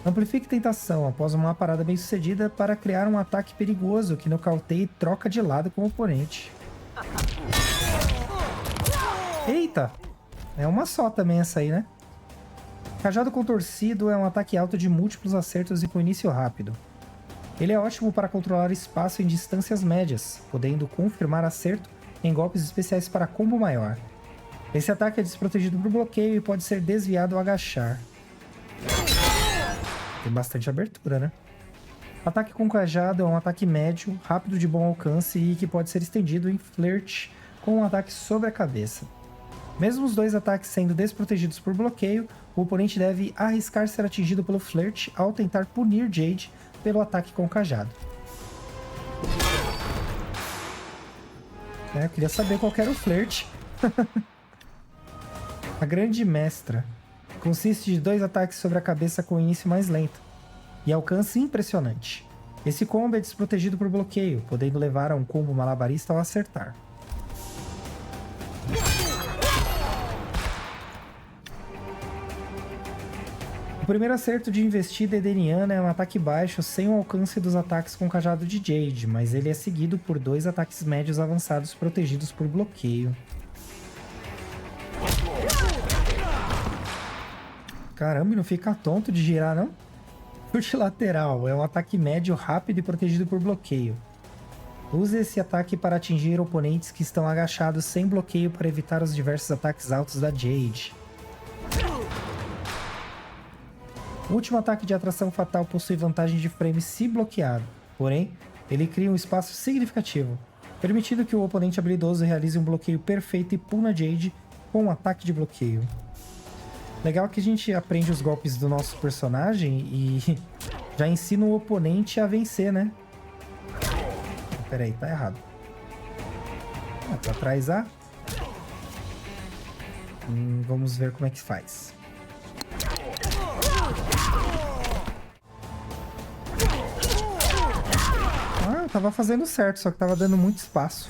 Amplifique tentação após uma parada bem sucedida para criar um ataque perigoso que nocauteie e troca de lado com o oponente. Eita! É uma só também essa aí, né? Cajado contorcido é um ataque alto de múltiplos acertos e com início rápido. Ele é ótimo para controlar espaço em distâncias médias, podendo confirmar acerto em golpes especiais para combo maior. Esse ataque é desprotegido por bloqueio e pode ser desviado ao agachar. Tem bastante abertura, né? Ataque com cajado é um ataque médio, rápido de bom alcance e que pode ser estendido em flirt com um ataque sobre a cabeça. Mesmo os dois ataques sendo desprotegidos por bloqueio, o oponente deve arriscar ser atingido pelo flirt ao tentar punir Jade pelo ataque com cajado. Eu queria saber qual era o flirt. A Grande Mestra consiste de 2 ataques sobre a cabeça com início mais lento e alcance impressionante. Esse combo é desprotegido por bloqueio, podendo levar a um combo malabarista ao acertar. O primeiro acerto de investida edeniana é um ataque baixo sem o alcance dos ataques com cajado de Jade, mas ele é seguido por 2 ataques médios avançados protegidos por bloqueio. Caramba, não fica tonto de girar, não? Chute lateral é um ataque médio rápido e protegido por bloqueio. Use esse ataque para atingir oponentes que estão agachados sem bloqueio para evitar os diversos ataques altos da Jade. O último ataque de atração fatal possui vantagem de frame se bloqueado, porém, ele cria um espaço significativo, permitindo que o oponente habilidoso realize um bloqueio perfeito e puna Jade com um ataque de bloqueio. Legal que a gente aprende os golpes do nosso personagem e já ensina o oponente a vencer, né? Pera aí, tá errado. Pra trás A. Vamos ver como é que faz. Eu tava fazendo certo, só que tava dando muito espaço.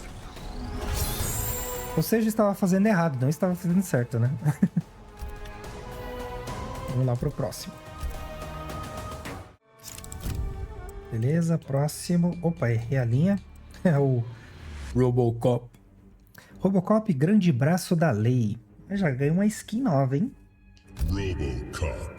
Ou seja, estava fazendo errado, não estava fazendo certo, né? Vamos lá pro próximo. Beleza, próximo. Opa, errei a linha. É o Robocop. Robocop, grande braço da lei. Eu já ganhei uma skin nova, hein? Robocop.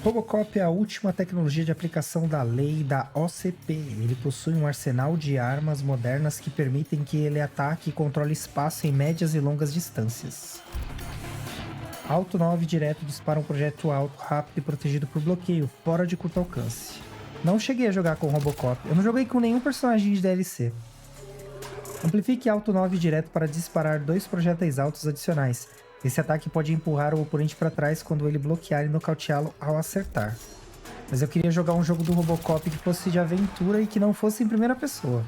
Robocop é a última tecnologia de aplicação da lei da OCP. Ele possui um arsenal de armas modernas que permitem que ele ataque e controle espaço em médias e longas distâncias. Alto 9 direto dispara um projétil alto, rápido e protegido por bloqueio, fora de curto alcance. Não cheguei a jogar com Robocop. Eu não joguei com nenhum personagem de DLC. Amplifique Alto 9 direto para disparar 2 projéteis altos adicionais. Esse ataque pode empurrar o oponente para trás quando ele bloquear e nocauteá-lo ao acertar. Mas eu queria jogar um jogo do Robocop que fosse de aventura e que não fosse em primeira pessoa.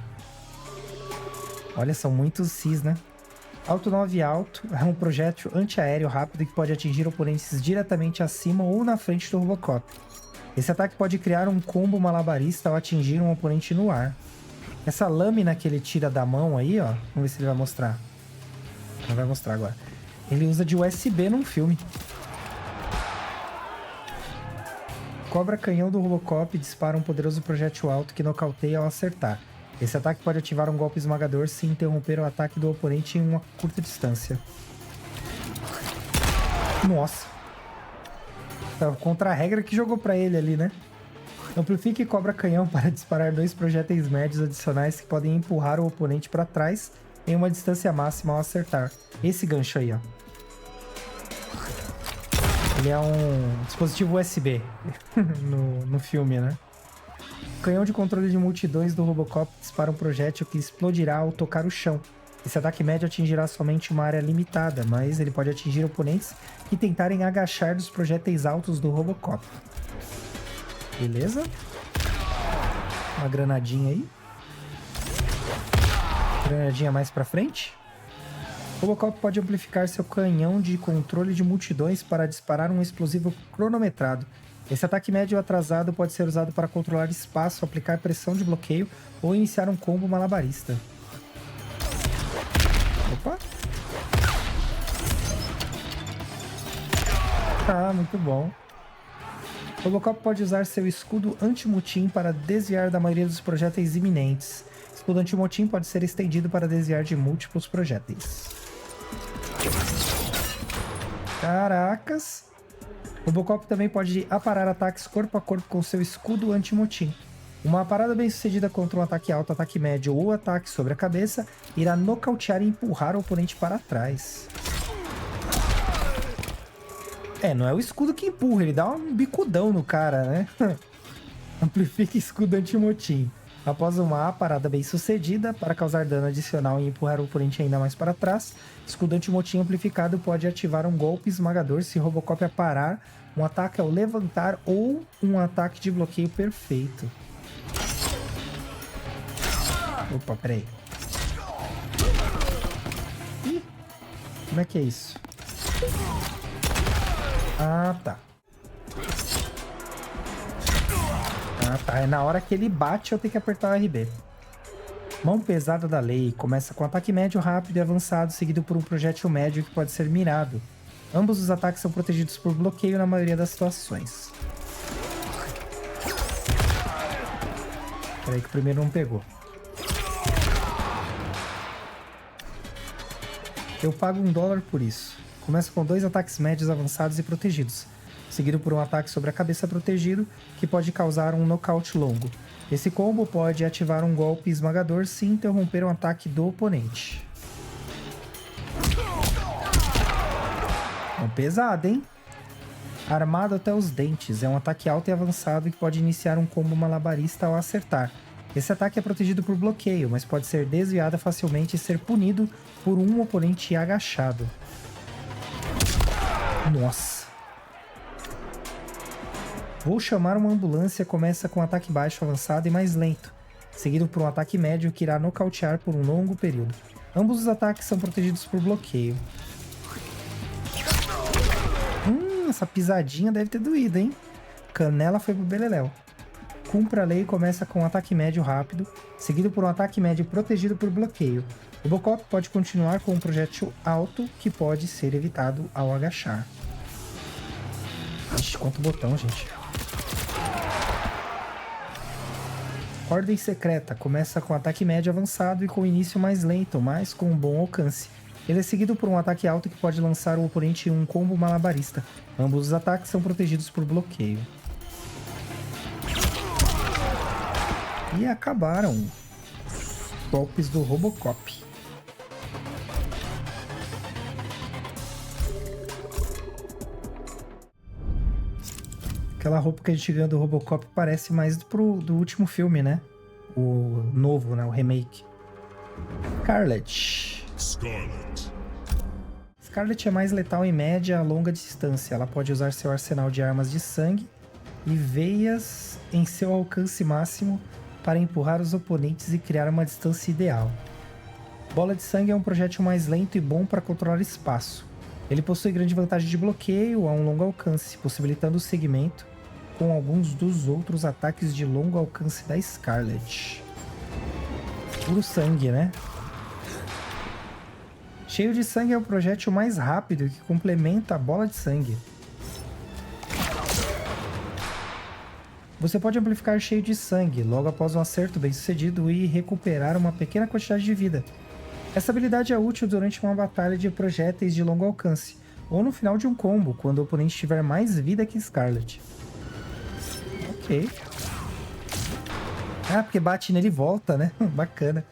Olha, são muitos Cs, né? Alto 9 alto é um projétil antiaéreo rápido que pode atingir oponentes diretamente acima ou na frente do Robocop. Esse ataque pode criar um combo malabarista ao atingir um oponente no ar. Essa lâmina que ele tira da mão aí, ó, vamos ver se ele vai mostrar. Não vai mostrar agora. Ele usa de USB num filme. Cobra canhão do Robocop dispara um poderoso projétil alto que nocauteia ao acertar. Esse ataque pode ativar um golpe esmagador se interromper o ataque do oponente em uma curta distância. Nossa. Tá contra a regra que jogou pra ele ali, né? Amplifique Cobra Canhão para disparar 2 projéteis médios adicionais que podem empurrar o oponente para trás em uma distância máxima ao acertar. Esse gancho aí, ó. Ele é um dispositivo USB no filme, né? O canhão de controle de multidões do Robocop dispara um projétil que explodirá ao tocar o chão. Esse ataque médio atingirá somente uma área limitada, mas ele pode atingir oponentes que tentarem agachar dos projéteis altos do Robocop. Beleza? Uma granadinha aí. Granadinha mais pra frente. Robocop pode amplificar seu canhão de controle de multidões para disparar um explosivo cronometrado. Esse ataque médio atrasado pode ser usado para controlar espaço, aplicar pressão de bloqueio ou iniciar um combo malabarista. Opa! Ah, muito bom. Robocop pode usar seu escudo anti-motim para desviar da maioria dos projéteis iminentes. Escudo anti-motim pode ser estendido para desviar de múltiplos projéteis. Caracas! Robocop também pode aparar ataques corpo a corpo com seu escudo anti-motim. Uma parada bem sucedida contra um ataque alto, ataque médio ou ataque sobre a cabeça irá nocautear e empurrar o oponente para trás. Não é o escudo que empurra, ele dá um bicudão no cara, né? Amplifica escudo anti-motim. Após uma parada bem sucedida, para causar dano adicional e empurrar o oponente ainda mais para trás, escudo anti-motim amplificado pode ativar um golpe esmagador se Robocop aparar um ataque ao levantar ou um ataque de bloqueio perfeito. Opa, peraí. Ih, como é que é isso? Ah, tá. É na hora que ele bate eu tenho que apertar o RB. Mão pesada da lei começa com ataque médio rápido e avançado, seguido por um projétil médio que pode ser mirado. Ambos os ataques são protegidos por bloqueio na maioria das situações. Peraí que o primeiro não pegou. Eu pago $1 por isso. Começa com 2 ataques médios avançados e protegidos, seguido por um ataque sobre a cabeça protegido, que pode causar um nocaute longo. Esse combo pode ativar um golpe esmagador se interromper um ataque do oponente. Pesado, hein? Armado até os dentes. É um ataque alto e avançado que pode iniciar um combo malabarista ao acertar. Esse ataque é protegido por bloqueio, mas pode ser desviado facilmente e ser punido por um oponente agachado. Nossa. Vou chamar uma ambulância começa com um ataque baixo avançado e mais lento, seguido por um ataque médio que irá nocautear por um longo período. Ambos os ataques são protegidos por bloqueio. Essa pisadinha deve ter doído, hein? Canela foi pro beleléu. Cumpra a lei começa com um ataque médio rápido, seguido por um ataque médio protegido por bloqueio. O Robocop pode continuar com um projétil alto que pode ser evitado ao agachar. Ixi, quanto botão, gente. Ordem secreta começa com ataque médio avançado e com início mais lento, mas com um bom alcance. Ele é seguido por um ataque alto que pode lançar o oponente em um combo malabarista. Ambos os ataques são protegidos por bloqueio. E acabaram os golpes do Robocop. Aquela roupa que a gente ganhou do Robocop parece mais do último filme, né? O novo, né? O remake. Scarlet. Scarlet é mais letal em média a longa distância. Ela pode usar seu arsenal de armas de sangue e veias em seu alcance máximo para empurrar os oponentes e criar uma distância ideal. Bola de sangue é um projétil mais lento e bom para controlar espaço. Ele possui grande vantagem de bloqueio a um longo alcance, possibilitando o segmento com alguns dos outros ataques de longo alcance da Scarlet. Puro sangue, né? Cheio de Sangue é o projétil mais rápido que complementa a bola de sangue. Você pode amplificar Cheio de Sangue logo após um acerto bem sucedido e recuperar uma pequena quantidade de vida. Essa habilidade é útil durante uma batalha de projéteis de longo alcance, ou no final de um combo, quando o oponente tiver mais vida que Scarlet. Ok. Ah, porque bate nele e volta, né? Bacana.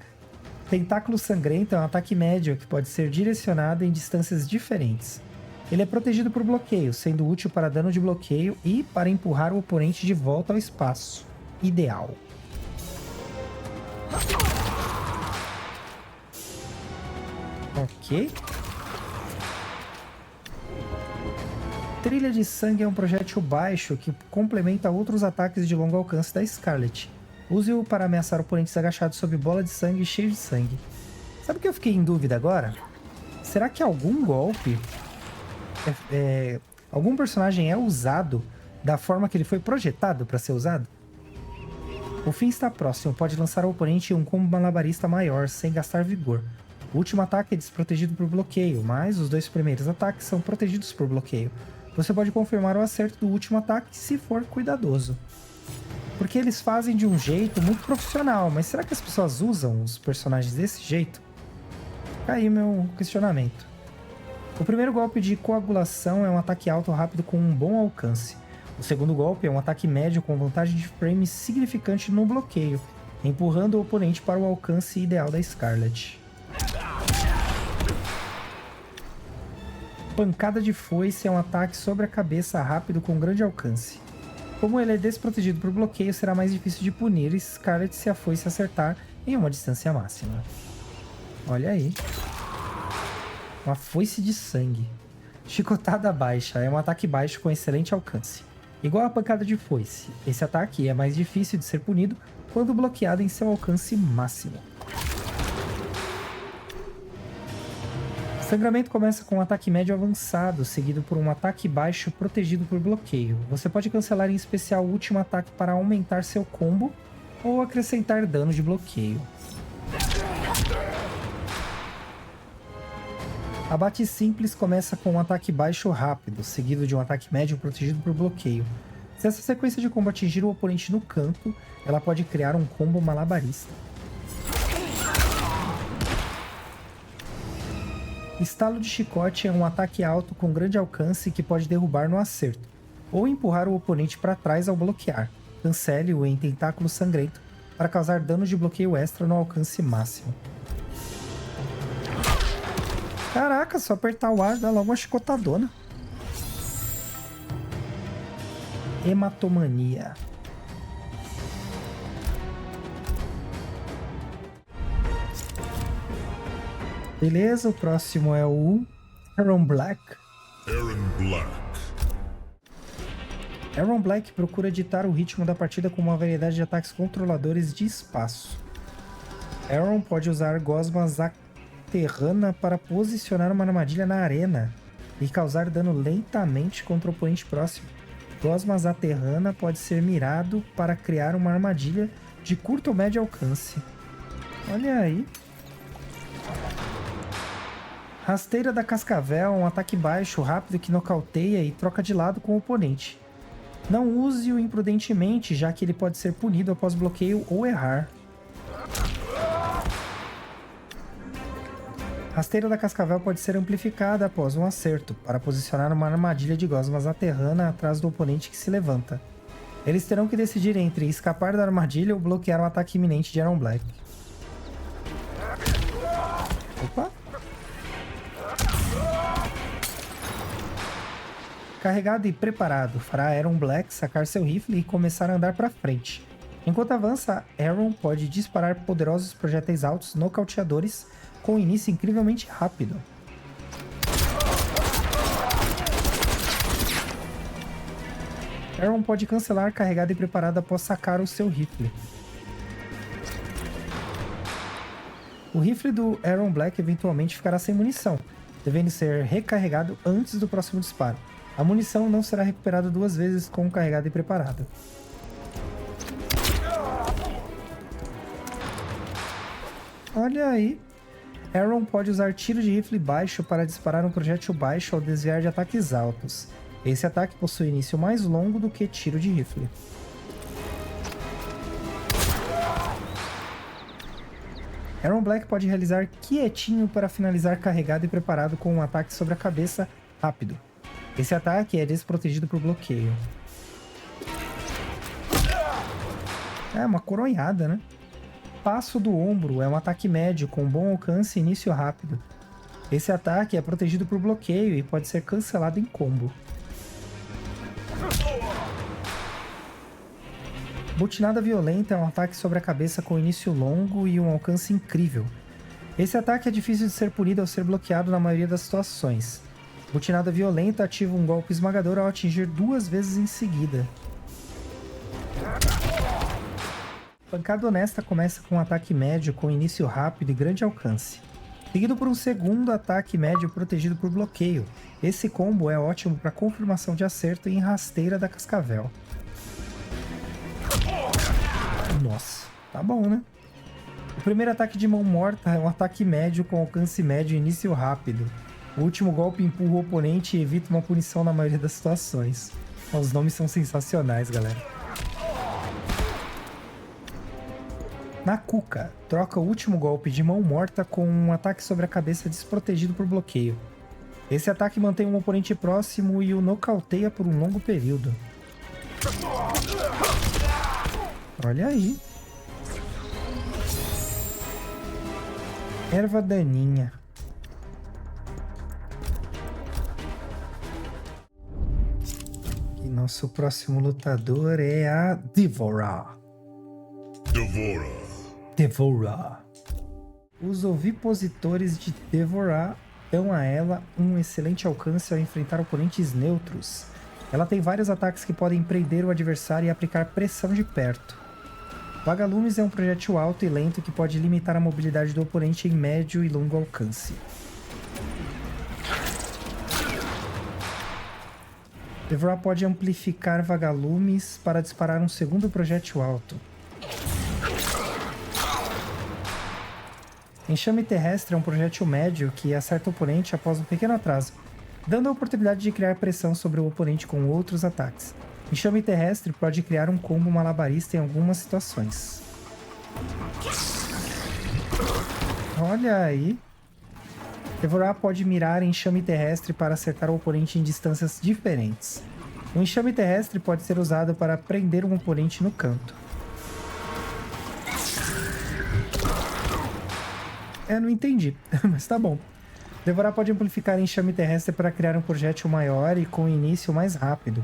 Tentáculo Sangrento é um ataque médio que pode ser direcionado em distâncias diferentes. Ele é protegido por bloqueio, sendo útil para dano de bloqueio e para empurrar o oponente de volta ao espaço. Ideal. Ok. Trilha de Sangue é um projétil baixo que complementa outros ataques de longo alcance da Scarlet. Use-o para ameaçar oponentes agachados sob bola de sangue e cheio de sangue. Sabe o que eu fiquei em dúvida agora? Será que algum golpe, algum personagem é usado da forma que ele foi projetado para ser usado? O fim está próximo, pode lançar ao oponente um combo malabarista maior, sem gastar vigor. O último ataque é desprotegido por bloqueio, mas os dois primeiros ataques são protegidos por bloqueio. Você pode confirmar o acerto do último ataque se for cuidadoso. Porque eles fazem de um jeito muito profissional, mas será que as pessoas usam os personagens desse jeito? Fica aí meu questionamento. O primeiro golpe de coagulação é um ataque alto rápido com um bom alcance. O segundo golpe é um ataque médio com vantagem de frame significante no bloqueio, empurrando o oponente para o alcance ideal da Scarlet. Pancada de Foice é um ataque sobre a cabeça rápido com grande alcance. Como ele é desprotegido por bloqueio, será mais difícil de punir Scarlet se a foice acertar em uma distância máxima. Olha aí. Uma foice de sangue. Chicotada baixa é um ataque baixo com excelente alcance. Igual a pancada de foice, esse ataque é mais difícil de ser punido quando bloqueado em seu alcance máximo. Sangramento começa com um ataque médio avançado, seguido por um ataque baixo protegido por bloqueio. Você pode cancelar em especial o último ataque para aumentar seu combo ou acrescentar dano de bloqueio. Abate simples começa com um ataque baixo rápido, seguido de um ataque médio protegido por bloqueio. Se essa sequência de combo atingir o oponente no canto, ela pode criar um combo malabarista. Estalo de Chicote é um ataque alto com grande alcance que pode derrubar no acerto, ou empurrar o oponente para trás ao bloquear. Cancele-o em Tentáculo Sangrento para causar dano de bloqueio extra no alcance máximo. Caraca, só apertar o ar dá logo uma chicotadona. Hematomania. Beleza, o próximo é o Aaron Black. Aaron Black procura ditar o ritmo da partida com uma variedade de ataques controladores de espaço. Aaron pode usar Gosma Zaterrana para posicionar uma armadilha na arena e causar dano lentamente contra o oponente próximo. Gosma Zaterrana pode ser mirado para criar uma armadilha de curto ou médio alcance. Olha aí. Rasteira da Cascavel é um ataque baixo, rápido que nocauteia e troca de lado com o oponente. Não use-o imprudentemente, já que ele pode ser punido após bloqueio ou errar. Rasteira da Cascavel pode ser amplificada após um acerto, para posicionar uma armadilha de Gosma Zaterrana atrás do oponente que se levanta. Eles terão que decidir entre escapar da armadilha ou bloquear um ataque iminente de Aaron Black. Opa! Carregado e preparado, fará Aaron Black sacar seu rifle e começar a andar para frente. Enquanto avança, Aaron pode disparar poderosos projéteis altos nocauteadores com um início incrivelmente rápido. Aaron pode cancelar carregado e preparado após sacar o seu rifle. O rifle do Aaron Black eventualmente ficará sem munição, devendo ser recarregado antes do próximo disparo. A munição não será recuperada 2 vezes com carregado e preparado. Olha aí. Aaron pode usar tiro de rifle baixo para disparar um projétil baixo ao desviar de ataques altos. Esse ataque possui início mais longo do que tiro de rifle. Aaron Black pode realizar quietinho para finalizar carregado e preparado com um ataque sobre a cabeça rápido. Esse ataque é desprotegido por bloqueio. É uma coronhada, né? Passo do ombro é um ataque médio com bom alcance e início rápido. Esse ataque é protegido por bloqueio e pode ser cancelado em combo. Butinada violenta é um ataque sobre a cabeça com início longo e um alcance incrível. Esse ataque é difícil de ser punido ao ser bloqueado na maioria das situações. Butinada violenta ativa um golpe esmagador ao atingir 2 vezes em seguida. Pancada honesta começa com um ataque médio com início rápido e grande alcance, seguido por um segundo ataque médio protegido por bloqueio. Esse combo é ótimo para confirmação de acerto em rasteira da Cascavel. Nossa, tá bom, né? O primeiro ataque de mão morta é um ataque médio com alcance médio e início rápido. O último golpe empurra o oponente e evita uma punição na maioria das situações. Os nomes são sensacionais, galera. Na Kuka, troca o último golpe de mão morta com um ataque sobre a cabeça desprotegido por bloqueio. Esse ataque mantém um oponente próximo e o nocauteia por um longo período. Olha aí. Erva daninha. E nosso próximo lutador é a Devourer. Devourer. Os ovipositores de Devourer dão a ela um excelente alcance ao enfrentar oponentes neutros. Ela tem vários ataques que podem prender o adversário e aplicar pressão de perto. Vagalumes é um projétil alto e lento que pode limitar a mobilidade do oponente em médio e longo alcance. Devourer pode amplificar vagalumes para disparar um segundo projétil alto. Enxame terrestre é um projétil médio que acerta o oponente após um pequeno atraso, dando a oportunidade de criar pressão sobre o oponente com outros ataques. Enxame terrestre pode criar um combo malabarista em algumas situações. Olha aí. Devourer pode mirar enxame terrestre para acertar o oponente em distâncias diferentes. O enxame terrestre pode ser usado para prender um oponente no canto. Não entendi, mas tá bom. Devourer pode amplificar enxame terrestre para criar um projétil maior e com início mais rápido.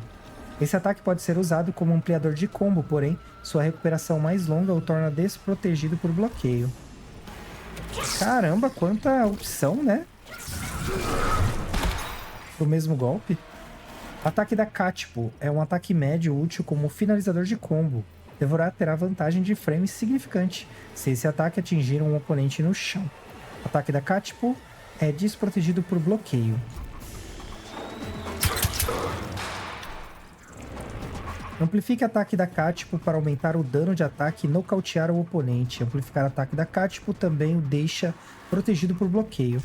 Esse ataque pode ser usado como ampliador de combo, porém, sua recuperação mais longa o torna desprotegido por bloqueio. Caramba, quanta opção, né? Pro mesmo golpe. Ataque da Catpo é um ataque médio útil como finalizador de combo. Devourer terá vantagem de frame significante se esse ataque atingir um oponente no chão. O ataque da Catpo é desprotegido por bloqueio. Amplifique ataque da Catpo para aumentar o dano de ataque e nocautear o oponente. Amplificar ataque da Catpo também o deixa protegido por bloqueio.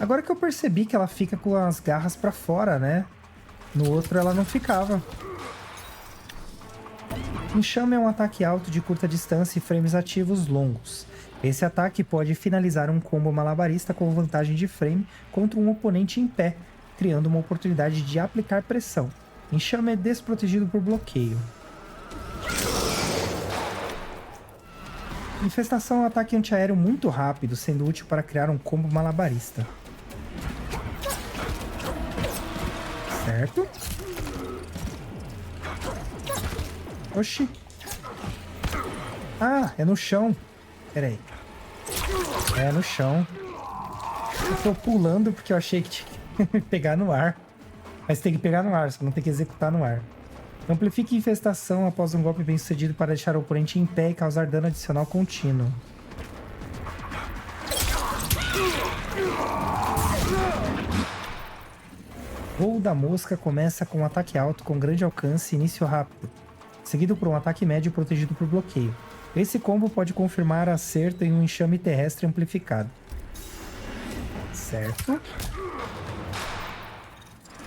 Agora que eu percebi que ela fica com as garras para fora, né? No outro ela não ficava. Enxame é um ataque alto de curta distância e frames ativos longos. Esse ataque pode finalizar um combo malabarista com vantagem de frame contra um oponente em pé, criando uma oportunidade de aplicar pressão. Enxame é desprotegido por bloqueio. Infestação é um ataque antiaéreo muito rápido, sendo útil para criar um combo malabarista. Certo? Oxi. Ah, é no chão. Pera aí. É no chão. Eu tô pulando porque eu achei que tinha que pegar no ar. Mas tem que pegar no ar, só não tem que executar no ar. Amplifique infestação após um golpe bem sucedido para deixar o oponente em pé e causar dano adicional contínuo. Voo da mosca começa com um ataque alto com grande alcance e início rápido, seguido por um ataque médio protegido por bloqueio. Esse combo pode confirmar acerto em um enxame terrestre amplificado. Certo.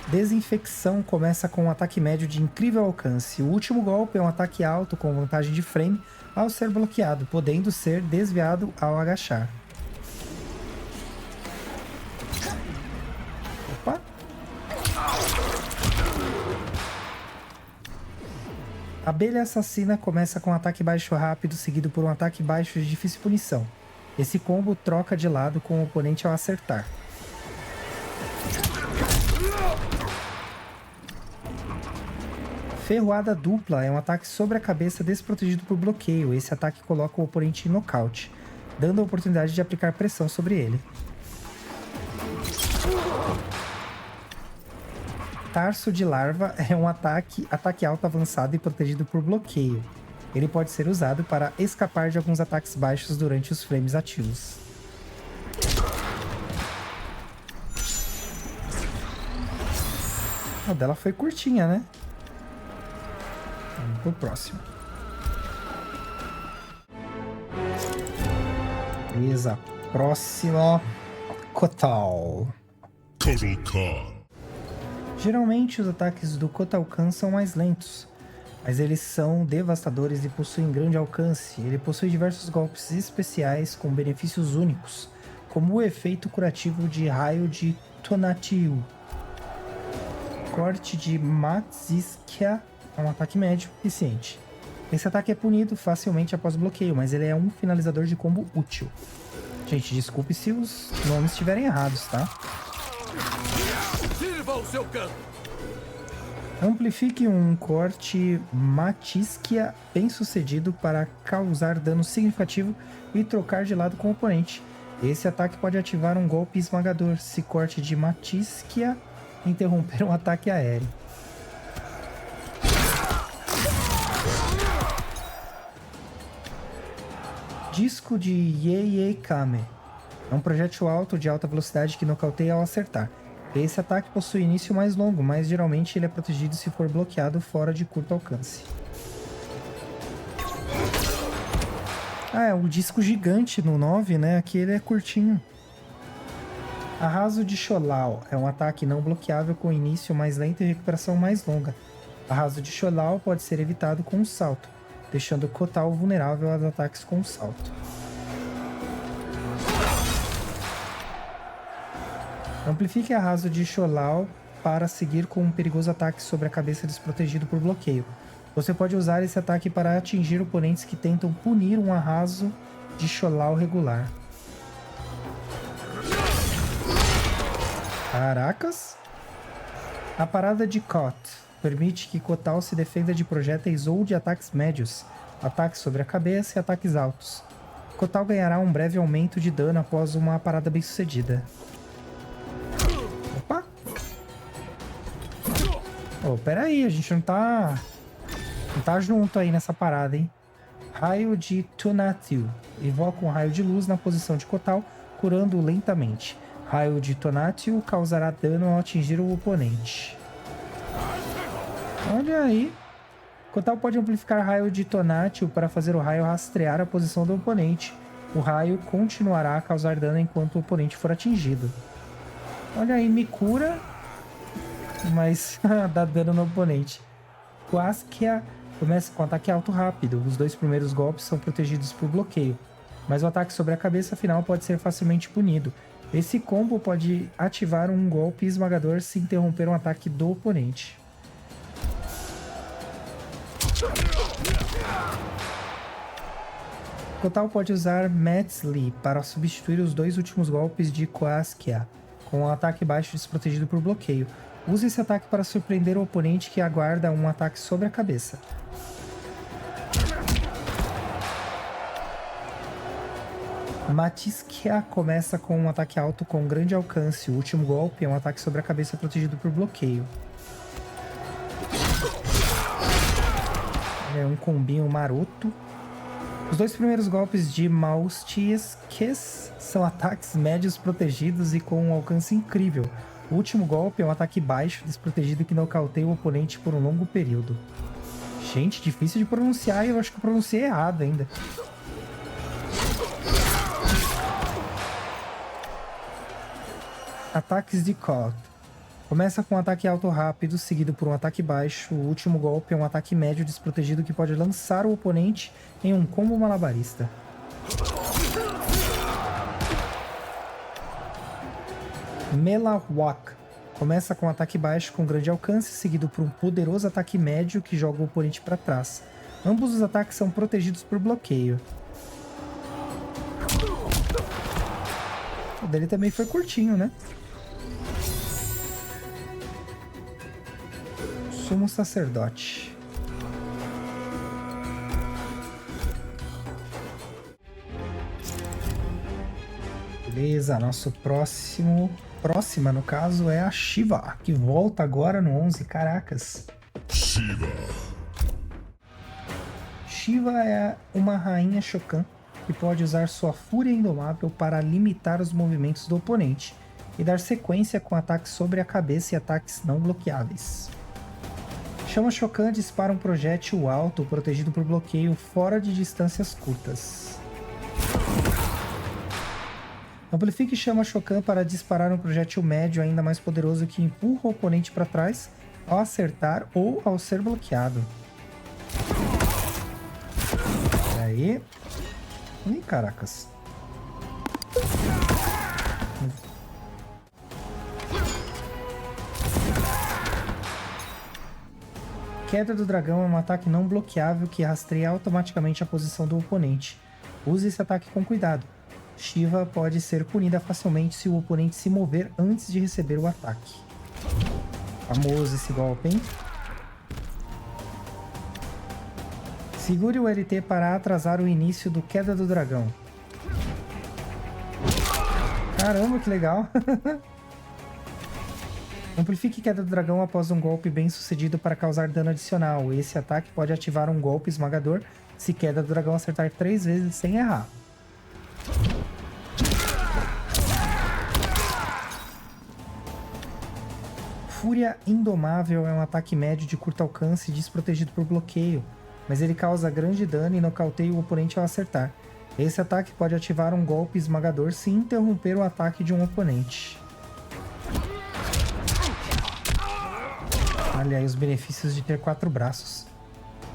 Desinfecção começa com um ataque médio de incrível alcance. O último golpe é um ataque alto com vantagem de frame ao ser bloqueado, podendo ser desviado ao agachar. Opa! Abelha Assassina começa com um ataque baixo rápido, seguido por um ataque baixo de difícil punição. Esse combo troca de lado com o oponente ao acertar. Ferroada Dupla é um ataque sobre a cabeça desprotegido por bloqueio. Esse ataque coloca o oponente em nocaute, dando a oportunidade de aplicar pressão sobre ele. Tarso de Larva é um ataque alto avançado e protegido por bloqueio. Ele pode ser usado para escapar de alguns ataques baixos durante os frames ativos. A dela foi curtinha, né? Vamos pro próximo. Beleza. Próximo. Kotal. Total Khan. Geralmente os ataques do Kotal Khan são mais lentos, mas eles são devastadores e possuem grande alcance. Ele possui diversos golpes especiais com benefícios únicos, como o efeito curativo de raio de Tonatiuh. Corte de Matsiskia é um ataque médio eficiente. Esse ataque é punido facilmente após bloqueio, mas ele é um finalizador de combo útil. Gente, desculpe se os nomes estiverem errados, tá? Sirva o seu canto. Amplifique um corte Matsiskia bem sucedido para causar dano significativo e trocar de lado com o oponente. Esse ataque pode ativar um golpe esmagador se corte de Matsiskia interromper um ataque aéreo. Disco de Yeye Kame. É um projétil alto de alta velocidade que nocauteia ao acertar. Esse ataque possui início mais longo, mas geralmente ele é protegido se for bloqueado fora de curto alcance. É o disco gigante no 9, né? Aqui ele é curtinho. Arraso de Sholau é um ataque não bloqueável com início mais lento e recuperação mais longa. Arraso de Sholau pode ser evitado com um salto, deixando o Kotal vulnerável aos ataques com salto. Amplifique Arraso de Sholau para seguir com um perigoso ataque sobre a cabeça desprotegido por bloqueio. Você pode usar esse ataque para atingir oponentes que tentam punir um Arraso de Sholau regular. Caracas! A parada de Kot permite que Kotal se defenda de projéteis ou de ataques médios, ataques sobre a cabeça e ataques altos. Kotal ganhará um breve aumento de dano após uma parada bem sucedida. Opa! Oh, pera aí, a gente não tá junto aí nessa parada, hein? Raio de Tonatiuh. Invoca um raio de luz na posição de Kotal, curando-o lentamente. Raio de Tonatiuh causará dano ao atingir o oponente. Olha aí. Kotal pode amplificar raio de Tonatiuh para fazer o raio rastrear a posição do oponente. O raio continuará a causar dano enquanto o oponente for atingido. Olha aí, me cura, mas dá dano no oponente. Quaskia começa com ataque alto rápido. Os dois primeiros golpes são protegidos por bloqueio, mas o ataque sobre a cabeça final pode ser facilmente punido. Esse combo pode ativar um golpe esmagador se interromper um ataque do oponente. Kotal pode usar Metzli para substituir os dois últimos golpes de Quaskia, com um ataque baixo desprotegido por bloqueio. Use esse ataque para surpreender o oponente que aguarda um ataque sobre a cabeça. Matsiskia começa com um ataque alto com grande alcance. O último golpe é um ataque sobre a cabeça protegido por bloqueio. É um combinho maroto. Os dois primeiros golpes de Maustiskes são ataques médios protegidos e com um alcance incrível. O último golpe é um ataque baixo desprotegido que nocauteia o oponente por um longo período. Gente, difícil de pronunciar e eu acho que eu pronunciei errado ainda. Ataques de Call. Começa com um ataque alto rápido, seguido por um ataque baixo. O último golpe é um ataque médio desprotegido que pode lançar o oponente em um combo malabarista. Melawak. Começa com um ataque baixo com grande alcance, seguido por um poderoso ataque médio que joga o oponente para trás. Ambos os ataques são protegidos por bloqueio. O dele também foi curtinho, né? Sumo Sacerdote. Beleza, nosso próxima no caso é a Shiva, que volta agora no 11, caracas. Shiva é uma rainha Shokan que pode usar sua fúria indomável para limitar os movimentos do oponente e dar sequência com ataques sobre a cabeça e ataques não bloqueáveis. Chama Shokan dispara um projétil alto protegido por bloqueio fora de distâncias curtas. Amplifique Chama Shokan para disparar um projétil médio ainda mais poderoso que empurra o oponente para trás ao acertar ou ao ser bloqueado. E aí? Ih, caracas. Queda do Dragão é um ataque não bloqueável que rastreia automaticamente a posição do oponente. Use esse ataque com cuidado. Shiva pode ser punida facilmente se o oponente se mover antes de receber o ataque. Famoso esse golpe, hein? Segure o LT para atrasar o início do Queda do Dragão. Caramba, que legal! Amplifique Queda do Dragão após um golpe bem sucedido para causar dano adicional. Esse ataque pode ativar um golpe esmagador se Queda do Dragão acertar 3 vezes sem errar. Fúria Indomável é um ataque médio de curto alcance desprotegido por bloqueio, mas ele causa grande dano e nocauteia o oponente ao acertar. Esse ataque pode ativar um golpe esmagador se interromper o ataque de um oponente. Olha aí os benefícios de ter 4 braços.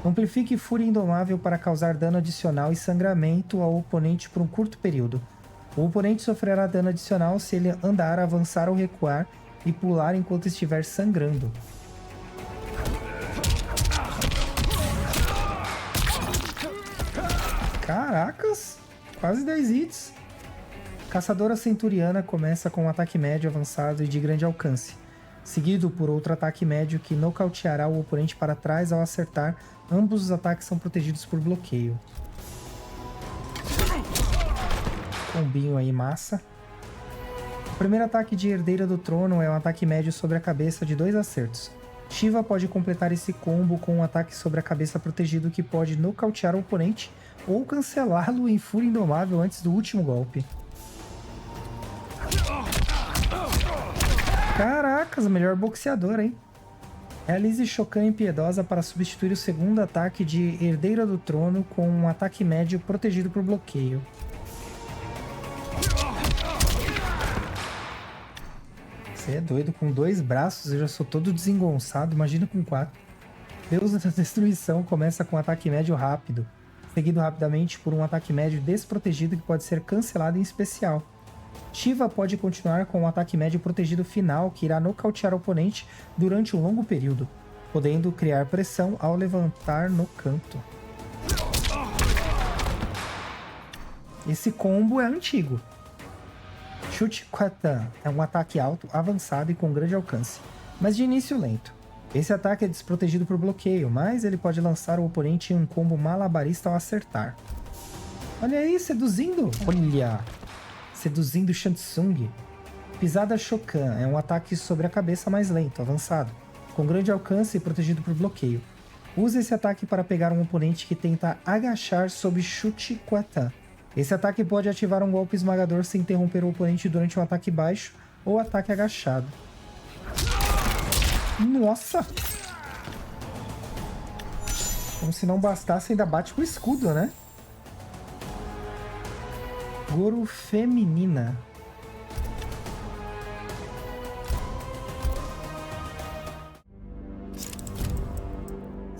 Amplifique Fúria Indomável para causar dano adicional e sangramento ao oponente por um curto período. O oponente sofrerá dano adicional se ele andar, avançar ou recuar e pular enquanto estiver sangrando. Caracas! Quase 10 hits! Caçadora Centuriana começa com um ataque médio avançado e de grande alcance, seguido por outro ataque médio que nocauteará o oponente para trás ao acertar. Ambos os ataques são protegidos por bloqueio. Combinho aí massa. O primeiro ataque de Herdeira do Trono é um ataque médio sobre a cabeça de 2 acertos. Shiva pode completar esse combo com um ataque sobre a cabeça protegido que pode nocautear o oponente ou cancelá-lo em Fúria Indomável antes do último golpe. Caracas, melhor boxeador, hein? Realize Shokan Impiedosa para substituir o segundo ataque de Herdeira do Trono com um ataque médio protegido por bloqueio. Você é doido, com 2 braços eu já sou todo desengonçado, imagina com 4. Deus da Destruição começa com um ataque médio rápido, seguido rapidamente por um ataque médio desprotegido que pode ser cancelado em especial. Shiva pode continuar com um ataque médio protegido final que irá nocautear o oponente durante um longo período, podendo criar pressão ao levantar no canto. Esse combo é antigo. Chute Quatan é um ataque alto, avançado e com grande alcance, mas de início lento. Esse ataque é desprotegido por bloqueio, mas ele pode lançar o oponente em um combo malabarista ao acertar. Olha aí, seduzindo! Olha! Seduzindo Shansung. Pisada Shokan é um ataque sobre a cabeça mais lento, avançado, com grande alcance e protegido por bloqueio. Use esse ataque para pegar um oponente que tenta agachar sob Chute Quatan. Esse ataque pode ativar um golpe esmagador sem interromper o oponente durante um ataque baixo ou ataque agachado. Nossa! Como se não bastasse, ainda bate com o escudo, né? Goro Feminina.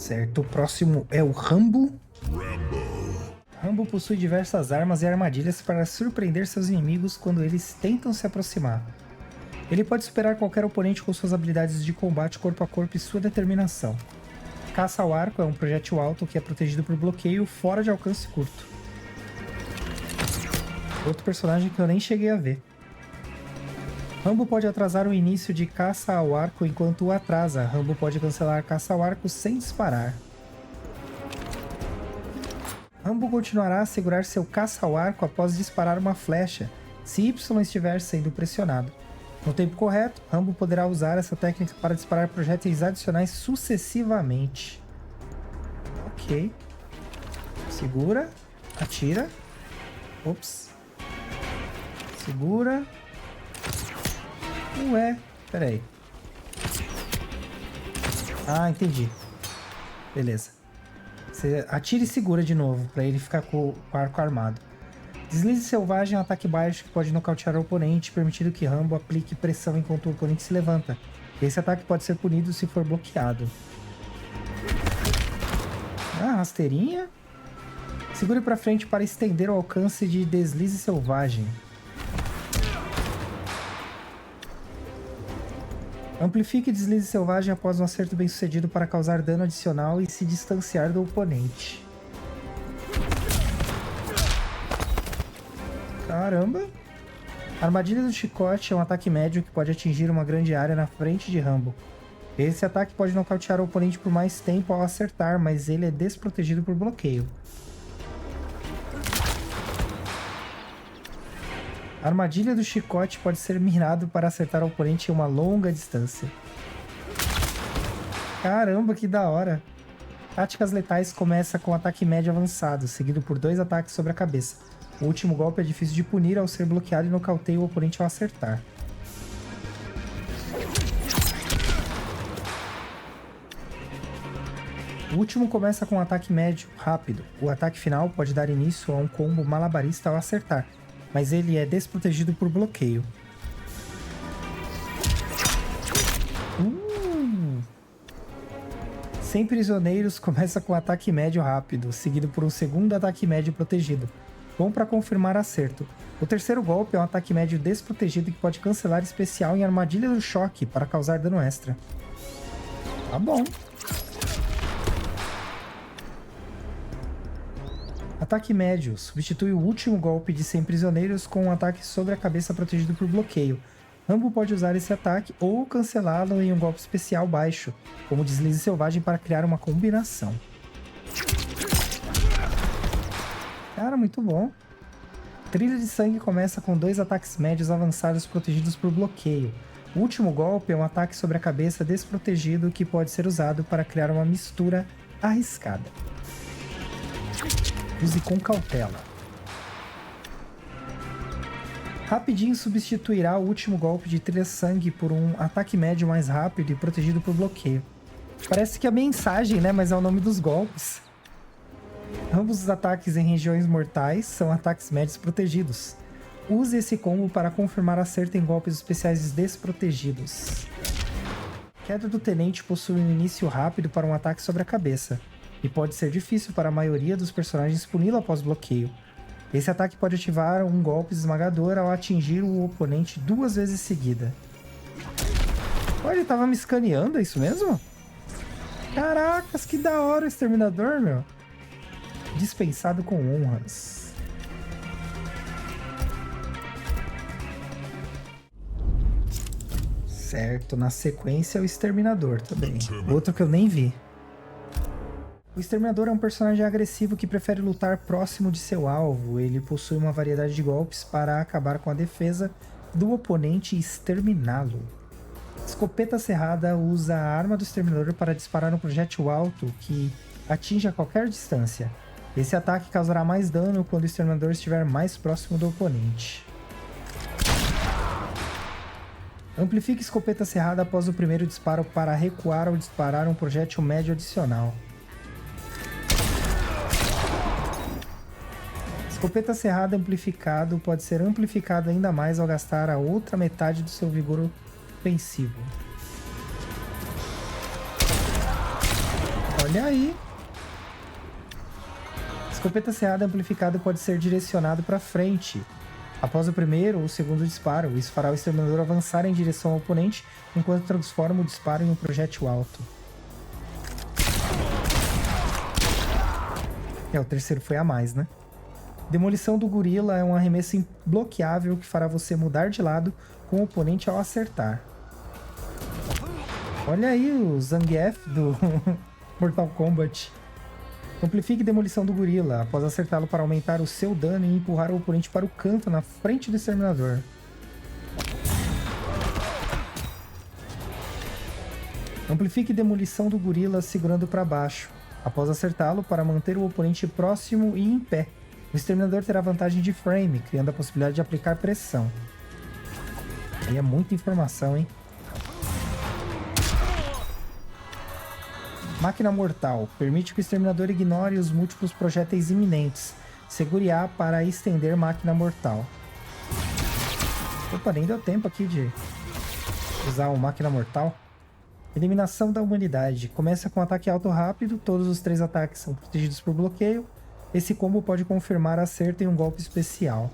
Certo, o próximo é o Rambo. Rambo possui diversas armas e armadilhas para surpreender seus inimigos quando eles tentam se aproximar. Ele pode superar qualquer oponente com suas habilidades de combate corpo a corpo e sua determinação. Caça ao arco é um projétil alto que é protegido por bloqueio fora de alcance curto. Outro personagem que eu nem cheguei a ver. Rambo pode atrasar o início de caça ao arco enquanto o atrasa. Rambo pode cancelar caça ao arco sem disparar. Rambo continuará a segurar seu caça ao arco após disparar uma flecha, se Y estiver sendo pressionado. No tempo correto, Rambo poderá usar essa técnica para disparar projéteis adicionais sucessivamente. Ok. Segura. Atira. Ops. Segura. Ué, peraí. Ah, entendi. Beleza. Você atira e segura de novo, para ele ficar com o arco armado. Deslize selvagem é um ataque baixo que pode nocautear o oponente, permitindo que Rambo aplique pressão enquanto o oponente se levanta. Esse ataque pode ser punido se for bloqueado. Ah, rasteirinha. Segure para frente para estender o alcance de deslize selvagem. Amplifique deslize selvagem após um acerto bem sucedido para causar dano adicional e se distanciar do oponente. Caramba! Armadilha do chicote é um ataque médio que pode atingir uma grande área na frente de Rambo. Esse ataque pode nocautear o oponente por mais tempo ao acertar, mas ele é desprotegido por bloqueio. A armadilha do chicote pode ser mirado para acertar o oponente em uma longa distância. Caramba, que da hora! Táticas letais começa com ataque médio avançado, seguido por 2 ataques sobre a cabeça. O último golpe é difícil de punir ao ser bloqueado e nocauteia o oponente ao acertar. O último começa com um ataque médio rápido. O ataque final pode dar início a um combo malabarista ao acertar, mas ele é desprotegido por bloqueio. Sem prisioneiros começa com um ataque médio rápido, seguido por um segundo ataque médio protegido. Bom para confirmar acerto. O terceiro golpe é um ataque médio desprotegido que pode cancelar especial em armadilha do choque para causar dano extra. Tá bom. Ataque médio. Substitui o último golpe de 100 prisioneiros com um ataque sobre a cabeça protegido por bloqueio. Rambo pode usar esse ataque ou cancelá-lo em um golpe especial baixo, como deslize selvagem para criar uma combinação. Cara, muito bom. Trilha de sangue começa com 2 ataques médios avançados protegidos por bloqueio. O último golpe é um ataque sobre a cabeça desprotegido que pode ser usado para criar uma mistura arriscada. Use com cautela. Rapidinho substituirá o último golpe de trilha de sangue por um ataque médio mais rápido e protegido por bloqueio. Parece que é a mensagem, né? Mas é o nome dos golpes. Ambos os ataques em regiões mortais são ataques médios protegidos. Use esse combo para confirmar acerto em golpes especiais desprotegidos. Queda do Tenente possui um início rápido para um ataque sobre a cabeça, e pode ser difícil para a maioria dos personagens puni-lo após bloqueio. Esse ataque pode ativar um golpe esmagador ao atingir o oponente 2 vezes seguida. Olha, ele tava me escaneando, é isso mesmo? Caracas, que da hora o Exterminador, meu. Dispensado com honras. Certo, na sequência o Exterminador também. Outro que eu nem vi. O Exterminador é um personagem agressivo que prefere lutar próximo de seu alvo. Ele possui uma variedade de golpes para acabar com a defesa do oponente e exterminá-lo. Escopeta Serrada usa a arma do Exterminador para disparar um projétil alto que atinge a qualquer distância. Esse ataque causará mais dano quando o Exterminador estiver mais próximo do oponente. Amplifique Escopeta Serrada após o primeiro disparo para recuar ou disparar um projétil médio adicional. Escopeta Serrada amplificado pode ser amplificado ainda mais ao gastar a outra metade do seu vigor ofensivo. Olha aí. Escopeta cerrada amplificada pode ser direcionado para frente. Após o primeiro ou segundo disparo, isso fará o exterminador avançar em direção ao oponente, enquanto transforma o disparo em um projétil alto. O terceiro foi a mais, né? Demolição do gorila é um arremesso imbloqueável que fará você mudar de lado com o oponente ao acertar. Olha aí o Zangief do Mortal Kombat. Amplifique demolição do gorila após acertá-lo para aumentar o seu dano e empurrar o oponente para o canto na frente do exterminador. Amplifique demolição do gorila segurando para baixo, após acertá-lo para manter o oponente próximo e em pé. O exterminador terá vantagem de frame, criando a possibilidade de aplicar pressão. Aí é muita informação, hein? Máquina mortal. Permite que o exterminador ignore os múltiplos projéteis iminentes. Segure A para estender máquina mortal. Opa, nem deu tempo aqui de usar o máquina mortal. Eliminação da humanidade. Começa com ataque alto rápido. Todos os 3 ataques são protegidos por bloqueio. Esse combo pode confirmar acerto em um golpe especial.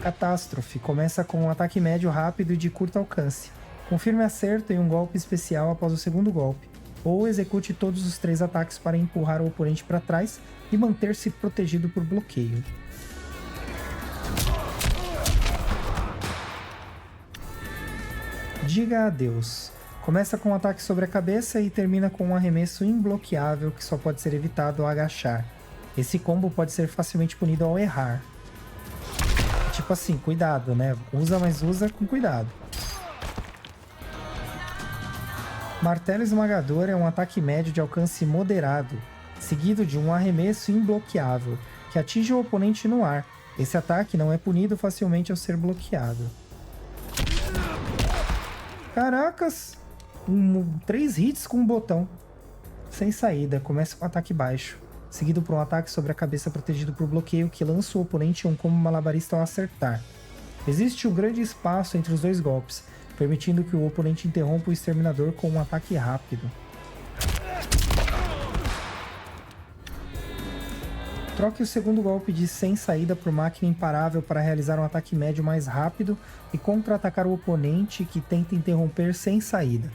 Catástrofe. Começa com um ataque médio rápido e de curto alcance. Confirme acerto em um golpe especial após o segundo golpe, ou execute todos os 3 ataques para empurrar o oponente para trás e manter-se protegido por bloqueio. Diga adeus. Começa com um ataque sobre a cabeça e termina com um arremesso imbloqueável que só pode ser evitado ao agachar. Esse combo pode ser facilmente punido ao errar. Tipo assim, cuidado, né? Usa, mas usa com cuidado. Martelo esmagador é um ataque médio de alcance moderado, seguido de um arremesso imbloqueável, que atinge o oponente no ar. Esse ataque não é punido facilmente ao ser bloqueado. Caracas! 3 hits com um botão. Sem saída, começa com um ataque baixo, seguido por um ataque sobre a cabeça protegido por bloqueio que lança o oponente em um combo malabarista ao acertar. Existe um grande espaço entre os 2 golpes, permitindo que o oponente interrompa o exterminador com um ataque rápido. Troque o segundo golpe de sem saída por máquina imparável para realizar um ataque médio mais rápido e contra-atacar o oponente que tenta interromper sem saída.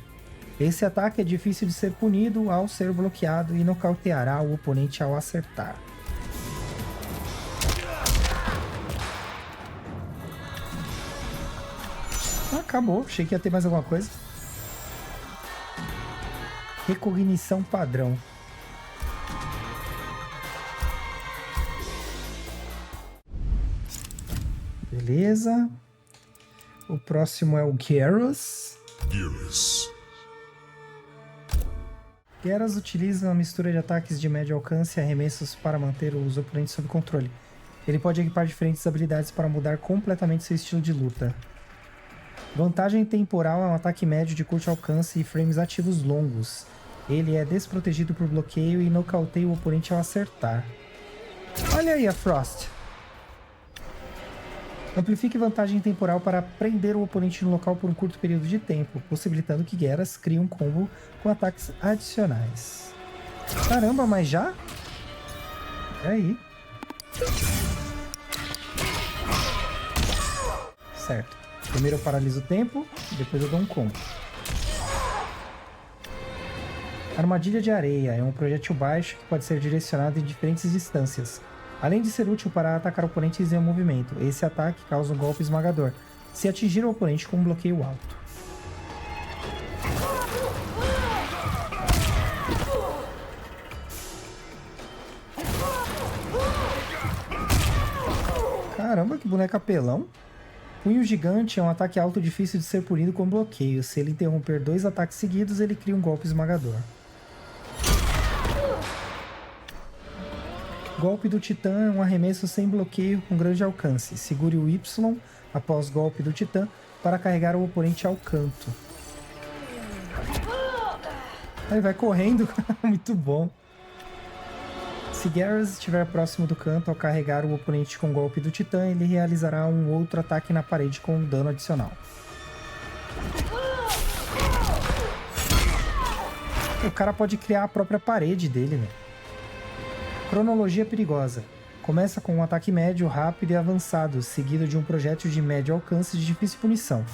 Esse ataque é difícil de ser punido ao ser bloqueado e nocauteará o oponente ao acertar. Acabou, achei que ia ter mais alguma coisa. Recognição padrão. Beleza. O próximo é o Gyarados. Gyarados utiliza uma mistura de ataques de médio alcance e arremessos para manter os oponentes sob controle. Ele pode equipar diferentes habilidades para mudar completamente seu estilo de luta. Vantagem temporal é um ataque médio de curto alcance e frames ativos longos. Ele é desprotegido por bloqueio e nocauteia o oponente ao acertar. Olha aí a Frost. Amplifique vantagem temporal para prender o oponente no local por um curto período de tempo, possibilitando que Gyarados crie um combo com ataques adicionais. Caramba, mas já? É aí. Certo. Primeiro eu paraliso o tempo, depois eu dou um combo. Armadilha de areia é um projétil baixo que pode ser direcionado em diferentes distâncias. Além de ser útil para atacar oponentes em movimento, esse ataque causa um golpe esmagador, se atingir o oponente com um bloqueio alto. Caramba, que boneco apelão. Punho gigante é um ataque alto difícil de ser punido com bloqueio. Se ele interromper 2 ataques seguidos, ele cria um golpe esmagador. Golpe do Titã é um arremesso sem bloqueio com grande alcance. Segure o Y após golpe do Titã para carregar o oponente ao canto. Aí vai correndo, muito bom. Se Gyarados estiver próximo do canto ao carregar o oponente com o golpe do Titã, ele realizará um outro ataque na parede com um dano adicional. O cara pode criar a própria parede dele, né? Cronologia perigosa. Começa com um ataque médio, rápido e avançado, seguido de um projétil de médio alcance de difícil punição.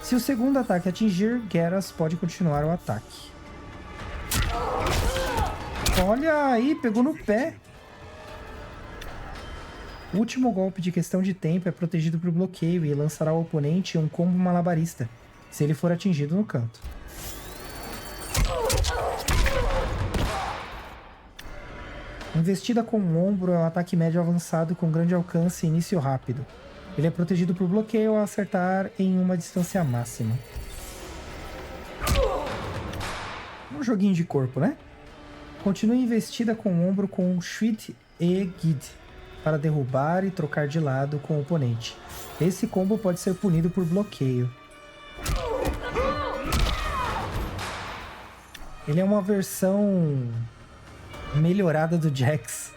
Se o segundo ataque atingir, Geras pode continuar o ataque. Olha aí, pegou no pé. O último golpe de questão de tempo é protegido por bloqueio e lançará ao oponente um combo malabarista, se ele for atingido no canto. Investida com o ombro é um ataque médio avançado com grande alcance e início rápido. Ele é protegido por bloqueio ao acertar em uma distância máxima. Um joguinho de corpo, né? Continue investida com o ombro com Sweet e Gid para derrubar e trocar de lado com o oponente. Esse combo pode ser punido por bloqueio. Ele é uma versão melhorada do Jax.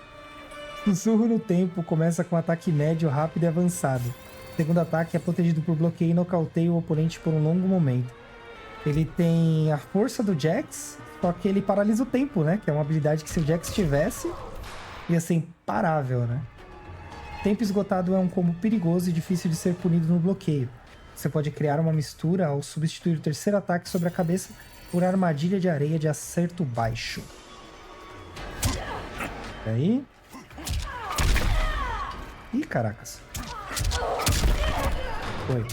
Sussurro no tempo começa com ataque médio, rápido e avançado. O segundo ataque é protegido por bloqueio e nocauteia o oponente por um longo momento. Ele tem a força do Jax, só que ele paralisa o tempo, né? Que é uma habilidade que se o Jax tivesse, ia ser imparável, né? Tempo esgotado é um combo perigoso e difícil de ser punido no bloqueio. Você pode criar uma mistura ao substituir o terceiro ataque sobre a cabeça por armadilha de areia de acerto baixo. E aí? Ih, caracas. Foi.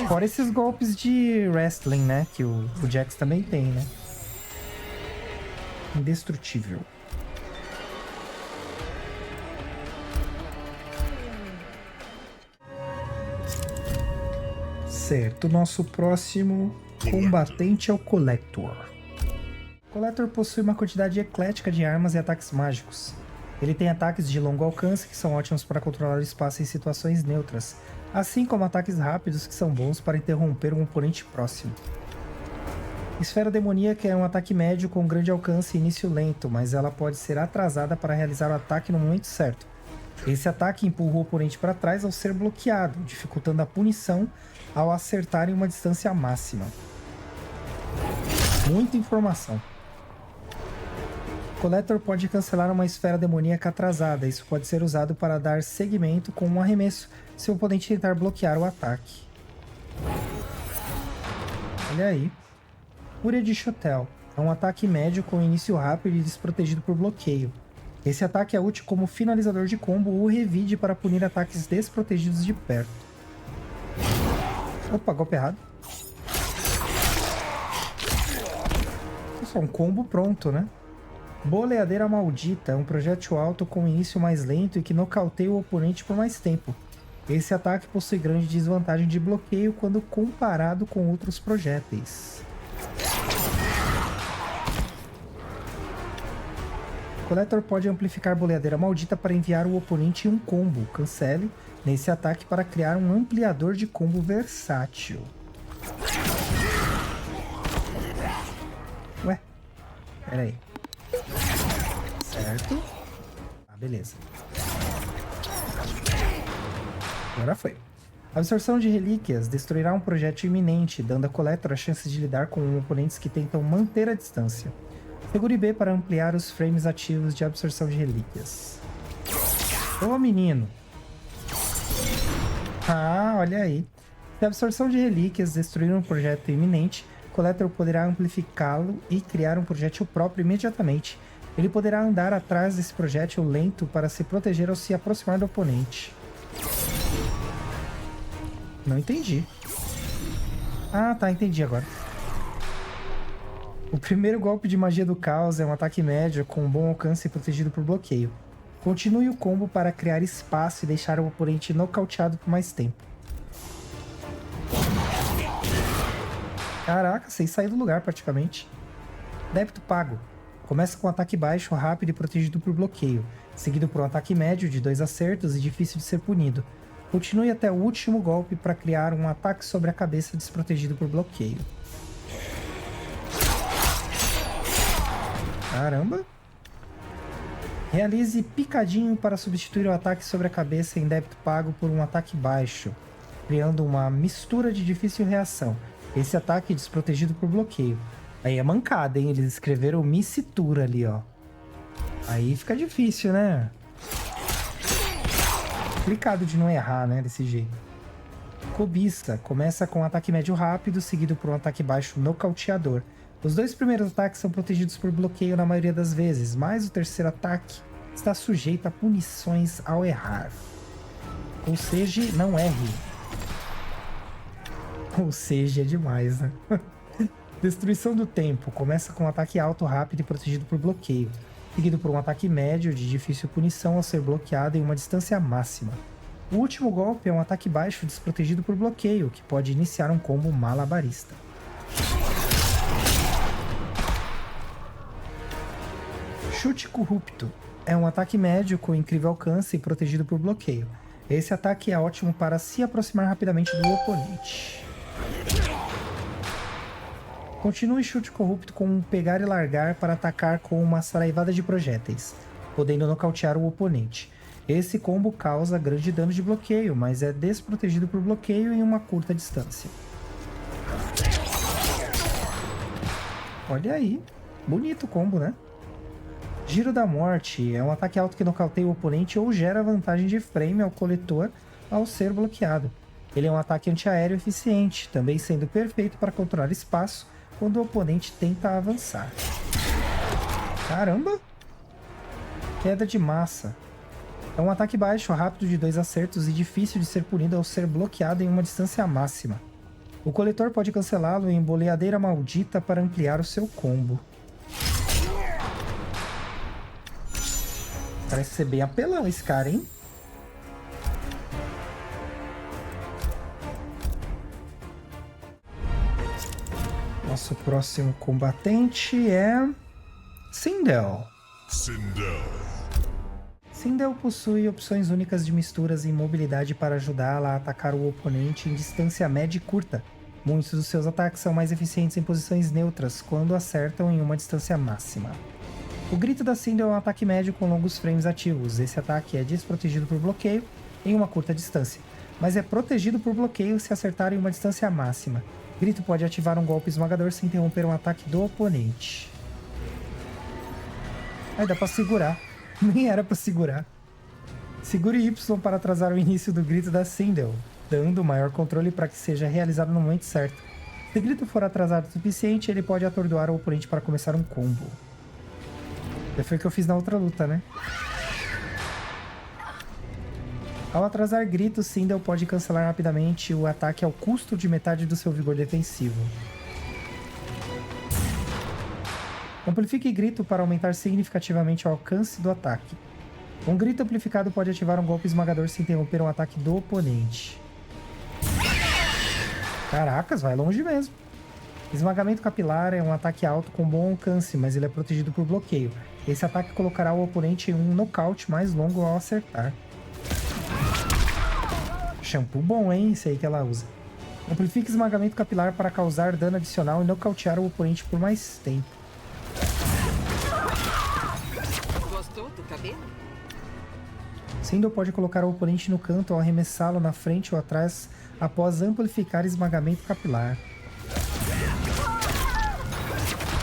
Fora esses golpes de wrestling, né? Que o Jax também tem, né? Indestrutível. Certo, nosso próximo combatente é o Collector. O Collector possui uma quantidade eclética de armas e ataques mágicos. Ele tem ataques de longo alcance, que são ótimos para controlar o espaço em situações neutras, assim como ataques rápidos, que são bons para interromper um oponente próximo. Esfera Demoníaca é um ataque médio com grande alcance e início lento, mas ela pode ser atrasada para realizar o ataque no momento certo. Esse ataque empurra o oponente para trás ao ser bloqueado, dificultando a punição ao acertar em uma distância máxima. Muita informação. O Collector pode cancelar uma esfera demoníaca atrasada. Isso pode ser usado para dar seguimento com um arremesso, se o oponente tentar bloquear o ataque. Olha aí. Fúria de Chotel. É um ataque médio com início rápido e desprotegido por bloqueio. Esse ataque é útil como finalizador de combo ou revide para punir ataques desprotegidos de perto. Opa, golpe errado. Só um combo pronto, né? Boleadeira Maldita é um projétil alto com início mais lento e que nocauteia o oponente por mais tempo. Esse ataque possui grande desvantagem de bloqueio quando comparado com outros projéteis. O Collector pode amplificar Boleadeira Maldita para enviar o oponente em um combo. Cancele nesse ataque para criar um ampliador de combo versátil. Ué, pera aí. Certo. Ah, beleza. Agora foi. A absorção de relíquias destruirá um projétil iminente, dando a Collector a chance de lidar com oponentes que tentam manter a distância. Segure B para ampliar os frames ativos de absorção de relíquias. Ô, menino! Ah, olha aí. Se a absorção de relíquias destruir um projétil iminente, Collector poderá amplificá-lo e criar um projétil próprio imediatamente. Ele poderá andar atrás desse projétil lento para se proteger ao se aproximar do oponente. Não entendi. Ah, tá, entendi agora. O primeiro golpe de magia do caos é um ataque médio com bom alcance e protegido por bloqueio. Continue o combo para criar espaço e deixar o oponente nocauteado por mais tempo. Caraca, sem sair do lugar praticamente. Débito pago. Começa com um ataque baixo, rápido e protegido por bloqueio, seguido por um ataque médio de 2 acertos e difícil de ser punido. Continue até o último golpe para criar um ataque sobre a cabeça desprotegido por bloqueio. Caramba! Realize picadinho para substituir o ataque sobre a cabeça em débito pago por um ataque baixo, criando uma mistura de difícil reação. Esse ataque é desprotegido por bloqueio. Aí é mancada, hein? Eles escreveram Missitura ali, ó. Aí fica difícil, né? Complicado de não errar, né? Desse jeito. Cobiça. Começa com um ataque médio rápido, seguido por um ataque baixo nocauteador. Os 2 primeiros ataques são protegidos por bloqueio na maioria das vezes, mas o terceiro ataque está sujeito a punições ao errar. Ou seja, não erre. Ou seja, é demais, né? Destruição do tempo. Começa com um ataque alto, rápido e protegido por bloqueio, seguido por um ataque médio de difícil punição ao ser bloqueado em uma distância máxima. O último golpe é um ataque baixo desprotegido por bloqueio, que pode iniciar um combo malabarista. Chute corrupto. É um ataque médio com incrível alcance e protegido por bloqueio. Esse ataque é ótimo para se aproximar rapidamente do oponente. Continue chute corrupto com um pegar e largar para atacar com uma saraivada de projéteis, podendo nocautear o oponente. Esse combo causa grande dano de bloqueio, mas é desprotegido por bloqueio em uma curta distância. Olha aí, bonito o combo, né? Giro da Morte é um ataque alto que nocauteia o oponente ou gera vantagem de frame ao coletor ao ser bloqueado. Ele é um ataque antiaéreo eficiente, também sendo perfeito para controlar espaço quando o oponente tenta avançar. Caramba! Queda de massa. É um ataque baixo, rápido de 2 acertos e difícil de ser punido ao ser bloqueado em uma distância máxima. O coletor pode cancelá-lo em Boleadeira Maldita para ampliar o seu combo. Parece ser bem apelão esse cara, hein? Nosso próximo combatente é Sindel. Sindel possui opções únicas de misturas e mobilidade para ajudá-la a atacar o oponente em distância média e curta. Muitos dos seus ataques são mais eficientes em posições neutras, quando acertam em uma distância máxima. O grito da Sindel é um ataque médio com longos frames ativos. Esse ataque é desprotegido por bloqueio em uma curta distância, mas é protegido por bloqueio se acertar em uma distância máxima. Grito pode ativar um golpe esmagador sem interromper um ataque do oponente. Aí dá pra segurar. Nem era pra segurar. Segure Y para atrasar o início do grito da Sindel, dando maior controle para que seja realizado no momento certo. Se o grito for atrasado o suficiente, ele pode atordoar o oponente para começar um combo. Já foi o que eu fiz na outra luta, né? Ao atrasar gritos, Sindel pode cancelar rapidamente o ataque ao custo de metade do seu vigor defensivo. Amplifique grito para aumentar significativamente o alcance do ataque. Um grito amplificado pode ativar um golpe esmagador sem interromper um ataque do oponente. Caracas, vai longe mesmo. Esmagamento capilar é um ataque alto com bom alcance, mas ele é protegido por bloqueio. Esse ataque colocará o oponente em um nocaute mais longo ao acertar. Shampoo bom, hein? Esse aí que ela usa. Amplifique esmagamento capilar para causar dano adicional e nocautear o oponente por mais tempo. Gostou do cabelo? Sindel pode colocar o oponente no canto ao arremessá-lo na frente ou atrás após amplificar esmagamento capilar.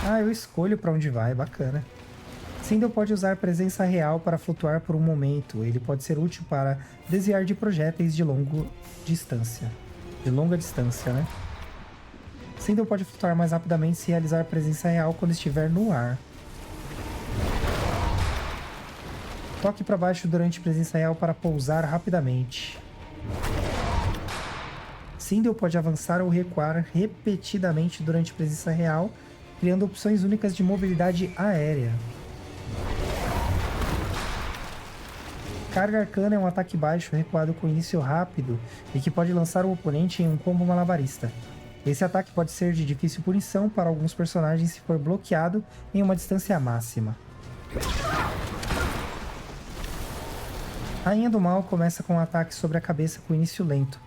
Ah, eu escolho para onde vai, bacana. Sindel pode usar presença real para flutuar por um momento. Ele pode ser útil para desviar de projéteis de longa distância. Né? Sindel pode flutuar mais rapidamente se realizar presença real quando estiver no ar. Toque para baixo durante presença real para pousar rapidamente. Sindel pode avançar ou recuar repetidamente durante presença real, criando opções únicas de mobilidade aérea. Carga Arcana é um ataque baixo recuado com início rápido e que pode lançar o oponente em um combo malabarista. Esse ataque pode ser de difícil punição para alguns personagens se for bloqueado em uma distância máxima. Rainha do Mal começa com um ataque sobre a cabeça com início lento,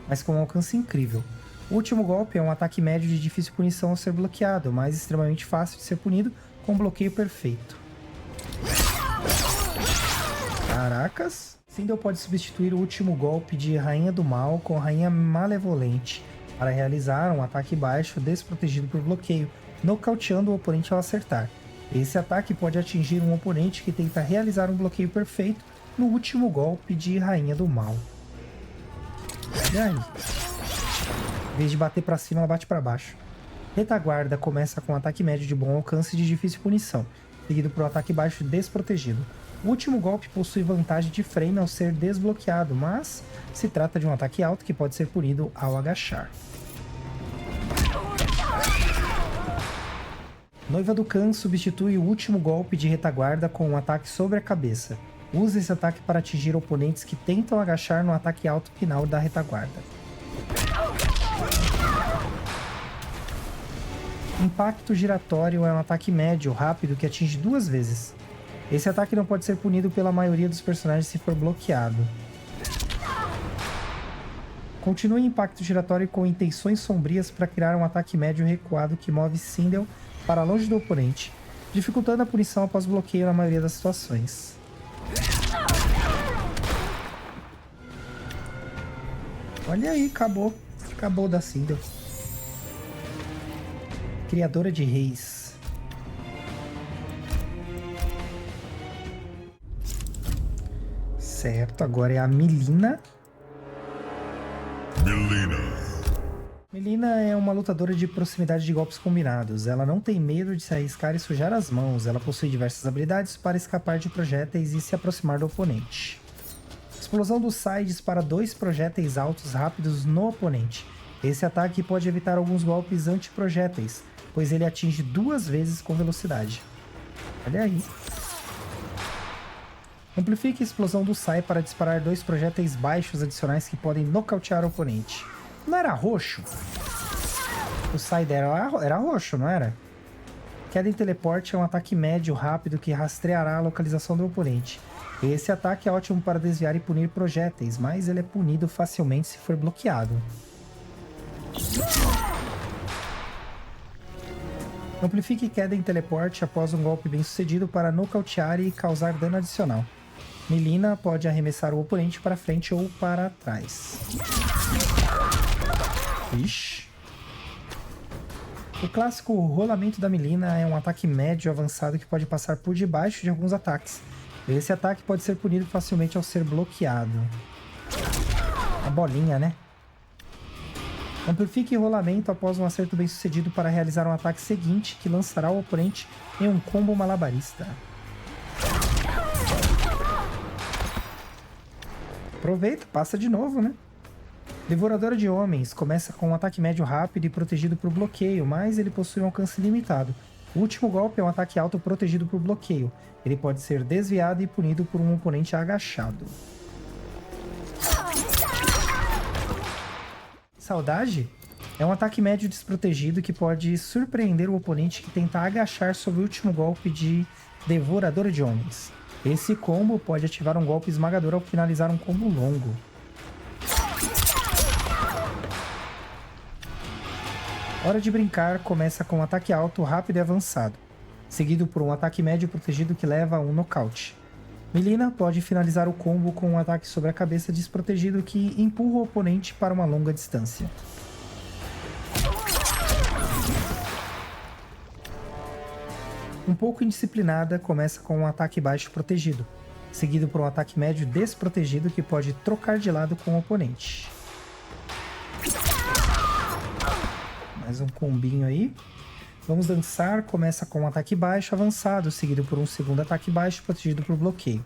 mas com um alcance incrível. O último golpe é um ataque médio de difícil punição ao ser bloqueado, mas extremamente fácil de ser punido com um bloqueio perfeito. Caracas! Sindel pode substituir o último golpe de Rainha do Mal com Rainha Malevolente para realizar um ataque baixo desprotegido por bloqueio, nocauteando o oponente ao acertar. Esse ataque pode atingir um oponente que tenta realizar um bloqueio perfeito no último golpe de Rainha do Mal. E aí? Em vez de bater pra cima, ela bate pra baixo. Retaguarda começa com um ataque médio de bom alcance e de difícil punição, seguido por um ataque baixo desprotegido. O último golpe possui vantagem de frame ao ser desbloqueado, mas se trata de um ataque alto que pode ser punido ao agachar. Noiva do Khan substitui o último golpe de retaguarda com um ataque sobre a cabeça. Use esse ataque para atingir oponentes que tentam agachar no ataque alto final da retaguarda. Impacto giratório é um ataque médio rápido que atinge 2 vezes. Esse ataque não pode ser punido pela maioria dos personagens se for bloqueado. Continue impacto giratório com intenções sombrias para criar um ataque médio recuado que move Sindel para longe do oponente, dificultando a punição após bloqueio na maioria das situações. Olha aí, acabou. Acabou da Sindel. Criadora de reis. Certo, agora é a Mileena. Mileena é uma lutadora de proximidade de golpes combinados. Ela não tem medo de se arriscar e sujar as mãos. Ela possui diversas habilidades para escapar de projéteis e se aproximar do oponente. Explosão do Sai dispara 2 projéteis altos rápidos no oponente. Esse ataque pode evitar alguns golpes anti-projéteis, pois ele atinge 2 vezes com velocidade. Olha aí. Amplifique a explosão do Sai para disparar 2 projéteis baixos adicionais que podem nocautear o oponente. Não era roxo? O Sai dela era roxo, não era? Queda em teleporte é um ataque médio rápido que rastreará a localização do oponente. Esse ataque é ótimo para desviar e punir projéteis, mas ele é punido facilmente se for bloqueado. Amplifique queda em teleporte após um golpe bem sucedido para nocautear e causar dano adicional. Mileena pode arremessar o oponente para frente ou para trás. Ixi. O clássico rolamento da Mileena é um ataque médio avançado que pode passar por debaixo de alguns ataques. Esse ataque pode ser punido facilmente ao ser bloqueado. A bolinha, né? Amplifique rolamento após um acerto bem sucedido para realizar um ataque seguinte que lançará o oponente em um combo malabarista. Aproveita, passa de novo, né? Devoradora de Homens começa com um ataque médio rápido e protegido por bloqueio, mas ele possui um alcance limitado. O último golpe é um ataque alto protegido por bloqueio. Ele pode ser desviado e punido por um oponente agachado. Saudade é um ataque médio desprotegido que pode surpreender o oponente que tenta agachar sob o último golpe de Devoradora de Homens. Esse combo pode ativar um golpe esmagador ao finalizar um combo longo. Hora de Brincar começa com um ataque alto, rápido e avançado, seguido por um ataque médio protegido que leva a um nocaute. Mileena pode finalizar o combo com um ataque sobre a cabeça desprotegido que empurra o oponente para uma longa distância. Um pouco indisciplinada começa com um ataque baixo protegido, seguido por um ataque médio desprotegido que pode trocar de lado com o oponente. Mais um combinho aí. Vamos Dançar começa com um ataque baixo avançado, seguido por um segundo ataque baixo protegido por bloqueio.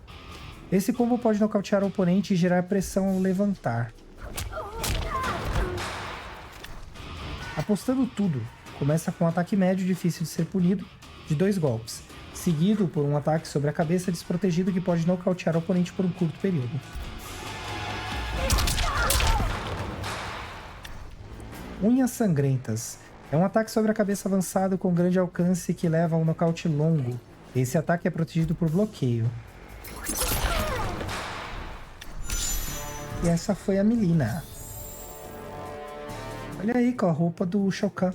Esse combo pode nocautear o oponente e gerar pressão ao levantar. Apostando Tudo começa com um ataque médio difícil de ser punido, de 2 golpes, seguido por um ataque sobre a cabeça desprotegido que pode nocautear o oponente por um curto período. Unhas Sangrentas é um ataque sobre a cabeça avançado com grande alcance que leva a um nocaute longo. Esse ataque é protegido por bloqueio. E essa foi a Mileena. Olha aí com a roupa do Shao Kahn.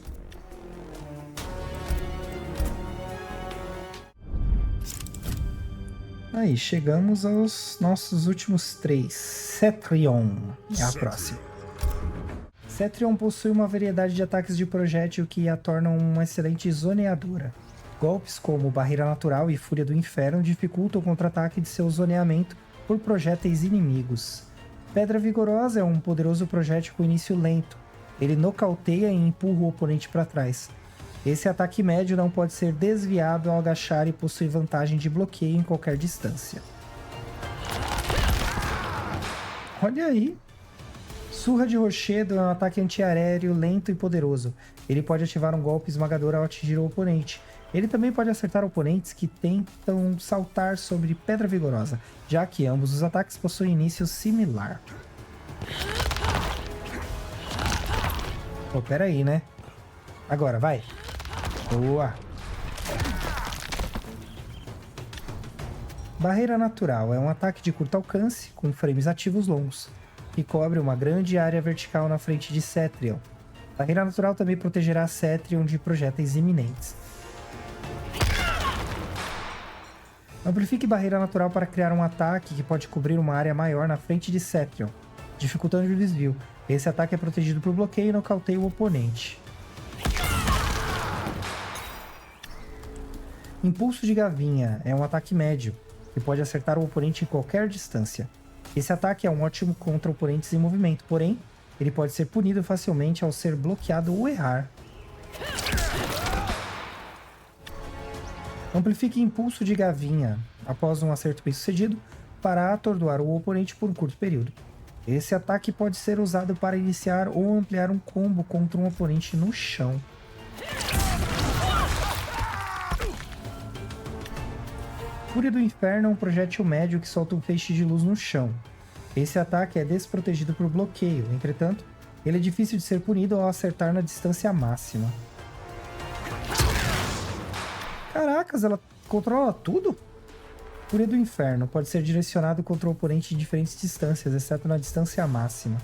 Aí, chegamos aos nossos últimos 3. Cetrion é a próxima. Cetrion possui uma variedade de ataques de projétil que a tornam uma excelente zoneadora. Golpes como Barreira Natural e Fúria do Inferno dificultam o contra-ataque de seu zoneamento por projéteis inimigos. Pedra Vigorosa é um poderoso projétil com início lento. Ele nocauteia e empurra o oponente para trás. Esse ataque médio não pode ser desviado ao agachar e possui vantagem de bloqueio em qualquer distância. Olha aí! Surra de Rochedo é um ataque antiaéreo lento e poderoso. Ele pode ativar um golpe esmagador ao atingir o oponente. Ele também pode acertar oponentes que tentam saltar sobre Pedra Vigorosa, já que ambos os ataques possuem início similar. Pô, pera aí, né? Agora, vai. Boa. Barreira Natural é um ataque de curto alcance, com frames ativos longos, que cobre uma grande área vertical na frente de Cetrion. Barreira Natural também protegerá Cetrion de projéteis iminentes. Amplifique Barreira Natural para criar um ataque que pode cobrir uma área maior na frente de Cetrion, dificultando o desvio. Esse ataque é protegido por bloqueio e nocauteia o oponente. Impulso de Gavinha é um ataque médio, que pode acertar o oponente em qualquer distância. Esse ataque é um ótimo contra oponentes em movimento, porém, ele pode ser punido facilmente ao ser bloqueado ou errar. Amplifique Impulso de Gavinha, após um acerto bem sucedido, para atordoar o oponente por um curto período. Esse ataque pode ser usado para iniciar ou ampliar um combo contra um oponente no chão. Fúria do Inferno é um projétil médio que solta um feixe de luz no chão. Esse ataque é desprotegido por bloqueio, entretanto, ele é difícil de ser punido ao acertar na distância máxima. Caracas, ela controla tudo? Fúria do Inferno pode ser direcionado contra o oponente em diferentes distâncias, exceto na distância máxima.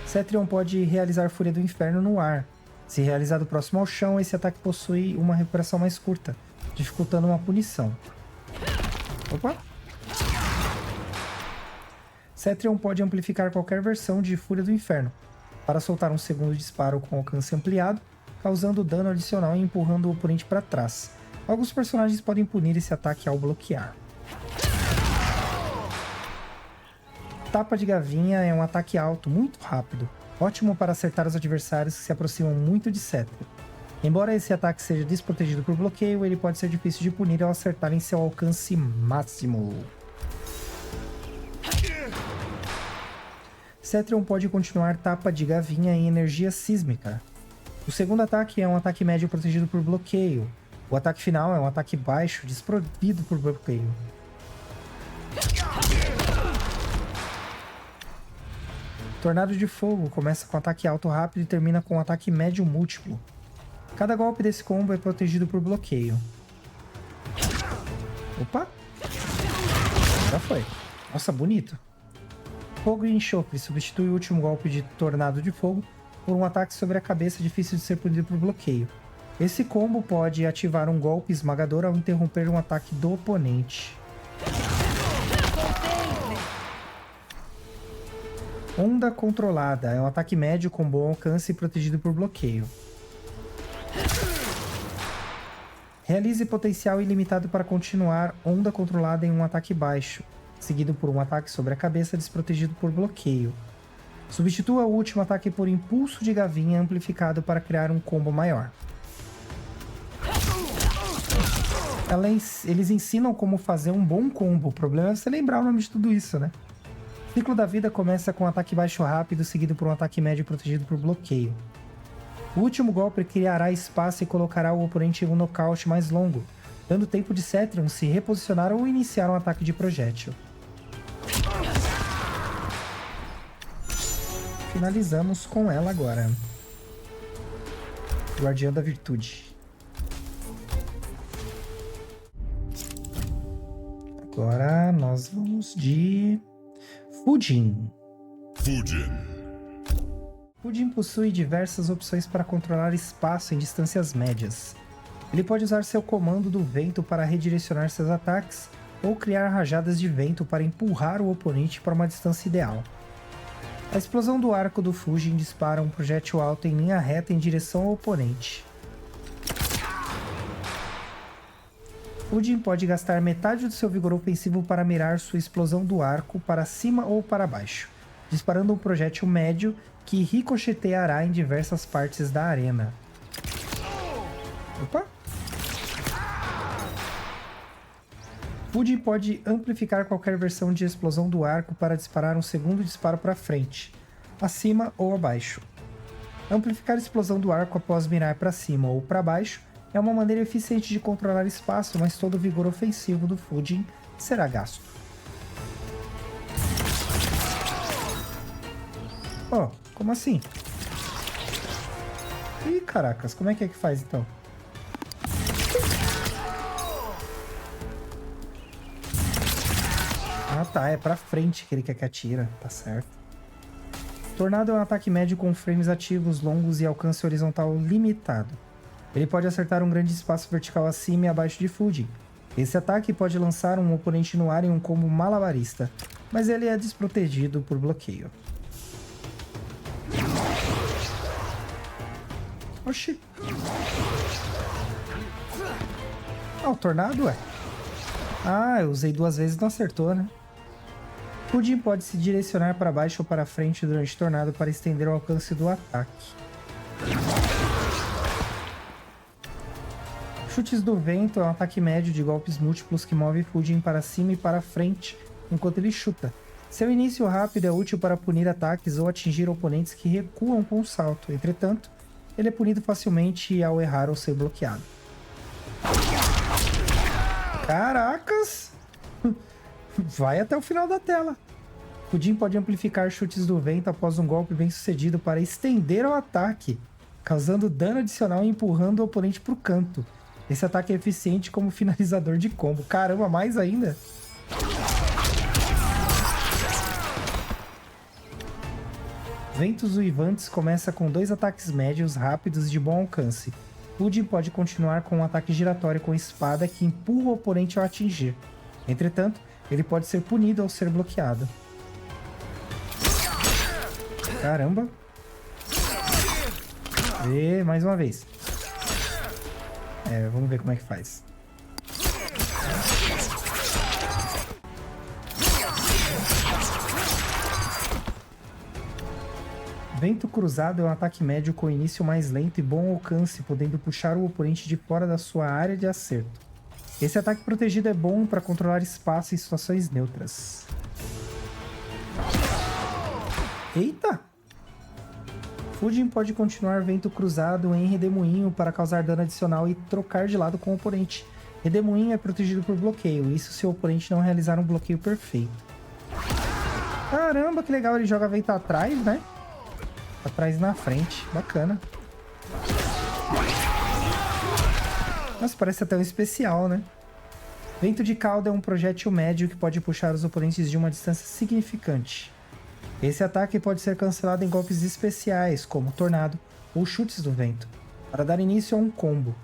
Cetrion pode realizar Fúria do Inferno no ar. Se realizado próximo ao chão, esse ataque possui uma recuperação mais curta, dificultando uma punição. Opa! Cetrion pode amplificar qualquer versão de Fúria do Inferno, para soltar um segundo disparo com alcance ampliado, causando dano adicional e empurrando o oponente para trás. Alguns personagens podem punir esse ataque ao bloquear. Tapa de Gavinha é um ataque alto, muito rápido, ótimo para acertar os adversários que se aproximam muito de Cetrion. Embora esse ataque seja desprotegido por bloqueio, ele pode ser difícil de punir ao acertar em seu alcance máximo. Cetrion pode continuar Tapa de Gavinha em energia sísmica. O segundo ataque é um ataque médio protegido por bloqueio. O ataque final é um ataque baixo, desprovido por bloqueio. Tornado de Fogo começa com ataque alto rápido e termina com ataque médio múltiplo. Cada golpe desse combo é protegido por bloqueio. Opa! Já foi. Nossa, bonito. Fogo e Enxofre substitui o último golpe de Tornado de Fogo por um ataque sobre a cabeça difícil de ser punido por bloqueio. Esse combo pode ativar um golpe esmagador ao interromper um ataque do oponente. Onda Controlada é um ataque médio com bom alcance e protegido por bloqueio. Realize potencial ilimitado para continuar Onda Controlada em um ataque baixo, seguido por um ataque sobre a cabeça desprotegido por bloqueio. Substitua o último ataque por Impulso de Gavinha amplificado para criar um combo maior. Eles ensinam como fazer um bom combo, o problema é você lembrar o nome de tudo isso, né? O ciclo da vida começa com um ataque baixo rápido, seguido por um ataque médio protegido por bloqueio. O último golpe criará espaço e colocará o oponente em um nocaute mais longo, dando tempo de Cetrion se reposicionar ou iniciar um ataque de projétil. Finalizamos com ela agora. Guardiã da Virtude. Agora nós vamos de Fujin. Fujin possui diversas opções para controlar espaço em distâncias médias. Ele pode usar seu comando do vento para redirecionar seus ataques ou criar rajadas de vento para empurrar o oponente para uma distância ideal. A explosão do arco do Fujin dispara um projétil alto em linha reta em direção ao oponente. Fujin pode gastar metade do seu vigor ofensivo para mirar sua explosão do arco para cima ou para baixo, disparando um projétil médio que ricocheteará em diversas partes da arena. Opa! Fujin pode amplificar qualquer versão de explosão do arco para disparar um segundo disparo para frente, acima ou abaixo. Amplificar a explosão do arco após mirar para cima ou para baixo é uma maneira eficiente de controlar espaço, mas todo o vigor ofensivo do Fujin será gasto. Oh, como assim? Ih, caracas, como é que faz então? Ah tá, é pra frente que ele quer que atira, tá certo. Tornado é um ataque médio com frames ativos longos e alcance horizontal limitado. Ele pode acertar um grande espaço vertical acima e abaixo de Fujin. Esse ataque pode lançar um oponente no ar em um combo malabarista, mas ele é desprotegido por bloqueio. Oxi. Ah, o tornado é? Ah, eu usei 2 vezes e não acertou, né? Fujin pode se direcionar para baixo ou para frente durante o tornado para estender o alcance do ataque. Chutes do vento é um ataque médio de golpes múltiplos que move Fujin para cima e para frente enquanto ele chuta. Seu início rápido é útil para punir ataques ou atingir oponentes que recuam com o salto. Entretanto, ele é punido facilmente ao errar ou ser bloqueado. Caracas! Vai até o final da tela. Fujin pode amplificar chutes do vento após um golpe bem sucedido para estender o ataque, causando dano adicional e empurrando o oponente para o canto. Esse ataque é eficiente como finalizador de combo. Caramba, mais ainda? Ventos uivantes começa com 2 ataques médios rápidos e de bom alcance. Fujin pode continuar com um ataque giratório com espada que empurra o oponente ao atingir. Entretanto, ele pode ser punido ao ser bloqueado. Caramba! E mais uma vez. Vamos ver como é que faz. Vento cruzado é um ataque médio com início mais lento e bom alcance, podendo puxar o oponente de fora da sua área de acerto. Esse ataque protegido é bom para controlar espaço em situações neutras. Eita! Fujin pode continuar vento cruzado em redemoinho para causar dano adicional e trocar de lado com o oponente. Redemoinho é protegido por bloqueio, isso se o oponente não realizar um bloqueio perfeito. Caramba, que legal, ele joga vento atrás, né? Atrás e na frente, bacana. Nossa, parece até um especial, né? Vento de cauda é um projétil médio que pode puxar os oponentes de uma distância significante. Esse ataque pode ser cancelado em golpes especiais, como tornado ou chutes do vento, para dar início a um combo.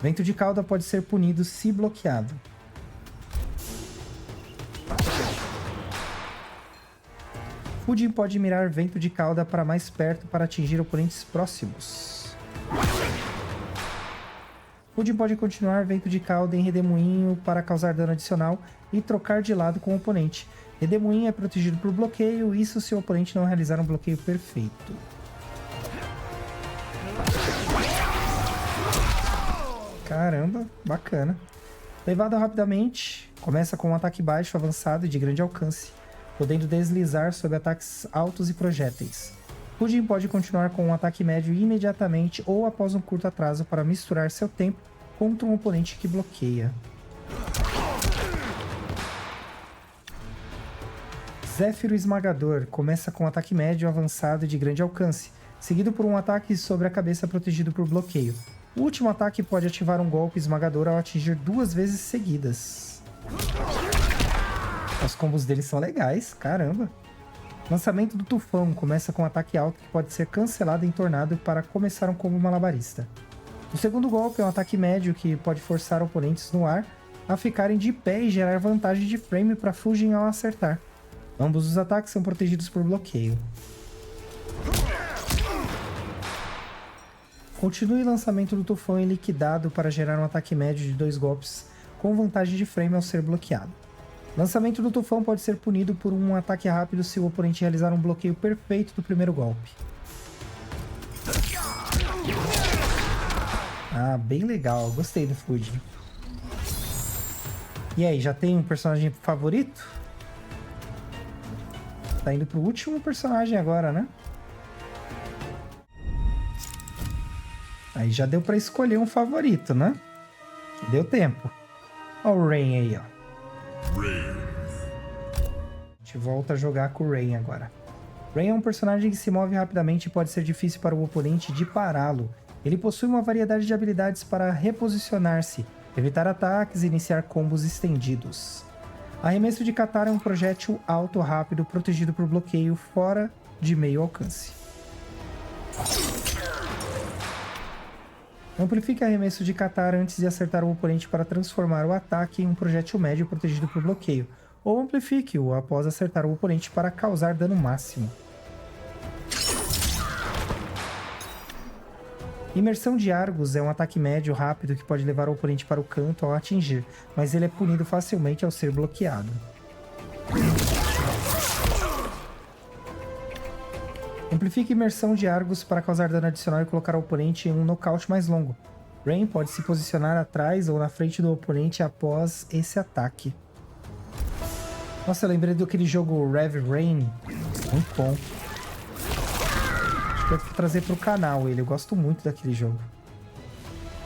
Vento de cauda pode ser punido se bloqueado. Fujin pode mirar vento de cauda para mais perto para atingir oponentes próximos. Fujin pode continuar vento de cauda em redemoinho para causar dano adicional e trocar de lado com o oponente. Redemoinho é protegido por bloqueio, isso se o oponente não realizar um bloqueio perfeito. Caramba, bacana. Levado rapidamente, começa com um ataque baixo, avançado e de grande alcance, podendo deslizar sob ataques altos e projéteis. Fujin pode continuar com um ataque médio imediatamente ou após um curto atraso para misturar seu tempo contra um oponente que bloqueia. Zéfiro Esmagador começa com um ataque médio avançado e de grande alcance, seguido por um ataque sobre a cabeça protegido por bloqueio. O último ataque pode ativar um golpe esmagador ao atingir 2 vezes seguidas. Os combos deles são legais, caramba. Lançamento do Tufão começa com um ataque alto que pode ser cancelado em tornado para começar um combo malabarista. O segundo golpe é um ataque médio que pode forçar oponentes no ar a ficarem de pé e gerar vantagem de frame para Fujin ao acertar. Ambos os ataques são protegidos por bloqueio. Continue o lançamento do tufão em liquidado para gerar um ataque médio de 2 golpes com vantagem de frame ao ser bloqueado. Lançamento do tufão pode ser punido por um ataque rápido se o oponente realizar um bloqueio perfeito do primeiro golpe. Ah, bem legal. Gostei do Fuji. E aí, já tem um personagem favorito? Tá indo pro último personagem agora, né? Aí já deu pra escolher um favorito, né? Deu tempo. Ó o Rain aí, ó. Rain. A gente volta a jogar com o Rain agora. Rain é um personagem que se move rapidamente e pode ser difícil para o oponente de pará-lo. Ele possui uma variedade de habilidades para reposicionar-se, evitar ataques e iniciar combos estendidos. Arremesso de Katara é um projétil alto rápido protegido por bloqueio fora de meio alcance. Amplifique arremesso de Katara antes de acertar o oponente para transformar o ataque em um projétil médio protegido por bloqueio, ou amplifique-o após acertar o oponente para causar dano máximo. Imersão de Argus é um ataque médio rápido que pode levar o oponente para o canto ao atingir, mas ele é punido facilmente ao ser bloqueado. Amplifique Imersão de Argus para causar dano adicional e colocar o oponente em um nocaute mais longo. Rain pode se posicionar atrás ou na frente do oponente após esse ataque. Nossa, eu lembrei daquele jogo Rev Rain. Muito bom. Acho que eu vou trazer para o canal ele. Eu gosto muito daquele jogo.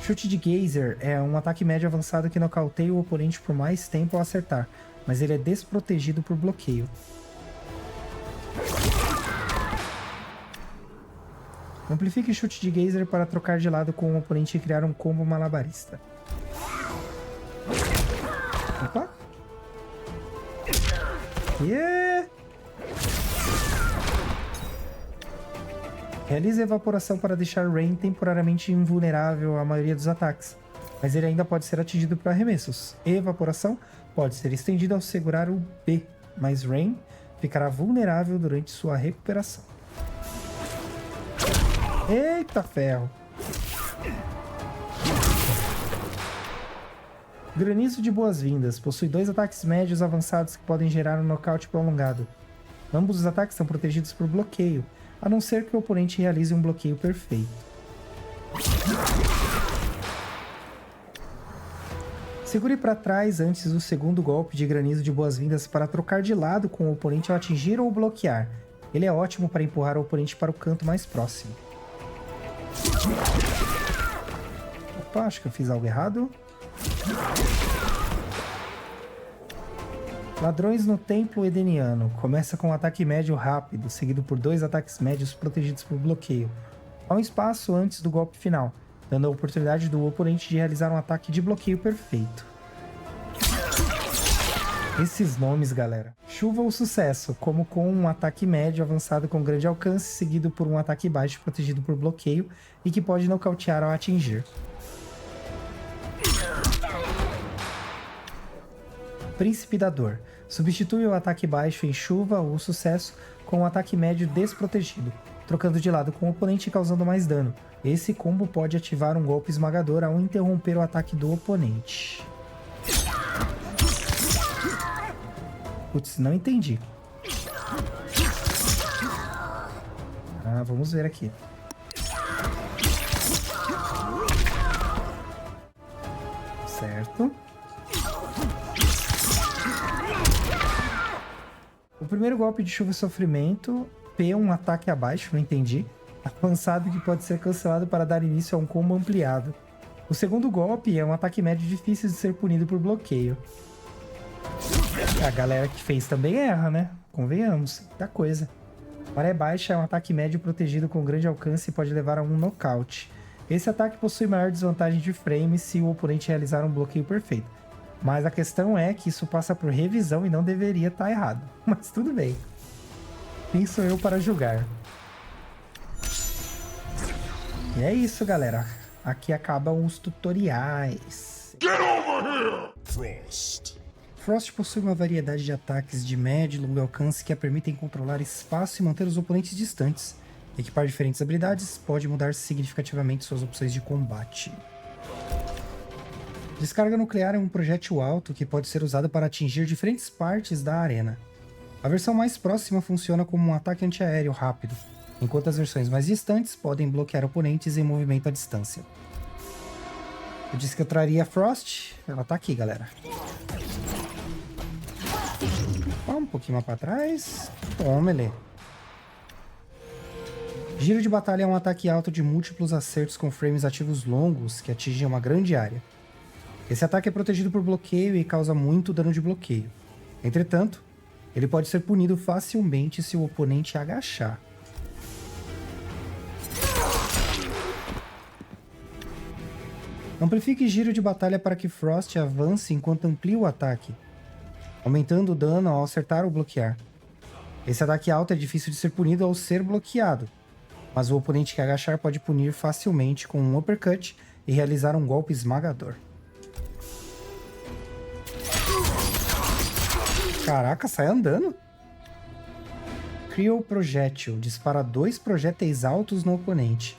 Chute de Geyser é um ataque médio avançado que nocauteia o oponente por mais tempo ao acertar, mas ele é desprotegido por bloqueio. Amplifique chute de Geyser para trocar de lado com o oponente e criar um combo malabarista. Opa! Yeah! Realize evaporação para deixar Rain temporariamente invulnerável à maioria dos ataques, mas ele ainda pode ser atingido por arremessos. Evaporação pode ser estendida ao segurar o B, mas Rain ficará vulnerável durante sua recuperação. Eita ferro! Granizo de Boas-Vindas possui 2 ataques médios avançados que podem gerar um nocaute prolongado. Ambos os ataques são protegidos por bloqueio, a não ser que o oponente realize um bloqueio perfeito. Segure para trás antes do segundo golpe de Granizo de Boas-Vindas para trocar de lado com o oponente ao atingir ou bloquear. Ele é ótimo para empurrar o oponente para o canto mais próximo. Opa, acho que eu fiz algo errado. Ladrões no Templo Edeniano. Começa com um ataque médio rápido, seguido por 2 ataques médios protegidos por bloqueio. Há um espaço antes do golpe final, dando a oportunidade do oponente de realizar um ataque de bloqueio perfeito. Esses nomes, galera. Chuva ou Sucesso, como com um ataque médio avançado com grande alcance, seguido por um ataque baixo protegido por bloqueio e que pode nocautear ao atingir. Príncipe da Dor. Substitui o ataque baixo em Chuva ou Sucesso com um ataque médio desprotegido, trocando de lado com o oponente e causando mais dano. Esse combo pode ativar um golpe esmagador ao interromper o ataque do oponente. Putz, não entendi. Ah, vamos ver aqui. Certo. O primeiro golpe de Chuva e Sofrimento, P, um ataque abaixo, não entendi. Avançado que pode ser cancelado para dar início a um combo ampliado. O segundo golpe é um ataque médio difícil de ser punido por bloqueio. A galera que fez também erra, né? Convenhamos, muita coisa. Maré Baixa é um ataque médio protegido com grande alcance e pode levar a um nocaute. Esse ataque possui maior desvantagem de frame se o oponente realizar um bloqueio perfeito. Mas a questão é que isso passa por revisão e não deveria estar errado. Mas tudo bem. Quem sou eu para julgar? E é isso, galera. Aqui acabam os tutoriais. Get over here! Frost. Frost possui uma variedade de ataques de médio e longo alcance que a permitem controlar espaço e manter os oponentes distantes. Equipar diferentes habilidades pode mudar significativamente suas opções de combate. Descarga nuclear é um projétil alto que pode ser usado para atingir diferentes partes da arena. A versão mais próxima funciona como um ataque antiaéreo rápido, enquanto as versões mais distantes podem bloquear oponentes em movimento à distância. Eu disse que eu traria a Frost, ela tá aqui, galera. Um pouquinho mais para trás. Toma, ele. Giro de batalha é um ataque alto de múltiplos acertos com frames ativos longos que atingem uma grande área. Esse ataque é protegido por bloqueio e causa muito dano de bloqueio. Entretanto, ele pode ser punido facilmente se o oponente agachar. Amplifique giro de batalha para que Frost avance enquanto amplia o ataque, aumentando o dano ao acertar ou bloquear. Esse ataque alto é difícil de ser punido ao ser bloqueado, mas o oponente que agachar pode punir facilmente com um uppercut e realizar um golpe esmagador. Caraca, sai andando. Cryo Projétil dispara 2 projéteis altos no oponente.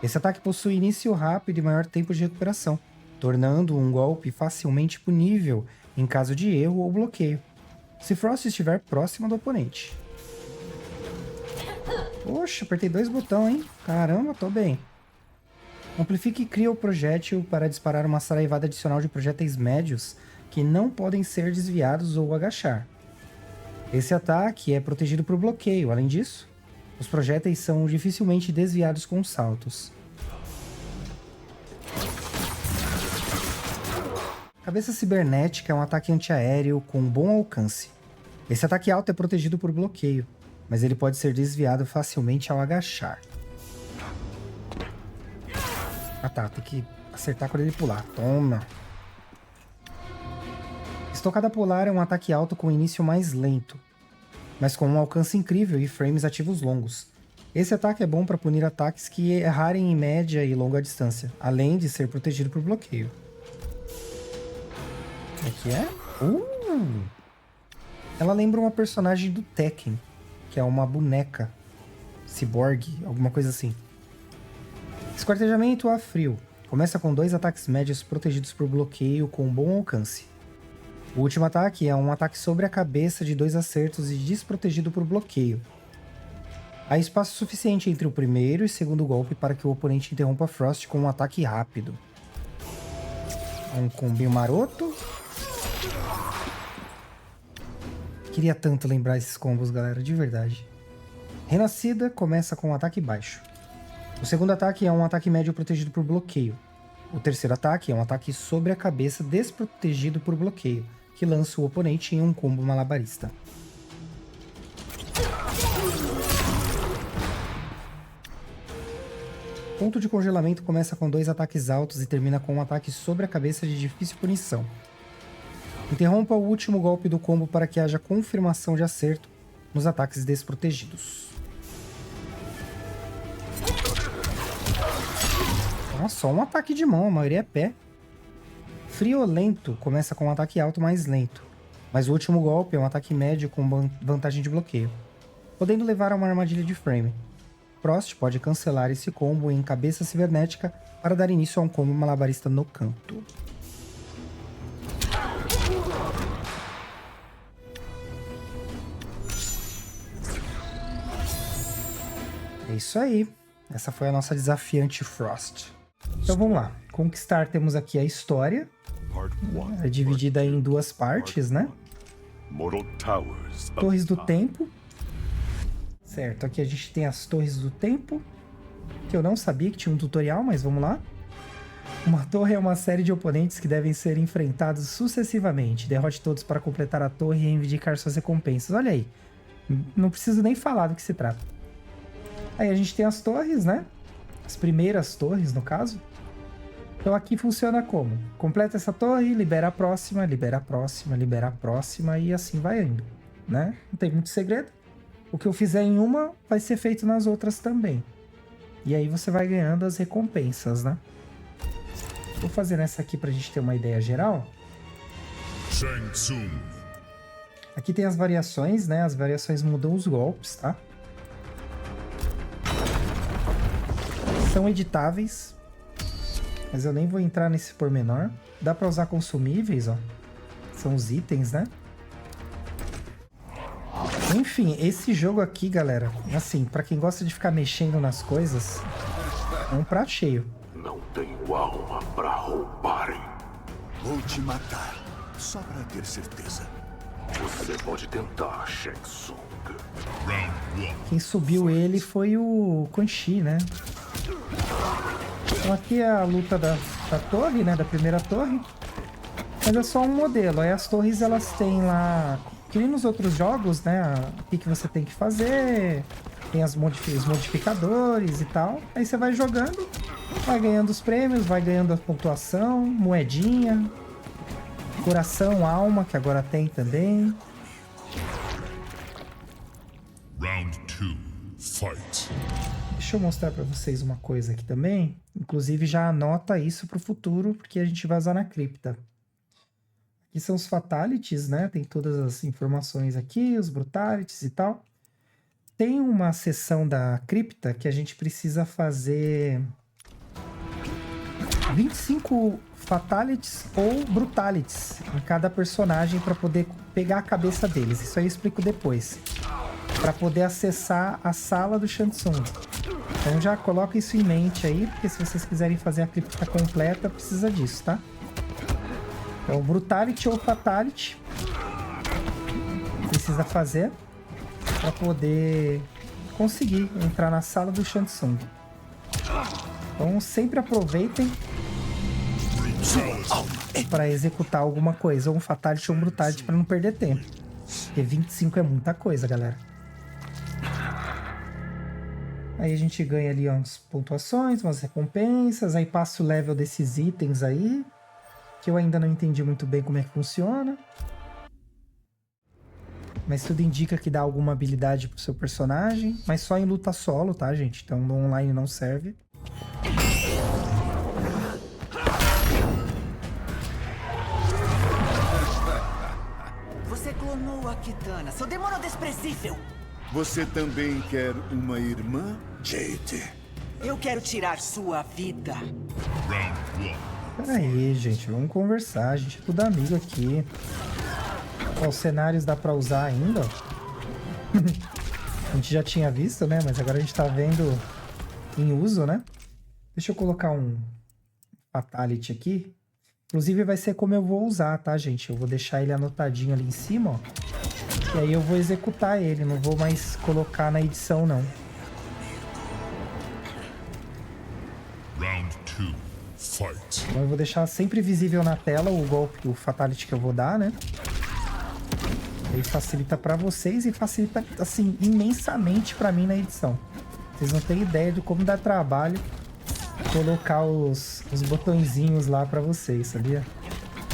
Esse ataque possui início rápido e maior tempo de recuperação, tornando um golpe facilmente punível em caso de erro ou bloqueio, se Frost estiver próxima do oponente. Poxa, apertei 2 botões, hein? Caramba, tô bem. Amplifique Cryo Projétil para disparar uma saraivada adicional de projéteis médios que não podem ser desviados ou agachar. Esse ataque é protegido por bloqueio. Além disso, os projéteis são dificilmente desviados com saltos. Cabeça Cibernética é um ataque antiaéreo com bom alcance. Esse ataque alto é protegido por bloqueio, mas ele pode ser desviado facilmente ao agachar. Ah tá, tem que acertar quando ele pular. Toma! Estocada Polar é um ataque alto com início mais lento, mas com um alcance incrível e frames ativos longos. Esse ataque é bom para punir ataques que errarem em média e longa distância, além de ser protegido por bloqueio. O que é? Ela lembra uma personagem do Tekken, que é uma boneca, ciborgue, alguma coisa assim. Esquartejamento a frio. Começa com 2 ataques médios protegidos por bloqueio com bom alcance. O último ataque é um ataque sobre a cabeça de 2 acertos e desprotegido por bloqueio. Há espaço suficiente entre o primeiro e segundo golpe para que o oponente interrompa Frost com um ataque rápido. Um combinho maroto. Queria tanto lembrar esses combos, galera, de verdade. Renascida começa com um ataque baixo. O segundo ataque é um ataque médio protegido por bloqueio. O terceiro ataque é um ataque sobre a cabeça desprotegido por bloqueio, que lança o oponente em um combo malabarista. Ponto de congelamento começa com 2 ataques altos e termina com um ataque sobre a cabeça de difícil punição. Interrompa o último golpe do combo para que haja confirmação de acerto nos ataques desprotegidos. Nossa, só um ataque de mão, a maioria é pé. Friolento começa com um ataque alto mais lento, mas o último golpe é um ataque médio com vantagem de bloqueio, podendo levar a uma armadilha de frame. Frost pode cancelar esse combo em Cabeça Cibernética para dar início a um combo malabarista no canto. É isso aí. Essa foi a nossa desafiante Frost. Então vamos lá. Conquistar, temos aqui a história. É dividida em 2 partes, né? Torres do Tempo. Certo, aqui a gente tem as Torres do Tempo, que eu não sabia que tinha um tutorial, mas vamos lá. Uma torre é uma série de oponentes que devem ser enfrentados sucessivamente. Derrote todos para completar a torre e reivindicar suas recompensas. Olha aí, não preciso nem falar do que se trata. Aí a gente tem as torres, né? As primeiras torres, no caso. Então aqui funciona como? Completa essa torre, libera a próxima, libera a próxima, libera a próxima e assim vai indo, né? Não tem muito segredo. O que eu fizer em uma vai ser feito nas outras também. E aí você vai ganhando as recompensas, né? Vou fazer nessa aqui pra gente ter uma ideia geral. Shang Tsung. Aqui tem as variações, né? As variações mudam os golpes, tá? São editáveis, mas eu nem vou entrar nesse pormenor. Dá pra usar consumíveis, ó. São os itens, né? Enfim, esse jogo aqui, galera, assim, pra quem gosta de ficar mexendo nas coisas, é um prato cheio. Não tenho alma pra roubarem. Vou te matar, só pra ter certeza. Você pode tentar, Shang Tsung. Round 1. Quem subiu ele foi o Quan Chi, né? Então aqui é a luta da torre, né? Da primeira torre. Mas é só um modelo. Aí as torres, elas têm lá... Que nem nos outros jogos, né? O que você tem que fazer. Tem os modificadores e tal. Aí você vai jogando, vai ganhando os prêmios, vai ganhando a pontuação, moedinha, coração, alma, que agora tem também. Round 2. Fight. Deixa eu mostrar pra vocês uma coisa aqui também. Inclusive já anota isso pro futuro, porque a gente vai usar na cripta. Aqui são os fatalities, né? Tem todas as informações aqui, os brutalities e tal. Tem uma seção da cripta que a gente precisa fazer 25 fatalities ou brutalities em cada personagem para poder pegar a cabeça deles. Isso aí eu explico depois. Para poder acessar a sala do Shang Tsung. Então já coloca isso em mente aí, porque se vocês quiserem fazer a cripta completa, precisa disso, tá? Então, Brutality ou Fatality precisa fazer para poder conseguir entrar na sala do Shang Tsung. Então, sempre aproveitem para executar alguma coisa, ou um Fatality ou um Brutality, para não perder tempo. Porque 25 é muita coisa, galera. Aí a gente ganha ali umas pontuações, umas recompensas, aí passa o level desses itens aí, que eu ainda não entendi muito bem como é que funciona. Mas tudo indica que dá alguma habilidade pro seu personagem, mas só em luta solo, tá, gente? Então no online não serve. Você clonou a Kitana, seu demônio desprezível! Você também quer uma irmã, Jade? Eu quero tirar sua vida. Round 1. Peraí, gente, vamos conversar, a gente é tudo amigo aqui. Ó, os cenários dá pra usar ainda, ó. A gente já tinha visto, né? Mas agora a gente tá vendo em uso, né? Deixa eu colocar um Fatality aqui. Inclusive vai ser como eu vou usar, tá, gente? Eu vou deixar ele anotadinho ali em cima, ó. E aí eu vou executar ele, não vou mais colocar na edição, não. Round 2. Fight. Então eu vou deixar sempre visível na tela o golpe, o Fatality que eu vou dar, né? Aí facilita pra vocês e facilita, assim, imensamente pra mim na edição. Vocês não têm ideia de como dá trabalho colocar os botõezinhos lá pra vocês, sabia?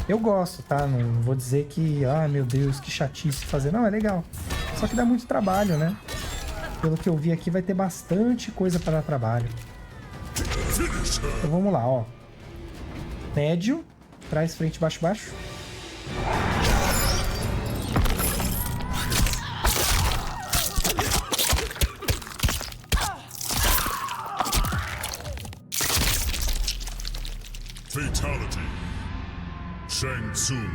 Eu gosto, tá? Não vou dizer que, ah, meu Deus, que chatice fazer. Não, é legal. Só que dá muito trabalho, né? Pelo que eu vi aqui, vai ter bastante coisa pra dar trabalho. Então vamos lá, ó. Médio, trás, frente, baixo, baixo. Fatality. Shang Tsung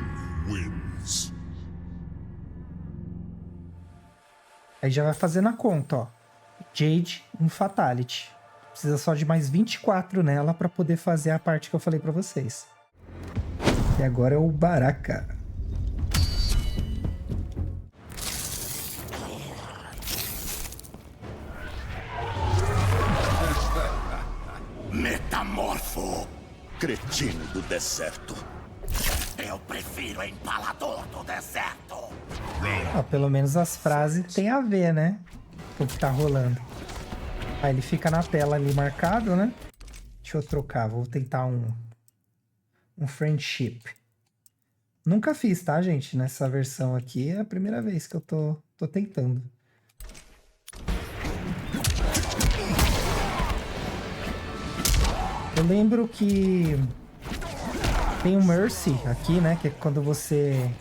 wins. Aí já vai fazendo a conta, ó. Jade, um Fatality. Precisa só de mais 24 nela pra poder fazer a parte que eu falei pra vocês. E agora é o Baraka. Metamorfo! Cretino do deserto. Eu prefiro empalador do deserto. Ah, pelo menos as frases tem a ver, né? Com o que tá rolando. Aí ele fica na tela ali marcado, né? Deixa eu trocar, vou tentar um friendship. Nunca fiz, tá, gente? Nessa versão aqui é a primeira vez que eu tô tentando. Eu lembro que tem um Mercy aqui, né? Que é quando você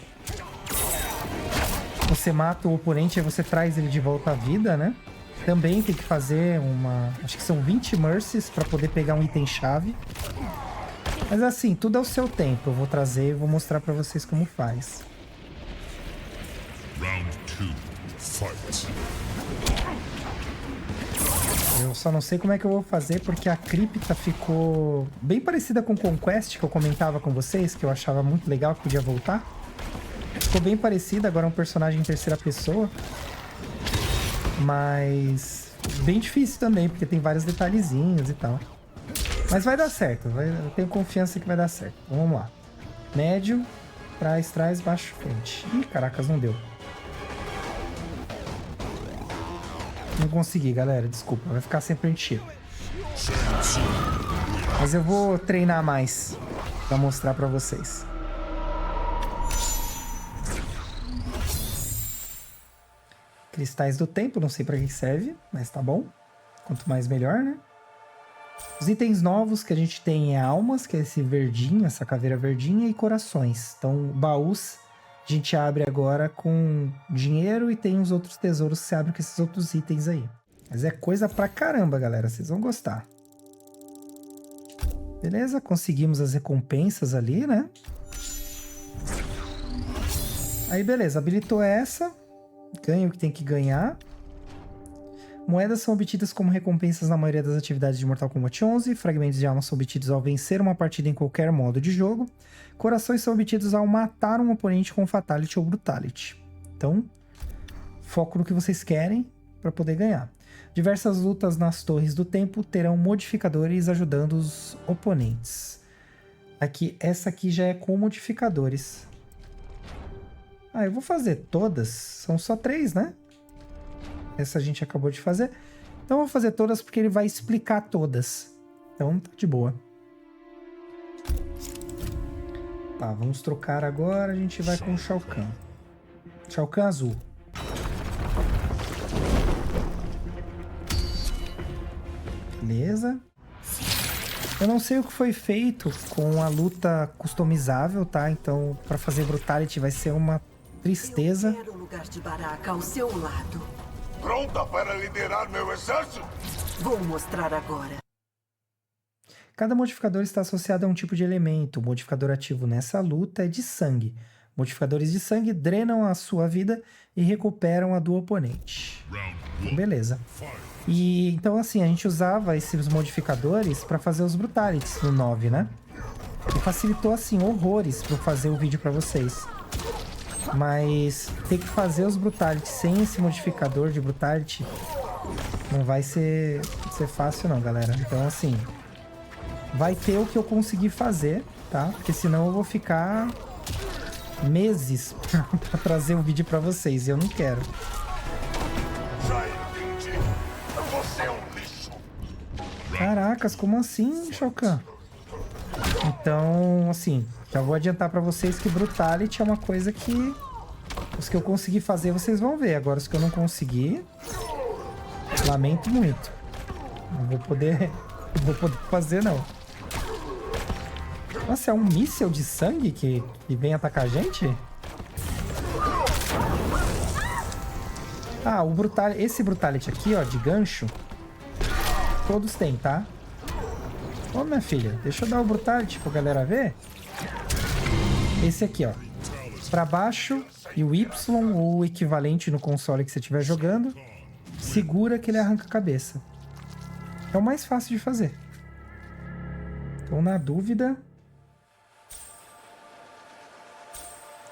mata o oponente e você traz ele de volta à vida, né? também tem que fazer acho que são 20 mercies para poder pegar um item-chave. Mas assim, tudo é o seu tempo. Eu vou trazer e vou mostrar para vocês como faz. Round 2. Fight. Eu só não sei como é que eu vou fazer, porque a cripta ficou bem parecida com o Conquest, que eu comentava com vocês, que eu achava muito legal, que podia voltar. Ficou bem parecida, agora é um personagem em terceira pessoa. Mas bem difícil também, porque tem vários detalhezinhos e tal. Mas vai dar certo, eu tenho confiança que vai dar certo. Então, vamos lá. Médio, trás, baixo, frente. Ih, caracas, não deu. Não consegui, galera, desculpa. Vai ficar sempre enchido. Mas eu vou treinar mais pra mostrar pra vocês. Cristais do tempo, não sei pra que serve, mas tá bom. Quanto mais melhor, né? Os itens novos que a gente tem é almas, que é esse verdinho, essa caveira verdinha, e corações. Então, baús a gente abre agora com dinheiro e tem os outros tesouros que se abre com esses outros itens aí. Mas é coisa pra caramba, galera. Vocês vão gostar. Beleza, conseguimos as recompensas ali, né? Aí, beleza, habilitou essa. Ganha o que tem que ganhar. Moedas são obtidas como recompensas na maioria das atividades de Mortal Kombat 11. Fragmentos de alma são obtidos ao vencer uma partida em qualquer modo de jogo. Corações são obtidos ao matar um oponente com Fatality ou Brutality. Então, foco no que vocês querem para poder ganhar. Diversas lutas nas Torres do Tempo terão modificadores ajudando os oponentes. Aqui, essa aqui já é com modificadores. Ah, eu vou fazer todas. São só 3, né? Essa a gente acabou de fazer. Então eu vou fazer todas porque ele vai explicar todas. Então tá de boa. Tá, vamos trocar agora. A gente vai com o Shao Kahn. Shao Kahn azul. Beleza. Eu não sei o que foi feito com a luta customizável, tá? Então, pra fazer Brutality vai ser uma tristeza. Eu quero o lugar de Baraka ao seu lado. Pronta para liderar meu exército? Vou mostrar agora. Cada modificador está associado a um tipo de elemento. O modificador ativo nessa luta é de sangue. Modificadores de sangue drenam a sua vida e recuperam a do oponente. Beleza. E então assim, a gente usava esses modificadores para fazer os Brutalities no 9, né? E facilitou assim horrores para fazer o vídeo para vocês. Mas ter que fazer os Brutalities sem esse modificador de Brutality não vai ser fácil não, galera. Então assim, vai ter o que eu conseguir fazer, tá? Porque senão eu vou ficar meses pra trazer um vídeo pra vocês e eu não quero. Já entendi. Você é um lixo. Caracas, como assim, Shao Kahn? Então, assim, já vou adiantar pra vocês que Brutality é uma coisa que os que eu conseguir fazer vocês vão ver. Agora os que eu não conseguir, lamento muito. Não vou poder fazer não. Nossa, é um míssil de sangue que vem atacar a gente? Ah, esse Brutality aqui, ó, de gancho, todos têm, tá? Ô, minha filha, deixa eu dar o Brutality pra galera ver. Esse aqui, ó. Pra baixo e o Y, ou o equivalente no console que você estiver jogando, segura que ele arranca a cabeça. É o mais fácil de fazer. Então, na dúvida...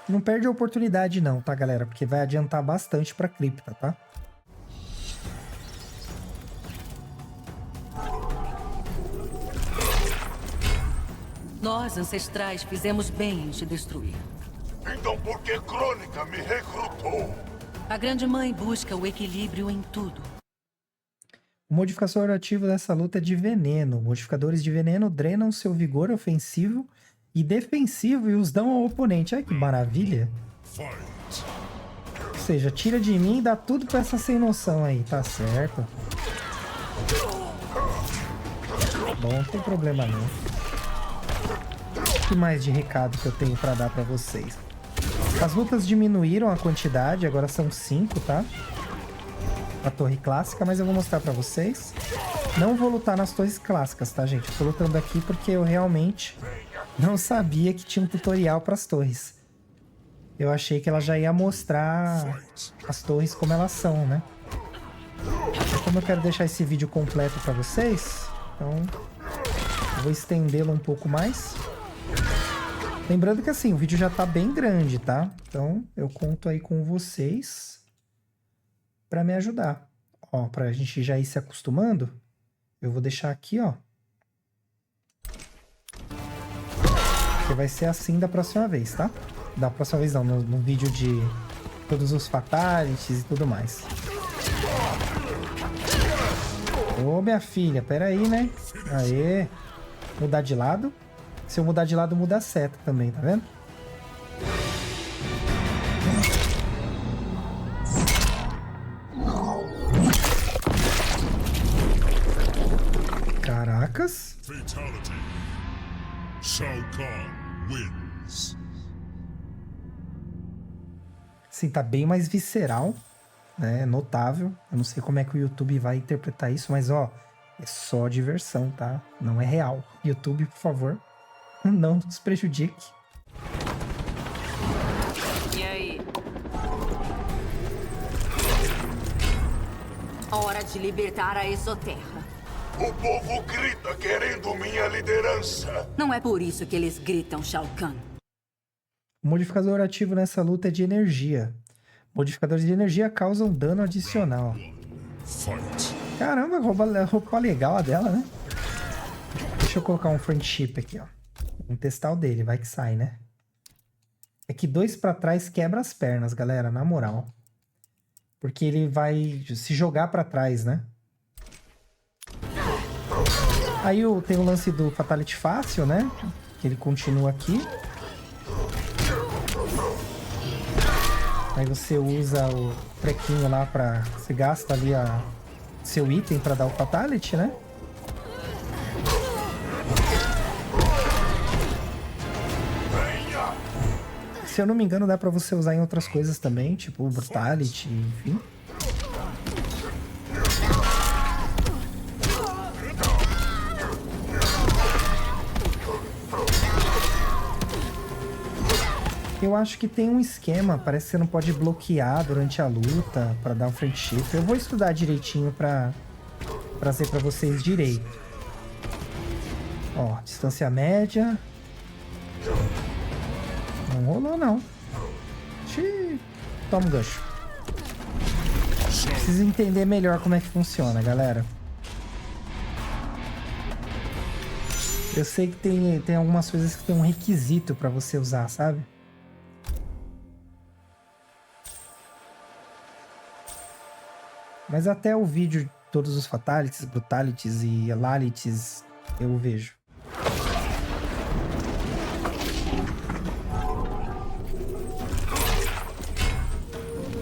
Não perde a oportunidade não, tá, galera? Porque vai adiantar bastante pra cripta, tá? Nós, ancestrais, fizemos bem em te destruir. Então por que Crônica me recrutou? A Grande Mãe busca o equilíbrio em tudo. O modificador ativo dessa luta é de veneno. Modificadores de veneno drenam seu vigor ofensivo e defensivo e os dão ao oponente. Olha que maravilha. Ou seja, tira de mim e dá tudo pra essa sem noção aí. Tá certo. Bom, não tem problema não. O que mais de recado que eu tenho pra dar pra vocês? As lutas diminuíram a quantidade, agora são 5, tá? a torre clássica, mas eu vou mostrar pra vocês. Não vou lutar nas torres clássicas, tá, gente? Eu tô lutando aqui porque eu realmente não sabia que tinha um tutorial pras torres. Eu achei que ela já ia mostrar as torres como elas são, né? Como eu quero deixar esse vídeo completo pra vocês, então eu vou estendê-lo um pouco mais. Lembrando que assim, o vídeo já tá bem grande, tá? Então eu conto aí com vocês pra me ajudar. Ó, pra gente já ir se acostumando, eu vou deixar aqui, ó. Que vai ser assim da próxima vez, tá? Da próxima vez não, no vídeo de todos os fatalities e tudo mais. Ô, minha filha, pera aí, né? Aê. Mudar de lado. Se eu mudar de lado, muda a seta também, tá vendo? Caracas. Fatality. Shao Kahn wins. Sim, tá bem mais visceral, né? Notável. Eu não sei como é que o YouTube vai interpretar isso, mas ó, é só diversão, tá? Não é real. YouTube, por favor, não nos prejudique. E aí? Hora de libertar a Exoterra. O povo grita querendo minha liderança. Não é por isso que eles gritam, Shao Kahn. O modificador ativo nessa luta é de energia. Modificadores de energia causam dano adicional. Fight. Caramba, roupa legal a dela, né? Deixa eu colocar um friendship aqui, ó. Vamos testar o dele, vai que sai, né? É que 2 pra trás quebra as pernas, galera, na moral. Porque ele vai se jogar pra trás, né? Aí tem o lance do Fatality fácil, né? Que ele continua aqui. Aí você usa o trequinho lá pra... Você gasta ali seu item pra dar o Fatality, né? Se eu não me engano, dá pra você usar em outras coisas também, tipo o Brutality, enfim. Eu acho que tem um esquema, parece que você não pode bloquear durante a luta pra dar um friendship. Eu vou estudar direitinho pra trazer pra vocês direito. Ó, distância média. Não rolou, não. Xiii. Toma um gancho. Preciso entender melhor como é que funciona, galera. Eu sei que tem algumas coisas que tem um requisito pra você usar, sabe? Mas até o vídeo de todos os Fatalities, Brutalities e Lalities eu vejo.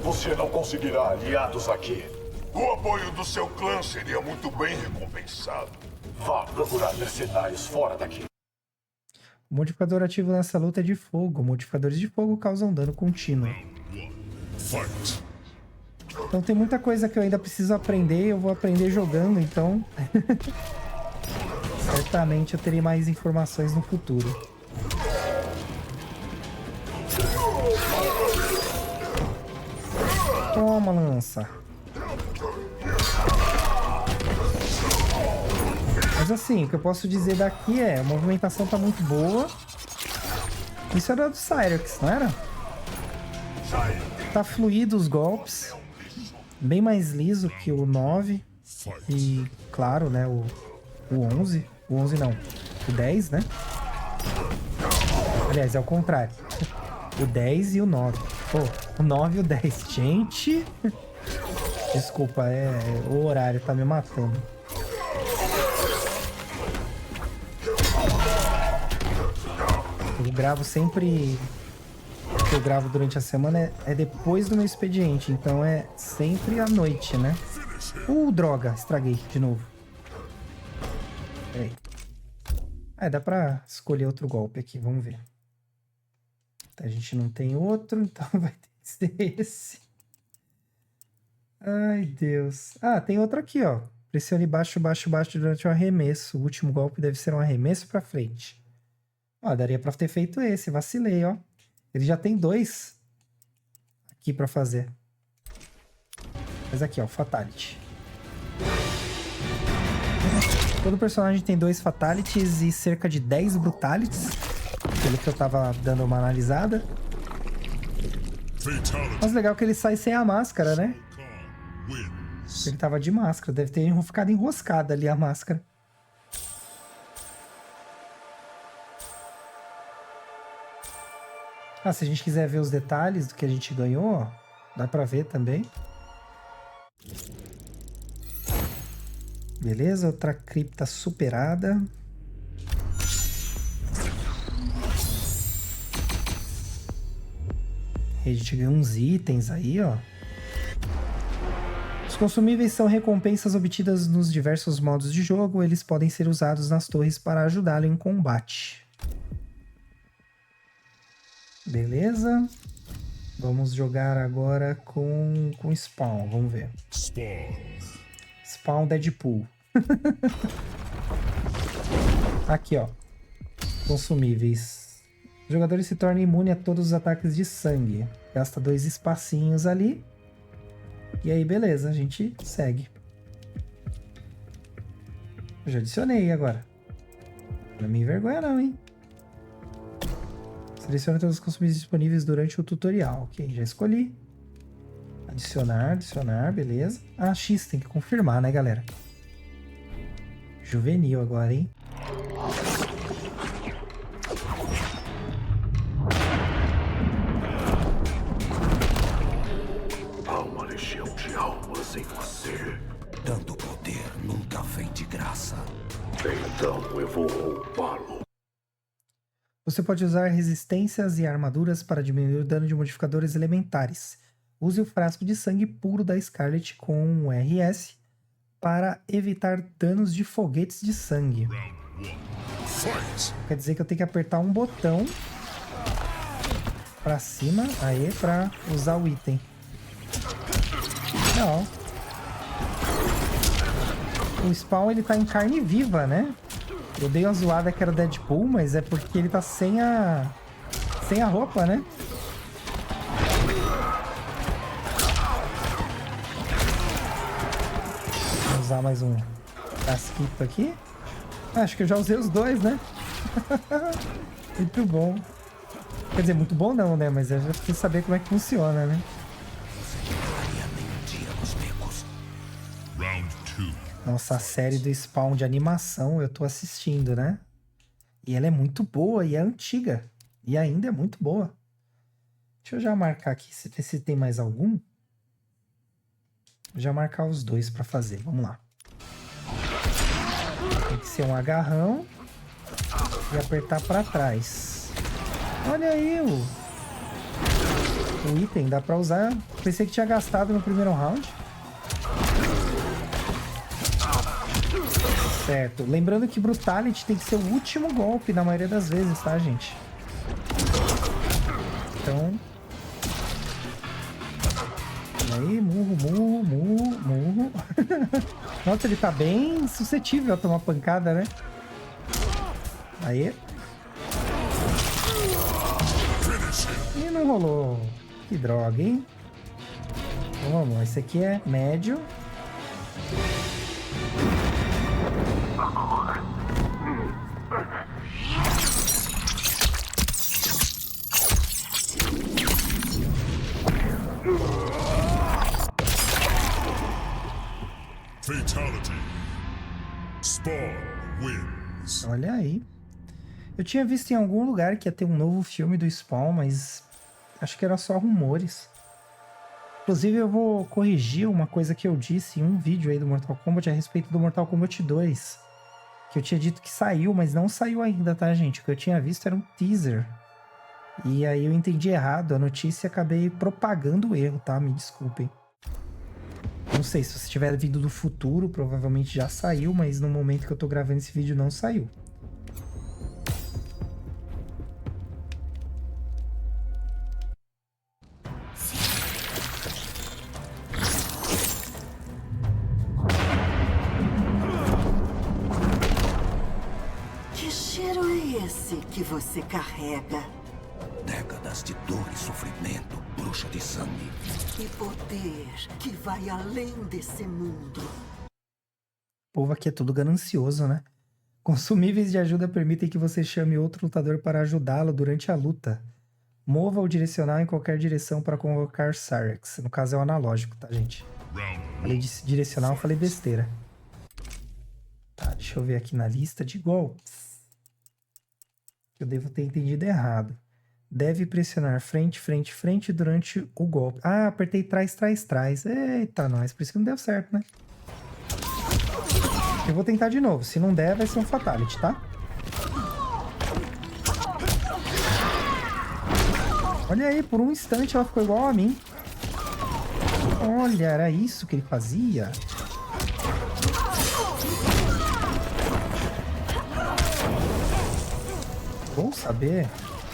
Você não conseguirá aliados aqui. O apoio do seu clã seria muito bem recompensado. Vá procurar mercenários fora daqui. O modificador ativo nessa luta é de fogo. Modificadores de fogo causam dano contínuo. Fight. Então tem muita coisa que eu ainda preciso aprender. Eu vou aprender jogando, então... certamente eu terei mais informações no futuro. Toma, lança. Mas assim, o que eu posso dizer daqui é... a movimentação tá muito boa. Isso era do Cyrex, não era? Tá fluido os golpes. Bem mais liso que o 9. E, claro, né, o 11. O 11 não. O 10, né? Aliás, é o contrário. O 10 e o 9. Pô, o 9 e o 10. Gente! Desculpa, o horário tá me matando. Eu gravo sempre... O que eu gravo durante a semana é depois do meu expediente. Então é sempre à noite, né? Droga! Estraguei de novo. Peraí. Dá pra escolher outro golpe aqui. Vamos ver. A gente não tem outro, então vai ter que ser esse. Ai, Deus. Ah, tem outro aqui, ó. Pressione baixo, baixo, baixo durante o arremesso. O último golpe deve ser um arremesso pra frente. Ó, daria pra ter feito esse. Vacilei, ó. Ele já tem 2 aqui pra fazer. Mas aqui, ó, Fatality. Todo personagem tem 2 Fatalities e cerca de 10 Brutalities. Pelo que eu tava dando uma analisada. Mas legal que ele sai sem a máscara, né? Ele tava de máscara. Deve ter ficado enroscada ali a máscara. Ah, se a gente quiser ver os detalhes do que a gente ganhou, ó, dá pra ver também. Beleza, outra cripta superada. A gente ganhou uns itens aí, ó. Os consumíveis são recompensas obtidas nos diversos modos de jogo. Eles podem ser usados nas torres para ajudá-lo em combate. Beleza. Vamos jogar agora com Spawn. Vamos ver. Spawn Deadpool. Aqui, ó. Consumíveis. O jogador se torna imune a todos os ataques de sangue. Gasta 2 espacinhos ali. E aí, beleza. A gente segue. Eu já adicionei agora. Não me envergonha não, hein? Selecione todos os consumíveis disponíveis durante o tutorial. Ok, já escolhi. Adicionar, adicionar, beleza. Ah, X, tem que confirmar, né, galera? Juvenil agora, hein? Há uma legião de almas em você. Tanto poder nunca vem de graça. Então eu vou roubá-lo. Você pode usar resistências e armaduras para diminuir o dano de modificadores elementares. Use o frasco de sangue puro da Scarlet com um RS para evitar danos de foguetes de sangue. Quer dizer que eu tenho que apertar um botão para cima, aí, para usar o item. Não. O Spawn, ele tá em carne viva, né? Eu dei uma zoada que era Deadpool, mas é porque ele tá sem a roupa, né? Vou usar mais um casquito aqui. Acho que eu já usei os 2, né? Muito bom. Quer dizer, muito bom não, né? Mas eu já preciso saber como é que funciona, né? Nossa, a série do Spawn de animação eu tô assistindo, né? E ela é muito boa e é antiga. E ainda é muito boa. Deixa eu já marcar aqui, ver se tem mais algum. Vou já marcar os 2 pra fazer. Vamos lá. Tem que ser um agarrão e apertar pra trás. Olha aí o item, dá pra usar. Pensei que tinha gastado no primeiro round. Certo. Lembrando que Brutality tem que ser o último golpe na maioria das vezes, tá, gente? Então... E aí, murro. Nossa, ele tá bem suscetível a tomar pancada, né? Aí. E não rolou. Que droga, hein? Então vamos lá. Esse aqui é médio. Fatality. Spawn wins. Olha aí. Eu tinha visto em algum lugar que ia ter um novo filme do Spawn, mas acho que era só rumores. Inclusive eu vou corrigir uma coisa que eu disse em um vídeo aí do Mortal Kombat a respeito do Mortal Kombat 2. Que eu tinha dito que saiu, mas não saiu ainda, tá, gente? O que eu tinha visto era um teaser. E aí eu entendi errado a notícia e acabei propagando o erro, tá? Me desculpem. Não sei, se você tiver vindo do futuro, provavelmente já saiu, mas no momento que eu tô gravando esse vídeo não saiu. sei que você carrega. Décadas de dor e sofrimento, bruxa de sangue. E poder que vai além desse mundo. O povo aqui é tudo ganancioso, né? Consumíveis de ajuda permitem que você chame outro lutador para ajudá-lo durante a luta. Mova o direcional em qualquer direção para convocar Sarex. No caso é o analógico, tá, gente? Falei de direcional, falei besteira. Tá, deixa eu ver aqui na lista de golpes. Eu devo ter entendido errado. Deve pressionar frente, frente, frente durante o golpe. Ah, apertei trás, trás, trás. Eita, nós. Por isso que não deu certo, né? Eu vou tentar de novo. Se não der, vai ser um fatality, tá? Olha aí, por um instante ela ficou igual a mim. Olha, era isso que ele fazia? Vou saber.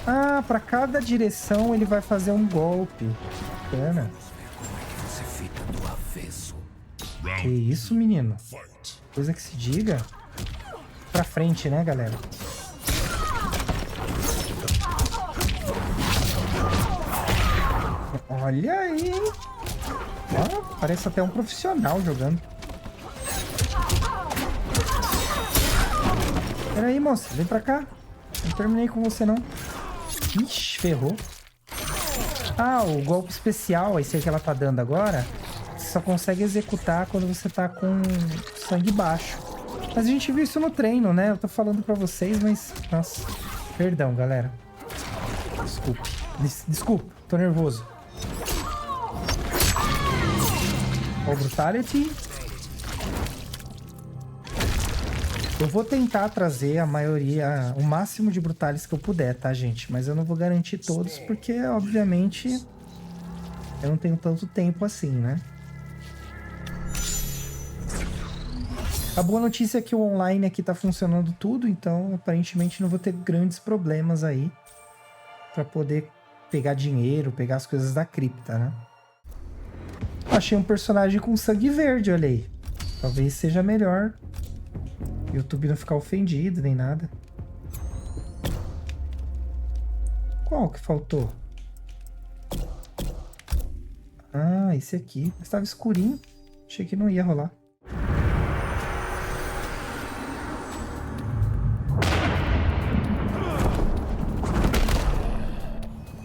Ah, pra cada direção ele vai fazer um golpe. Bacana. Você fica do avesso. Que isso, menino? Coisa que se diga. Pra frente, né, galera? Olha aí. Ó, parece até um profissional jogando. Pera aí, moça. Vem pra cá. Não terminei com você, não. Ixi, ferrou. Ah, o golpe especial, esse aí que ela tá dando agora, você só consegue executar quando você tá com sangue baixo. Mas a gente viu isso no treino, né? Eu tô falando pra vocês, mas... Nossa, perdão, galera. Desculpe. Desculpa, tô nervoso. Ó, o Brutality. Eu vou tentar trazer a maioria, o máximo de Brutales que eu puder, tá, gente? Mas eu não vou garantir todos, porque, obviamente, eu não tenho tanto tempo assim, né? A boa notícia é que o online aqui tá funcionando tudo, então, aparentemente, não vou ter grandes problemas aí pra poder pegar dinheiro, pegar as coisas da cripta, né? Achei um personagem com sangue verde, olha aí. Talvez seja melhor... YouTube não ficar ofendido, nem nada. Qual que faltou? Ah, esse aqui. Mas estava escurinho. Achei que não ia rolar.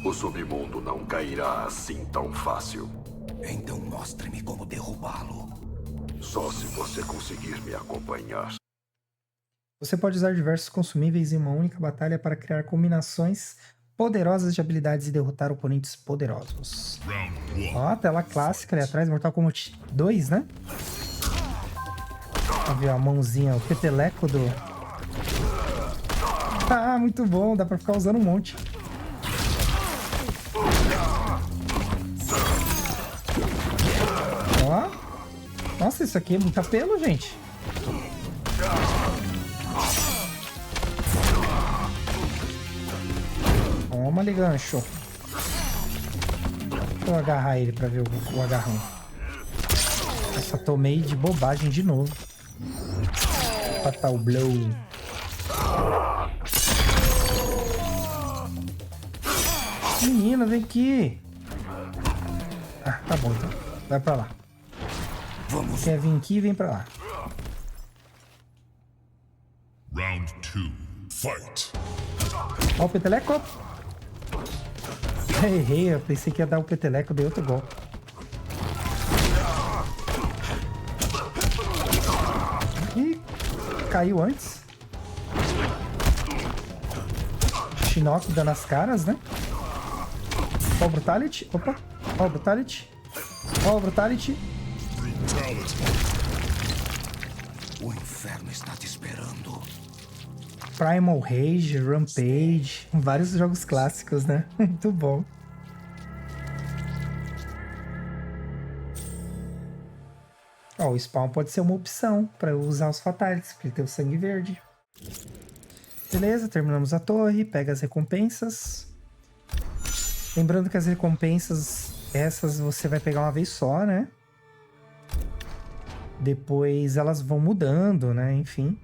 O submundo não cairá assim tão fácil. Então mostre-me como derrubá-lo. Só se você conseguir me acompanhar. Você pode usar diversos consumíveis em uma única batalha para criar combinações poderosas de habilidades e derrotar oponentes poderosos. Ó, tela clássica ali atrás, Mortal Kombat 2, né? Vamos ver a mãozinha, o peteleco do... Ah, muito bom, dá pra ficar usando um monte. Ó. Nossa, isso aqui é muito apelo, gente. Toma ali, gancho. Deixa eu agarrar ele pra ver o agarrão. Nossa, tomei de bobagem de novo. Fatal Blow. Menina, vem aqui. Ah, tá bom então. Vai pra lá. Vamos. Quer vir aqui, vem pra lá. Round 2. Fight. Ó o peteleco. Errei, eu pensei que ia dar o peteleco, dei outro golpe. Ih, caiu antes. Shinnok dando as caras, né? Ó o Brutality. Opa. Ó o Brutality. Ó o Brutality. O inferno está te esperando. Primal Rage, Rampage, vários jogos clássicos, né? Muito bom. Ó, o Spawn pode ser uma opção para eu usar os Fatalities, porque ele tem o sangue verde. Beleza, terminamos a torre, pega as recompensas. Lembrando que as recompensas, essas você vai pegar uma vez só, né? Depois elas vão mudando, né? Enfim.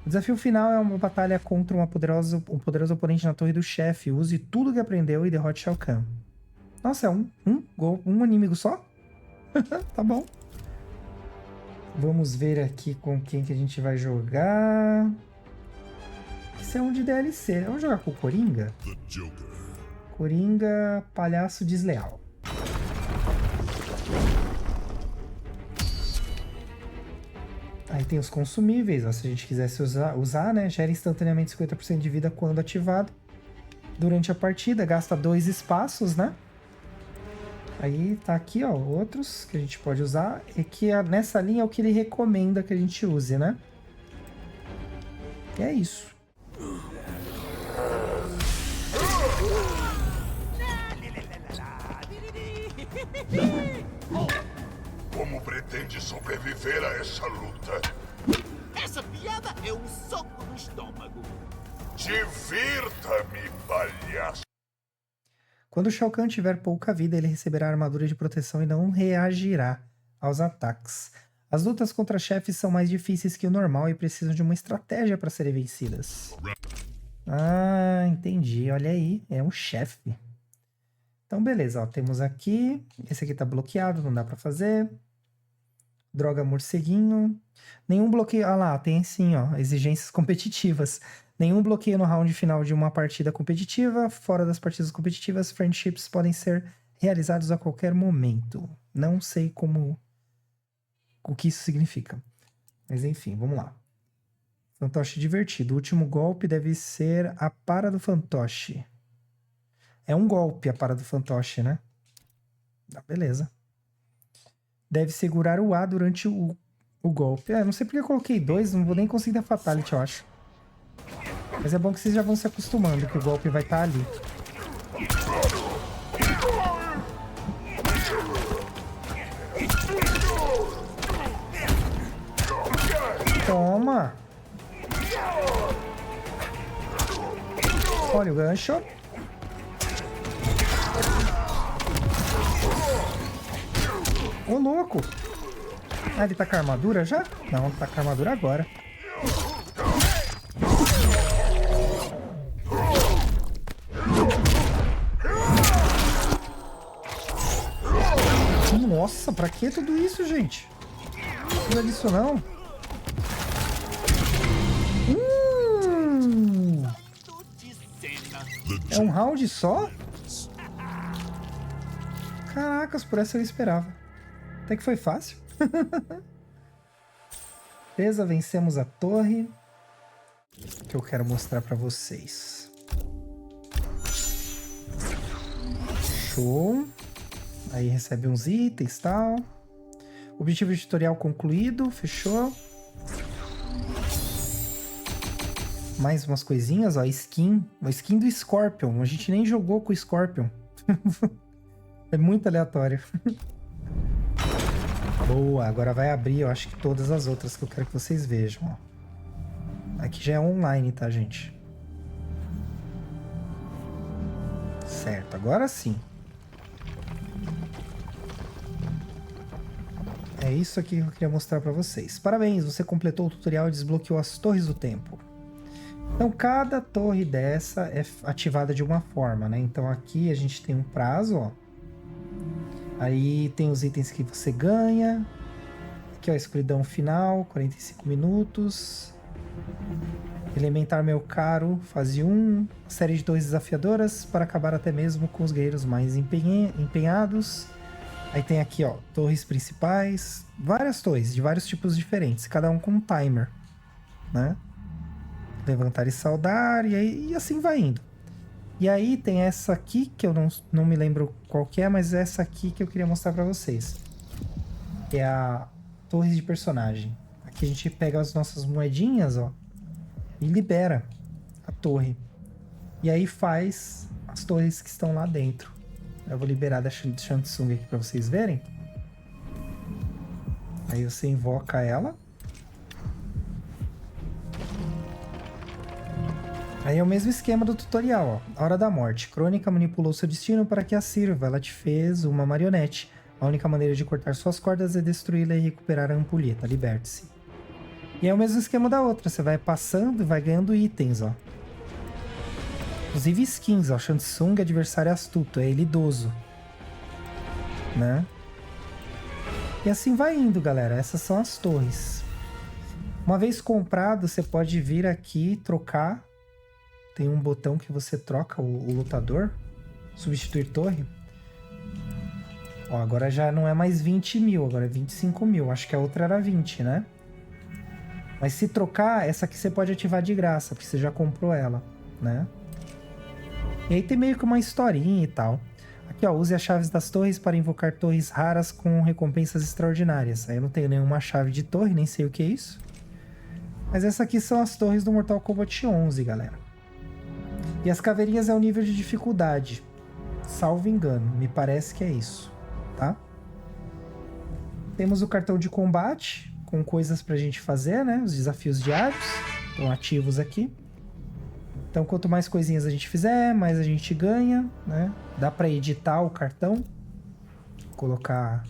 O desafio final é uma batalha contra um poderoso oponente na torre do chefe. Use tudo que aprendeu e derrote Shao Kahn. Nossa, é um inimigo só? Tá bom. Vamos ver aqui com quem que a gente vai jogar. Isso é um de DLC. Vamos jogar com o Coringa? Coringa, palhaço desleal. Aí tem os consumíveis, ó, se a gente quisesse usar, né? Gera instantaneamente 50% de vida quando ativado. Durante a partida, gasta 2 espaços, né? Aí tá aqui, ó, outros que a gente pode usar. E que nessa linha é o que ele recomenda que a gente use, né? E é isso. Como pretende sobreviver a essa luta? Essa piada é um soco no estômago. Divirta-me, palhaço. Quando o Shao Kahn tiver pouca vida, ele receberá armadura de proteção e não reagirá aos ataques. As lutas contra chefes são mais difíceis que o normal e precisam de uma estratégia para serem vencidas. Ah, entendi. Olha aí, é um chefe. Então, beleza, ó, temos aqui. Esse aqui tá bloqueado, não dá pra fazer. Droga morceguinho. Nenhum bloqueio. Ah lá, tem sim, ó. Exigências competitivas. Nenhum bloqueio no round final de uma partida competitiva. Fora das partidas competitivas, friendships podem ser realizados a qualquer momento. Não sei o que isso significa. Mas enfim, vamos lá. Fantoche divertido. O último golpe deve ser a para do fantoche. É um golpe a para do fantoche, né? Ah, beleza. Deve segurar o A durante o golpe. Não sei porque eu coloquei 2, não vou nem conseguir dar fatality, eu acho. Mas é bom que vocês já vão se acostumando, que o golpe vai estar ali. Toma! Olha o gancho. Ô, louco! Ah, ele tá com a armadura já? Não, tá com a armadura agora. Nossa, pra que tudo isso, gente? Não precisa disso, não. É um round só? Caracas, por essa eu esperava. Até que foi fácil. Beleza, vencemos a torre. Que eu quero mostrar pra vocês. Show. Aí recebe uns itens e tal. Objetivo de tutorial concluído. Fechou. Mais umas coisinhas, ó. Skin. A skin do Scorpion. A gente nem jogou com o Scorpion. É muito aleatório. Boa, agora vai abrir, eu acho que todas as outras que eu quero que vocês vejam. Ó. Aqui já é online, tá, gente? Certo, agora sim. É isso aqui que eu queria mostrar pra vocês. Parabéns, você completou o tutorial e desbloqueou as Torres do Tempo. Então, cada torre dessa é ativada de uma forma, né? Então, aqui a gente tem um prazo, ó. Aí tem os itens que você ganha. Aqui, ó, escuridão final, 45 minutos. Elementar meu caro, fase 1. Série de torres desafiadoras para acabar até mesmo com os guerreiros mais empenhados. Aí tem aqui, ó, torres principais. Várias torres de vários tipos diferentes, cada um com um timer, né? Levantar e saudar, e assim vai indo. E aí tem essa aqui, que eu não me lembro qual que é, mas é essa aqui que eu queria mostrar pra vocês. Que é a torre de personagem. Aqui a gente pega as nossas moedinhas, ó, e libera a torre. E aí faz as torres que estão lá dentro. Eu vou liberar da Shansung aqui pra vocês verem. Aí você invoca ela. Aí é o mesmo esquema do tutorial, ó. A Hora da Morte. Crônica manipulou seu destino para que a sirva. Ela te fez uma marionete. A única maneira de cortar suas cordas é destruí-la e recuperar a ampulheta. Liberte-se. E é o mesmo esquema da outra. Você vai passando e vai ganhando itens, ó. Inclusive skins, ó. Shansung, adversário astuto. É ele idoso. Né? E assim vai indo, galera. Essas são as torres. Uma vez comprado, você pode vir aqui e trocar. Tem um botão que você troca o lutador. Substituir torre. Ó, agora já não é mais 20 mil, agora é 25 mil. Acho que a outra era 20, né? Mas se trocar, essa aqui você pode ativar de graça, porque você já comprou ela, né? E aí tem meio que uma historinha e tal. Aqui, ó, use as chaves das torres para invocar torres raras com recompensas extraordinárias. Aí eu não tenho nenhuma chave de torre, nem sei o que é isso. Mas essas aqui são as torres do Mortal Kombat 11, galera. E as caveirinhas é o nível de dificuldade. Salvo engano, me parece que é isso, tá? Temos o cartão de combate, com coisas pra gente fazer, né? Os desafios diários estão ativos aqui. Então, quanto mais coisinhas a gente fizer, mais a gente ganha, né? Dá pra editar o cartão. Colocar...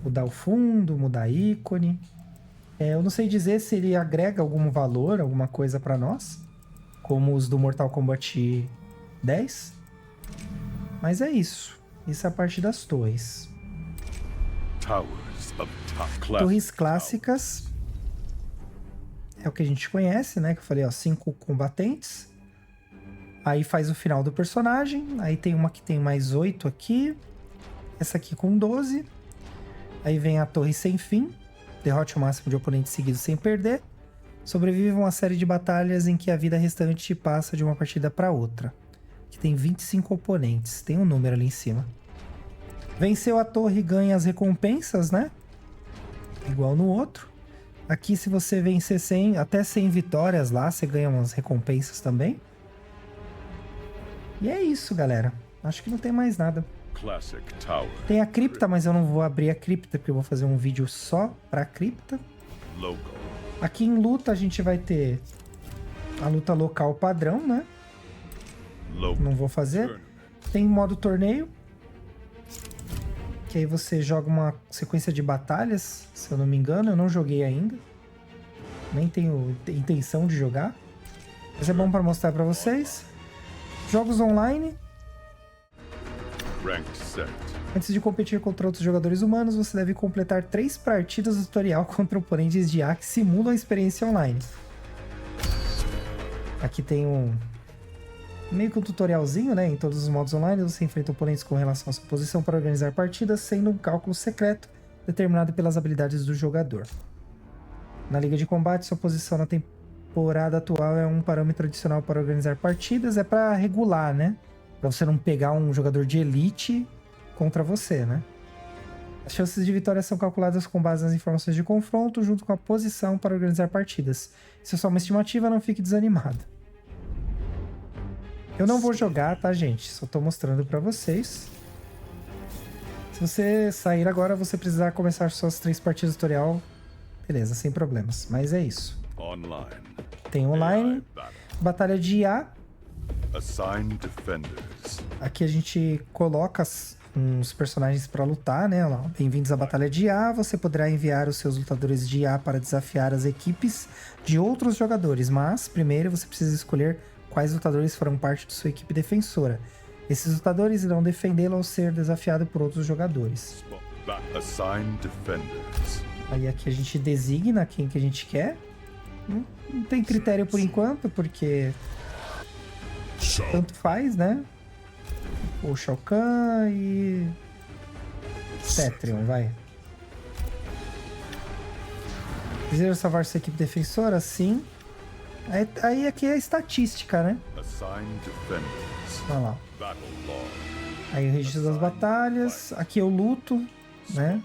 mudar o fundo, mudar ícone. Eu não sei dizer se ele agrega algum valor, alguma coisa pra nós. Como os do Mortal Kombat 10. Mas é isso. Isso é a parte das torres. Torres clássicas. É o que a gente conhece, né? Que eu falei, ó, 5 combatentes. Aí faz o final do personagem. Aí tem uma que tem mais 8 aqui. Essa aqui com 12. Aí vem a torre sem fim. Derrote o máximo de oponentes seguidos sem perder. Sobrevive a uma série de batalhas em que a vida restante passa de uma partida para outra. Que tem 25 oponentes. Tem um número ali em cima. Venceu a torre e ganha as recompensas, né? Igual no outro. Aqui, se você vencer até 100 vitórias lá, você ganha umas recompensas também. E é isso, galera. Acho que não tem mais nada. Tem a cripta, mas eu não vou abrir a cripta, porque eu vou fazer um vídeo só pra cripta. Aqui em luta, a gente vai ter a luta local padrão, né? Não vou fazer. Tem modo torneio. Que aí você joga uma sequência de batalhas, se eu não me engano. Eu não joguei ainda. Nem tenho intenção de jogar. Mas é bom para mostrar para vocês. Jogos online. Antes de competir contra outros jogadores humanos, você deve completar 3 partidas do tutorial contra oponentes de IA que simulam a experiência online. Aqui tem meio que um tutorialzinho, né? Em todos os modos online, você enfrenta oponentes com relação à sua posição para organizar partidas, sendo um cálculo secreto determinado pelas habilidades do jogador. Na liga de combate, sua posição na temporada atual é um parâmetro adicional para organizar partidas, é para regular, né? Para você não pegar um jogador de elite contra você, né? As chances de vitória são calculadas com base nas informações de confronto, junto com a posição para organizar partidas. Isso é só uma estimativa, não fique desanimado. Eu não vou jogar, tá, gente? Só tô mostrando pra vocês. Se você sair agora, você precisar começar suas 3 partidas do tutorial. Beleza, sem problemas. Mas é isso. Tem online. Batalha de IA. Aqui a gente coloca uns personagens pra lutar, né? Bem-vindos à Batalha de IA. Você poderá enviar os seus lutadores de IA para desafiar as equipes de outros jogadores. Mas, primeiro, você precisa escolher quais lutadores farão parte de sua equipe defensora. Esses lutadores irão defendê-lo ao ser desafiado por outros jogadores. Aí aqui a gente designa quem que a gente quer. Não tem critério por enquanto, porque tanto faz, né? O Shao Kahn e Cetrion, vai. Deseja salvar sua equipe defensora? Sim. Aí aqui é a estatística, né? Olha lá. Aí o registro das batalhas. Aqui eu luto, né?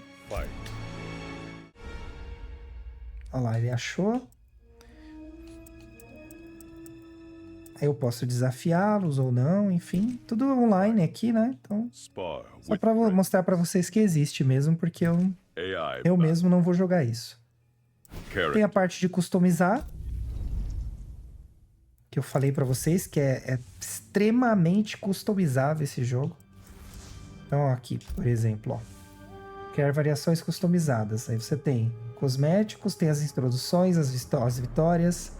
Olha lá, ele achou. Aí eu posso desafiá-los ou não, enfim. Tudo online aqui, né? Então, só pra mostrar pra vocês que existe mesmo, porque eu mesmo não vou jogar isso. Tem a parte de customizar. Que eu falei pra vocês que é extremamente customizável esse jogo. Então, ó, aqui, por exemplo, ó. Criar variações customizadas. Aí você tem cosméticos, tem as introduções, as vitórias,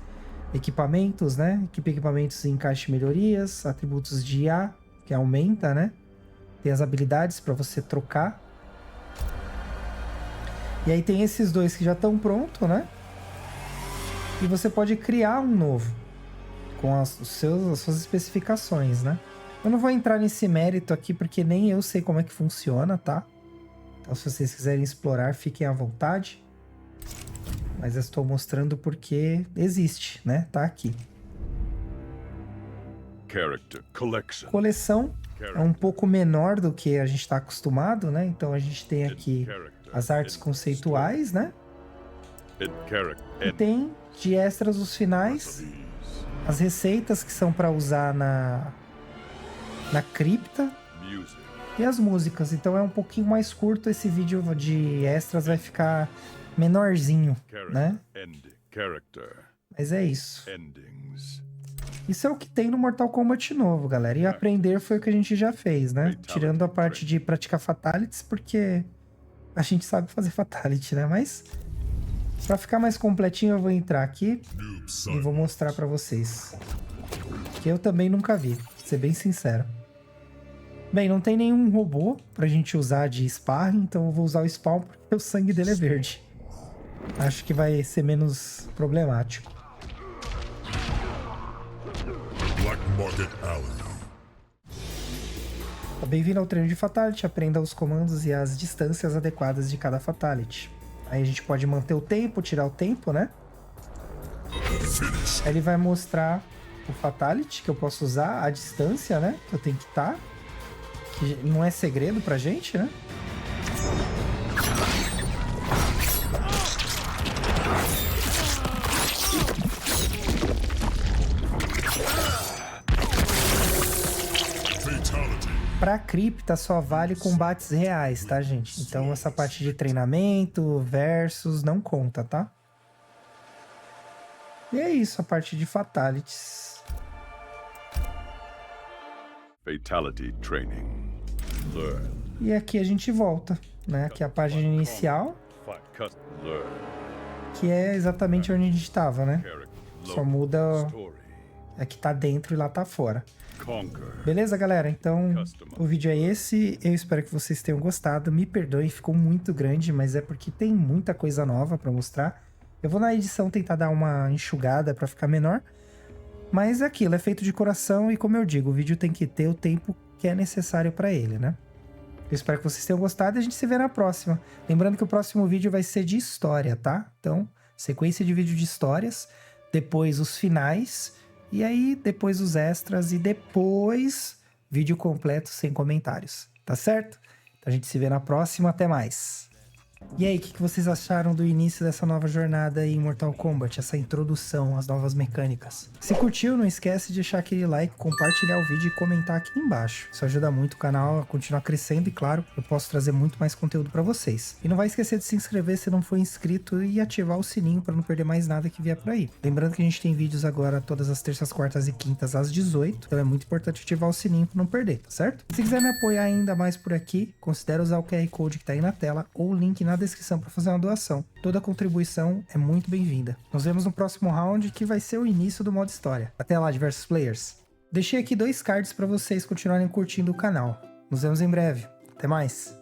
equipamentos, né? Equipamentos em caixa de melhorias, atributos de IA, que aumenta, né? Tem as habilidades para você trocar. E aí tem esses dois que já estão prontos, né? E você pode criar um novo com as suas especificações, né? Eu não vou entrar nesse mérito aqui porque nem eu sei como é que funciona, tá? Então se vocês quiserem explorar, fiquem à vontade. Mas eu estou mostrando porque existe, né? Tá aqui. Coleção é um pouco menor do que a gente está acostumado, né? Então a gente tem aqui as artes conceituais, né? E tem de extras os finais, as receitas que são para usar na cripta e as músicas. Então é um pouquinho mais curto esse vídeo de extras, vai ficar menorzinho, né? Mas é isso. Isso é o que tem no Mortal Kombat novo, galera. E aprender foi o que a gente já fez, né? Tirando a parte de praticar fatalities, porque a gente sabe fazer fatality, né? Mas pra ficar mais completinho, eu vou entrar aqui e vou mostrar pra vocês. Que eu também nunca vi, pra ser bem sincero. Bem, não tem nenhum robô pra gente usar de sparring, então eu vou usar o Spawn porque o sangue dele é verde. Acho que vai ser menos problemático. Bem-vindo ao treino de Fatality, aprenda os comandos e as distâncias adequadas de cada Fatality. Aí a gente pode manter o tempo, tirar o tempo, né? Aí ele vai mostrar o Fatality que eu posso usar, a distância, né? Que eu tenho que estar. Que não é segredo pra gente, né? Pra cripta só vale combates reais, tá, gente? Então essa parte de treinamento, versus, não conta, tá? E é isso, a parte de fatalities. Fatality Training. Learn. E aqui a gente volta, né? Aqui é a página inicial. Que é exatamente onde a gente estava, né? Só muda... É que tá dentro e lá tá fora. Beleza, galera? Então, o vídeo é esse. Eu espero que vocês tenham gostado. Me perdoem, ficou muito grande, mas é porque tem muita coisa nova pra mostrar. Eu vou na edição tentar dar uma enxugada pra ficar menor. Mas é aquilo, é feito de coração e, como eu digo, o vídeo tem que ter o tempo que é necessário pra ele, né? Eu espero que vocês tenham gostado e a gente se vê na próxima. Lembrando que o próximo vídeo vai ser de história, tá? Então, sequência de vídeo de histórias, depois os finais... E aí, depois os extras e depois vídeo completo sem comentários, tá certo? Então a gente se vê na próxima, até mais! E aí, o que vocês acharam do início dessa nova jornada em Mortal Kombat? Essa introdução às novas mecânicas? Se curtiu, não esquece de deixar aquele like, compartilhar o vídeo e comentar aqui embaixo. Isso ajuda muito o canal a continuar crescendo e, claro, eu posso trazer muito mais conteúdo pra vocês. E não vai esquecer de se inscrever se não for inscrito e ativar o sininho pra não perder mais nada que vier por aí. Lembrando que a gente tem vídeos agora todas as terças, quartas e quintas às 18, então é muito importante ativar o sininho pra não perder, tá certo? Se quiser me apoiar ainda mais por aqui, considere usar o QR Code que tá aí na tela ou o link na descrição para fazer uma doação. Toda contribuição é muito bem-vinda. Nos vemos no próximo round, que vai ser o início do modo história. Até lá, diversos players. Deixei aqui 2 cards para vocês continuarem curtindo o canal. Nos vemos em breve. Até mais.